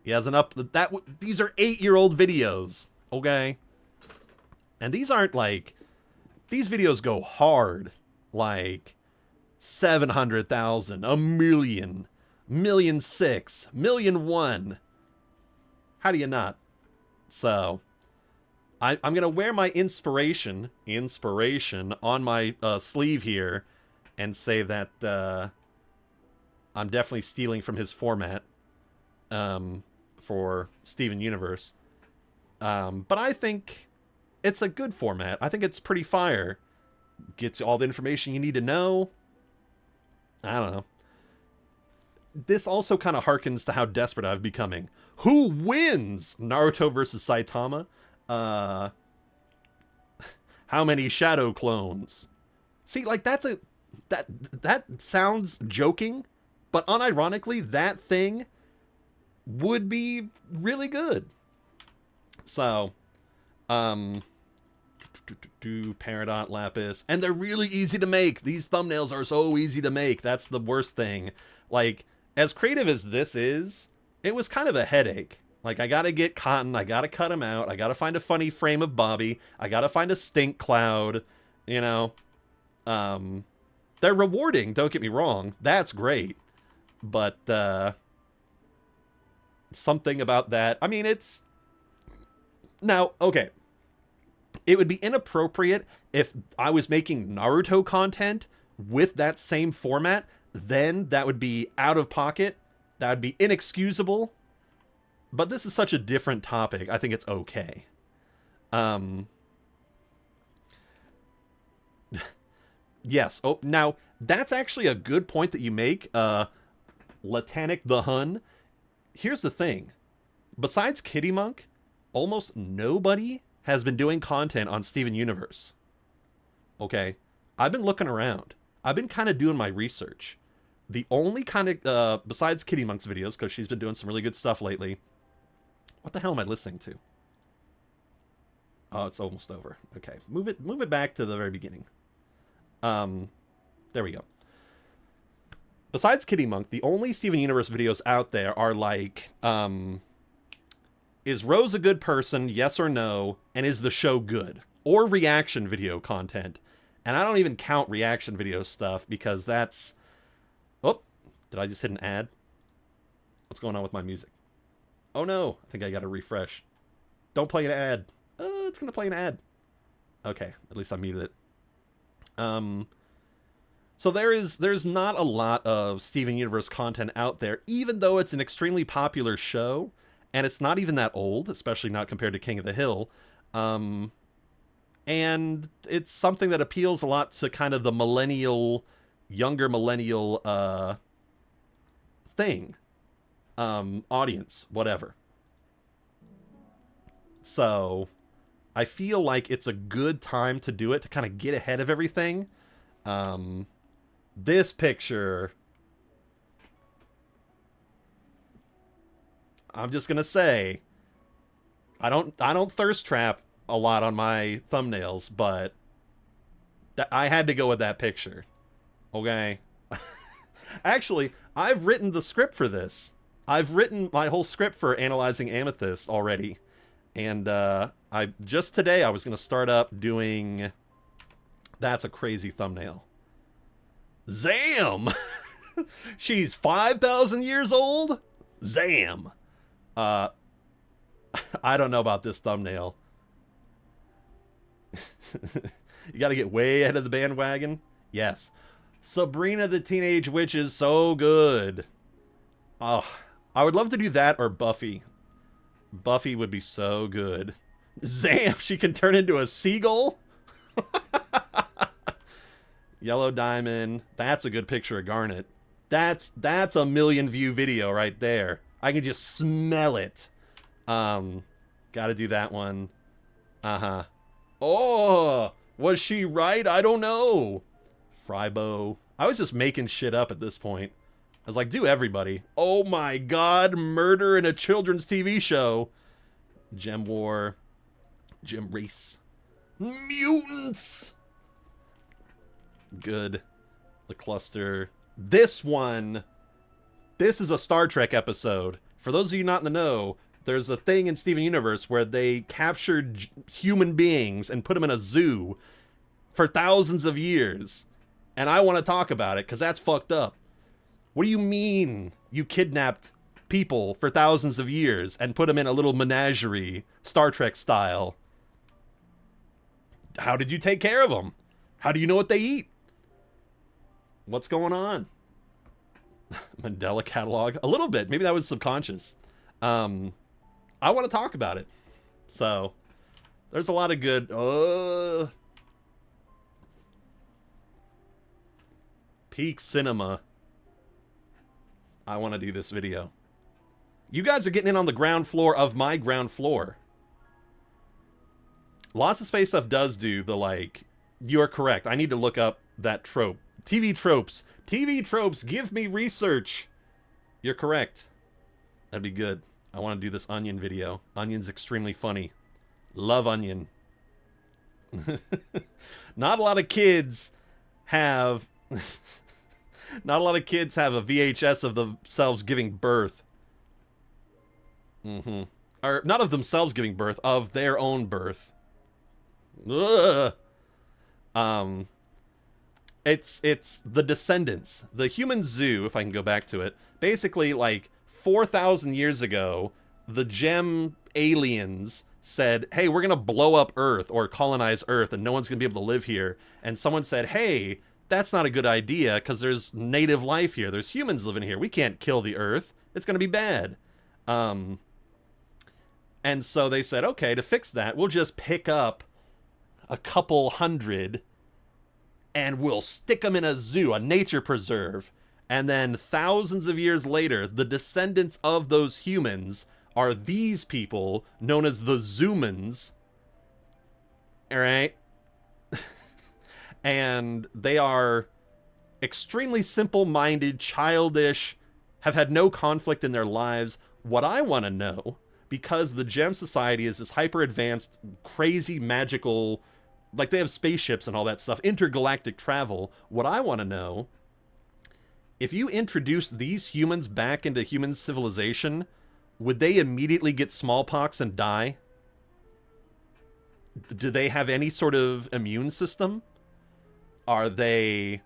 He hasn't that. These are 8-year-old videos, okay? And these aren't like, these videos go hard, like 700,000, a million, 1,000,006, 1,000,001. How do you not? So, I'm gonna wear my inspiration on my sleeve here, and say that I'm definitely stealing from his format for Steven Universe. But I think it's a good format. I think it's pretty fire. Gets you all the information you need to know. I don't know. This also kind of harkens to how desperate I've becoming. Who wins? Naruto versus Saitama? How many shadow clones? See, like that sounds joking, but unironically, that thing would be really good. So, Peridot Lapis, and they're really easy to make. These thumbnails are so easy to make. That's the worst thing. Like, as creative as this is, it was kind of a headache. Like, I gotta get cotton, I gotta cut him out, I gotta find a funny frame of Bobby, I gotta find a stink cloud, you know. They're rewarding, don't get me wrong. That's great. But, something about that, I mean, it's... Now, okay. It would be inappropriate if I was making Naruto content with that same format. Then that would be out of pocket. That would be inexcusable. But this is such a different topic. I think it's okay. Yes. Oh, now, that's actually a good point that you make, Latanic the Hun. Here's the thing. Besides Kitty Monk, almost nobody has been doing content on Steven Universe. Okay? I've been looking around. I've been kind of doing my research. The only kind of, besides Kitty Monk's videos, because she's been doing some really good stuff lately. What the hell am I listening to? Oh, it's almost over. Okay. Move it back to the very beginning. There we go. Besides Kitty Monk, the only Steven Universe videos out there are like, is Rose a good person, yes or no, and is the show good? Or reaction video content. And I don't even count reaction video stuff because that's... Oh, did I just hit an ad? What's going on with my music? Oh no, I think I gotta refresh. Don't play an ad. It's gonna play an ad. Okay, at least I muted it. So there's not a lot of Steven Universe content out there, even though it's an extremely popular show, and it's not even that old, especially not compared to King of the Hill. And it's something that appeals a lot to kind of the millennial, younger millennial thing. Audience, whatever. So I feel like it's a good time to do it, to kind of get ahead of everything. This picture, I'm just gonna say, I don't thirst trap a lot on my thumbnails, but I had to go with that picture. Okay. Actually, I've written the script for this. I've written my whole script for Analyzing Amethyst already. And just today I was going to start up doing... That's a crazy thumbnail. Zam! She's 5,000 years old? Zam! I don't know about this thumbnail. You got to get way ahead of the bandwagon? Yes. Sabrina the Teenage Witch is so good. Oh, I would love to do that or Buffy. Buffy would be so good. Zam! She can turn into a seagull? Yellow Diamond. That's a good picture of Garnet. That's a million view video right there. I can just smell it. Gotta do that one. Uh-huh. Oh! Was she right? I don't know. Frybo. I was just making shit up at this point. I was like, do everybody. Oh my god, murder in a children's TV show. Gem War. Gem Race. Mutants! Good. The Cluster. This one. This is a Star Trek episode. For those of you not in the know, there's a thing in Steven Universe where they captured human beings and put them in a zoo for thousands of years. And I want to talk about it because that's fucked up. What do you mean you kidnapped people for thousands of years and put them in a little menagerie, Star Trek style? How did you take care of them? How do you know what they eat? What's going on? Mandela catalog? A little bit. Maybe that was subconscious. I want to talk about it. So, there's a lot of good... Peak Cinema. I want to do this video. You guys are getting in on the ground floor of my ground floor. Lots of space stuff does do the, like... You're correct. I need to look up that trope. TV tropes. TV tropes. Give me research. You're correct. That'd be good. I want to do this Onion video. Onion's extremely funny. Love Onion. Not a lot of kids have... Not a lot of kids have a VHS of themselves giving birth. Or, not of themselves giving birth, of their own birth. Ugh. It's The Descendants. The Human Zoo, if I can go back to it. Basically, like, 4,000 years ago, the Gem aliens said, hey, we're going to blow up Earth or colonize Earth and no one's going to be able to live here. And someone said, hey, that's not a good idea because there's native life here. There's humans living here. We can't kill the Earth. It's going to be bad. And so they said, okay, to fix that, we'll just pick up a couple hundred and we'll stick them in a zoo, a nature preserve. And then thousands of years later, the descendants of those humans are these people known as the Zoomans. All right? And they are extremely simple-minded, childish, have had no conflict in their lives. What I want to know, because the Gem Society is this hyper-advanced, crazy, magical like they have spaceships and all that stuff, intergalactic travel. What I want to know, if you introduce these humans back into human civilization, would they immediately get smallpox and die? Do they have any sort of immune system? Have they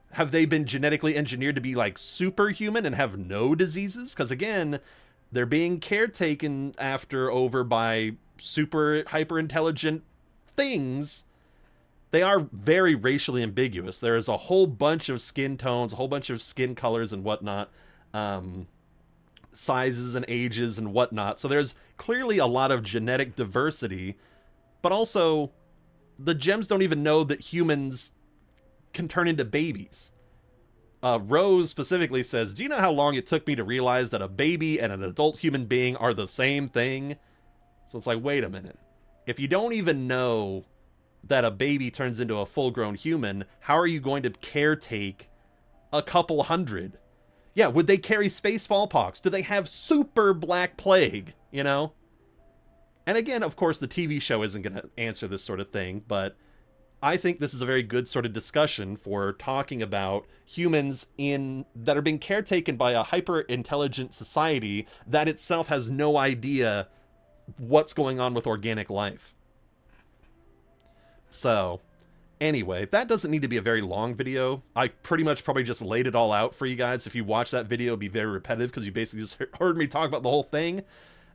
been genetically engineered to be like superhuman and have no diseases? Because again, they're being caretaken over by super hyper intelligent things. They are very racially ambiguous. There is a whole bunch of skin tones, a whole bunch of skin colors and whatnot, sizes and ages and whatnot. So there's clearly a lot of genetic diversity, but also the gems don't even know that humans can turn into babies. Rose specifically says, do you know how long it took me to realize that a baby and an adult human being are the same thing? So it's like, wait a minute. If you don't even know that a baby turns into a full-grown human, how are you going to caretake a couple hundred? Yeah, would they carry space smallpox? Do they have super black plague, you know? And again, of course, the TV show isn't going to answer this sort of thing, but I think this is a very good sort of discussion for talking about humans that are being caretaken by a hyper-intelligent society that itself has no idea what's going on with organic life. So, anyway, that doesn't need to be a very long video. I pretty much probably just laid it all out for you guys. If you watch that video, it'll be very repetitive because you basically just heard me talk about the whole thing.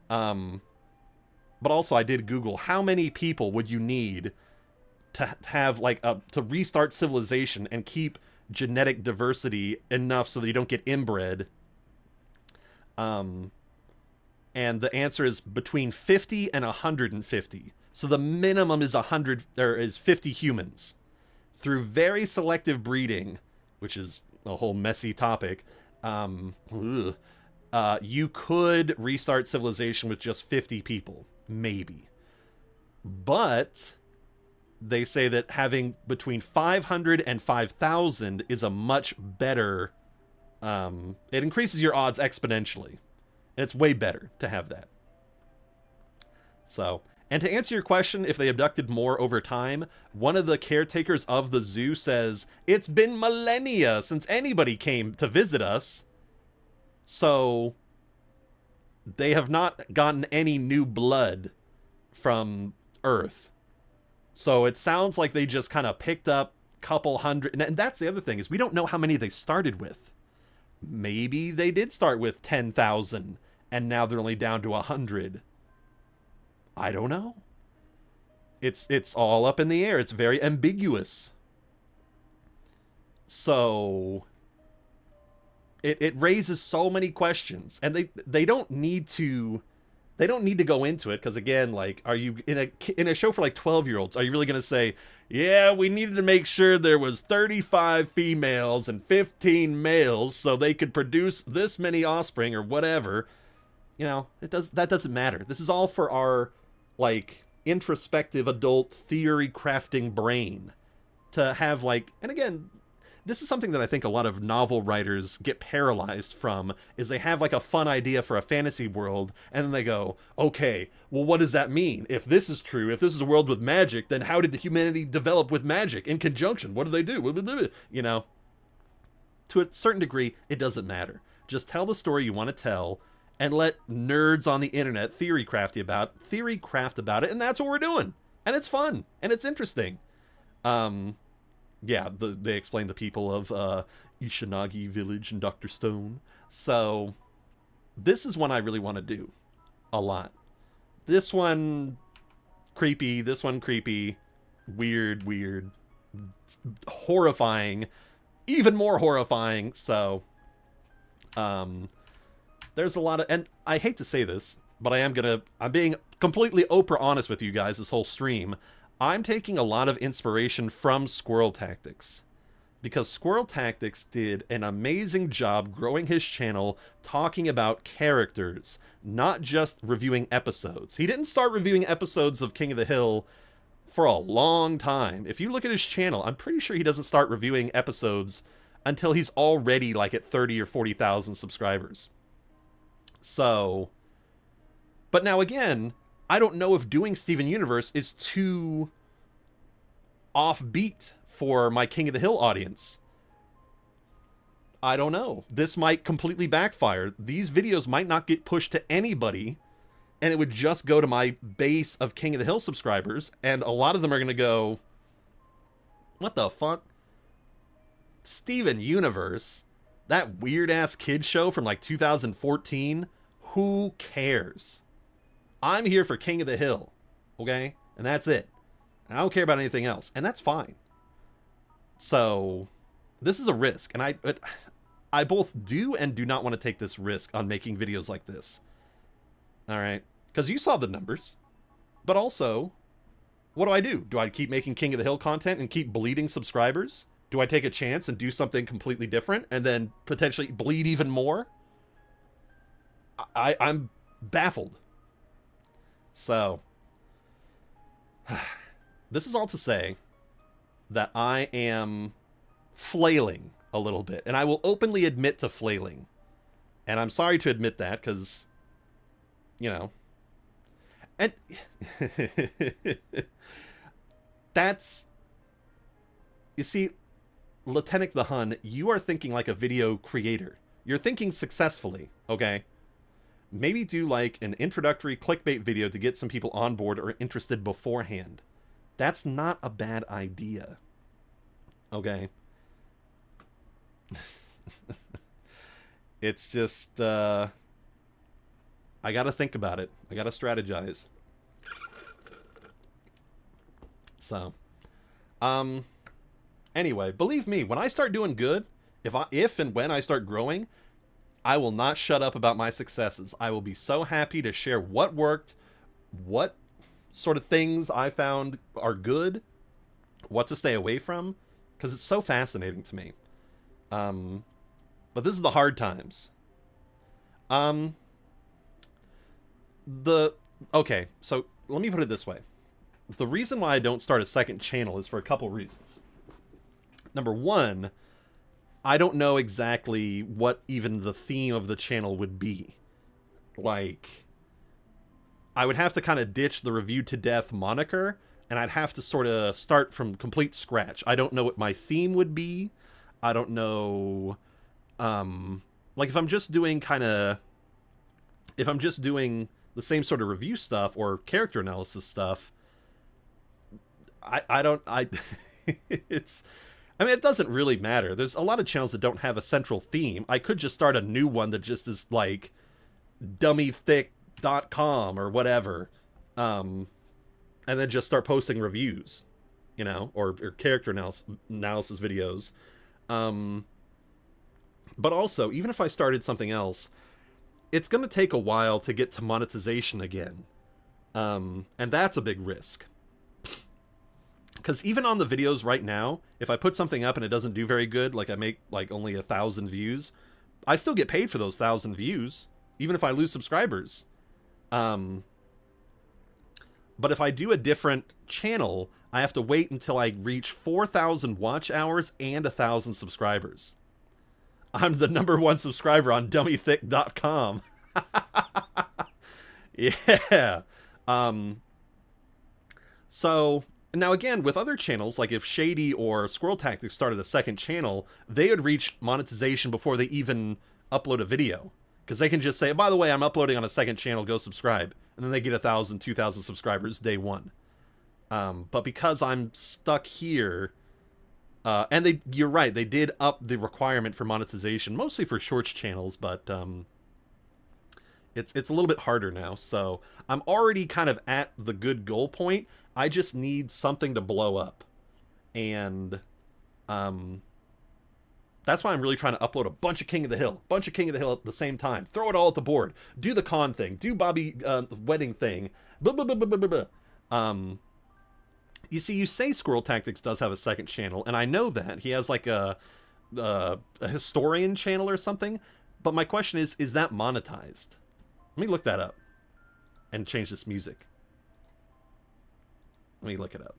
But also, I did Google how many people would you need to have to restart civilization and keep genetic diversity enough so that you don't get inbred. And the answer is between 50 and 150. So the minimum is 50 humans. Through very selective breeding, which is a whole messy topic, you could restart civilization with just 50 people, maybe. But they say that having between 500 and 5,000 is a much better, it increases your odds exponentially. And it's way better to have that. So, and to answer your question, if they abducted more over time, one of the caretakers of the zoo says, it's been millennia since anybody came to visit us. So, they have not gotten any new blood from Earth. So it sounds like they just kind of picked up a couple hundred. And that's the other thing, is we don't know how many they started with. Maybe they did start with 10,000 and now they're only down to 100. I don't know. It's all up in the air. It's very ambiguous. So it raises so many questions, and they don't need to go into it, because again, like, are you in a show for like 12-year-olds, are you really going to say, yeah, we needed to make sure there was 35 females and 15 males so they could produce this many offspring or whatever? You know, that doesn't matter. This is all for our like introspective adult theory crafting brain to have, like, and again, this is something that I think a lot of novel writers get paralyzed from, is they have like a fun idea for a fantasy world, and then they go, okay, well, what does that mean? If this is true, if this is a world with magic, then how did humanity develop with magic in conjunction? What do they do? You know, to a certain degree, it doesn't matter. Just tell the story you want to tell, and let nerds on the internet theory craft about it, and that's what we're doing. And it's fun, and it's interesting. Yeah, they explain the people of Ishinagi Village and Dr. Stone. So, this is one I really want to do a lot. This one, creepy. This one, creepy. Weird. Horrifying. Even more horrifying. So, there's a lot of, and I hate to say this, but I'm being completely Oprah honest with you guys this whole stream. I'm taking a lot of inspiration from Squirrel Tactics, because Squirrel Tactics did an amazing job growing his channel, talking about characters, not just reviewing episodes. He didn't start reviewing episodes of King of the Hill for a long time. If you look at his channel, I'm pretty sure he doesn't start reviewing episodes until he's already like at 30 or 40,000 subscribers. So, but now again, I don't know if doing Steven Universe is too offbeat for my King of the Hill audience. I don't know. This might completely backfire. These videos might not get pushed to anybody, and it would just go to my base of King of the Hill subscribers, and a lot of them are going to go, what the fuck? Steven Universe? That weird-ass kid show from like 2014? Who cares? I'm here for King of the Hill, okay? And that's it. And I don't care about anything else, and that's fine. So, this is a risk, and I both do and do not want to take this risk on making videos like this. Alright? Because you saw the numbers. But also, what do? Do I keep making King of the Hill content and keep bleeding subscribers? Do I take a chance and do something completely different and then potentially bleed even more? I'm baffled. So, this is all to say that I am flailing a little bit, and I will openly admit to flailing. And I'm sorry to admit that, because, you know, and that's, you see, Lieutenant the Hun, you are thinking like a video creator. You're thinking successfully, okay? Maybe do like an introductory clickbait video to get some people on board or interested beforehand. That's not a bad idea. Okay? It's just, I gotta think about it. I gotta strategize. So, anyway, believe me, when I start doing good, if and when I start growing, I will not shut up about my successes. I will be so happy to share what worked, what sort of things I found are good, what to stay away from, because it's so fascinating to me. But this is the hard times. Okay, so let me put it this way. The reason why I don't start a second channel is for a couple reasons. Number one, I don't know exactly what even the theme of the channel would be. Like, I would have to kind of ditch the Review to Death moniker, and I'd have to sort of start from complete scratch. I don't know what my theme would be. I don't know, like if I'm just doing the same sort of review stuff or character analysis stuff, it doesn't really matter. There's a lot of channels that don't have a central theme. I could just start a new one that just is like dummythick.com or whatever. And then just start posting reviews, you know, or character analysis videos. But also, even if I started something else, it's going to take a while to get to monetization again. And that's a big risk. Because even on the videos right now, if I put something up and it doesn't do very good, like I make like only 1,000 views, I still get paid for those 1,000 views, even if I lose subscribers. But if I do a different channel, I have to wait until I reach 4,000 watch hours and 1,000 subscribers. I'm the #1 subscriber on dummythick.com. Yeah. So, now again, with other channels, like if Shady or Squirrel Tactics started a second channel, they would reach monetization before they even upload a video. Because they can just say, by the way, I'm uploading on a second channel, go subscribe. And then they get 1,000, 2,000 subscribers day one. But because I'm stuck here, and you're right, they did up the requirement for monetization, mostly for shorts channels, but it's a little bit harder now. So I'm already kind of at the good goal point. I just need something to blow up. And that's why I'm really trying to upload a bunch of King of the Hill at the same time. Throw it all at the board. Do the con thing. Do Bobby wedding thing. Blah, blah, blah, blah, blah, blah. You see, you say Squirrel Tactics does have a second channel, and I know that. He has like a historian channel or something. But my question is that monetized? Let me look that up and change this music. Let me look it up.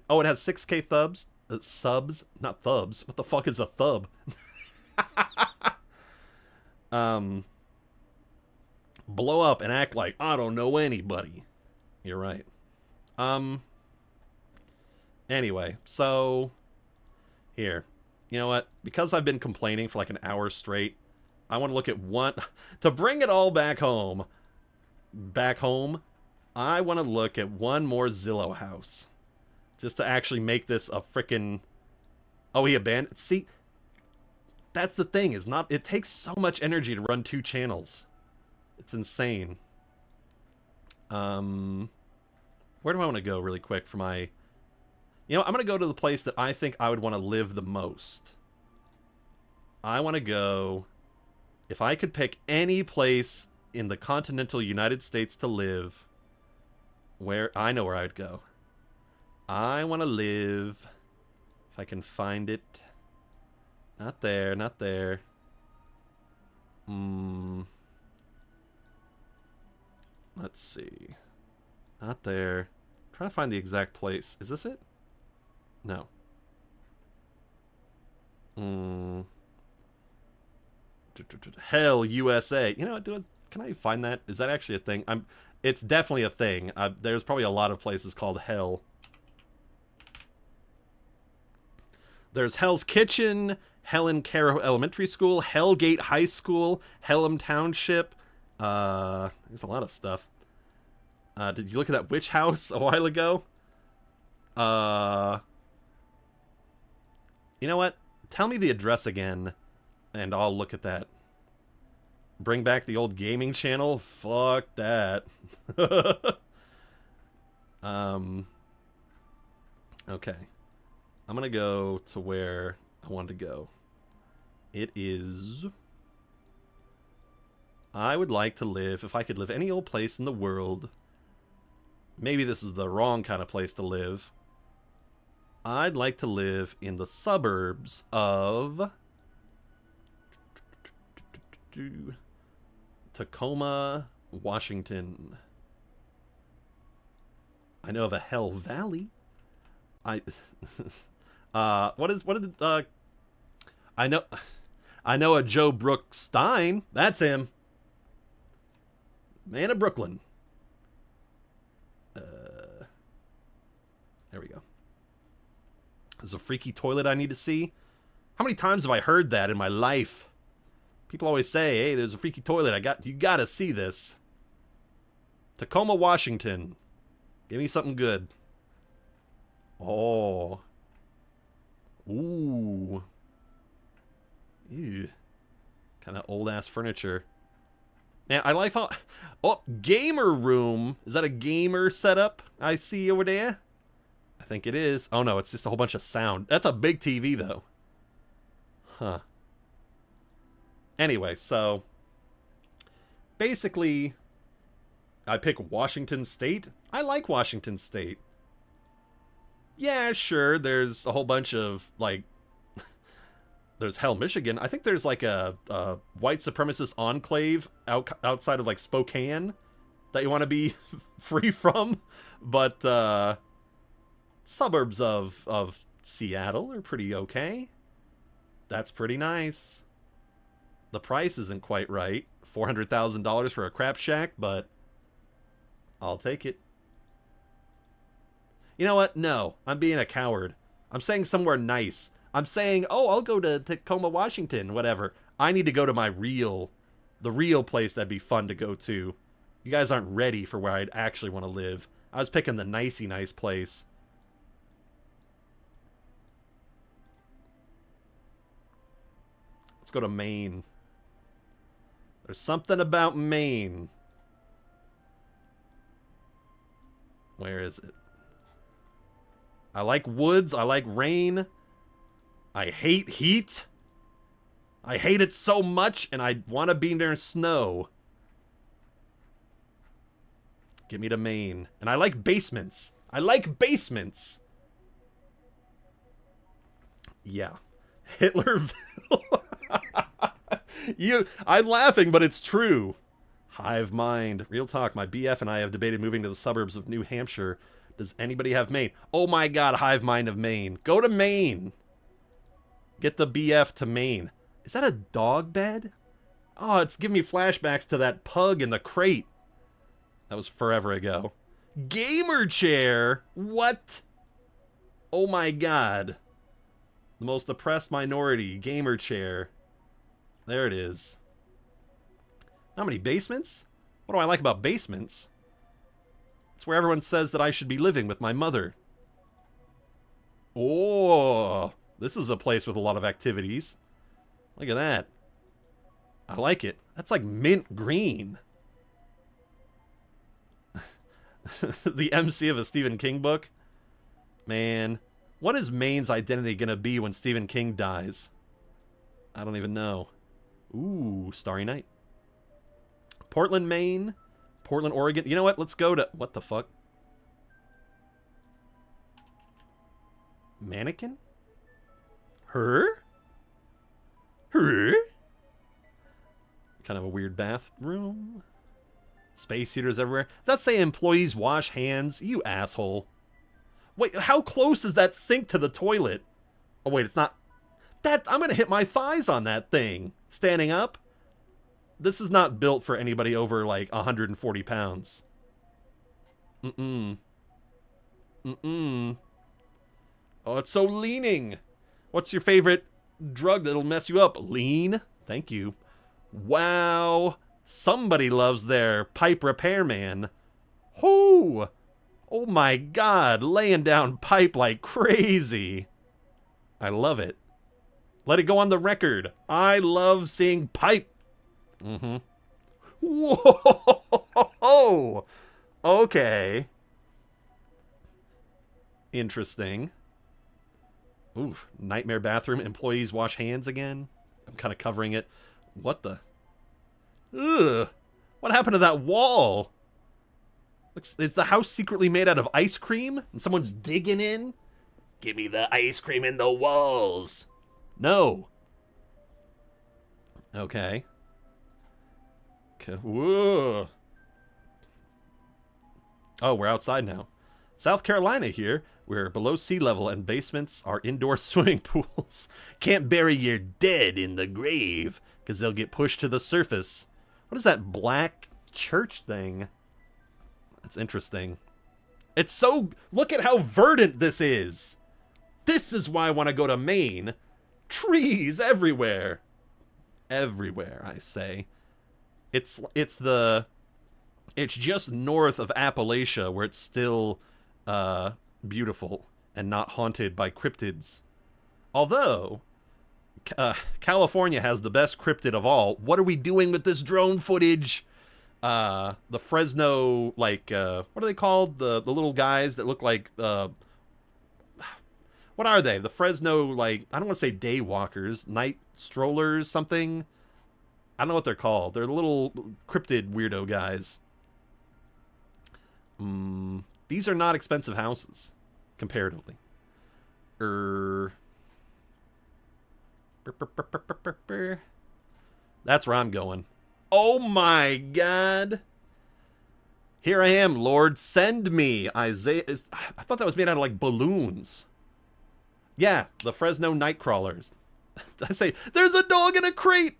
Oh, it has 6K subs. Subs, not thubs. What the fuck is a thub? Blow up and act like I don't know anybody. You're right. Anyway, so here. You know what? Because I've been complaining for like an hour straight, I want to look at one to bring it all back home. I want to look at one more Zillow house. Just to actually make this a frickin'... Oh, he abandoned... See, that's the thing. Is not. It takes so much energy to run 2 channels. It's insane. Where do I want to go really quick for my... You know, I'm going to go to the place that I think I would want to live the most. I want to go... If I could pick any place in the continental United States to live, I know where I would go. I want to live... If I can find it... Not there, not there. Let's see. Not there. I'm trying to find the exact place. Is this it? No. Hell, USA. You know what? Can I find that? Is that actually a thing? It's definitely a thing. There's probably a lot of places called Hell. There's Hell's Kitchen, Helen Caro Elementary School, Hellgate High School, Helm Township. There's a lot of stuff. Did you look at that witch house a while ago? You know what? Tell me the address again, and I'll look at that. Bring back the old gaming channel? Fuck that. Okay. I'm gonna go to where I wanted to go. It is... I would like to live, if I could live any old place in the world. Maybe this is the wrong kind of place to live. I'd like to live in the suburbs of... Tacoma, Washington. I know of a Hell Valley. I know a Joe Brooks Stein. That's him. Man of Brooklyn. There we go. There's a freaky toilet I need to see. How many times have I heard that in my life? People always say, "Hey, there's a freaky toilet. You gotta see this." Tacoma, Washington. Give me something good. Oh. Ooh. Ew. Kind of old-ass furniture. Man, I like how... Oh, gamer room. Is that a gamer setup I see over there? I think it is. Oh, no, it's just a whole bunch of sound. That's a big TV, though. Huh. Anyway, so... Basically, I pick Washington State. I like Washington State. Yeah, sure, there's a whole bunch of, like... There's Hell, Michigan. I think there's, like, a white supremacist enclave outside of, like, Spokane that you want to be free from. But, suburbs of Seattle are pretty okay. That's pretty nice. The price isn't quite right. $400,000 for a crap shack, but I'll take it. You know what? No, I'm being a coward. I'm saying somewhere nice. I'm saying, oh, I'll go to Tacoma, Washington, whatever. I need to go to the real place that'd be fun to go to. You guys aren't ready for where I'd actually want to live. I was picking the nicey nice place. Let's go to Maine. There's something about Maine. Where is it? I like woods. I like rain. I hate heat. I hate it so much, and I want to be near snow. Get me to Maine. And I like basements. I like basements. Yeah. Hitlerville. I'm laughing, but it's true. Hive mind. Real talk, my BF and I have debated moving to the suburbs of New Hampshire. Does anybody have Maine? Oh my god, hive mind of Maine. Go to Maine. Get the BF to Maine. Is that a dog bed? Oh, it's giving me flashbacks to that pug in the crate. That was forever ago. Gamer chair? What? Oh my god. The most oppressed minority. Gamer chair. There it is. How many basements? What do I like about basements? It's where everyone says that I should be living with my mother. Oh, this is a place with a lot of activities. Look at that. I like it. That's like mint green. The MC of a Stephen King book? Man, what is Maine's identity gonna be when Stephen King dies? I don't even know. Ooh, Starry Night. Portland, Maine. Portland, Oregon. You know what? Let's go to... What the fuck? Mannequin? Her? Her? Kind of a weird bathroom. Space heaters everywhere. Does that say employees wash hands? You asshole. Wait, how close is that sink to the toilet? Oh, wait, it's not... That... I'm gonna hit my thighs on that thing. Standing up. This is not built for anybody over, like, 140 pounds. Mm-mm. Mm-mm. Oh, it's so leaning. What's your favorite drug that'll mess you up? Lean? Thank you. Wow. Somebody loves their pipe repairman. Whoo! Oh my god, laying down pipe like crazy. I love it. Let it go on the record. I love seeing pipe. Mm-hmm. Whoa! Okay. Interesting. Ooh, nightmare bathroom. Employees wash hands again. I'm kind of covering it. What the? Ugh. What happened to that wall? Is the house secretly made out of ice cream? And someone's digging in? Give me the ice cream in the walls. No. Okay. Whoa. Oh, we're outside now. South Carolina here. We're below sea level and basements are indoor swimming pools. Can't bury your dead in the grave because they'll get pushed to the surface. What is that black church thing? That's interesting. It's so... Look at how verdant this is. This is why I want to go to Maine. Trees everywhere. Everywhere, I say. It's just north of Appalachia where it's still beautiful and not haunted by cryptids. Although California has the best cryptid of all. What are we doing with this drone footage? The Fresno, like, what are they called? The little guys that look like, what are they? The Fresno, like, I don't want to say day walkers, night strollers, something. I don't know what they're called. They're the little cryptid weirdo guys. These are not expensive houses, comparatively. That's where I'm going. Oh my god. Here I am, Lord. Send me. Isaiah. I thought that was made out of, like, balloons. Yeah, the Fresno Nightcrawlers. I say, there's a dog in a crate.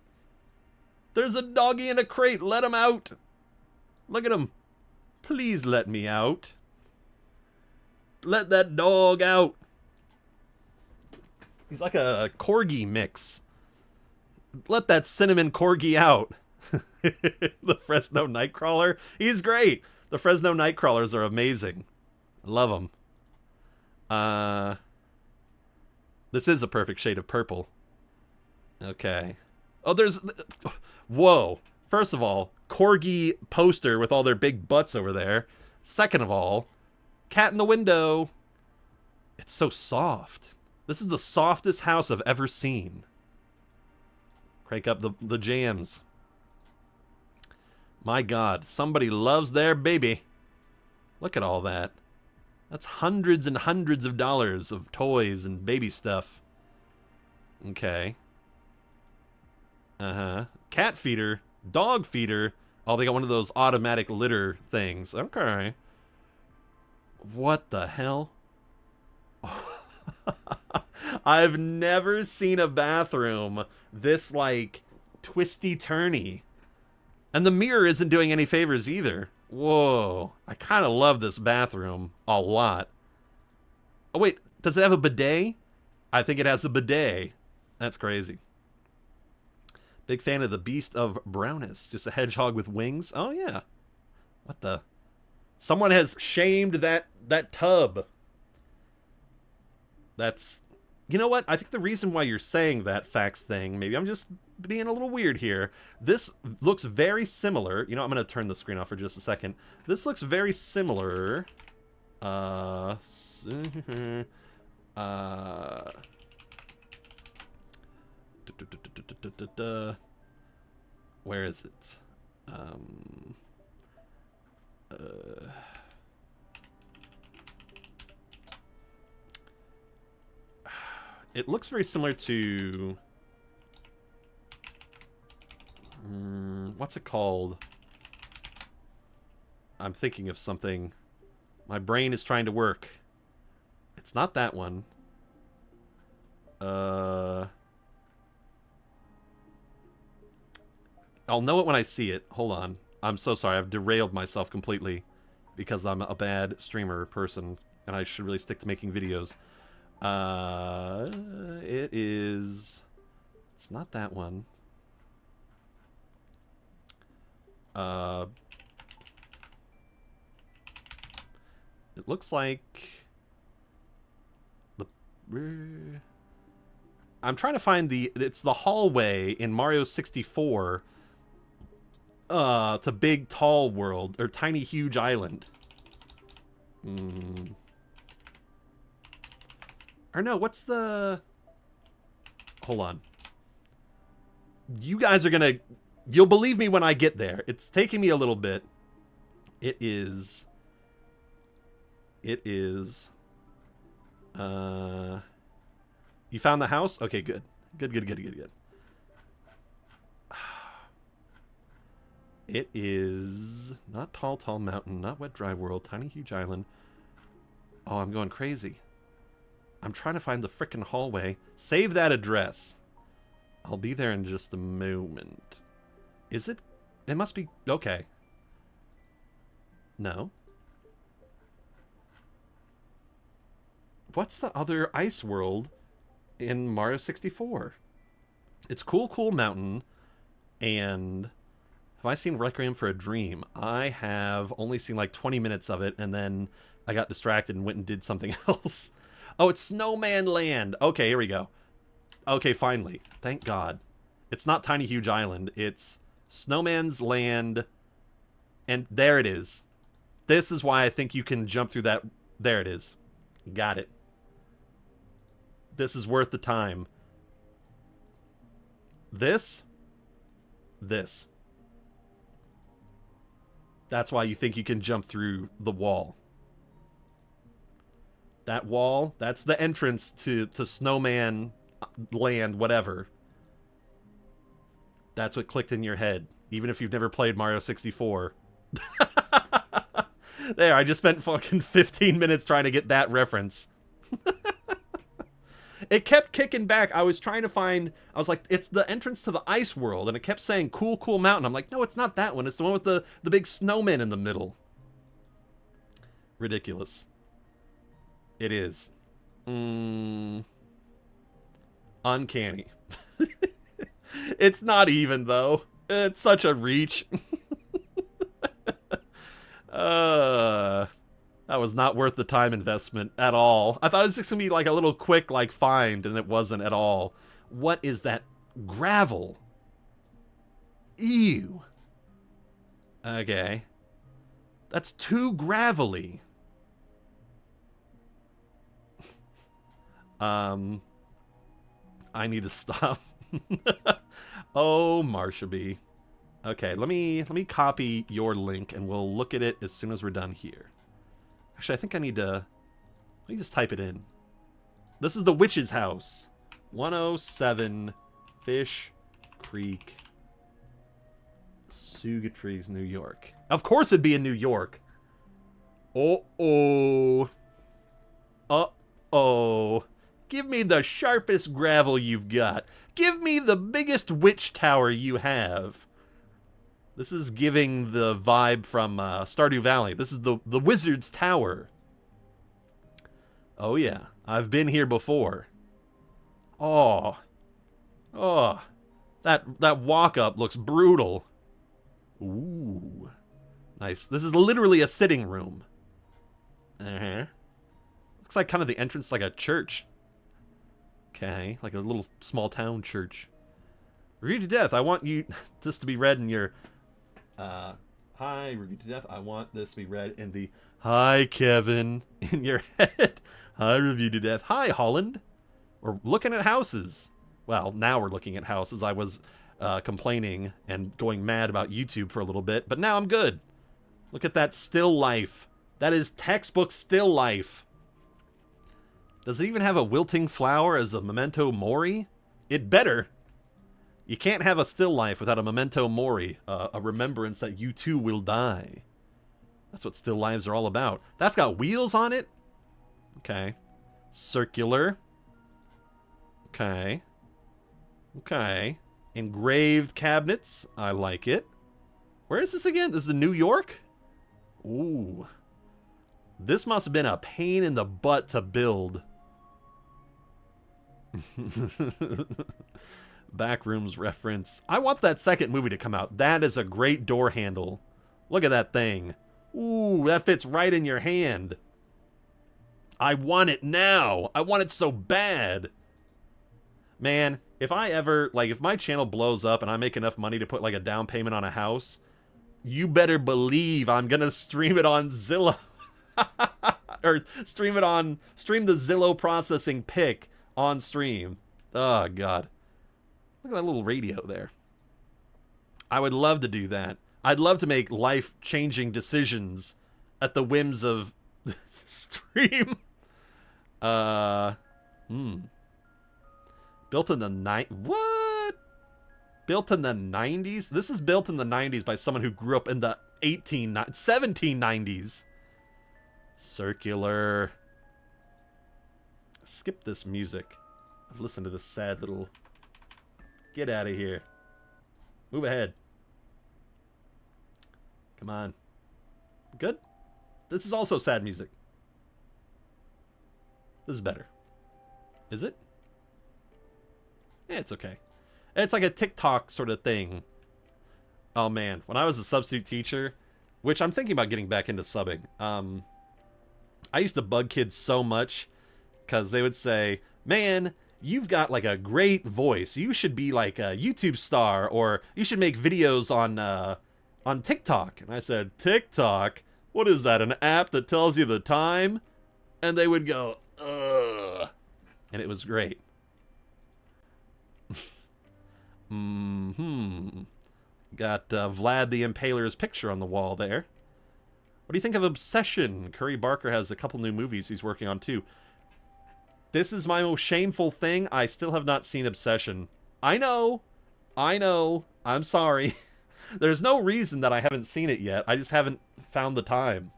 There's a doggy in a crate. Let him out. Look at him. Please let me out. Let that dog out. He's like a corgi mix. Let that cinnamon corgi out. The Fresno Nightcrawler. He's great. The Fresno Nightcrawlers are amazing. I love them. This is a perfect shade of purple. Okay. Oh, there's... Whoa. First of all, corgi poster with all their big butts over there. Second of all, cat in the window. It's so soft. This is the softest house I've ever seen. Crank up the jams. My god, somebody loves their baby. Look at all that. That's hundreds and hundreds of dollars of toys and baby stuff. Okay. Cat feeder. Dog feeder. Oh, they got one of those automatic litter things. Okay. What the hell? I've never seen a bathroom this, like, twisty-turny. And the mirror isn't doing any favors either. Whoa. I kind of love this bathroom a lot. Oh, wait. Does it have a bidet? I think it has a bidet. That's crazy. Big fan of the Beast of Brownness. Just a hedgehog with wings. Oh, yeah. What the? Someone has shamed that tub. That's... You know what? I think the reason why you're saying that facts thing, maybe I'm just being a little weird here. This looks very similar. You know, I'm going to turn the screen off for just a second. This looks very similar. Where is it? It looks very similar to... what's it called? I'm thinking of something. My brain is trying to work. It's not that one. I'll know it when I see it. Hold on. I'm so sorry. I've derailed myself completely because I'm a bad streamer person and I should really stick to making videos. It is... It's not that one. It looks like... I'm trying to find the... It's the hallway in Mario 64 to Big Tall World, or Tiny Huge Island. Or no, what's the... Hold on. You guys are gonna... You'll believe me when I get there. It's taking me a little bit. It is... You found the house? Okay, good. Good. It is... Not Tall Mountain, not Wet Dry World, Tiny Huge Island. Oh, I'm going crazy. I'm trying to find the frickin' hallway. Save that address. I'll be there in just a moment. Is it? It must be... Okay. No. What's the other ice world in Mario 64? It's Cool Mountain, and... Have I seen Requiem for a Dream? I have only seen like 20 minutes of it, and then I got distracted and went and did something else. Oh, it's Snowman Land. Okay, here we go. Okay, finally. Thank God. It's not Tiny Huge Island. It's Snowman's Land. And there it is. This is why I think you can jump through that. There it is. Got it. This is worth the time. This. That's why you think you can jump through the wall. That wall, that's the entrance to Snowman Land, whatever. That's what clicked in your head, even if you've never played Mario 64. There, I just spent fucking 15 minutes trying to get that reference. It kept kicking back. I was trying to find... I was like, it's the entrance to the ice world, and it kept saying Cool Mountain. I'm like, no, it's not that one. It's the one with the big snowman in the middle. Ridiculous. It is. Uncanny. It's not even, though. It's such a reach. That was not worth the time investment at all. I thought it was just gonna be like a little quick, like, find, and it wasn't at all. What is that? Gravel. Ew. Okay. That's too gravelly. I need to stop. Oh, Marshaby. Okay, let me copy your link and we'll look at it as soon as we're done here. Actually, I think I need to... Let me just type it in. This is the witch's house. 107 Fish Creek, Sugatrees, New York. Of course it'd be in New York. Uh-oh. Uh-oh. Give me the sharpest gravel you've got. Give me the biggest witch tower you have. This is giving the vibe from Stardew Valley. This is the Wizard's Tower. Oh yeah, I've been here before. Oh, oh, that walk up looks brutal. Ooh, nice. This is literally a sitting room. Looks like kind of the entrance like a church. Okay, like a little small town church. Review to Death. I want you this to be read in your hi, Review to Death. I want this to be read in the hi, Kevin, in your head. Hi, Review to Death. Hi, Holland. We're looking at houses. Well, now we're looking at houses. I was complaining and going mad about YouTube for a little bit, but now I'm good. Look at that still life. That is textbook still life. Does it even have a wilting flower as a memento mori? It better. You can't have a still life without a memento mori, a remembrance that you too will die. That's what still lives are all about. That's got wheels on it? Okay. Circular. Okay. Okay. Engraved cabinets. I like it. Where is this again? This is in New York? Ooh. This must have been a pain in the butt to build. Backrooms reference. I want that second movie to come out. That is a great door handle. Look at that thing. Ooh, that fits right in your hand. I want it now. I want it so bad. Man, if I ever, like, if my channel blows up and I make enough money to put, like, a down payment on a house, you better believe I'm gonna stream it on Zillow. Or stream the Zillow processing pick on stream. Oh, God. Look at that little radio there. I would love to do that. I'd love to make life-changing decisions at the whims of stream. Built in the what? Built in the 90s? This is built in the 90s by someone who grew up in the 1790s. Circular. Skip this music. I've listened to this sad little... Get out of here. Move ahead. Come on. Good? This is also sad music. This is better. Is it? Yeah, it's okay. It's like a TikTok sort of thing. Oh man, when I was a substitute teacher, which I'm thinking about getting back into subbing, I used to bug kids so much because they would say, man, you've got like a great voice. You should be like a YouTube star, or you should make videos on TikTok. And I said, TikTok? What is that, an app that tells you the time? And they would go, ugh. And it was great. Got Vlad the Impaler's picture on the wall there. What do you think of Obsession? Curry Barker has a couple new movies he's working on too. This is my most shameful thing. I still have not seen Obsession. I know. I'm sorry. There's no reason that I haven't seen it yet. I just haven't found the time.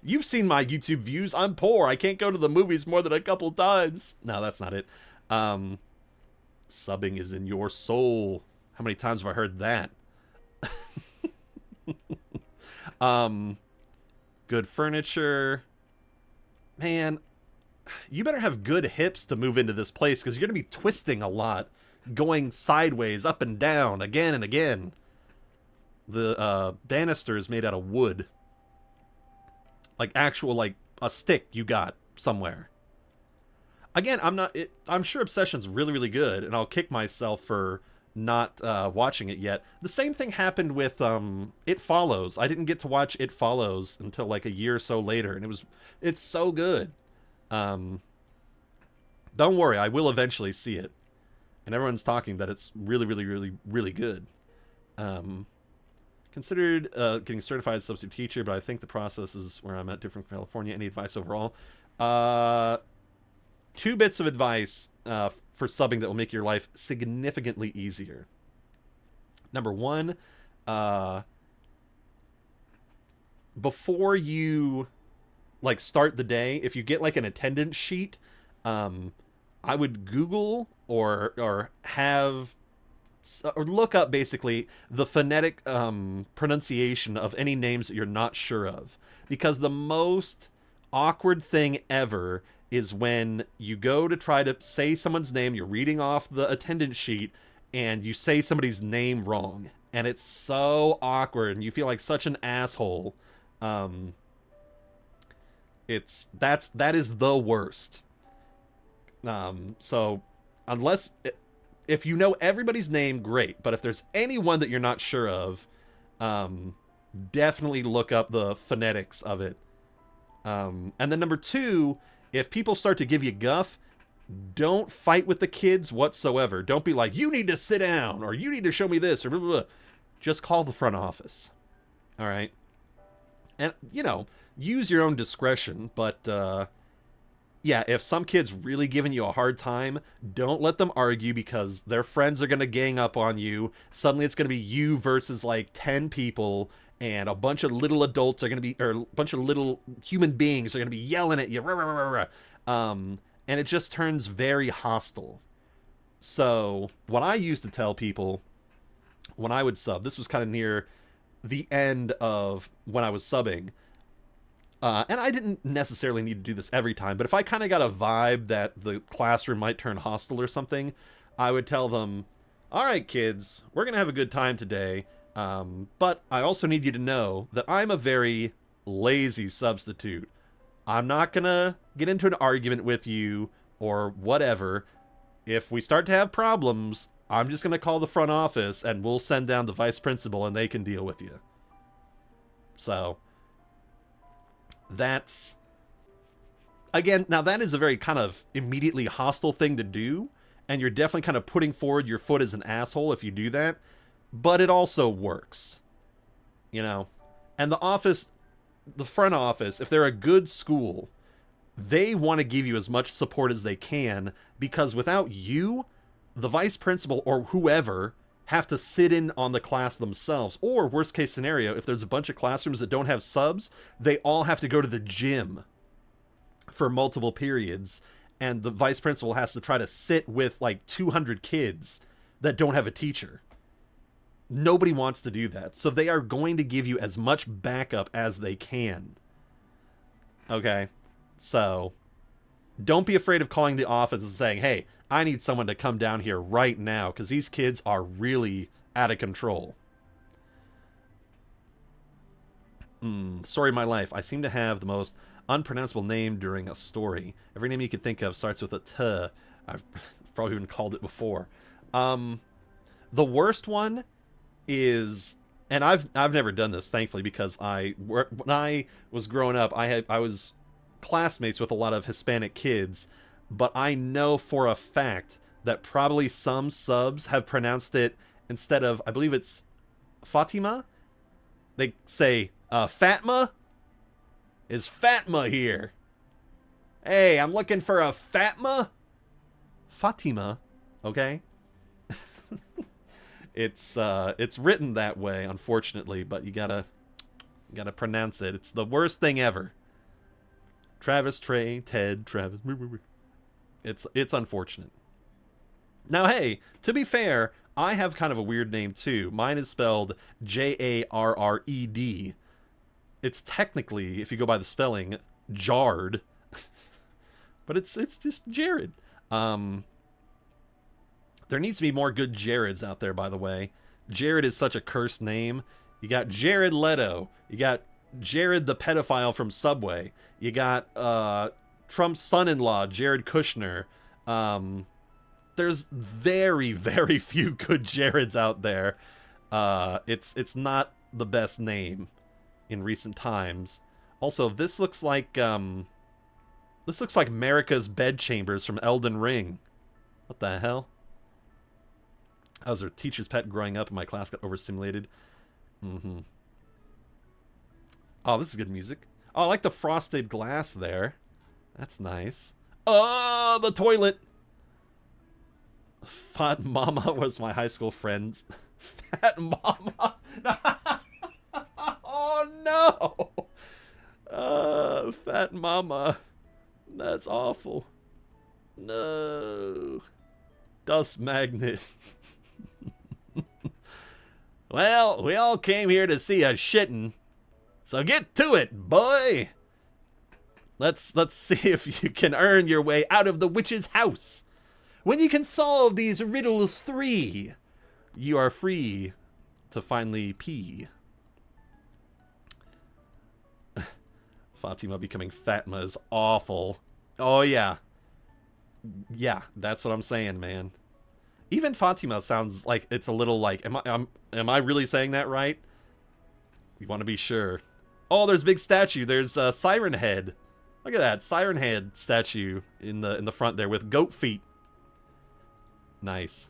You've seen my YouTube views. I'm poor. I can't go to the movies more than a couple times. No, that's not it. Subbing is in your soul. How many times have I heard that? Good furniture. Man, you better have good hips to move into this place, because you're going to be twisting a lot. Going sideways, up and down, again and again. The banister is made out of wood. Like actual, like, a stick you got somewhere. Again, I'm sure Obsession's really, really good, and I'll kick myself for not watching it yet. The same thing happened with It Follows. I didn't get to watch It Follows until like a year or so later, and it's so good. Don't worry, I will eventually see it. And everyone's talking that it's really, really, really, really good. Considered getting certified as a substitute teacher, but I think the process is where I'm at different from California. Any advice overall? 2 bits of advice for subbing that will make your life significantly easier. Number 1, before you like start the day, if you get like an attendance sheet, I would Google or have or look up basically the phonetic pronunciation of any names that you're not sure of, because the most awkward thing ever is when you go to try to say someone's name, you're reading off the attendance sheet, and you say somebody's name wrong, and it's so awkward, and you feel like such an asshole. That is the worst. So unless if you know everybody's name, great. But if there's anyone that you're not sure of, definitely look up the phonetics of it. And then number 2, if people start to give you guff, don't fight with the kids whatsoever. Don't be like, you need to sit down, or you need to show me this, or blah, blah, blah. Just call the front office. All right? And, you know, use your own discretion, but, yeah, if some kid's really giving you a hard time, don't let them argue, because their friends are going to gang up on you. Suddenly it's going to be you versus, like, 10 people, and a bunch of little adults are going to be, or a bunch of little human beings are going to be yelling at you. Rah, rah, rah, rah, rah. And it just turns very hostile. So, what I used to tell people when I would sub, this was kind of near the end of when I was subbing, and I didn't necessarily need to do this every time, but if I kind of got a vibe that the classroom might turn hostile or something, I would tell them, all right, kids, we're going to have a good time today, but I also need you to know that I'm a very lazy substitute. I'm not going to get into an argument with you or whatever. If we start to have problems, I'm just going to call the front office and we'll send down the vice principal and they can deal with you. So, that's, again, now that is a very kind of immediately hostile thing to do, and you're definitely kind of putting forward your foot as an asshole if you do that, but it also works, you know. And the front office, if they're a good school, they want to give you as much support as they can, because without you, the vice principal or whoever have to sit in on the class themselves. Or worst case scenario, if there's a bunch of classrooms that don't have subs, they all have to go to the gym for multiple periods, and the vice principal has to try to sit with like 200 kids that don't have a teacher. Nobody wants to do that. So they are going to give you as much backup as they can. Okay? So don't be afraid of calling the office and saying, hey, I need someone to come down here right now, because these kids are really out of control. Story of my life. I seem to have the most unpronounceable name during a story. Every name you can think of starts with a T. I've probably even called it before. The worst one is, and I've never done this, thankfully, because when I was growing up, I was classmates with a lot of Hispanic kids, but I know for a fact that probably some subs have pronounced it, instead of, I believe it's Fatima, they say, Fatma? Is Fatma here? Hey, I'm looking for a Fatma? Fatima, okay? It's written that way, unfortunately, but you gotta pronounce it. It's the worst thing ever. Travis, Trey, Ted, Travis. It's unfortunate. Now, hey, to be fair, I have kind of a weird name too. Mine is spelled Jarred. It's technically, if you go by the spelling, Jard, but it's just Jared. There needs to be more good Jareds out there, by the way. Jared is such a cursed name. You got Jared Leto. You got Jared the pedophile from Subway. You got Trump's son-in-law, Jared Kushner. There's very, very few good Jareds out there. It's not the best name in recent times. Also, this looks like Marika's bedchambers from Elden Ring. What the hell? I was a teacher's pet growing up, and my class got overstimulated. Oh, this is good music. Oh, I like the frosted glass there. That's nice. Oh, the toilet! Fat Mama was my high school friend. Fat Mama! Oh, no! Fat Mama. That's awful. No. Dust magnet. Well, we all came here to see a shittin'. So get to it, boy. Let's see if you can earn your way out of the witch's house. When you can solve these riddles 3, you are free to finally pee. Fatima becoming Fatma is awful. Oh yeah. Yeah, that's what I'm saying, man. Even Fatima sounds like it's a little like, am I really saying that right? You want to be sure. Oh, there's a big statue. There's a Siren Head. Look at that Siren Head statue in the front there with goat feet. Nice.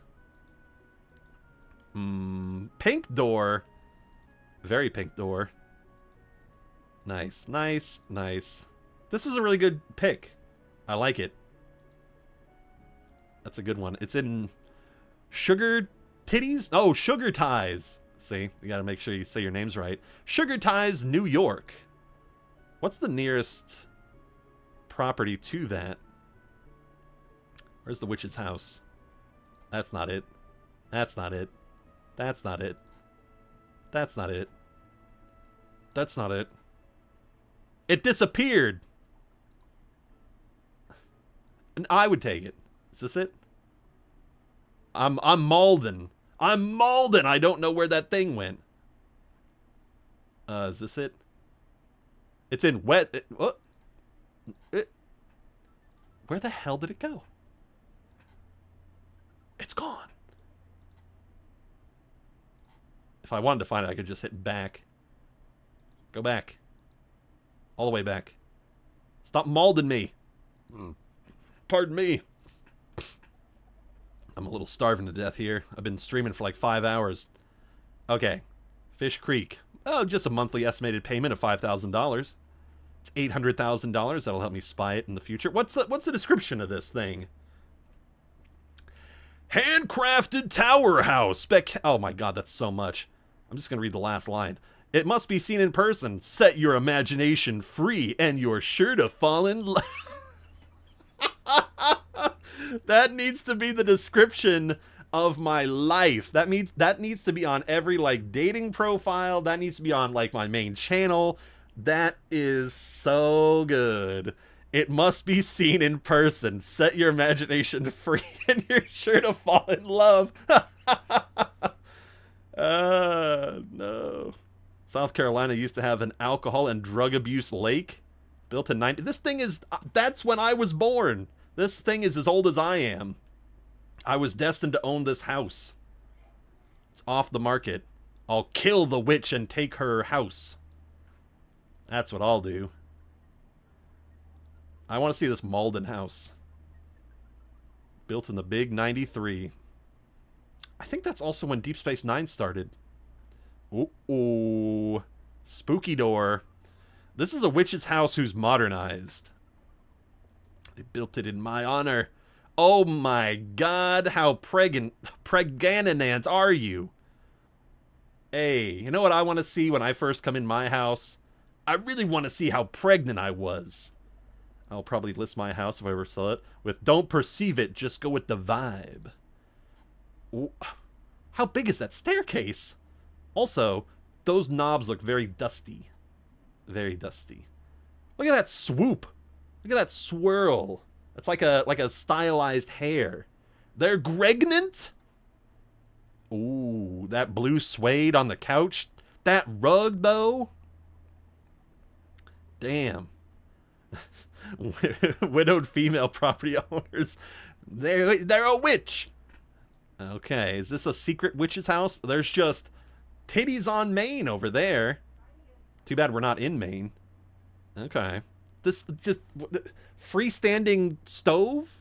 Pink door. Very pink door. Nice, nice, nice. This was a really good pick. I like it. That's a good one. It's in Sugar Titties? Oh, Sugar Ties. See, you gotta make sure you say your names right. Sugar Ties, New York. What's the nearest property to that? Where's the witch's house? That's not it. That's not it. That's not it. That's not it. That's not it. It disappeared. And I would take it. Is this it? I'm Malden. I'm Malden. I don't know where that thing went. Is this it? It's in wet. Where the hell did it go? It's gone. If I wanted to find it, I could just hit back. Go back. All the way back. Stop Malden me. Pardon me. I'm a little starving to death here. I've been streaming for like 5 hours. Okay. Fish Creek. Oh, just a monthly estimated payment of $5,000. It's $800,000. That'll help me spy it in the future. What's the description of this thing? Handcrafted tower house. Oh my god, that's so much. I'm just going to read the last line. It must be seen in person. Set your imagination free and you're sure to fall in love. That needs to be the description of my life. That needs to be on every like dating profile. That needs to be on like my main channel. That is so good. It must be seen in person. Set your imagination free and you're sure to fall in love. No. South Carolina used to have an alcohol and drug abuse lake built in 90. This thing is, that's when I was born. This thing is as old as I am. I was destined to own this house. It's off the market. I'll kill the witch and take her house. That's what I'll do. I want to see this Malden house. Built in the big 93. I think that's also when Deep Space Nine started. Ooh. Spooky door. This is a witch's house who's modernized. They built it in my honor. Oh my god, how pregnant are you? Hey, you know what I want to see when I first come in my house? I really want to see how pregnant I was. I'll probably list my house if I ever saw it with don't perceive it, just go with the vibe. Ooh. How big is that staircase? Also, those knobs look very dusty. Very dusty. Look at that swoop. Look at that swirl. It's like a stylized hair. They're pregnant? Ooh, that blue suede on the couch. That rug, though. Damn. Widowed female property owners. They're a witch. Okay, is this a secret witch's house? There's just titties on Maine over there. Too bad we're not in Maine. Okay. This just freestanding stove?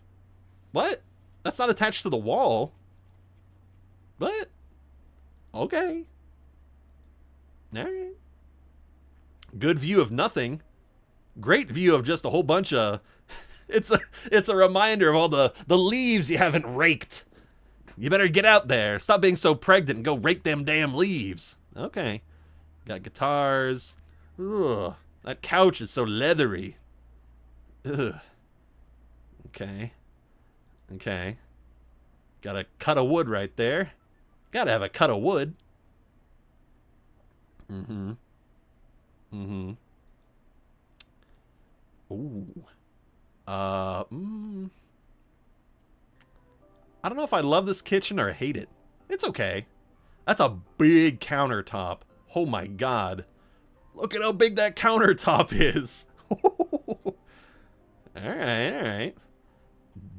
What? That's not attached to the wall. What? Okay. Alright. Good view of nothing. Great view of just a whole bunch of... It's a reminder of all the leaves you haven't raked. You better get out there. Stop being so pregnant and go rake them damn leaves. Okay. Got guitars. Ugh. That couch is so leathery. Ugh. Okay. Okay. Got a cut of wood right there. Gotta have a cut of wood. Mm-hmm. Mm-hmm. Ooh. I don't know if I love this kitchen or hate it. It's okay. That's a big countertop. Oh my god. Look at how big that countertop is. Alright.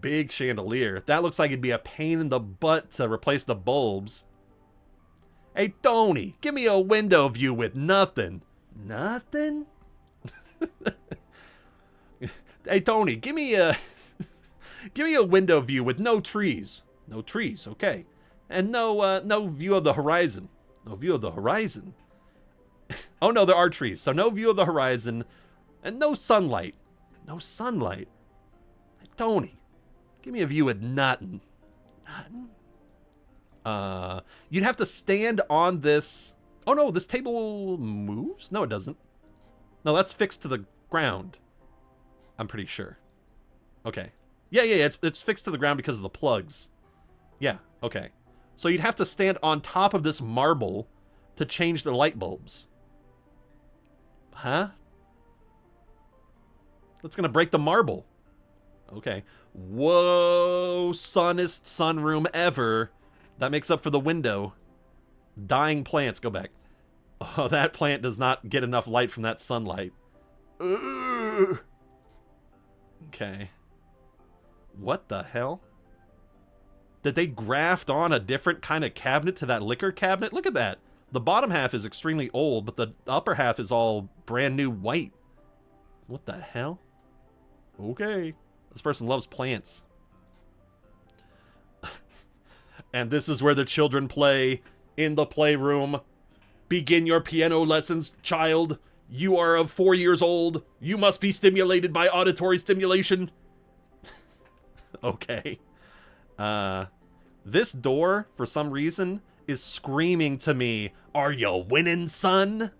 Big chandelier. That looks like it'd be a pain in the butt to replace the bulbs. Hey, Tony, give me a window view with nothing. Nothing? Hey, Tony, give me a window view with no trees. No trees, okay. And no view of the horizon. No view of the horizon. Oh no, there are trees. So no view of the horizon and no sunlight. No sunlight. Hey, Tony, give me a view with nothing. Nothing? You'd have to stand on this. Oh no, this table moves? No, it doesn't. No, that's fixed to the ground. I'm pretty sure. Okay. Yeah, it's fixed to the ground because of the plugs. Yeah, okay. So you'd have to stand on top of this marble to change the light bulbs. Huh? That's gonna break the marble. Okay. Whoa, sunnest sunroom ever. That makes up for the window. Dying plants, go back. Oh, that plant does not get enough light from that sunlight. Ugh. Okay. What the hell? Did they graft on a different kind of cabinet to that liquor cabinet? Look at that. The bottom half is extremely old, but the upper half is all brand new white. What the hell? Okay. This person loves plants. And this is where the children play, in the playroom. Begin your piano lessons, child. You are of 4 years old. You must be stimulated by auditory stimulation. Okay. This door, for some reason, is screaming to me, "Are you winning, son?"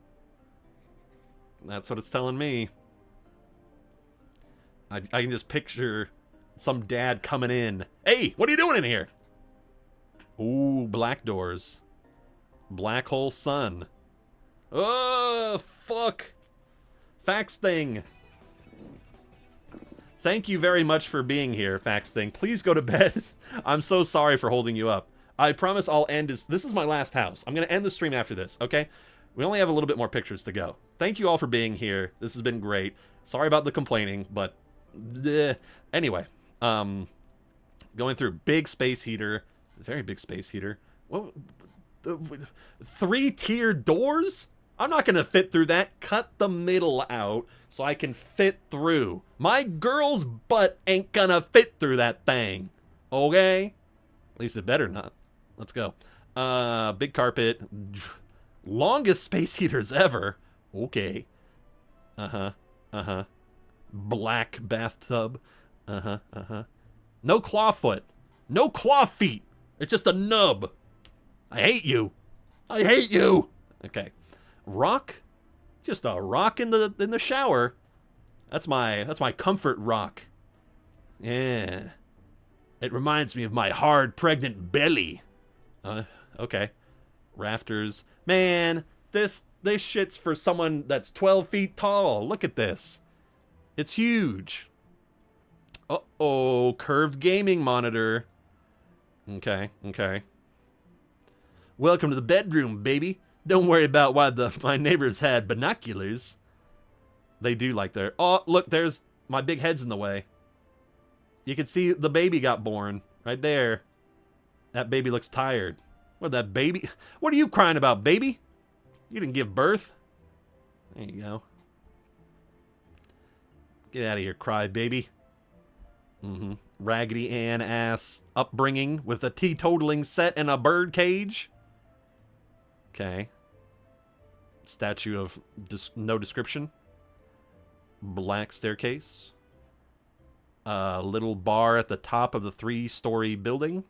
That's what it's telling me. I can just picture some dad coming in. Hey, what are you doing in here? Ooh, black doors. Black hole sun. Oh, fuck. Fax thing. Thank you very much for being here, Fax thing. Please go to bed. I'm so sorry for holding you up. I promise I'll end this. This is my last house. I'm going to end the stream after this, okay? We only have a little bit more pictures to go. Thank you all for being here. This has been great. Sorry about the complaining, but anyway. Going through big space heater. Very big space heater. What? 3-tier doors? I'm not going to fit through that. Cut the middle out so I can fit through. My girl's butt ain't going to fit through that thing. Okay? At least it better not. Let's go. Big carpet. Longest space heaters ever. Okay. Uh-huh. Uh-huh. Black bathtub. Uh-huh. Uh-huh. No claw foot. No claw feet. It's just a nub. I hate you. I hate you. Okay. Rock? Just a rock in the shower. That's my comfort rock. Yeah. It reminds me of my hard pregnant belly. Okay. Rafters. Man, this shit's for someone that's 12 feet tall. Look at this. It's huge. Uh-oh, curved gaming monitor. Okay, okay. Welcome to the bedroom, baby. Don't worry about why my neighbors had binoculars. They do like their... Oh, look, there's... My big head's in the way. You can see the baby got born. Right there. That baby looks tired. What, that baby... What are you crying about, baby? You didn't give birth. There you go. Get out of here, cry baby. Mm-hmm. Raggedy Ann ass upbringing with a teetotaling set and a bird cage. Okay. Statue of no description. Black staircase. Little bar at the top of the 3-story building.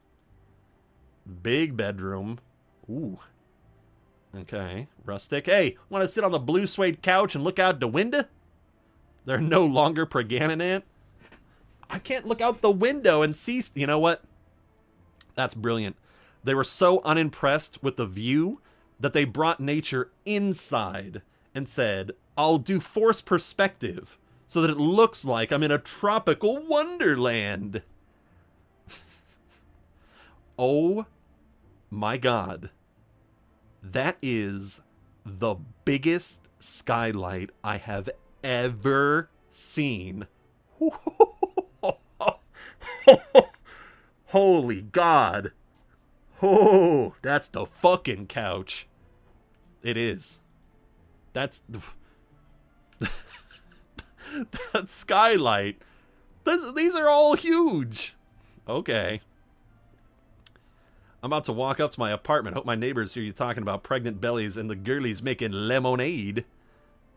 Big bedroom. Ooh. Okay. Rustic. Hey, want to sit on the blue suede couch and look out the window? They're no longer pregnant. I can't look out the window and see... You know what? That's brilliant. They were so unimpressed with the view that they brought nature inside and said, I'll do forced perspective so that it looks like I'm in a tropical wonderland. Oh my God. That is the biggest skylight I have ever seen. Holy God. Oh, that's the fucking couch. It is. That's that skylight. These are all huge. Okay. I'm about to walk up to my apartment. Hope my neighbors hear you talking about pregnant bellies and the girlies making lemonade.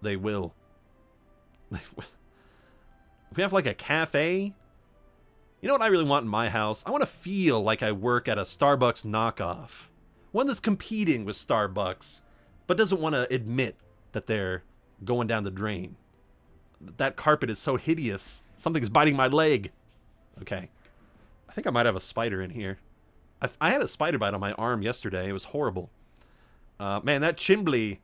They will. We have like a cafe. You know what I really want in my house? I want to feel like I work at a Starbucks knockoff. One that's competing with Starbucks, but doesn't want to admit that they're going down the drain. That carpet is so hideous. Something's biting my leg. Okay. I think I might have a spider in here. I had a spider bite on my arm yesterday. It was horrible. Man, that chimbley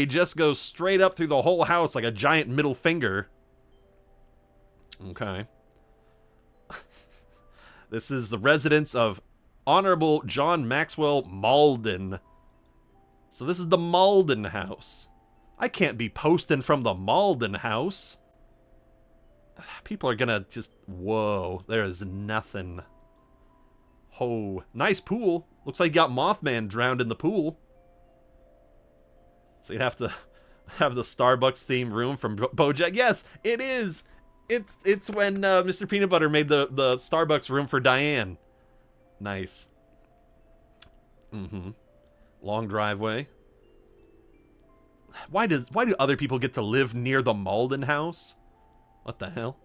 just goes straight up through the whole house like a giant middle finger. Okay. This is the residence of Honorable John Maxwell Malden. So this is the Malden house. I can't be posting from the Malden house. People are gonna just... Whoa, there is nothing. Oh, nice pool. Looks like you got Mothman drowned in the pool. So you'd have to have the Starbucks themed room from BoJack. Yes, it is. It's when Mr. Peanut Butter made the Starbucks room for Diane. Nice. Mm-hmm. Long driveway. Why do other people get to live near the Malden house? What the hell?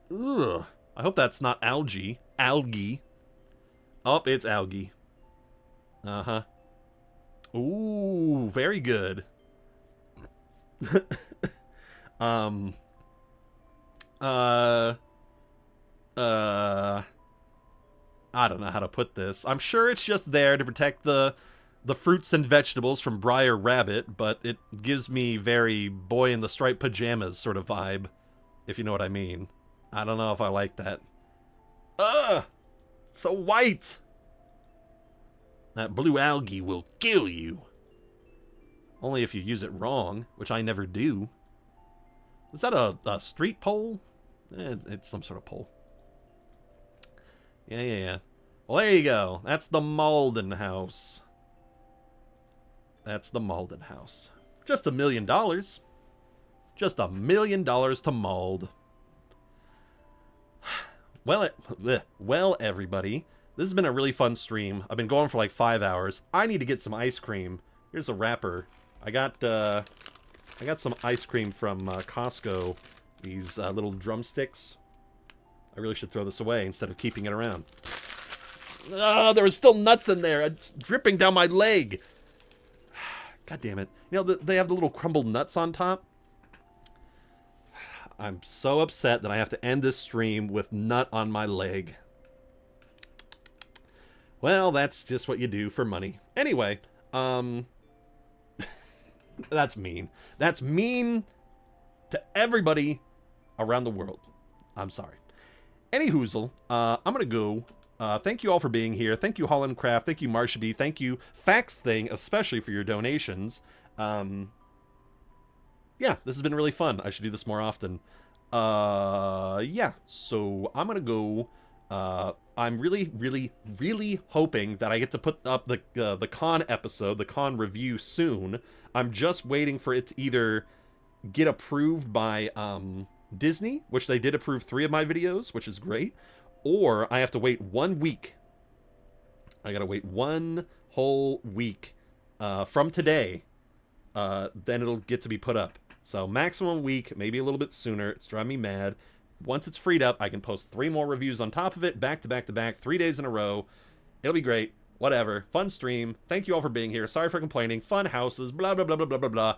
Ugh. I hope that's not algae. Algae. Oh, it's algae. Uh-huh. Ooh, very good. I don't know how to put this. I'm sure it's just there to protect the fruits and vegetables from Briar Rabbit, but it gives me very boy in the striped pajamas sort of vibe, if you know what I mean. I don't know if I like that. Ugh! So white! That blue algae will kill you. Only if you use it wrong, which I never do. Is that a street pole? It's some sort of pole. Yeah. Well, there you go. That's the Malden house. That's the Malden house. Just $1 million. Just $1 million to Mald. Well, everybody, this has been a really fun stream. I've been going for like 5 hours. I need to get some ice cream. Here's a wrapper. I got some ice cream from Costco. These little drumsticks. I really should throw this away instead of keeping it around. Ah, there was still nuts in there. It's dripping down my leg. God damn it. You know, they have the little crumbled nuts on top. I'm so upset that I have to end this stream with nut on my leg. Well, that's just what you do for money. Anyway, that's mean. That's mean to everybody around the world. I'm sorry. Any hoozle, I'm going to go. Thank you all for being here. Thank you, Holland Craft. Thank you, Marsha B. Thank you, Fax Thing, especially for your donations. Yeah, this has been really fun. I should do this more often. Yeah, so I'm going to go. I'm really, really, really hoping that I get to put up the con episode, the con review soon. I'm just waiting for it to either get approved by Disney, which they did approve 3 of my videos, which is great, or I have to wait 1 week. I gotta wait 1 whole week from today. Then it'll get to be put up. So maximum week, maybe a little bit sooner. It's driving me mad. Once it's freed up, I can post 3 more reviews on top of it, back to back to back, 3 days in a row. It'll be great. Whatever. Fun stream. Thank you all for being here. Sorry for complaining. Fun houses. Blah, blah, blah, blah, blah, blah, blah.